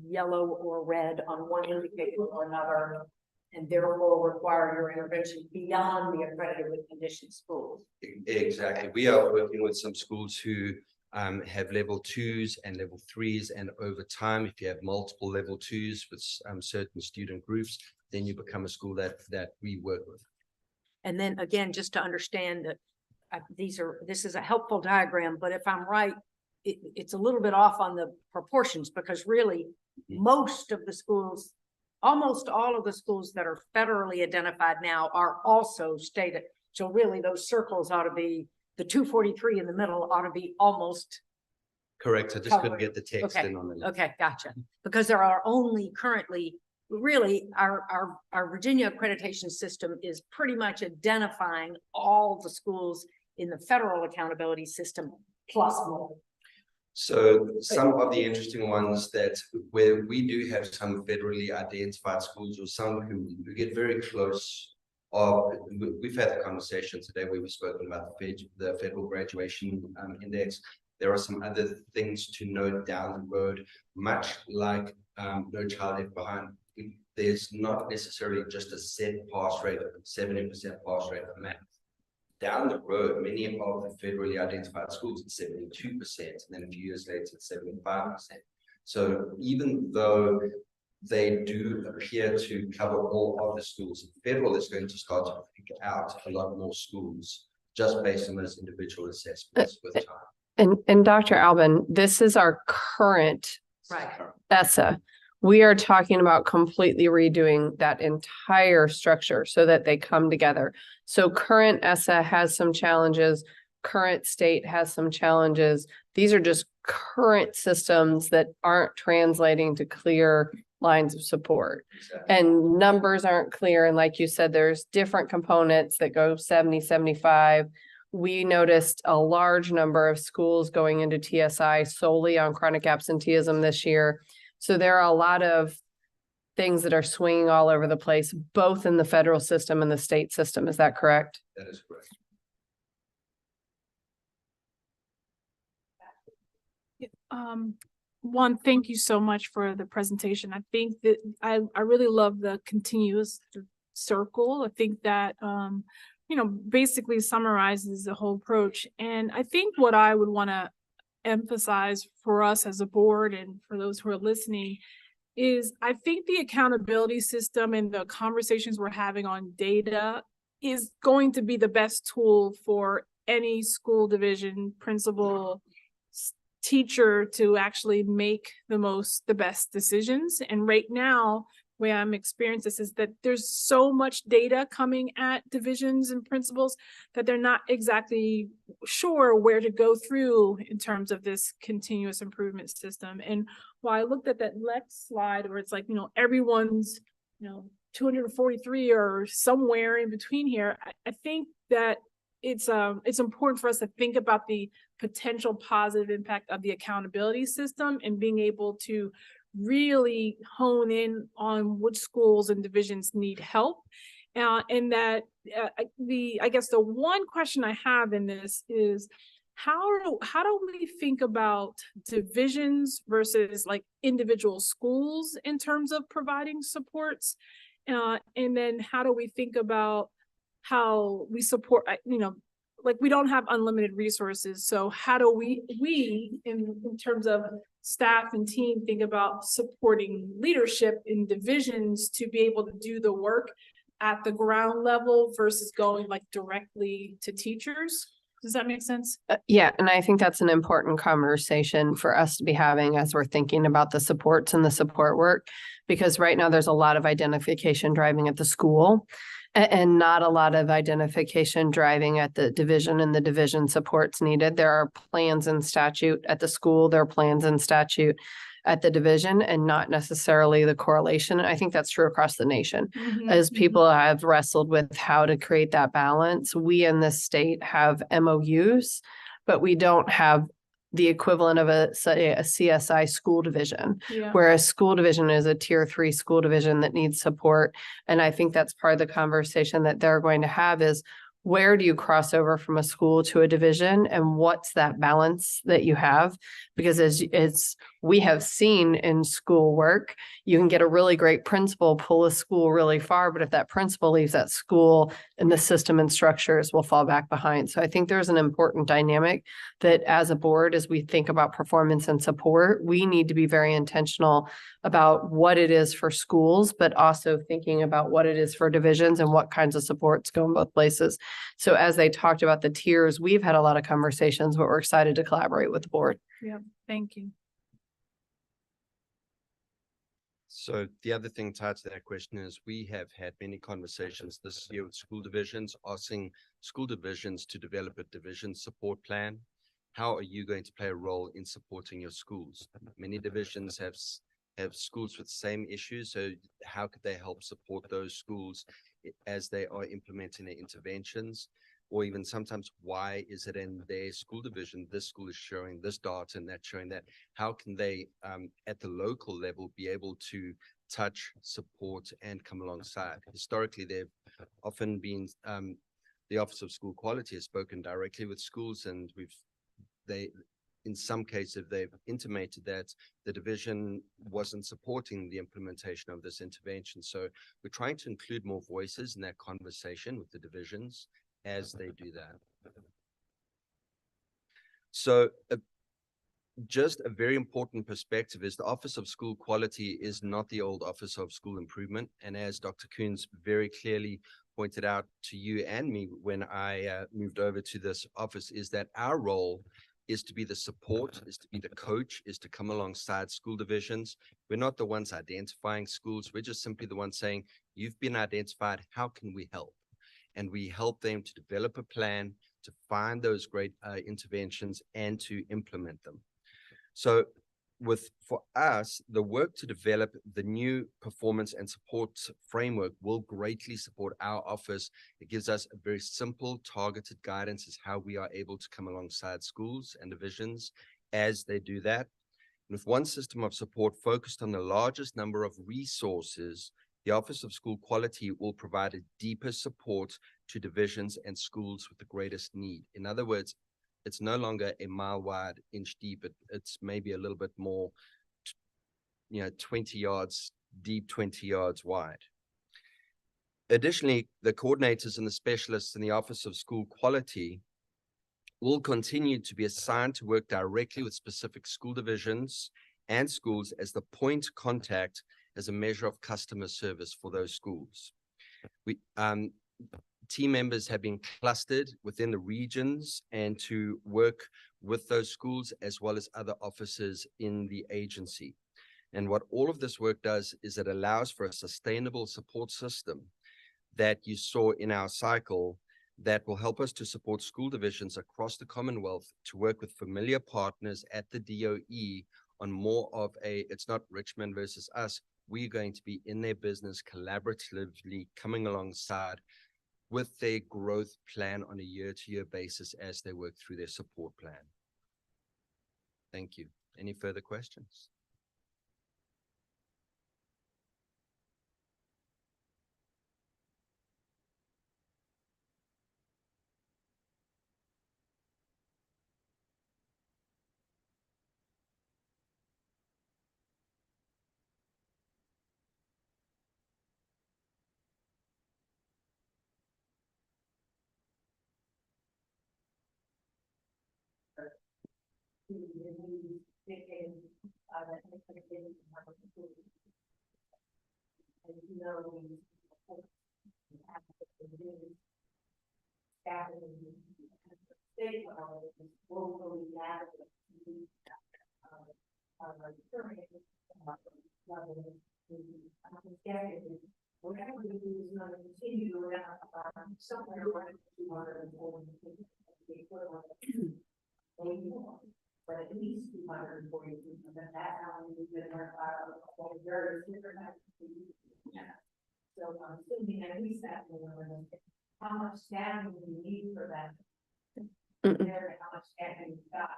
yellow or red on one indicator or another, and therefore require your intervention beyond the accredited with condition schools. Exactly. We are working with some schools who have level 2s and level 3s, and over time, if you have multiple level 2s with certain student groups, then you become a school that we work with. And then again, just to understand that this is a helpful diagram, but if I'm right, it's a little bit off on the proportions, because really most of the schools, almost all of the schools that are federally identified now are also stated. So really those circles ought to be, the 243 in the middle ought to be almost correct. I just covered. couldn't get the text Okay. in on the left. Okay, gotcha. Because there are only currently, really, our Virginia accreditation system is pretty much identifying all the schools in the federal accountability system plus more. So some of the interesting ones that where we do have some federally identified schools, or some who get very close. We've had a conversation today where we've spoken about the federal graduation index. There are some other things to note down the road, much like No Child Left Behind. There's not necessarily just a set pass rate, 70% pass rate for math. Down the road, many of the federally identified schools at 72%, and then a few years later, 75%. So even though they do appear to cover all of the schools. Federal is going to start to pick out a lot more schools just based on those individual assessments with time. And Dr. Albin, this is our current Right. ESSA. We are talking about completely redoing that entire structure so that they come together. So current ESSA has some challenges, current state has some challenges. These are just current systems that aren't translating to clear lines of support. Exactly. And numbers aren't clear. And like you said, there's different components that go 70, 75. We noticed a large number of schools going into TSI solely on chronic absenteeism this year. So there are a lot of things that are swinging all over the place, both in the federal system and the state system. Is that correct? That is correct. One, thank you so much for the presentation. I think that I really love the continuous circle. I think that, basically summarizes the whole approach. And I think what I would want to emphasize for us as a board and for those who are listening is I think the accountability system and the conversations we're having on data is going to be the best tool for any school division, principal, teacher to actually make the best decisions. And right now, where I'm experiencing this is that there's so much data coming at divisions and principals that they're not exactly sure where to go through in terms of this continuous improvement system. And while I looked at that next slide where it's like, everyone's, 243 or somewhere in between here, I think that it's important for us to think about the potential positive impact of the accountability system and being able to really hone in on which schools and divisions need help. And that I guess the one question I have in this is how do we think about divisions versus like individual schools in terms of providing supports? And then how do we think about how we support, like we don't have unlimited resources. So how do we in terms of staff and team think about supporting leadership in divisions to be able to do the work at the ground level versus going like directly to teachers? Does that make sense? Yeah, and I think that's an important conversation for us to be having as we're thinking about the supports and the support work, because right now there's a lot of identification driving at the school and not a lot of identification driving at the division and the division supports needed. There are plans in statute at the school, there are plans in statute at the division and not necessarily the correlation. I think that's true across the nation. As people have wrestled with how to create that balance, we in this state have MOUs, but we don't have the equivalent of a CSI school division, whereas school division is a tier 3 school division that needs support. And I think that's part of the conversation that they're going to have is, where do you cross over from a school to a division and what's that balance that you have? Because as we have seen in school work, you can get a really great principal, pull a school really far, but if that principal leaves that school and the system and structures will fall back behind. So I think there's an important dynamic that as a board, as we think about performance and support, we need to be very intentional about what it is for schools, but also thinking about what it is for divisions and what kinds of supports go in both places. So as they talked about the tiers, we've had a lot of conversations, but we're excited to collaborate with the board. Yeah, thank you. So the other thing tied to that question is we have had many conversations this year with school divisions, asking school divisions to develop a division support plan. How are you going to play a role in supporting your schools? Many divisions have schools with the same issues. So how could they help support those schools as they are implementing their interventions? Or even sometimes, why is it in their school division, this school is showing this data and that showing that? How can they, at the local level, be able to touch, support, and come alongside? Historically, they've often been, the Office of School Quality has spoken directly with schools, and in some cases, they've intimated that the division wasn't supporting the implementation of this intervention. So we're trying to include more voices in that conversation with the divisions as they do that. So just a very important perspective is the Office of School Quality is not the old Office of School Improvement. And as Dr. Coons very clearly pointed out to you and me when I moved over to this office, is that our role is to be the support, is to be the coach, is to come alongside school divisions. We're not the ones identifying schools. We're just simply the ones saying, you've been identified, how can we help? And we help them to develop a plan, to find those great interventions and to implement them. So for us, the work to develop the new performance and support framework will greatly support our office. It gives us a very simple, targeted guidance as how we are able to come alongside schools and divisions as they do that. And with one system of support focused on the largest number of resources, the Office of School Quality will provide a deeper support to divisions and schools with the greatest need. In other words, it's no longer a mile wide, inch deep. It's maybe a little bit more, 20 yards deep, 20 yards wide. Additionally, the coordinators and the specialists in the Office of School Quality will continue to be assigned to work directly with specific school divisions and schools as the point contact as a measure of customer service for those schools. Team members have been clustered within the regions and to work with those schools as well as other offices in the agency. And what all of this work does is it allows for a sustainable support system that you saw in our cycle that will help us to support school divisions across the Commonwealth to work with familiar partners at the DOE on more of it's not Richmond versus us. We're going to be in their business collaboratively coming alongside with their growth plan on a year-to-year basis as they work through their support plan. Thank you. Any further questions? But at least 240, and then that's how we do it. Various different activities. So I'm assuming at least that how much staffing do you need for that? Compared to how much staffing you've got.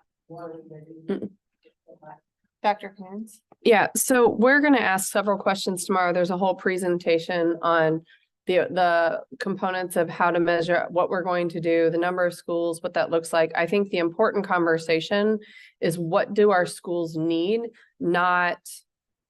Dr. Coons? Yeah, so we're going to ask several questions tomorrow. There's a whole presentation on the components of how to measure what we're going to do, the number of schools, what that looks like. I think the important conversation is what do our schools need, not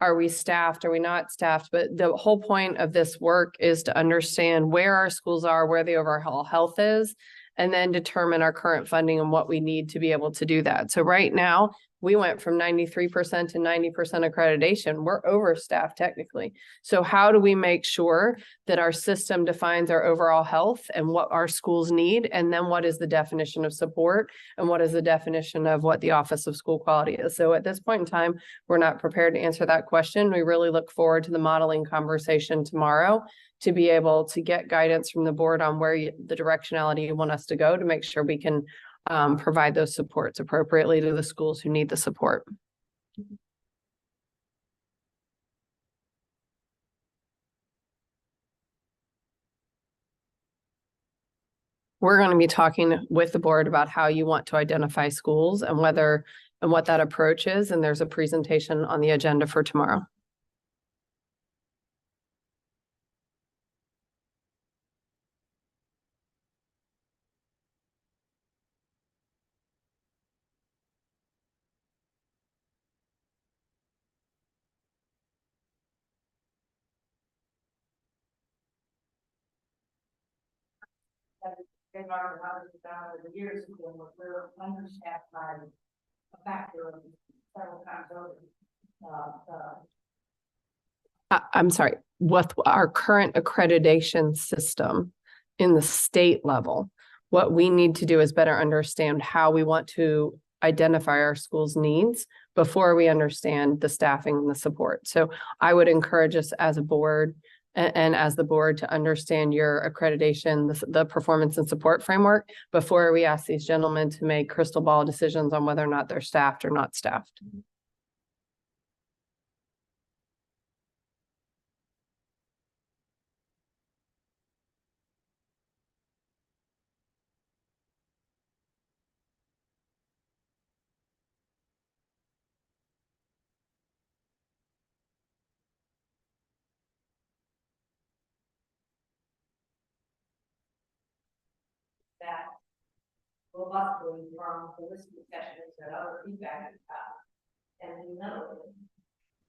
are we staffed, are we not staffed? But the whole point of this work is to understand where our schools are, where the overall health is, and then determine our current funding and what we need to be able to do that. So right now, we went from 93% to 90% accreditation. We're overstaffed technically. So how do we make sure that our system defines our overall health and what our schools need? And then what is the definition of support? And what is the definition of what the Office of School Quality is? So at this point in time, we're not prepared to answer that question. We really look forward to the modeling conversation tomorrow to be able to get guidance from the board on where the directionality you want us to go to make sure we can provide those supports appropriately to the schools who need the support. We're going to be talking with the board about how you want to identify schools and whether and what that approach is. And there's a presentation on the agenda for tomorrow. Been our hours down over the years, we're understaffed by a factor of several times over. I'm sorry, with our current accreditation system in the state level, what we need to do is better understand how we want to identify our school's needs before we understand the staffing and the support. So I would encourage us as a board and as the board to understand your accreditation, the performance and support framework before we ask these gentlemen to make crystal ball decisions on whether or not they're staffed or not staffed. That robustly from the listening sessions that other feedback is about. And we know that.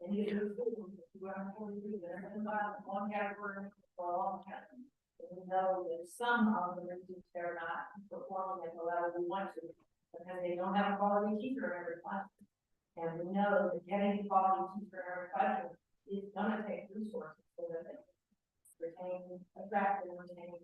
And you do, you are going to do that, and about one category for a long time. And we know that some of the reasons they're not performing at the level we want to, because they don't have a quality teacher in every class. And we know that getting a quality teacher in every classroom is gonna take resources so that they attract and retain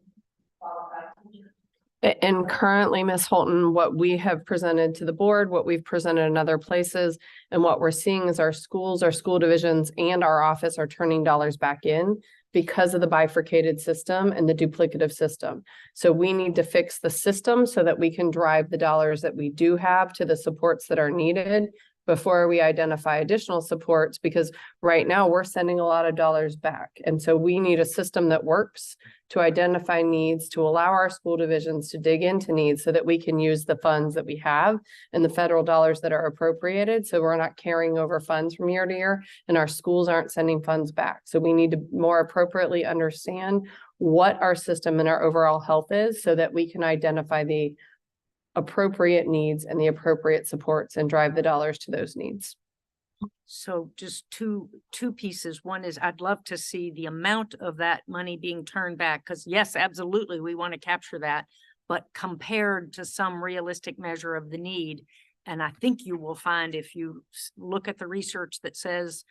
qualified teachers. And currently, Ms. Holton, what we have presented to the board, what we've presented in other places, and what we're seeing is our schools, our school divisions, and our office are turning dollars back in because of the bifurcated system and the duplicative system. So we need to fix the system so that we can drive the dollars that we do have to the supports that are needed before we identify additional supports, because right now we're sending a lot of dollars back. And so we need a system that works to identify needs, to allow our school divisions to dig into needs so that we can use the funds that we have and the federal dollars that are appropriated. So we're not carrying over funds from year to year and our schools aren't sending funds back. So we need to more appropriately understand what our system and our overall health is so that we can identify the appropriate needs and the appropriate supports and drive the dollars to those needs. So just two pieces. One is I'd love to see the amount of that money being turned back, because yes, absolutely, we want to capture that, but compared to some realistic measure of the need. And I think you will find if you look at the research that says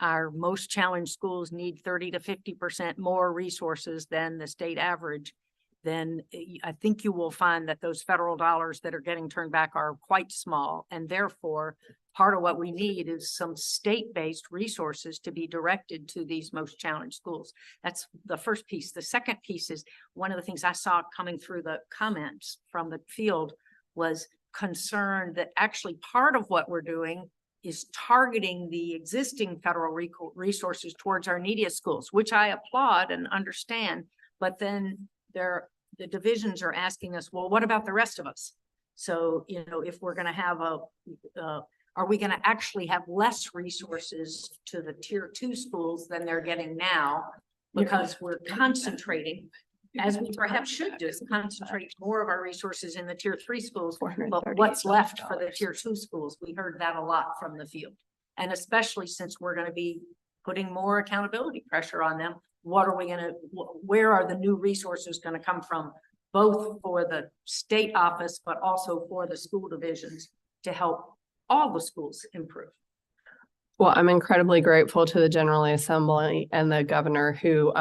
our most challenged schools need 30 to 50% more resources than the state average, then I think you will find that those federal dollars that are getting turned back are quite small. And therefore, part of what we need is some state-based resources to be directed to these most challenged schools. That's the first piece. The second piece is one of the things I saw coming through the comments from the field was concern that actually part of what we're doing is targeting the existing federal resources towards our neediest schools, which I applaud and understand, but then the divisions are asking us, well, what about the rest of us? So, you know, if we're going to have are we going to actually have less resources to the tier 2 schools than they're getting now? Because we're concentrating, as we perhaps should do, is concentrate more of our resources in the tier 3 schools, but what's left for the tier 2 schools? We heard that a lot from the field. And especially since we're going to be putting more accountability pressure on them, what are we going to, where are the new resources going to come from, both for the state office, but also for the school divisions to help all the schools improve? Well, I'm incredibly grateful to the General Assembly and the governor who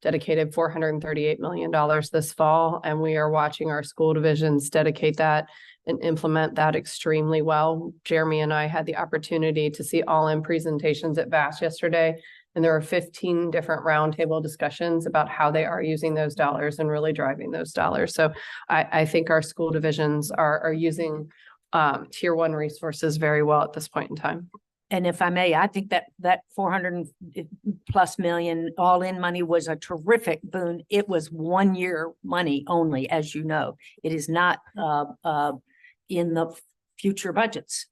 dedicated $438 million this fall. And we are watching our school divisions dedicate that and implement that extremely well. Jeremy and I had the opportunity to see all-in presentations at VAST yesterday. And there were 15 different roundtable discussions about how they are using those dollars and really driving those dollars. So I think our school divisions are using tier 1 resources very well at this point in time. And if I may, I think that 400+ million all-in money was a terrific boon. It was 1 year money only, as you know. It is not in the future budgets.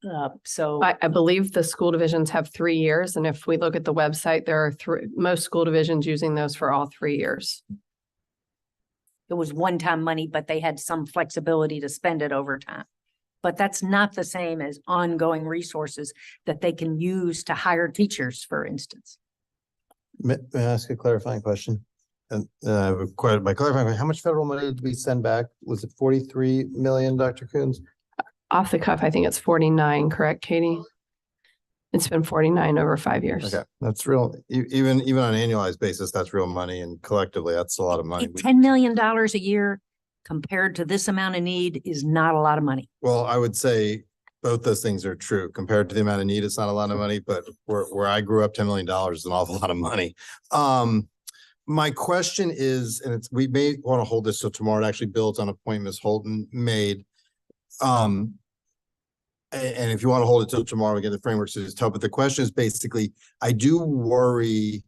So I believe the school divisions have 3 years. And if we look at the website, there are most school divisions using those for all 3 years. it was one-time money, but they had some flexibility to spend it over time. But that's not the same as ongoing resources that they can use to hire teachers, for instance. May I ask a clarifying question? And by clarifying, how much federal money did we send back? Was it 43 million, Dr. Coons? Off the cuff, I think it's 49, correct, Katie? It's been 49 over 5 years. Okay, that's real, even on an annualized basis, that's real money, and collectively, that's a lot of money. $10 million a year compared to this amount of need is not a lot of money. Well, I would say both those things are true. Compared to the amount of need, it's not a lot of money, but where I grew up, $10 million is an awful lot of money. My question is, and we may want to hold this till tomorrow. It actually builds on a point Ms. Holton made. And if you want to hold it till tomorrow, again, the frameworks is tough, but the question is basically, I do worry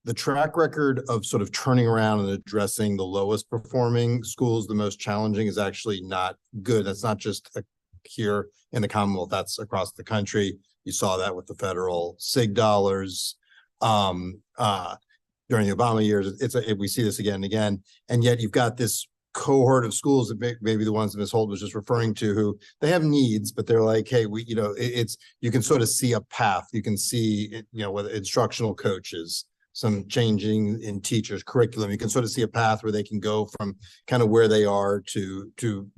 the track record of sort of turning around and addressing the lowest performing schools, the most challenging, is actually not good. That's not just here in the Commonwealth, that's across the country. You saw that with the federal SIG dollars during the Obama years. We see this again and again, and yet you've got this cohort of schools that maybe the ones that Ms. Holt was just referring to, who they have needs, but they're like, hey, you can sort of see a path. You can see, whether instructional coaches, some changing in teachers' curriculum, you can sort of see a path where they can go from kind of where they are to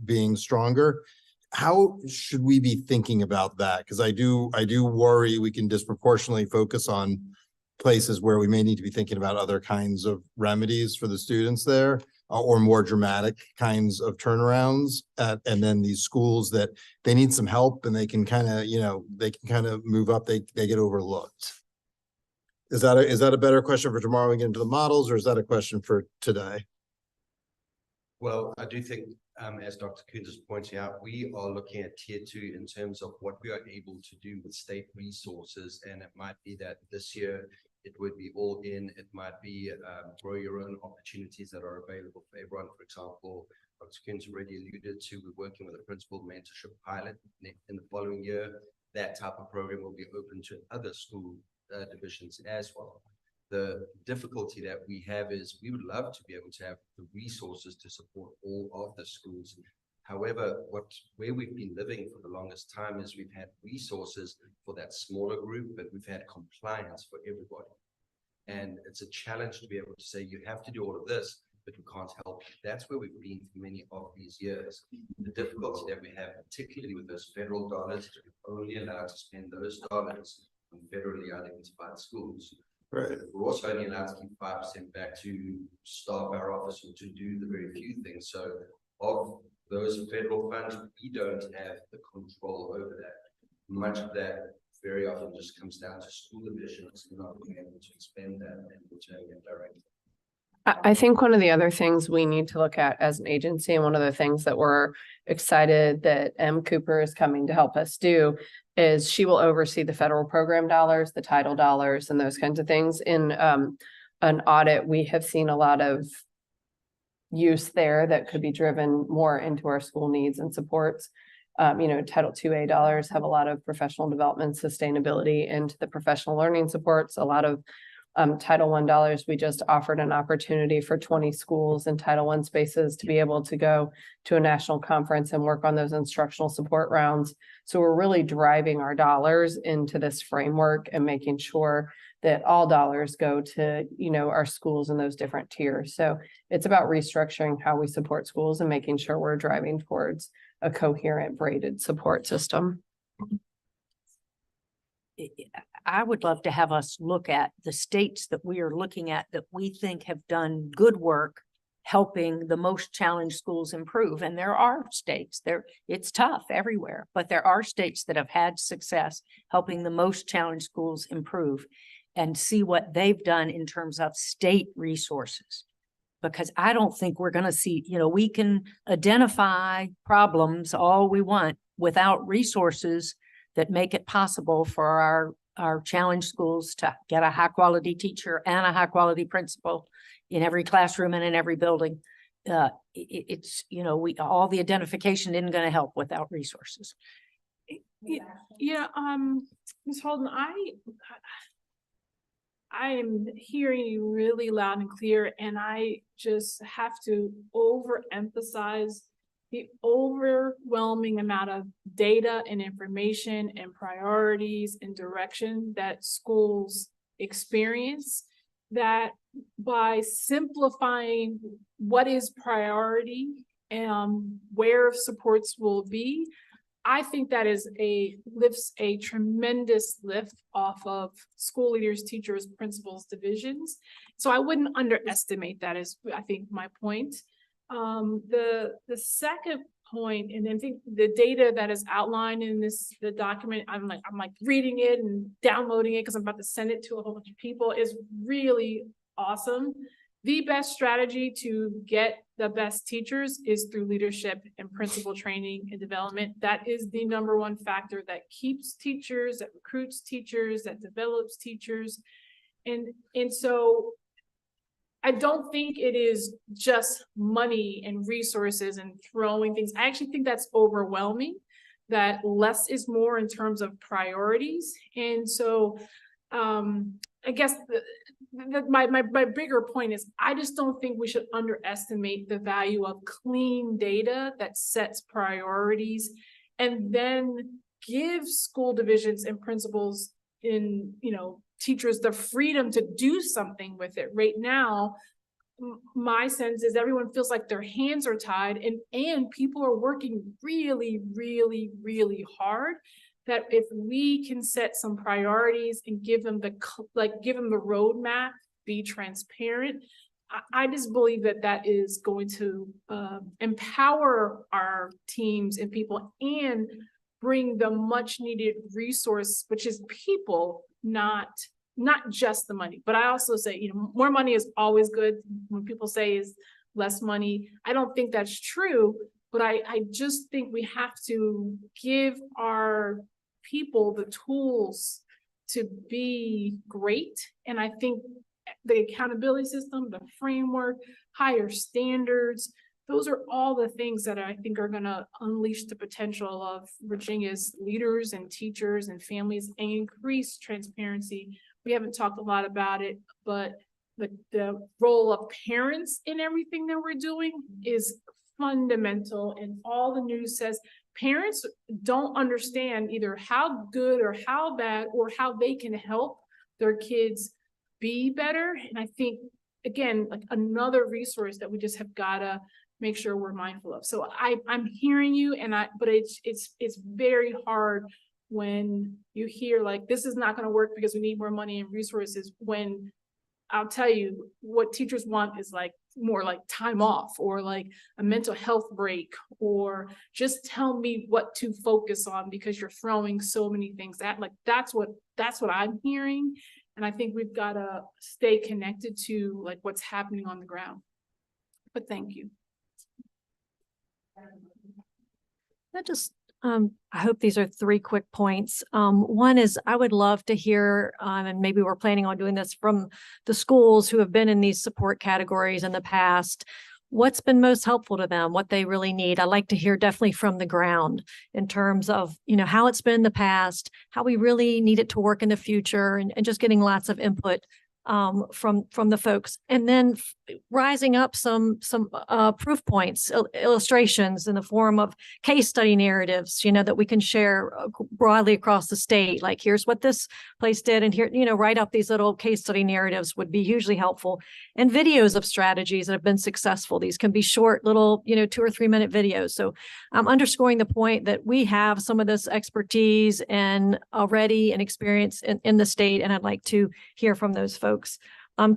being stronger. How should we be thinking about that? Because I do worry we can disproportionately focus on places where we may need to be thinking about other kinds of remedies for the students there, or more dramatic kinds of turnarounds and then these schools that they need some help and they can kind of move up, they get overlooked. Is that a better question for tomorrow when we get into the models, or is that a question for today? Well, I do think, as Dr. Coons is pointing out, we are looking at tier 2 in terms of what we are able to do with state resources. And it might be that this year it would be all in, it might be grow your own opportunities that are available for everyone. For example, Dr. Coons already alluded to, we're working with a principal mentorship pilot in the following year. That type of program will be open to other school divisions as well. The difficulty that we have is we would love to be able to have the resources to support all of the schools. However, where we've been living for the longest time is we've had resources for that smaller group, but we've had compliance for everybody. And it's a challenge to be able to say, you have to do all of this, but we can't help you. That's where we've been for many of these years. The difficulty that we have, particularly with those federal dollars, is we're only allowed to spend those dollars on federally identified schools. Right. We're also only allowed to keep 5% back to staff our office or to do the very few things. So of those federal funds, we don't have the control over that. Much of that very often just comes down to school divisions not being able to expend that and returning it directly. I think one of the other things we need to look at as an agency, and one of the things that we're excited that M. Cooper is coming to help us do, is she will oversee the federal program dollars, the title dollars, and those kinds of things. In an audit, we have seen a lot of use there that could be driven more into our school needs and supports. Title IIA dollars have a lot of professional development, sustainability into the professional learning supports. A lot of Title I dollars, we just offered an opportunity for 20 schools in Title I spaces to be able to go to a national conference and work on those instructional support rounds. So we're really driving our dollars into this framework and making sure that all dollars go to, our schools in those different tiers. So it's about restructuring how we support schools and making sure we're driving towards a coherent braided support system. I would love to have us look at the states that we are looking at that we think have done good work helping the most challenged schools improve. And there are states it's tough everywhere, but there are states that have had success helping the most challenged schools improve, and see what they've done in terms of state resources. Because I don't think we're going to see, we can identify problems all we want without resources that make it possible for our challenged schools to get a high quality teacher and a high quality principal in every classroom and in every building. It's, all the identification isn't going to help without resources. Yeah, Ms. Holden, I am hearing you really loud and clear, and I just have to overemphasize the overwhelming amount of data and information and priorities and direction that schools experience, that by simplifying what is priority and where supports will be, I think that lifts a tremendous lift off of school leaders, teachers, principals, divisions. So I wouldn't underestimate that, is I think my point. The second point, and I think the data that is outlined in the document, I'm like reading it and downloading it because I'm about to send it to a whole bunch of people, is really awesome. The best strategy to get the best teachers is through leadership and principal training and development. That is the number one factor that keeps teachers, that recruits teachers, that develops teachers. And so I don't think it is just money and resources and throwing things. I actually think that's overwhelming, that less is more in terms of priorities. And so I guess my bigger point is, I just don't think we should underestimate the value of clean data that sets priorities, and then give school divisions and principals in, teachers the freedom to do something with it. Right now, my sense is everyone feels like their hands are tied, and people are working really, really, really hard. That if we can set some priorities and give them the roadmap, be transparent, I just believe that is going to empower our teams and people, and bring the much needed resource, which is people, not just the money. But I also say, more money is always good. When people say is less money, I don't think that's true, but I just think we have to give our people the tools to be great. And I think the accountability system, the framework, higher standards, those are all the things that I think are going to unleash the potential of Virginia's leaders and teachers and families, and increase transparency. We haven't talked a lot about it, but the role of parents in everything that we're doing is fundamental. And all the news says parents don't understand either how good or how bad or how they can help their kids be better. And I think, again, like another resource that we just have gotta make sure we're mindful of. So I'm hearing you, but it's very hard when you hear like, this is not going to work because we need more money and resources, when I'll tell you what teachers want is like more like time off, or like a mental health break, or just tell me what to focus on because you're throwing so many things at, like, that's what I'm hearing. And I think we've got to stay connected to like what's happening on the ground. But thank you. I hope these are 3 quick points. One is, I would love to hear, and maybe we're planning on doing this, from the schools who have been in these support categories in the past, what's been most helpful to them, what they really need. I'd like to hear definitely from the ground in terms of, how it's been in the past, how we really need it to work in the future, and just getting lots of input from the folks. And then rising up some proof points, illustrations in the form of case study narratives, that we can share broadly across the state. Like, here's what this place did, and here, write up these little case study narratives would be hugely helpful. And videos of strategies that have been successful. These can be short, little, 2 or 3 minute videos. So I'm underscoring the point that we have some of this expertise and already an experience in the state, and I'd like to hear from those folks.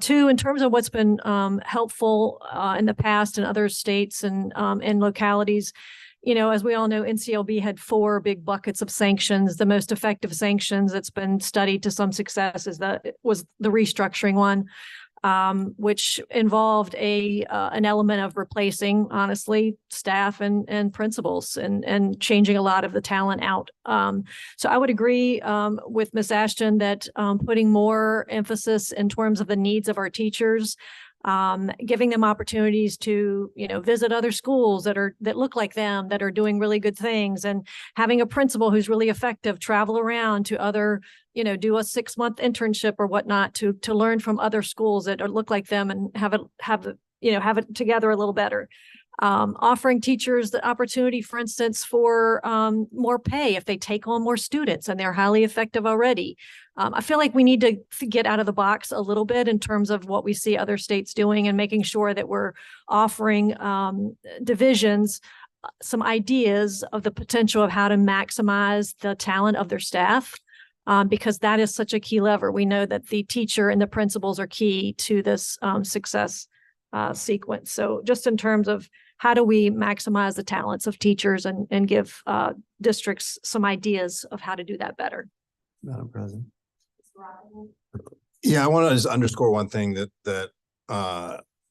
2, in terms of what's been helpful in the past in other states and localities, as we all know, NCLB had 4 big buckets of sanctions. The most effective sanctions that's been studied to some success was the restructuring one, which involved an element of replacing, honestly, staff and principals and changing a lot of the talent out. So I would agree with Ms. Ashton that putting more emphasis in terms of the needs of our teachers, giving them opportunities to, visit other schools that look like them, that are doing really good things, and having a principal who's really effective travel around to other, do a 6-month internship or whatnot to learn from other schools that look like them and have it together a little better. Offering teachers the opportunity, for instance, for more pay if they take on more students and they're highly effective already. I feel like we need to get out of the box a little bit in terms of what we see other states doing, and making sure that we're offering divisions some ideas of the potential of how to maximize the talent of their staff. Because that is such a key lever. We know that the teacher and the principals are key to this success sequence. So just in terms of how do we maximize the talents of teachers and give districts some ideas of how to do that better? Madam President. Yeah, I want to just underscore one thing that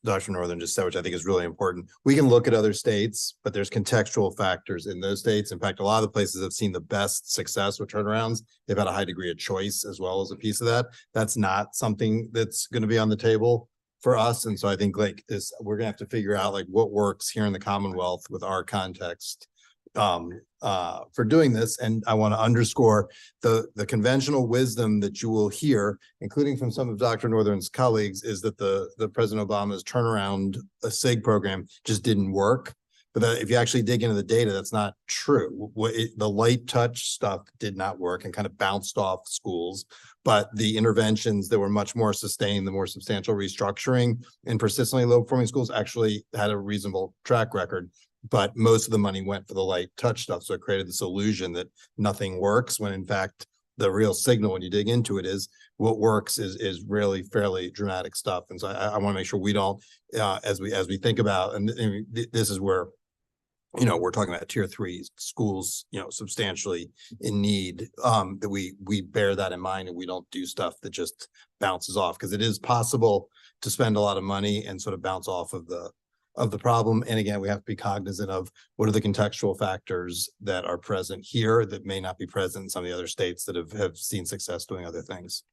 Dr. Northern just said, which I think is really important. We can look at other states, but there's contextual factors in those states. In fact, a lot of the places have seen the best success with turnarounds. They've had a high degree of choice as well as a piece of that. That's not something that's going to be on the table for us. And so I think like this, we're gonna have to figure out like what works here in the Commonwealth with our context for doing this. And I want to underscore the conventional wisdom that you will hear, including from some of Dr. Northern's colleagues, is that the President Obama's turnaround SIG program just didn't work. But that if you actually dig into the data, that's not true. The light touch stuff did not work and kind of bounced off schools. But the interventions that were much more sustained, the more substantial restructuring in persistently low performing schools actually had a reasonable track record. But most of the money went for the light touch stuff. So it created this illusion that nothing works when in fact, the real signal when you dig into it is what works is really fairly dramatic stuff. And so I want to make sure we don't, as we think about, and this is where, you know, we're talking about tier 3 schools, you know, substantially in need, that we bear that in mind and we don't do stuff that just bounces off, because it is possible to spend a lot of money and sort of bounce off of the problem. And again, we have to be cognizant of what are the contextual factors that are present here that may not be present in some of the other states that have seen success doing other things.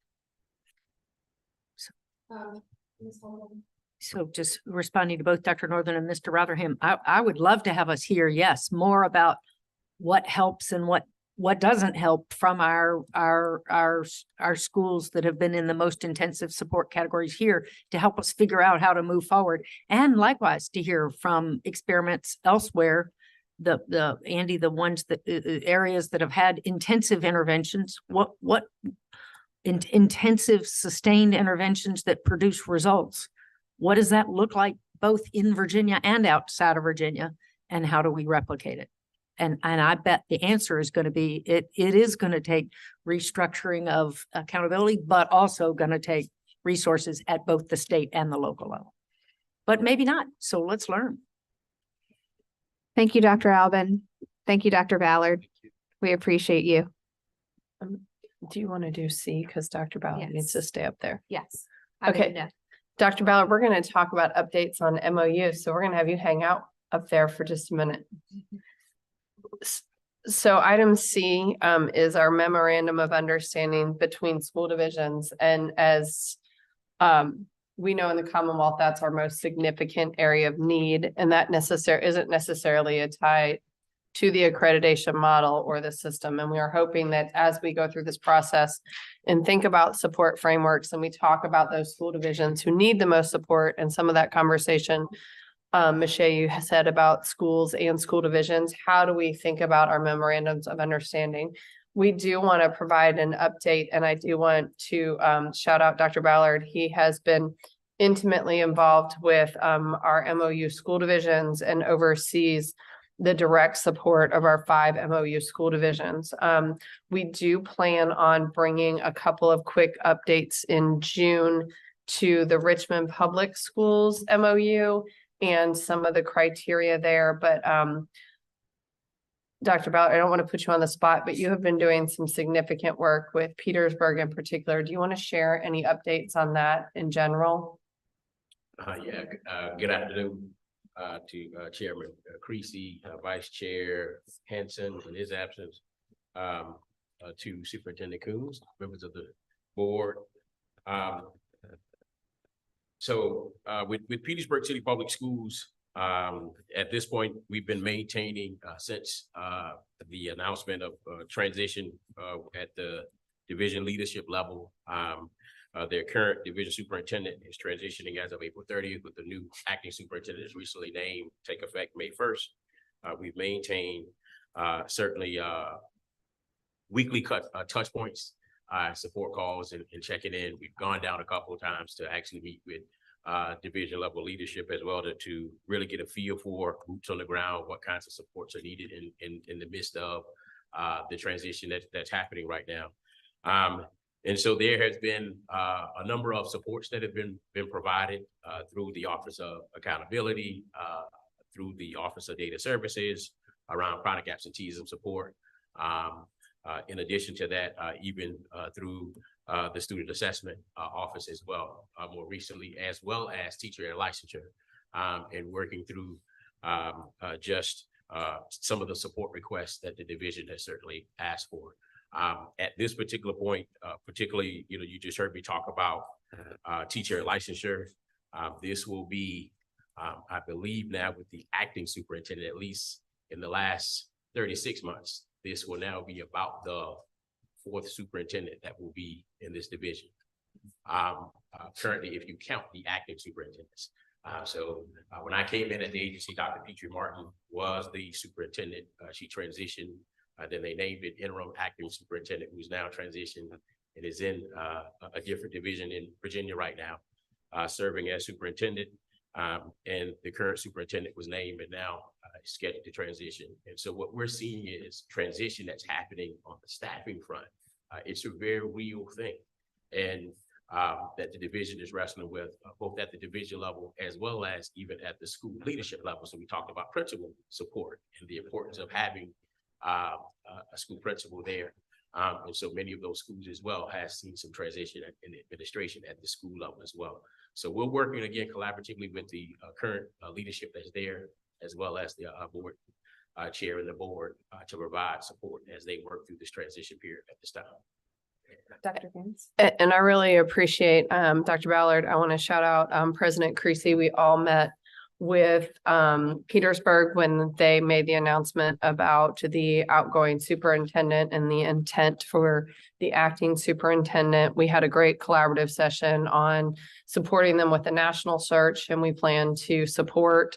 So just responding to both Dr. Northern and Mr. Rotherham, I would love to have us hear, yes, more about what helps and what doesn't help from our schools that have been in the most intensive support categories here to help us figure out how to move forward. And likewise to hear from experiments elsewhere, Andy, the ones that areas that have had intensive interventions, what intensive sustained interventions that produce results. What does that look like both in Virginia and outside of Virginia? And how do we replicate it? And I bet the answer is going to be, it is going to take restructuring of accountability, but also going to take resources at both the state and the local level. But maybe not. So let's learn. Thank you, Dr. Albin. Thank you, Dr. Ballard. We appreciate you. Do you want to do C? Because Dr. Ballard needs to stay up there. Yes. Okay. Dr. Ballard, we're going to talk about updates on MOU. So we're going to have you hang out up there for just a minute. So item C is our memorandum of understanding between school divisions. And as we know in the Commonwealth, that's our most significant area of need. And that isn't necessarily a tie to the accreditation model or the system. And we are hoping that as we go through this process and think about support frameworks and we talk about those school divisions who need the most support, and some of that conversation, Michelle, you said about schools and school divisions, how do we think about our memorandums of understanding? We do want to provide an update, and I do want to shout out Dr. Ballard. He has been intimately involved with our MOU school divisions and oversees the direct support of our 5 MOU school divisions. We do plan on bringing a couple of quick updates in June to the Richmond Public Schools MOU and some of the criteria there. But Dr. Ballard, I don't want to put you on the spot, but you have been doing some significant work with Petersburg in particular. Do you want to share any updates on that in general? Good afternoon to Chairman Creasy, Vice Chair Hanson in his absence, to Superintendent Coons, members of the board. So with Petersburg City Public Schools, at this point, we've been maintaining since the announcement of transition at the division leadership level. Their current division superintendent is transitioning as of April 30th, with the new acting superintendent is recently named, take effect May 1st. We've maintained certainly weekly touch points, support calls and checking in. We've gone down a couple of times to actually meet with division level leadership as well to really get a feel for boots on the ground, what kinds of supports are needed in the midst of the transition that's happening right now. And so there has been a number of supports that have been provided through the Office of Accountability, through the Office of Data Services around chronic absenteeism support. In addition to that, even through the Student Assessment Office as well, more recently, as well as teacher and licensure, and working through just some of the support requests that the division has certainly asked for. At this particular point, particularly, you just heard me talk about teacher licensure. This will be, I believe now with the acting superintendent, at least in the last 36 months, this will now be about the fourth superintendent that will be in this division. Currently, if you count the acting superintendents. So when I came in at the agency, Dr. Petrie Martin was the superintendent. She transitioned. Then they named it interim acting superintendent, who's now transitioned and is in a different division in Virginia right now, serving as superintendent. And the current superintendent was named and now is scheduled to transition. And so what we're seeing is transition that's happening on the staffing front. It's a very real thing. And that the division is wrestling with, both at the division level as well as even at the school leadership level. So we talked about principal support and the importance of having a school principal there. And so many of those schools as well has seen some transition in the administration at the school level as well. So we're working again collaboratively with the current leadership that's there, as well as the board chair and the board to provide support as they work through this transition period at this time. Dr. Gaines? And I really appreciate Dr. Ballard. I want to shout out President Creasy. We all met with Petersburg when they made the announcement about the outgoing superintendent and the intent for the acting superintendent. We had a great collaborative session on supporting them with the national search, and we plan to support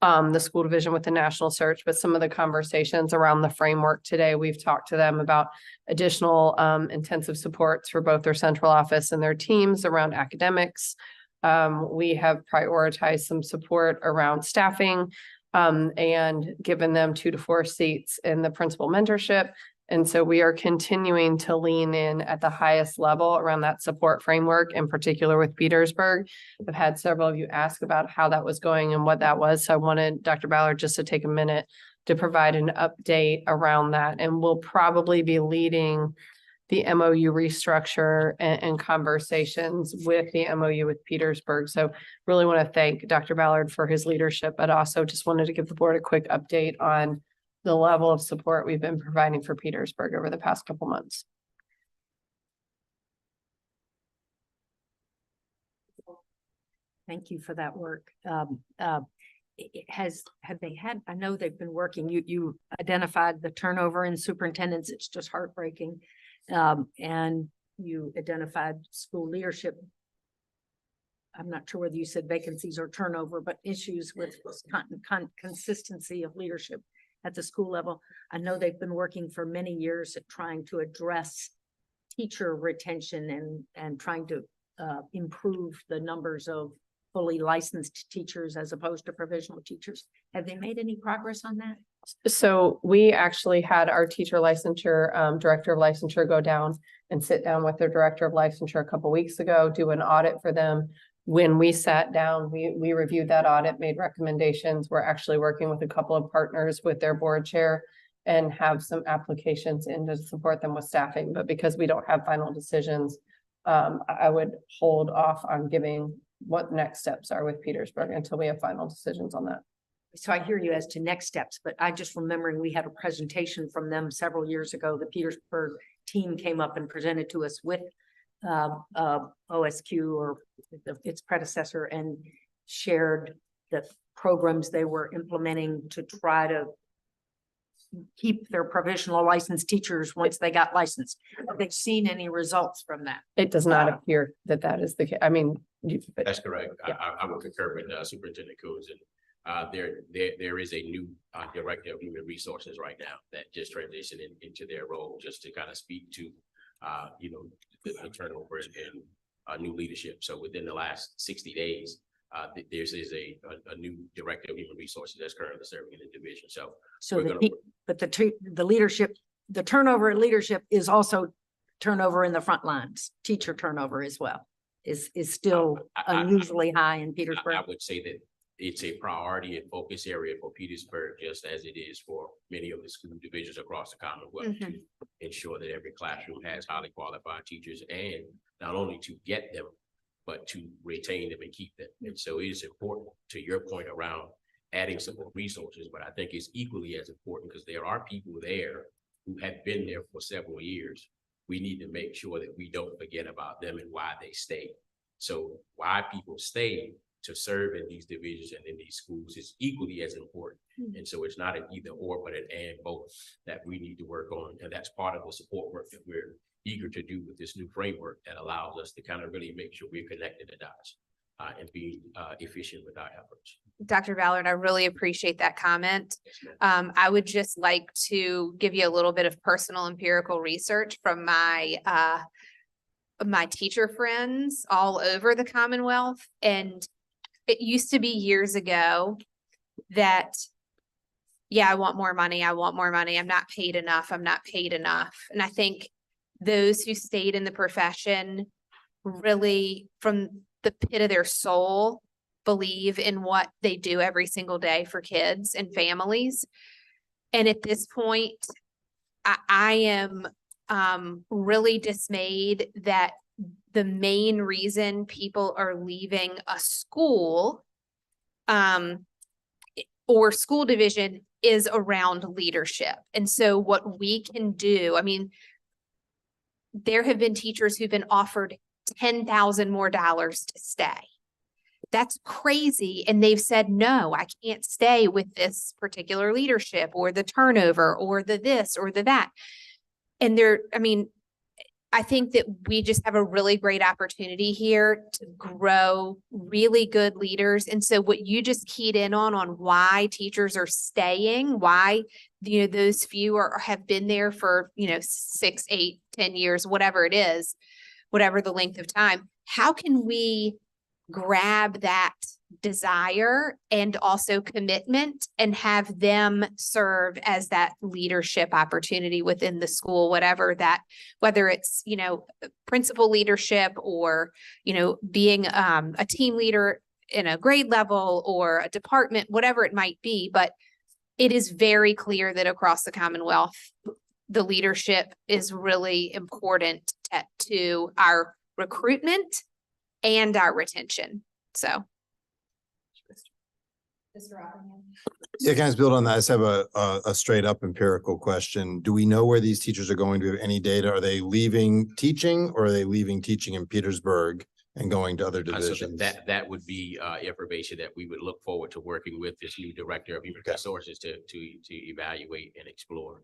the school division with the national search. But some of the conversations around the framework today, we've talked to them about additional intensive supports for both their central office and their teams around academics. We have prioritized some support around staffing and given them 2 to 4 seats in the principal mentorship. And so we are continuing to lean in at the highest level around that support framework, in particular with Petersburg. I've had several of you ask about how that was going and what that was. So I wanted Dr. Ballard just to take a minute to provide an update around that. And we'll probably be leading the MOU restructure and conversations with the MOU with Petersburg. So really want to thank Dr. Ballard for his leadership, but also just wanted to give the board a quick update on the level of support we've been providing for Petersburg over the past couple months. Thank you for that work. Have they had, I know they've been working, you identified the turnover in superintendents. It's just heartbreaking. And you identified school leadership. I'm not sure whether you said vacancies or turnover, but issues with consistency of leadership at the school level. I know they've been working for many years at trying to address teacher retention and trying to improve the numbers of fully licensed teachers as opposed to provisional teachers. Have they made any progress on that? So we actually had our teacher licensure, director of licensure go down and sit down with their director of licensure a couple weeks ago, do an audit for them. When we sat down, we reviewed that audit, made recommendations. We're actually working with a couple of partners with their board chair and have some applications in to support them with staffing. But because we don't have final decisions, I would hold off on giving what next steps are with Petersburg until we have final decisions on that. So I hear you as to next steps, but I just remembering we had a presentation from them several years ago. The Petersburg team came up and presented to us with OSQ or its predecessor and shared the programs they were implementing to try to keep their provisional licensed teachers once they got licensed. Have they seen any results from that? It does not appear that that is the case. I mean, That's correct. Yeah. I would concur with Superintendent Coons, and there is a new director of human resources right now that just transitioned into their role, just to kind of speak to the turnover and new leadership. So within the last 60 days, This is a new director of human resources that's currently serving in the division. So So we're the, gonna pe- but the leadership, the turnover in leadership is also turnover in the front lines, teacher turnover as well, is still unusually high in I Petersburg. would say that it's a priority and focus area for Petersburg, just as it is for many of the school divisions across the Commonwealth, to ensure that every classroom has highly qualified teachers, and not only to get them, but to retain them and keep them. And so it is important, to your point around adding some more resources, but I think it's equally as important because there are people there who have been there for several years. We need to make sure that we don't forget about them and why they stay. So why people stay to serve in these divisions and in these schools is equally as important. And so it's not an either or, but an and both that we need to work on. And that's part of the support work that we're eager to do with this new framework that allows us to kind of really make sure we're connected the dots and be efficient with our efforts. Dr. Ballard, I really appreciate that comment. I would just like to give you a little bit of personal empirical research from my teacher friends all over the Commonwealth. And it used to be years ago that, yeah, I want more money. I want more money. I'm not paid enough. I'm not paid enough. And I think those who stayed in the profession really, from the pit of their soul, believe in what they do every single day for kids and families. And at this point, I am really dismayed that the main reason people are leaving a school or school division is around leadership. And so what we can do, I mean, there have been teachers who've been offered $10,000 more to stay. That's crazy. And they've said, no, I can't stay with this particular leadership or the turnover or the this or the that. And I think that we just have a really great opportunity here to grow really good leaders. And so what you just keyed in on why teachers are staying, why, those few have been there for, 6, 8, 10 years, whatever it is, whatever the length of time. How can we grab that desire and also commitment and have them serve as that leadership opportunity within the school, whether it's, principal leadership or, being a team leader in a grade level or a department, whatever it might be. But it is very clear that across the Commonwealth, the leadership is really important to our recruitment and our retention. So. Yeah, can I just build on that? I just have a straight up empirical question. Do we know where these teachers are going? Do we have any data? Are they leaving teaching or are they leaving teaching in Petersburg and going to other divisions? So that would be information that we would look forward to working with this new director of human resources to evaluate and explore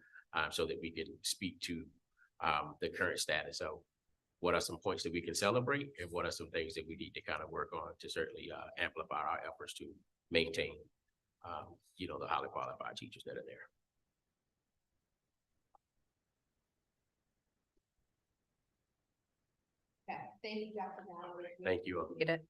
so that we can speak to the current status. So what are some points that we can celebrate and what are some things that we need to kind of work on to certainly amplify our efforts to maintain, the highly qualified teachers that are there. Okay. Thank you, Dr. Mallory. Thank you. Get it.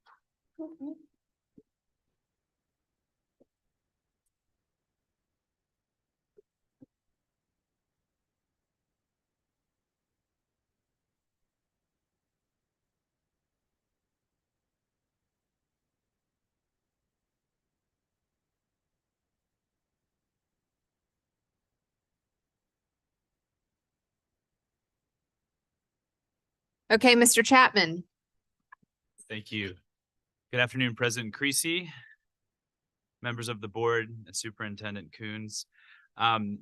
Okay, Mr. Chapman. Thank you. Good afternoon, President Creasy, members of the board, and Superintendent Coons. The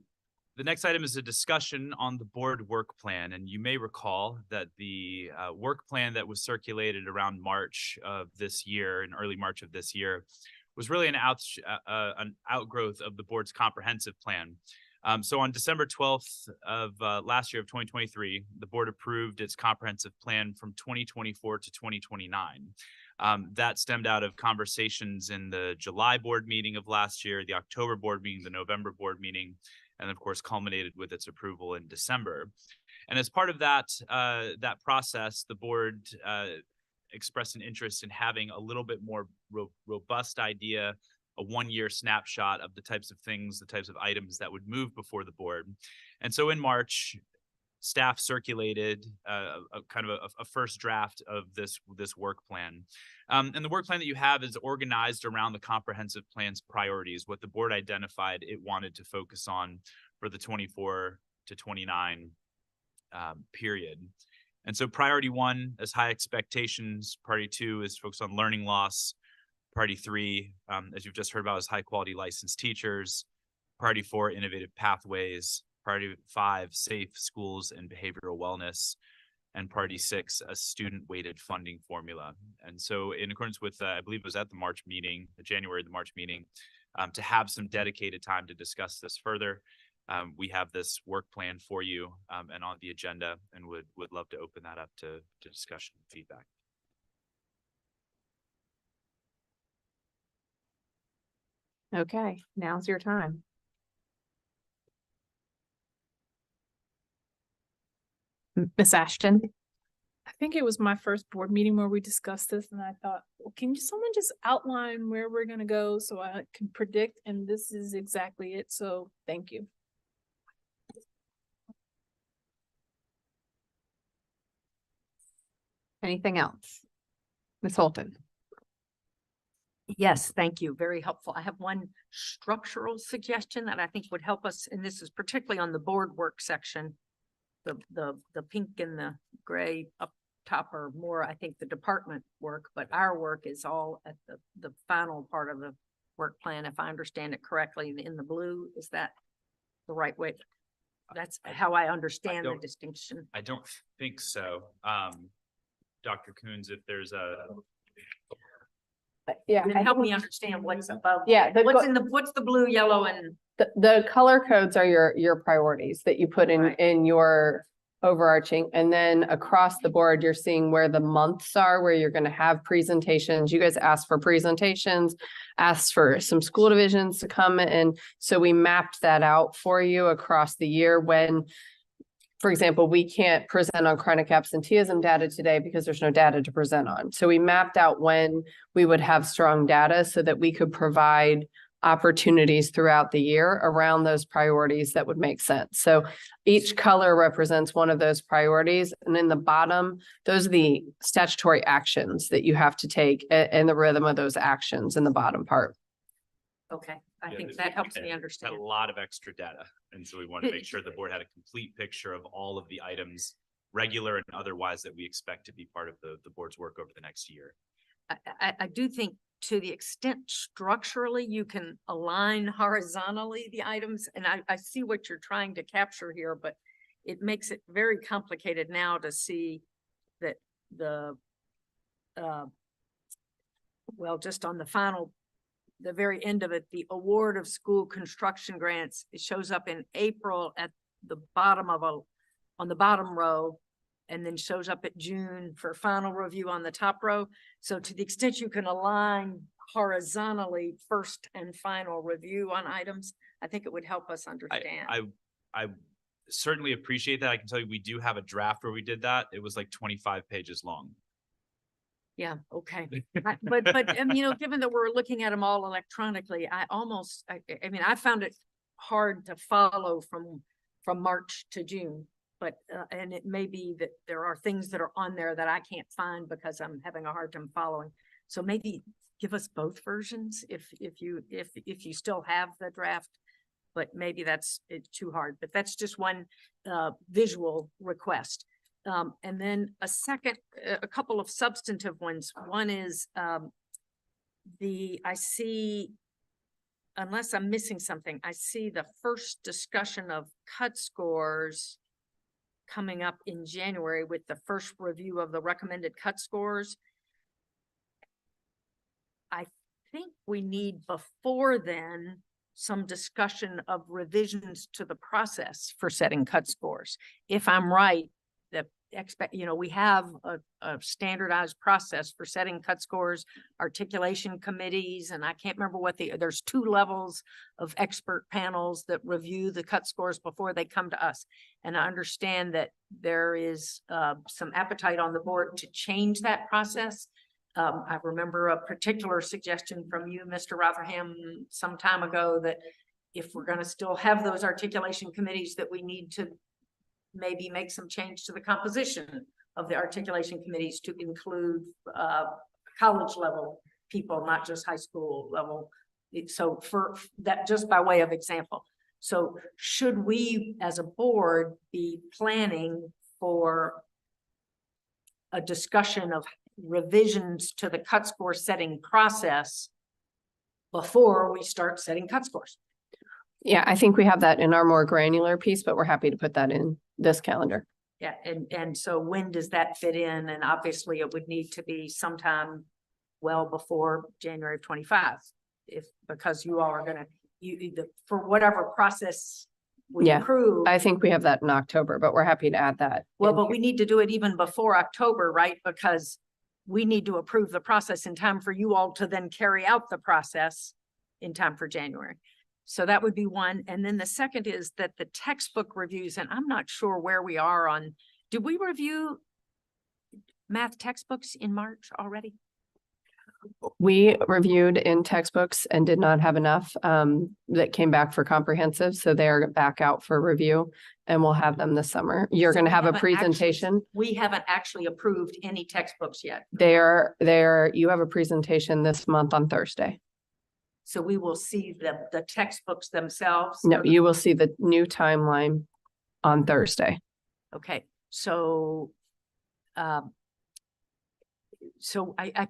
next item is a discussion on the board work plan. And you may recall that the work plan that was circulated around March of this year, in early March of this year, was really an outgrowth of the board's comprehensive plan. So on December 12th of last year of 2023, the board approved its comprehensive plan from 2024 to 2029. That stemmed out of conversations in the July board meeting of last year, the October board meeting, the November board meeting, and of course culminated with its approval in December. And as part of that process, the board expressed an interest in having a little bit more robust idea, a 1-year snapshot of the types of things, the types of items that would move before the board. And so in March, staff circulated a kind of a first draft of this work plan. And the work plan that you have is organized around the comprehensive plan's priorities, what the board identified it wanted to focus on for the 24 to 29 period. And so priority 1 is high expectations. Priority 2 is focused on learning loss. Priority 3, as you've just heard about, is high quality licensed teachers. Priority 4, innovative pathways. Priority 5, safe schools and behavioral wellness. And priority 6, a student weighted funding formula. And so in accordance with, I believe it was at the March meeting, the March meeting, to have some dedicated time to discuss this further. We have this work plan for you and on the agenda, and would love to open that up to discussion and feedback. Okay, now's your time. Miss Ashton. I think it was my first board meeting where we discussed this, and I thought, well, can someone just outline where we're gonna go so I can predict? And this is exactly it. So thank you. Anything else? Ms. Holton. Yes, thank you. Very helpful. I have one structural suggestion that I think would help us, and this is particularly on the board work section. The pink and the gray up top are more, I think, the department work, but our work is all at the final part of the work plan, if I understand it correctly. In the blue, is that the right way? That's how I understand the distinction. I don't think so. Dr. Coons, if there's a Yeah. Then help me understand what's above. Yeah, What's the blue, yellow, and The color codes are your priorities that you put in your overarching. And then across the board, you're seeing where the months are, where you're going to have presentations. You guys asked for presentations, asked for some school divisions to come in. So we mapped that out for you across the year when, for example, we can't present on chronic absenteeism data today because there's no data to present on. So we mapped out when we would have strong data so that we could provide opportunities throughout the year around those priorities that would make sense. So each color represents one of those priorities. And in the bottom, those are the statutory actions that you have to take and the rhythm of those actions in the bottom part. okay. I think that helps me understand. Had a lot of extra data. And so we wanted to make sure the board had a complete picture of all of the items, regular and otherwise, that we expect to be part of the board's work over the next year. I do think to the extent structurally you can align horizontally the items, and I see what you're trying to capture here, but it makes it very complicated now to see that well, just on the very end of it, the award of school construction grants, it shows up in April at the bottom on the bottom row, and then shows up at June for final review on the top row. So to the extent you can align horizontally first and final review on items, I think it would help us understand. I certainly appreciate that. I can tell you, we do have a draft where we did that. It was like 25 pages long. Yeah, okay. But given that we're looking at them all electronically, I found it hard to follow from March to June. But, and it may be that there are things that are on there that I can't find because I'm having a hard time following. So maybe give us both versions if you still have the draft, but maybe it's too hard, but that's just one visual request. And then a couple of substantive ones. One is I see, unless I'm missing something, I see the first discussion of cut scores coming up in January with the first review of the recommended cut scores. I think we need before then some discussion of revisions to the process for setting cut scores. If I'm right, we have a standardized process for setting cut scores, articulation committees, and I can't remember there's 2 levels of expert panels that review the cut scores before they come to us. And I understand that there is some appetite on the board to change that process. I remember a particular suggestion from you, Mr. Rotherham, some time ago, that if we're gonna still have those articulation committees, that we need to maybe make some change to the composition of the articulation committees to include college level people, not just high school level. So for that, just by way of example. So should we as a board be planning for a discussion of revisions to the cut score setting process before we start setting cut scores? Yeah, I think we have that in our more granular piece, but we're happy to put that in this calendar. Yeah, and so when does that fit in? And obviously it would need to be sometime well before January of 25. Because you all are gonna, for whatever process we Yeah, approve. I think we have that in October, but we're happy to add that. Well, in but here. we need to do it even before October, right? Because we need to approve the process in time for you all to then carry out the process in time for January. So that would be one. And then the second is that the textbook reviews, and I'm not sure where we are on, did we review math textbooks in March already? We reviewed in textbooks and did not have enough that came back for comprehensive. So they're back out for review and we'll have them this summer. You're So going to we have a haven't actually- presentation. We haven't actually approved any textbooks yet. You have a presentation this month on Thursday. So we will see the textbooks themselves. No, you will see the new timeline on Thursday. Okay, so I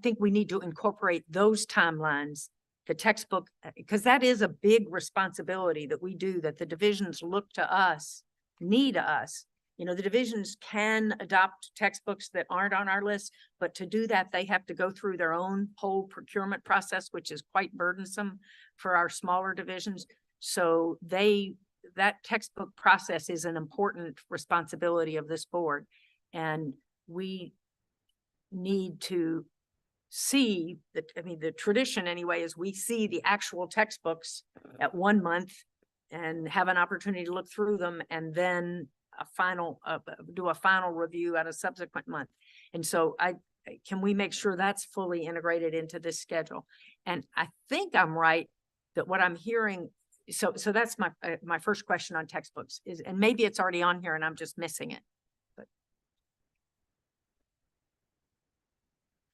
think we need to incorporate those timelines, the textbook, because that is a big responsibility that we do, that the divisions look to us, need us. You know, the divisions can adopt textbooks that aren't on our list, but to do that, they have to go through their own whole procurement process, which is quite burdensome for our smaller divisions. So that textbook process is an important responsibility of this board. And we need to see that, I mean, the tradition anyway, is we see the actual textbooks at 1 month and have an opportunity to look through them and then do a final review at a subsequent month. And so can we make sure that's fully integrated into this schedule? And I think I'm right that what I'm hearing, so that's my first question on textbooks is, and maybe it's already on here and I'm just missing it.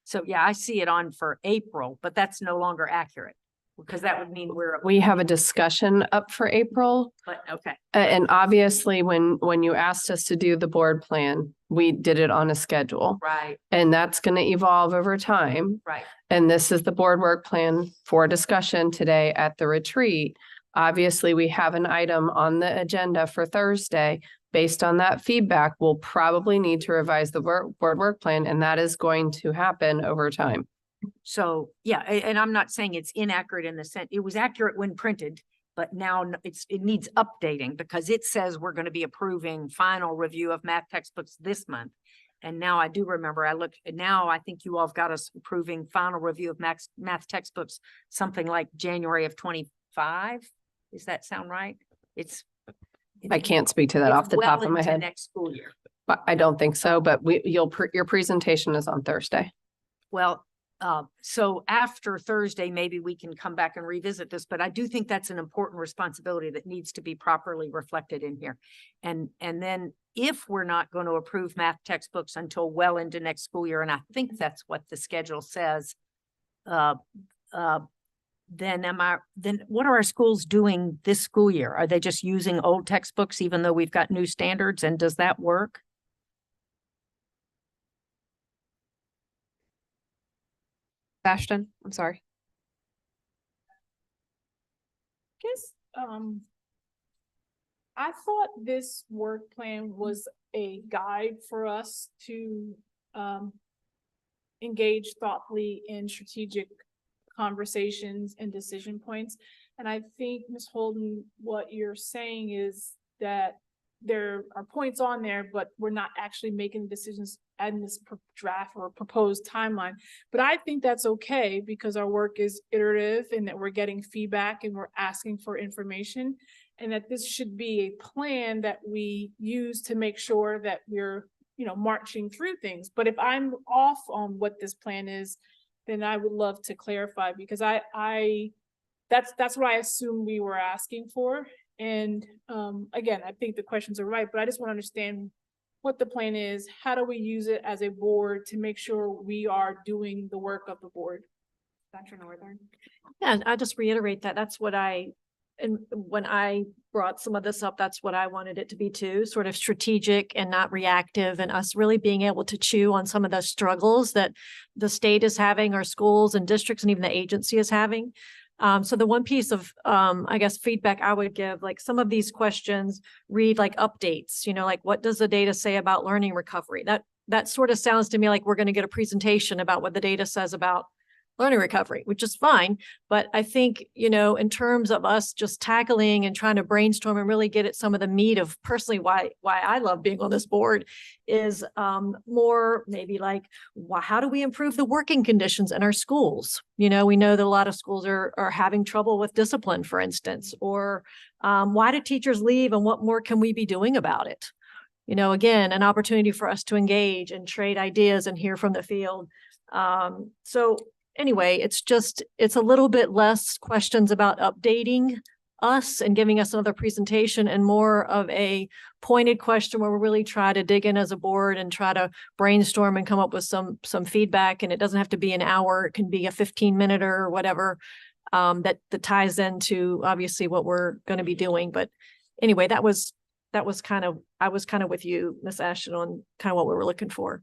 So yeah, I see it on for April, but that's no longer accurate because that would mean We have a discussion up for April. but okay. And obviously, when you asked us to do the board plan, we did it on a schedule. Right, And that's going to evolve over time. right. And this is the board work plan for discussion today at the retreat. Obviously, we have an item on the agenda for Thursday. Based on that feedback, we'll probably need to revise the board work plan, and that is going to happen over time. So, yeah, and I'm not saying it's inaccurate in the sense, it was accurate when printed, but now it needs updating because it says we're going to be approving final review of math textbooks this month. And now I do remember, now I think you all have got us approving final review of math textbooks, something like January of 25. Does that sound right? I can't speak to that off the top of my head. Next school year. But I don't think so, but your presentation is on Thursday. Well, so after Thursday, maybe we can come back and revisit this, but I do think that's an important responsibility that needs to be properly reflected in here. And then if we're not going to approve math textbooks until well into next school year, and I think that's what the schedule says, then what are our schools doing this school year? Are they just using old textbooks even though we've got new standards? And does that work? Ashton, I'm sorry. Guess, I thought this work plan was a guide for us to, engage thoughtfully in strategic conversations and decision points. And I think, Ms. Holden, what you're saying is that there are points on there, but we're not actually making decisions in this draft or proposed timeline. But I think that's okay because our work is iterative and that we're getting feedback and we're asking for information, and that this should be a plan that we use to make sure that we're, marching through things. But if I'm off on what this plan is, then I would love to clarify, because that's what I assume we were asking for. And again, I think the questions are right, but I just want to understand what the plan is. How do we use it as a board to make sure we are doing the work of the board? Dr. Northern. Yeah, I just reiterate that. That's what and when I brought some of this up, that's what I wanted it to be too, sort of strategic and not reactive, and us really being able to chew on some of the struggles that the state is having, our schools and districts, and even the agency is having. So the one piece of, I guess, feedback I would give, like some of these questions read like updates, like what does the data say about learning recovery? That sort of sounds to me like we're going to get a presentation about what the data says about learning recovery, which is fine. But I think, in terms of us just tackling and trying to brainstorm and really get at some of the meat of personally why I love being on this board is more maybe like, how do we improve the working conditions in our schools? We know that a lot of schools are having trouble with discipline, for instance, or why do teachers leave and what more can we be doing about it? Again, an opportunity for us to engage and trade ideas and hear from the field. So anyway, it's a little bit less questions about updating us and giving us another presentation, and more of a pointed question where we really try to dig in as a board and try to brainstorm and come up with some feedback. And it doesn't have to be an hour. It can be a 15-minute or whatever, that ties into obviously what we're going to be doing. But anyway, I was kind of with you, Ms. Ashton, on kind of what we were looking for.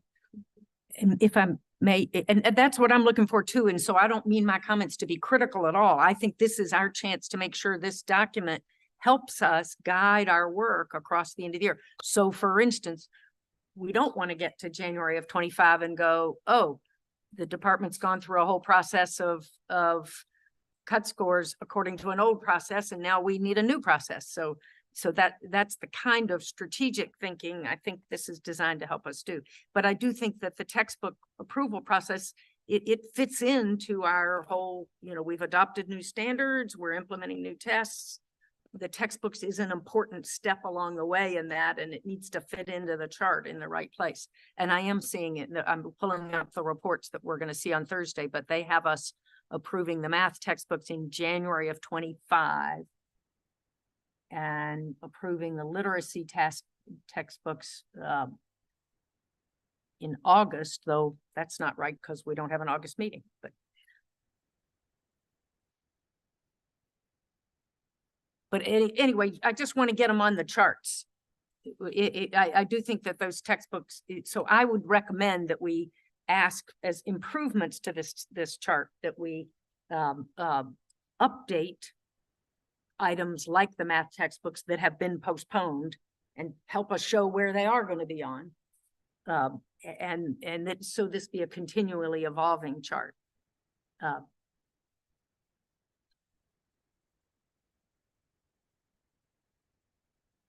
And if I may, and that's what I'm looking for too. And so I don't mean my comments to be critical at all. I think this is our chance to make sure this document helps us guide our work across the end of the year. So for instance, we don't want to get to January of 25 and go, oh, the department's gone through a whole process of cut scores according to an old process, and now we need a new process. So that's the kind of strategic thinking I think this is designed to help us do. But I do think that the textbook approval process, it fits into our whole, we've adopted new standards, we're implementing new tests. The textbooks is an important step along the way in that, and it needs to fit into the chart in the right place. And I am seeing it. I'm pulling up the reports that we're going to see on Thursday, but they have us approving the math textbooks in January of 25. And approving the literacy textbooks in August, though that's not right because we don't have an August meeting. But anyway, I just want to get them on the charts. I do think that those textbooks, so I would recommend that we ask as improvements to this chart that we update items like the math textbooks that have been postponed and help us show where they are going to be on. So this be a continually evolving chart.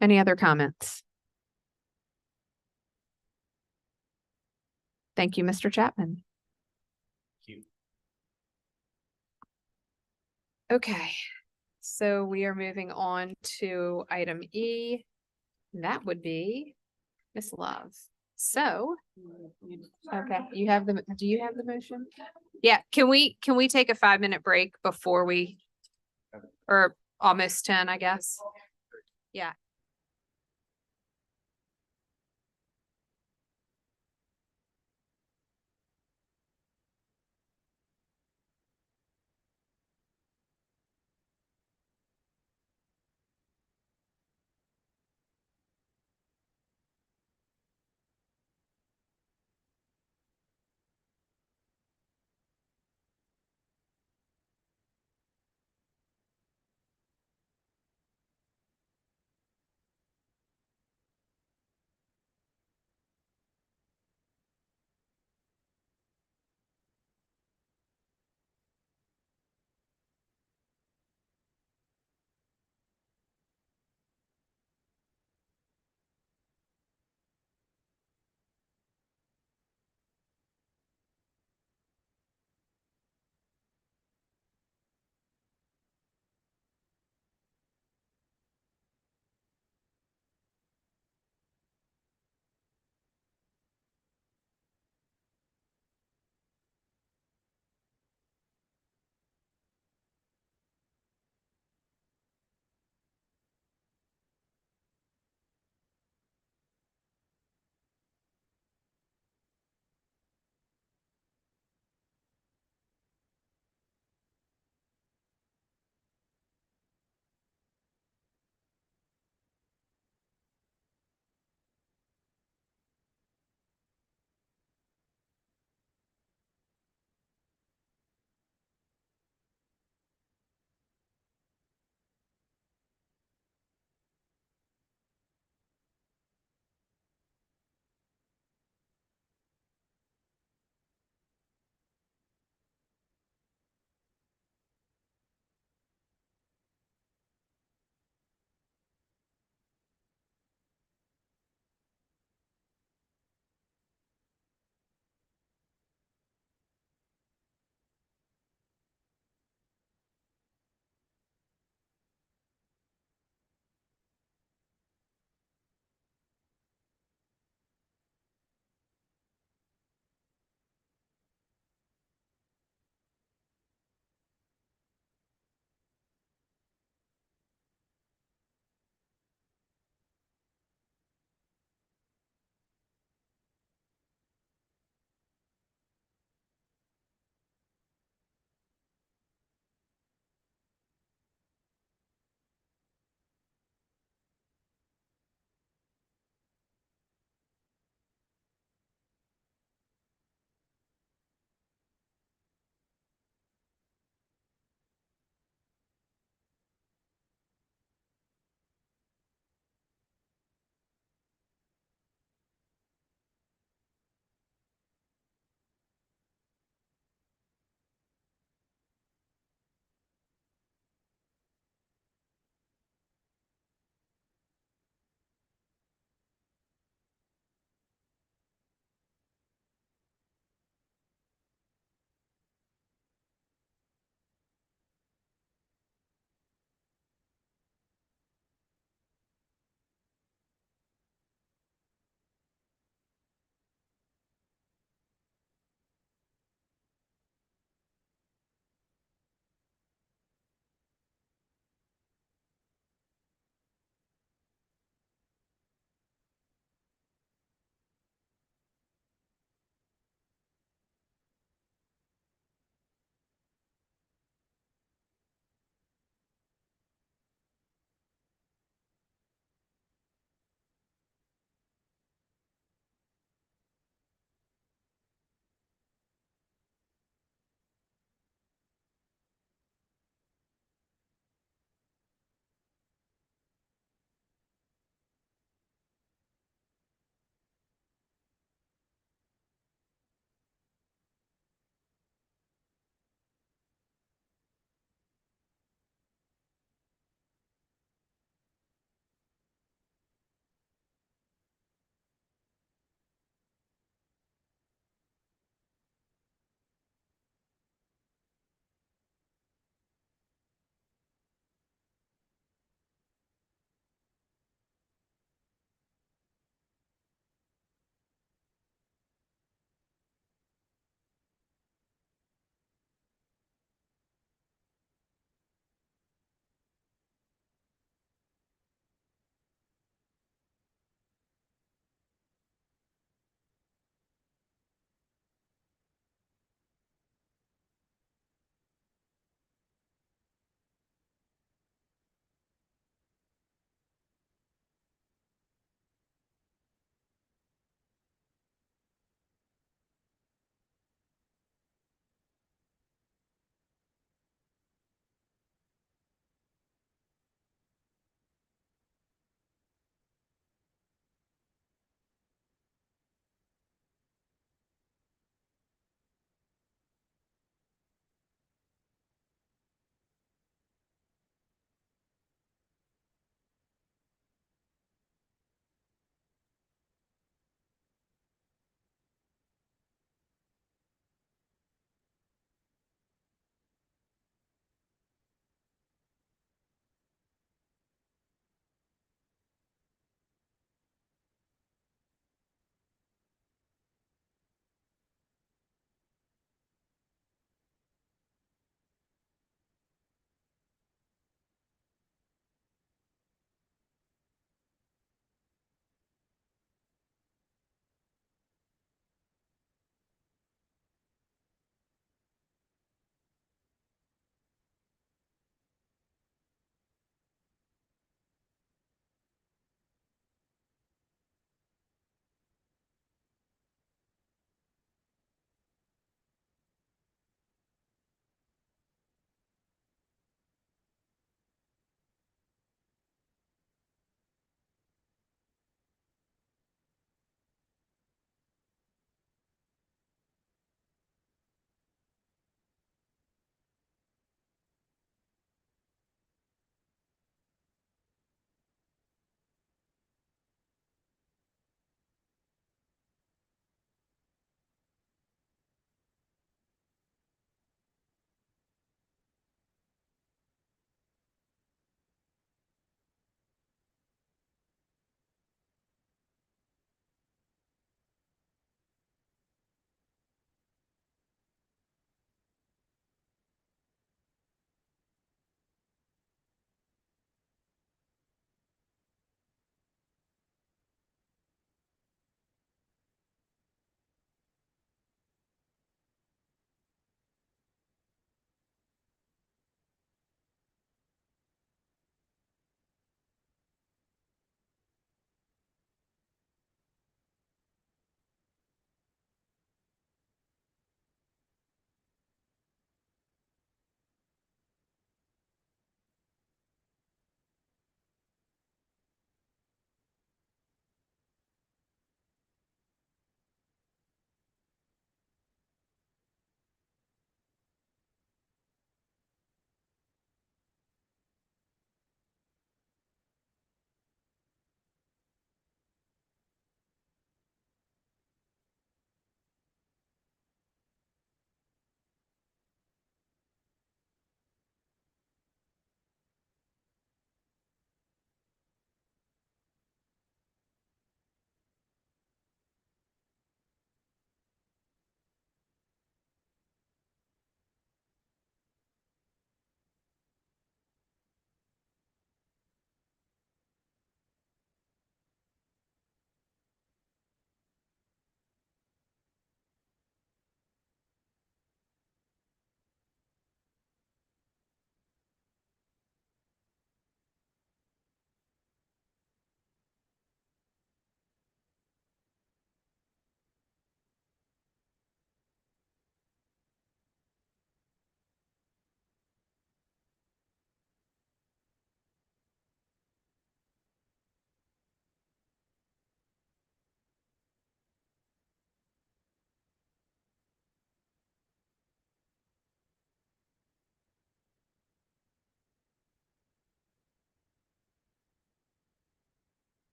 Any other comments? Thank you, Mr. Chapman. Thank you. Okay. So we are moving on to item E. That would be Ms. Love. So, okay, do you have the motion? Yeah, can we take a 5-minute break before or almost 10, I guess? Yeah.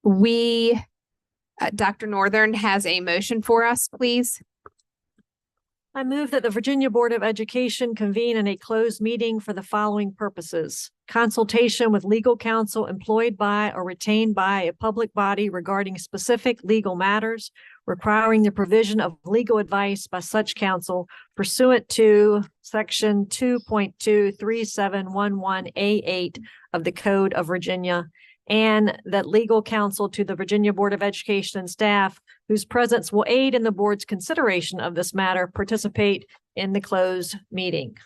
We, Dr. Northern has a motion for us, please. I move that the Virginia Board of Education convene in a closed meeting for the following purposes: consultation with legal counsel employed by or retained by a public body regarding specific legal matters, requiring the provision of legal advice by such counsel pursuant to section 2.23711A8 of the Code of Virginia, and that legal counsel to the Virginia Board of Education and staff whose presence will aid in the board's consideration of this matter participate in the closed meeting.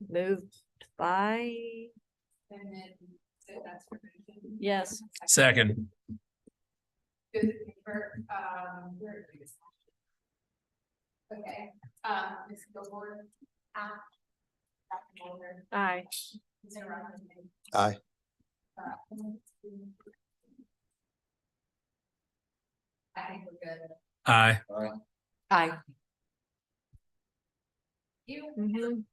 Moved by. Yes. Second. Okay, Ms. Gilmore. Aye. Aye. I think we're good. Aye. Aye. You.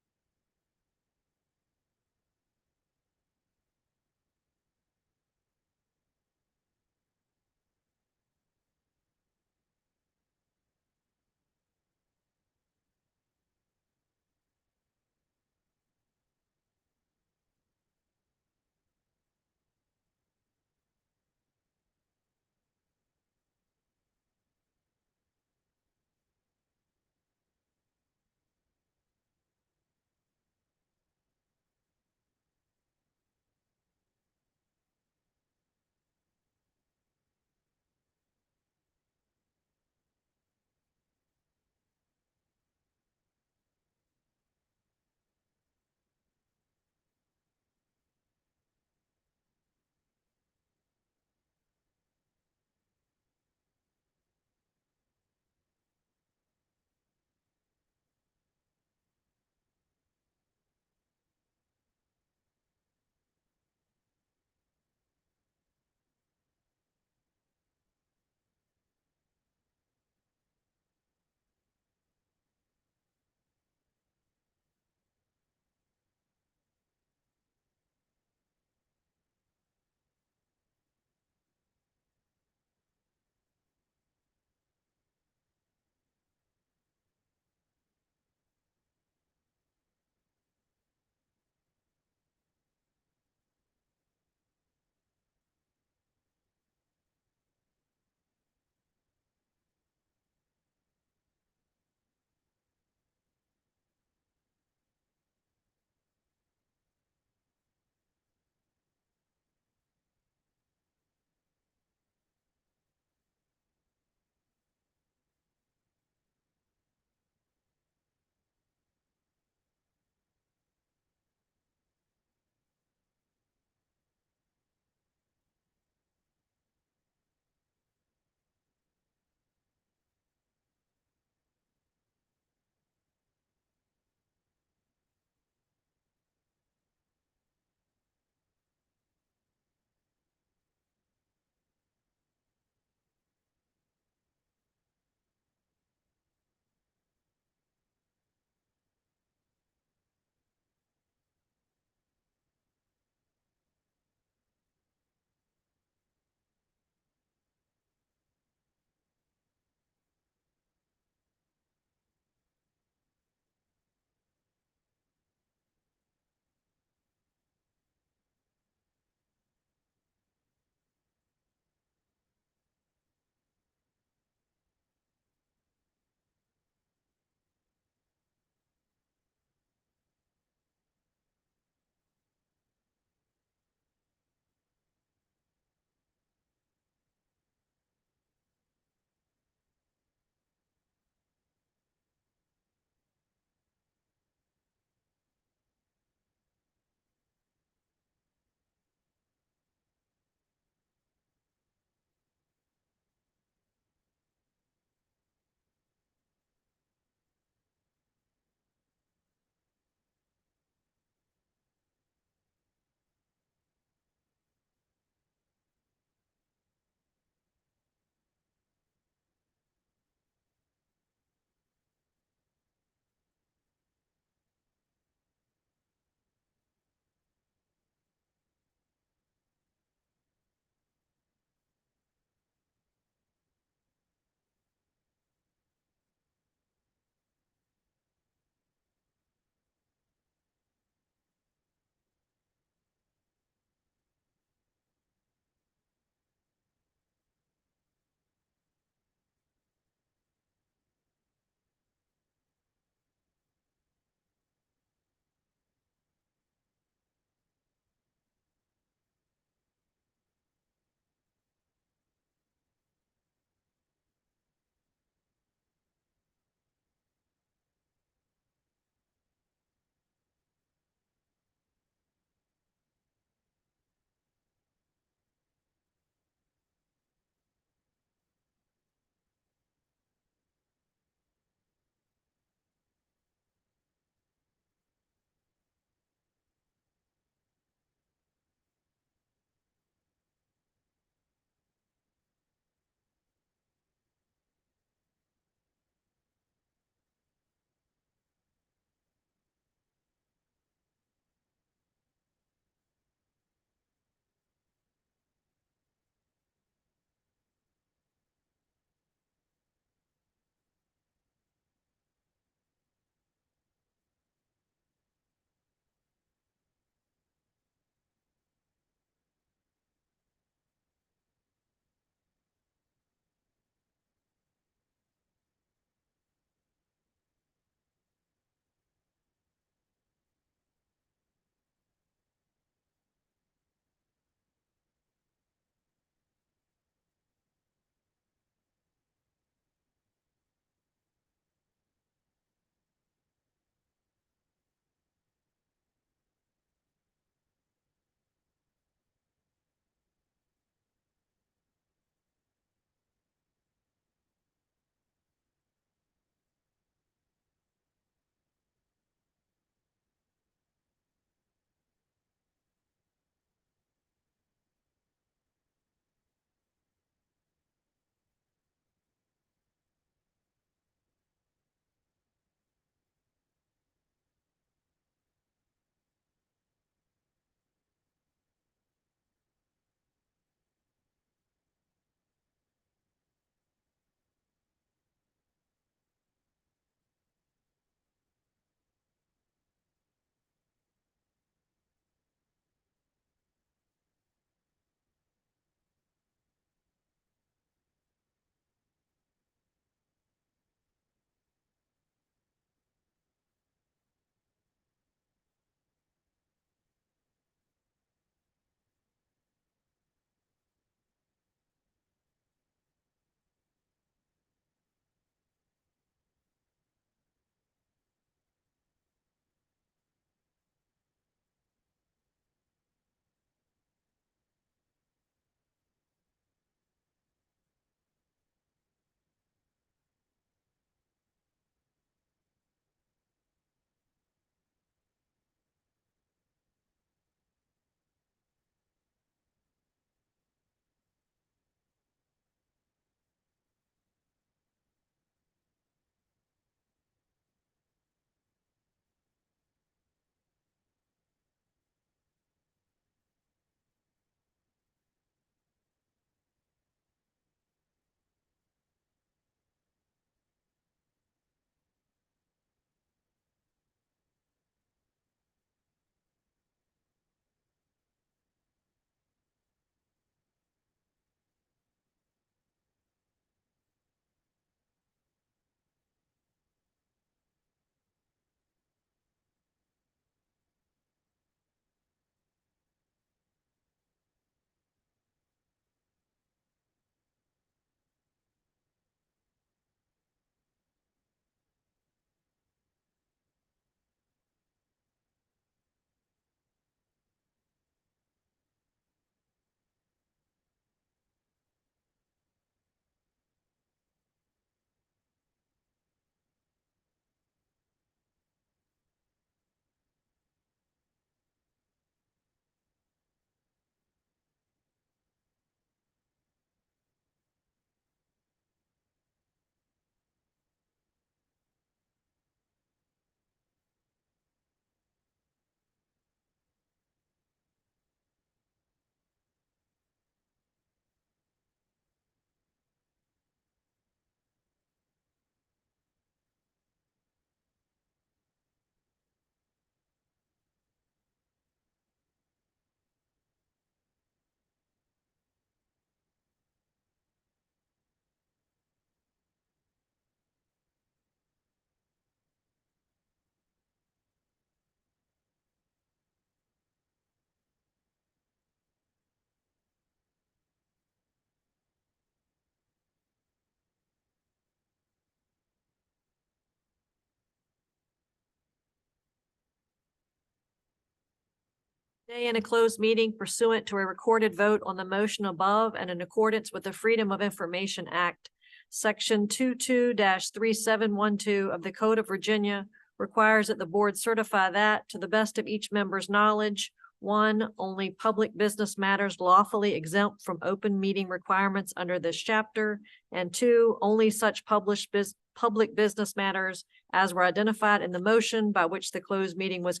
Today in a closed meeting pursuant to a recorded vote on the motion above and in accordance with the Freedom of Information Act, Section 22-3712 of the Code of Virginia requires that the board certify that, to the best of each member's knowledge, one, only public business matters lawfully exempt from open meeting requirements under this chapter, and two, only such public business matters as were identified in the motion by which the closed meeting was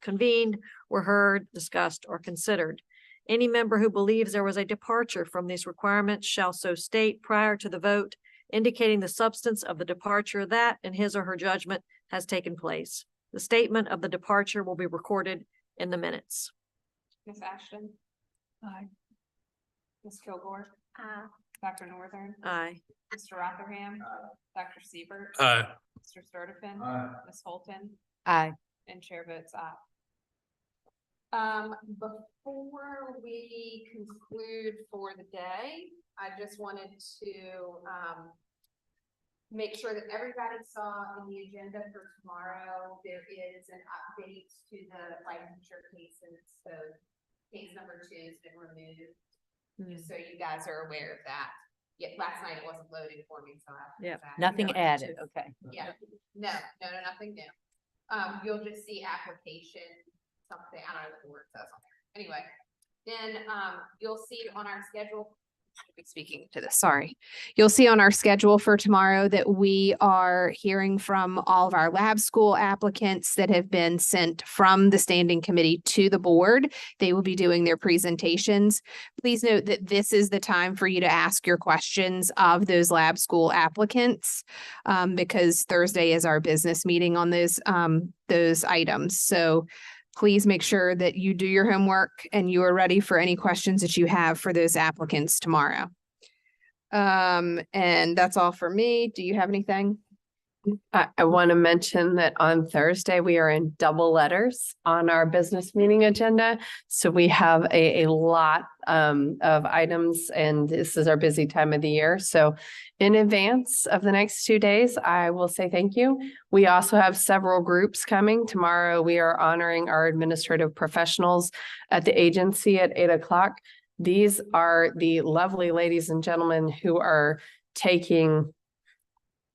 convened, were heard, discussed, or considered. Any member who believes there was a departure from these requirements shall so state prior to the vote, indicating the substance of the departure that, in his or her judgment, has taken place. The statement of the departure will be recorded in the minutes. Ms. Ashton? Aye. Ms. Kilgore? Dr. Northern? Aye. Mr. Rotherham? Dr. Siebert? Mr. Sturdivant? Ms. Holton? Aye. And chair votes aye. Before we conclude for the day, I just wanted to make sure that everybody saw in the agenda for tomorrow, there is an update to the licensure cases. So case number 2 has been removed. Just so you guys are aware of that. Yeah, last night it wasn't loading for me, so Nothing added. Okay. yeah, no, nothing new. You'll just see application, something, I don't know what the word says on there. Anyway, then, you'll see on our schedule, speaking to this, sorry. You'll see on our schedule for tomorrow that we are hearing from all of our lab school applicants that have been sent from the standing committee to the board. They will be doing their presentations. Please note that this is the time for you to ask your questions of those lab school applicants, because Thursday is our business meeting on those items. So please make sure that you do your homework and you are ready for any questions that you have for those applicants tomorrow. And that's all for me. Do you have anything? I want to mention that on Thursday, we are in double letters on our business meeting agenda. So we have a lot of items, and this is our busy time of the year. So in advance of the next 2 days, I will say thank you. We also have several groups coming. Tomorrow, we are honoring our administrative professionals at the agency at 8 o'clock. These are the lovely ladies and gentlemen who are taking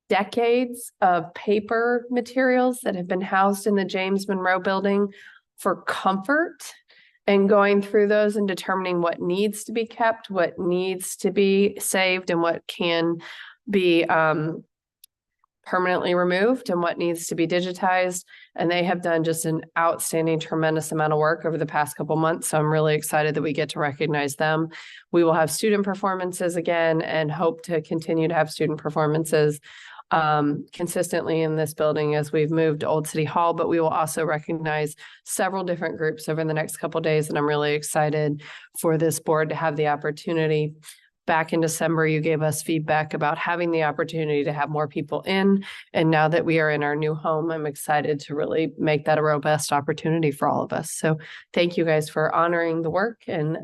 decades of paper materials that have been housed in the James Monroe building for comfort and going through those and determining what needs to be kept, what needs to be saved, and what can be permanently removed and what needs to be digitized. And they have done just an outstanding, tremendous amount of work over the past couple months. So I'm really excited that we get to recognize them. We will have student performances again and hope to continue to have student performances consistently in this building as we've moved to Old City Hall, but we will also recognize several different groups over the next couple of days. And I'm really excited for this board to have the opportunity. Back in December, you gave us feedback about having the opportunity to have more people in. And now that we are in our new home, I'm excited to really make that a robust opportunity for all of us. So thank you guys for honoring the work and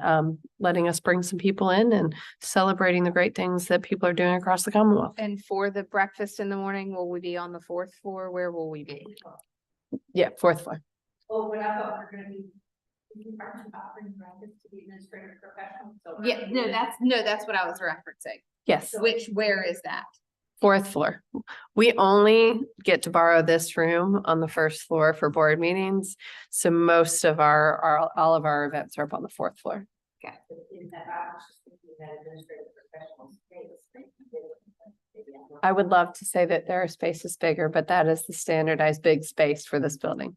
letting us bring some people in and celebrating the great things that people are doing across the Commonwealth. And for the breakfast in the morning, will we be on the 4th floor? Where will we be? Yeah, 4th floor. Oh, but I thought we were gonna be. To the administrative professional. Yeah, that's what I was referencing. Yes, Where is that? 4th floor. We only get to borrow this room on the 1st floor for board meetings. So most of all of our events are up on the 4th floor. Okay. I would love to say that their space is bigger, but that is the standardized big space for this building.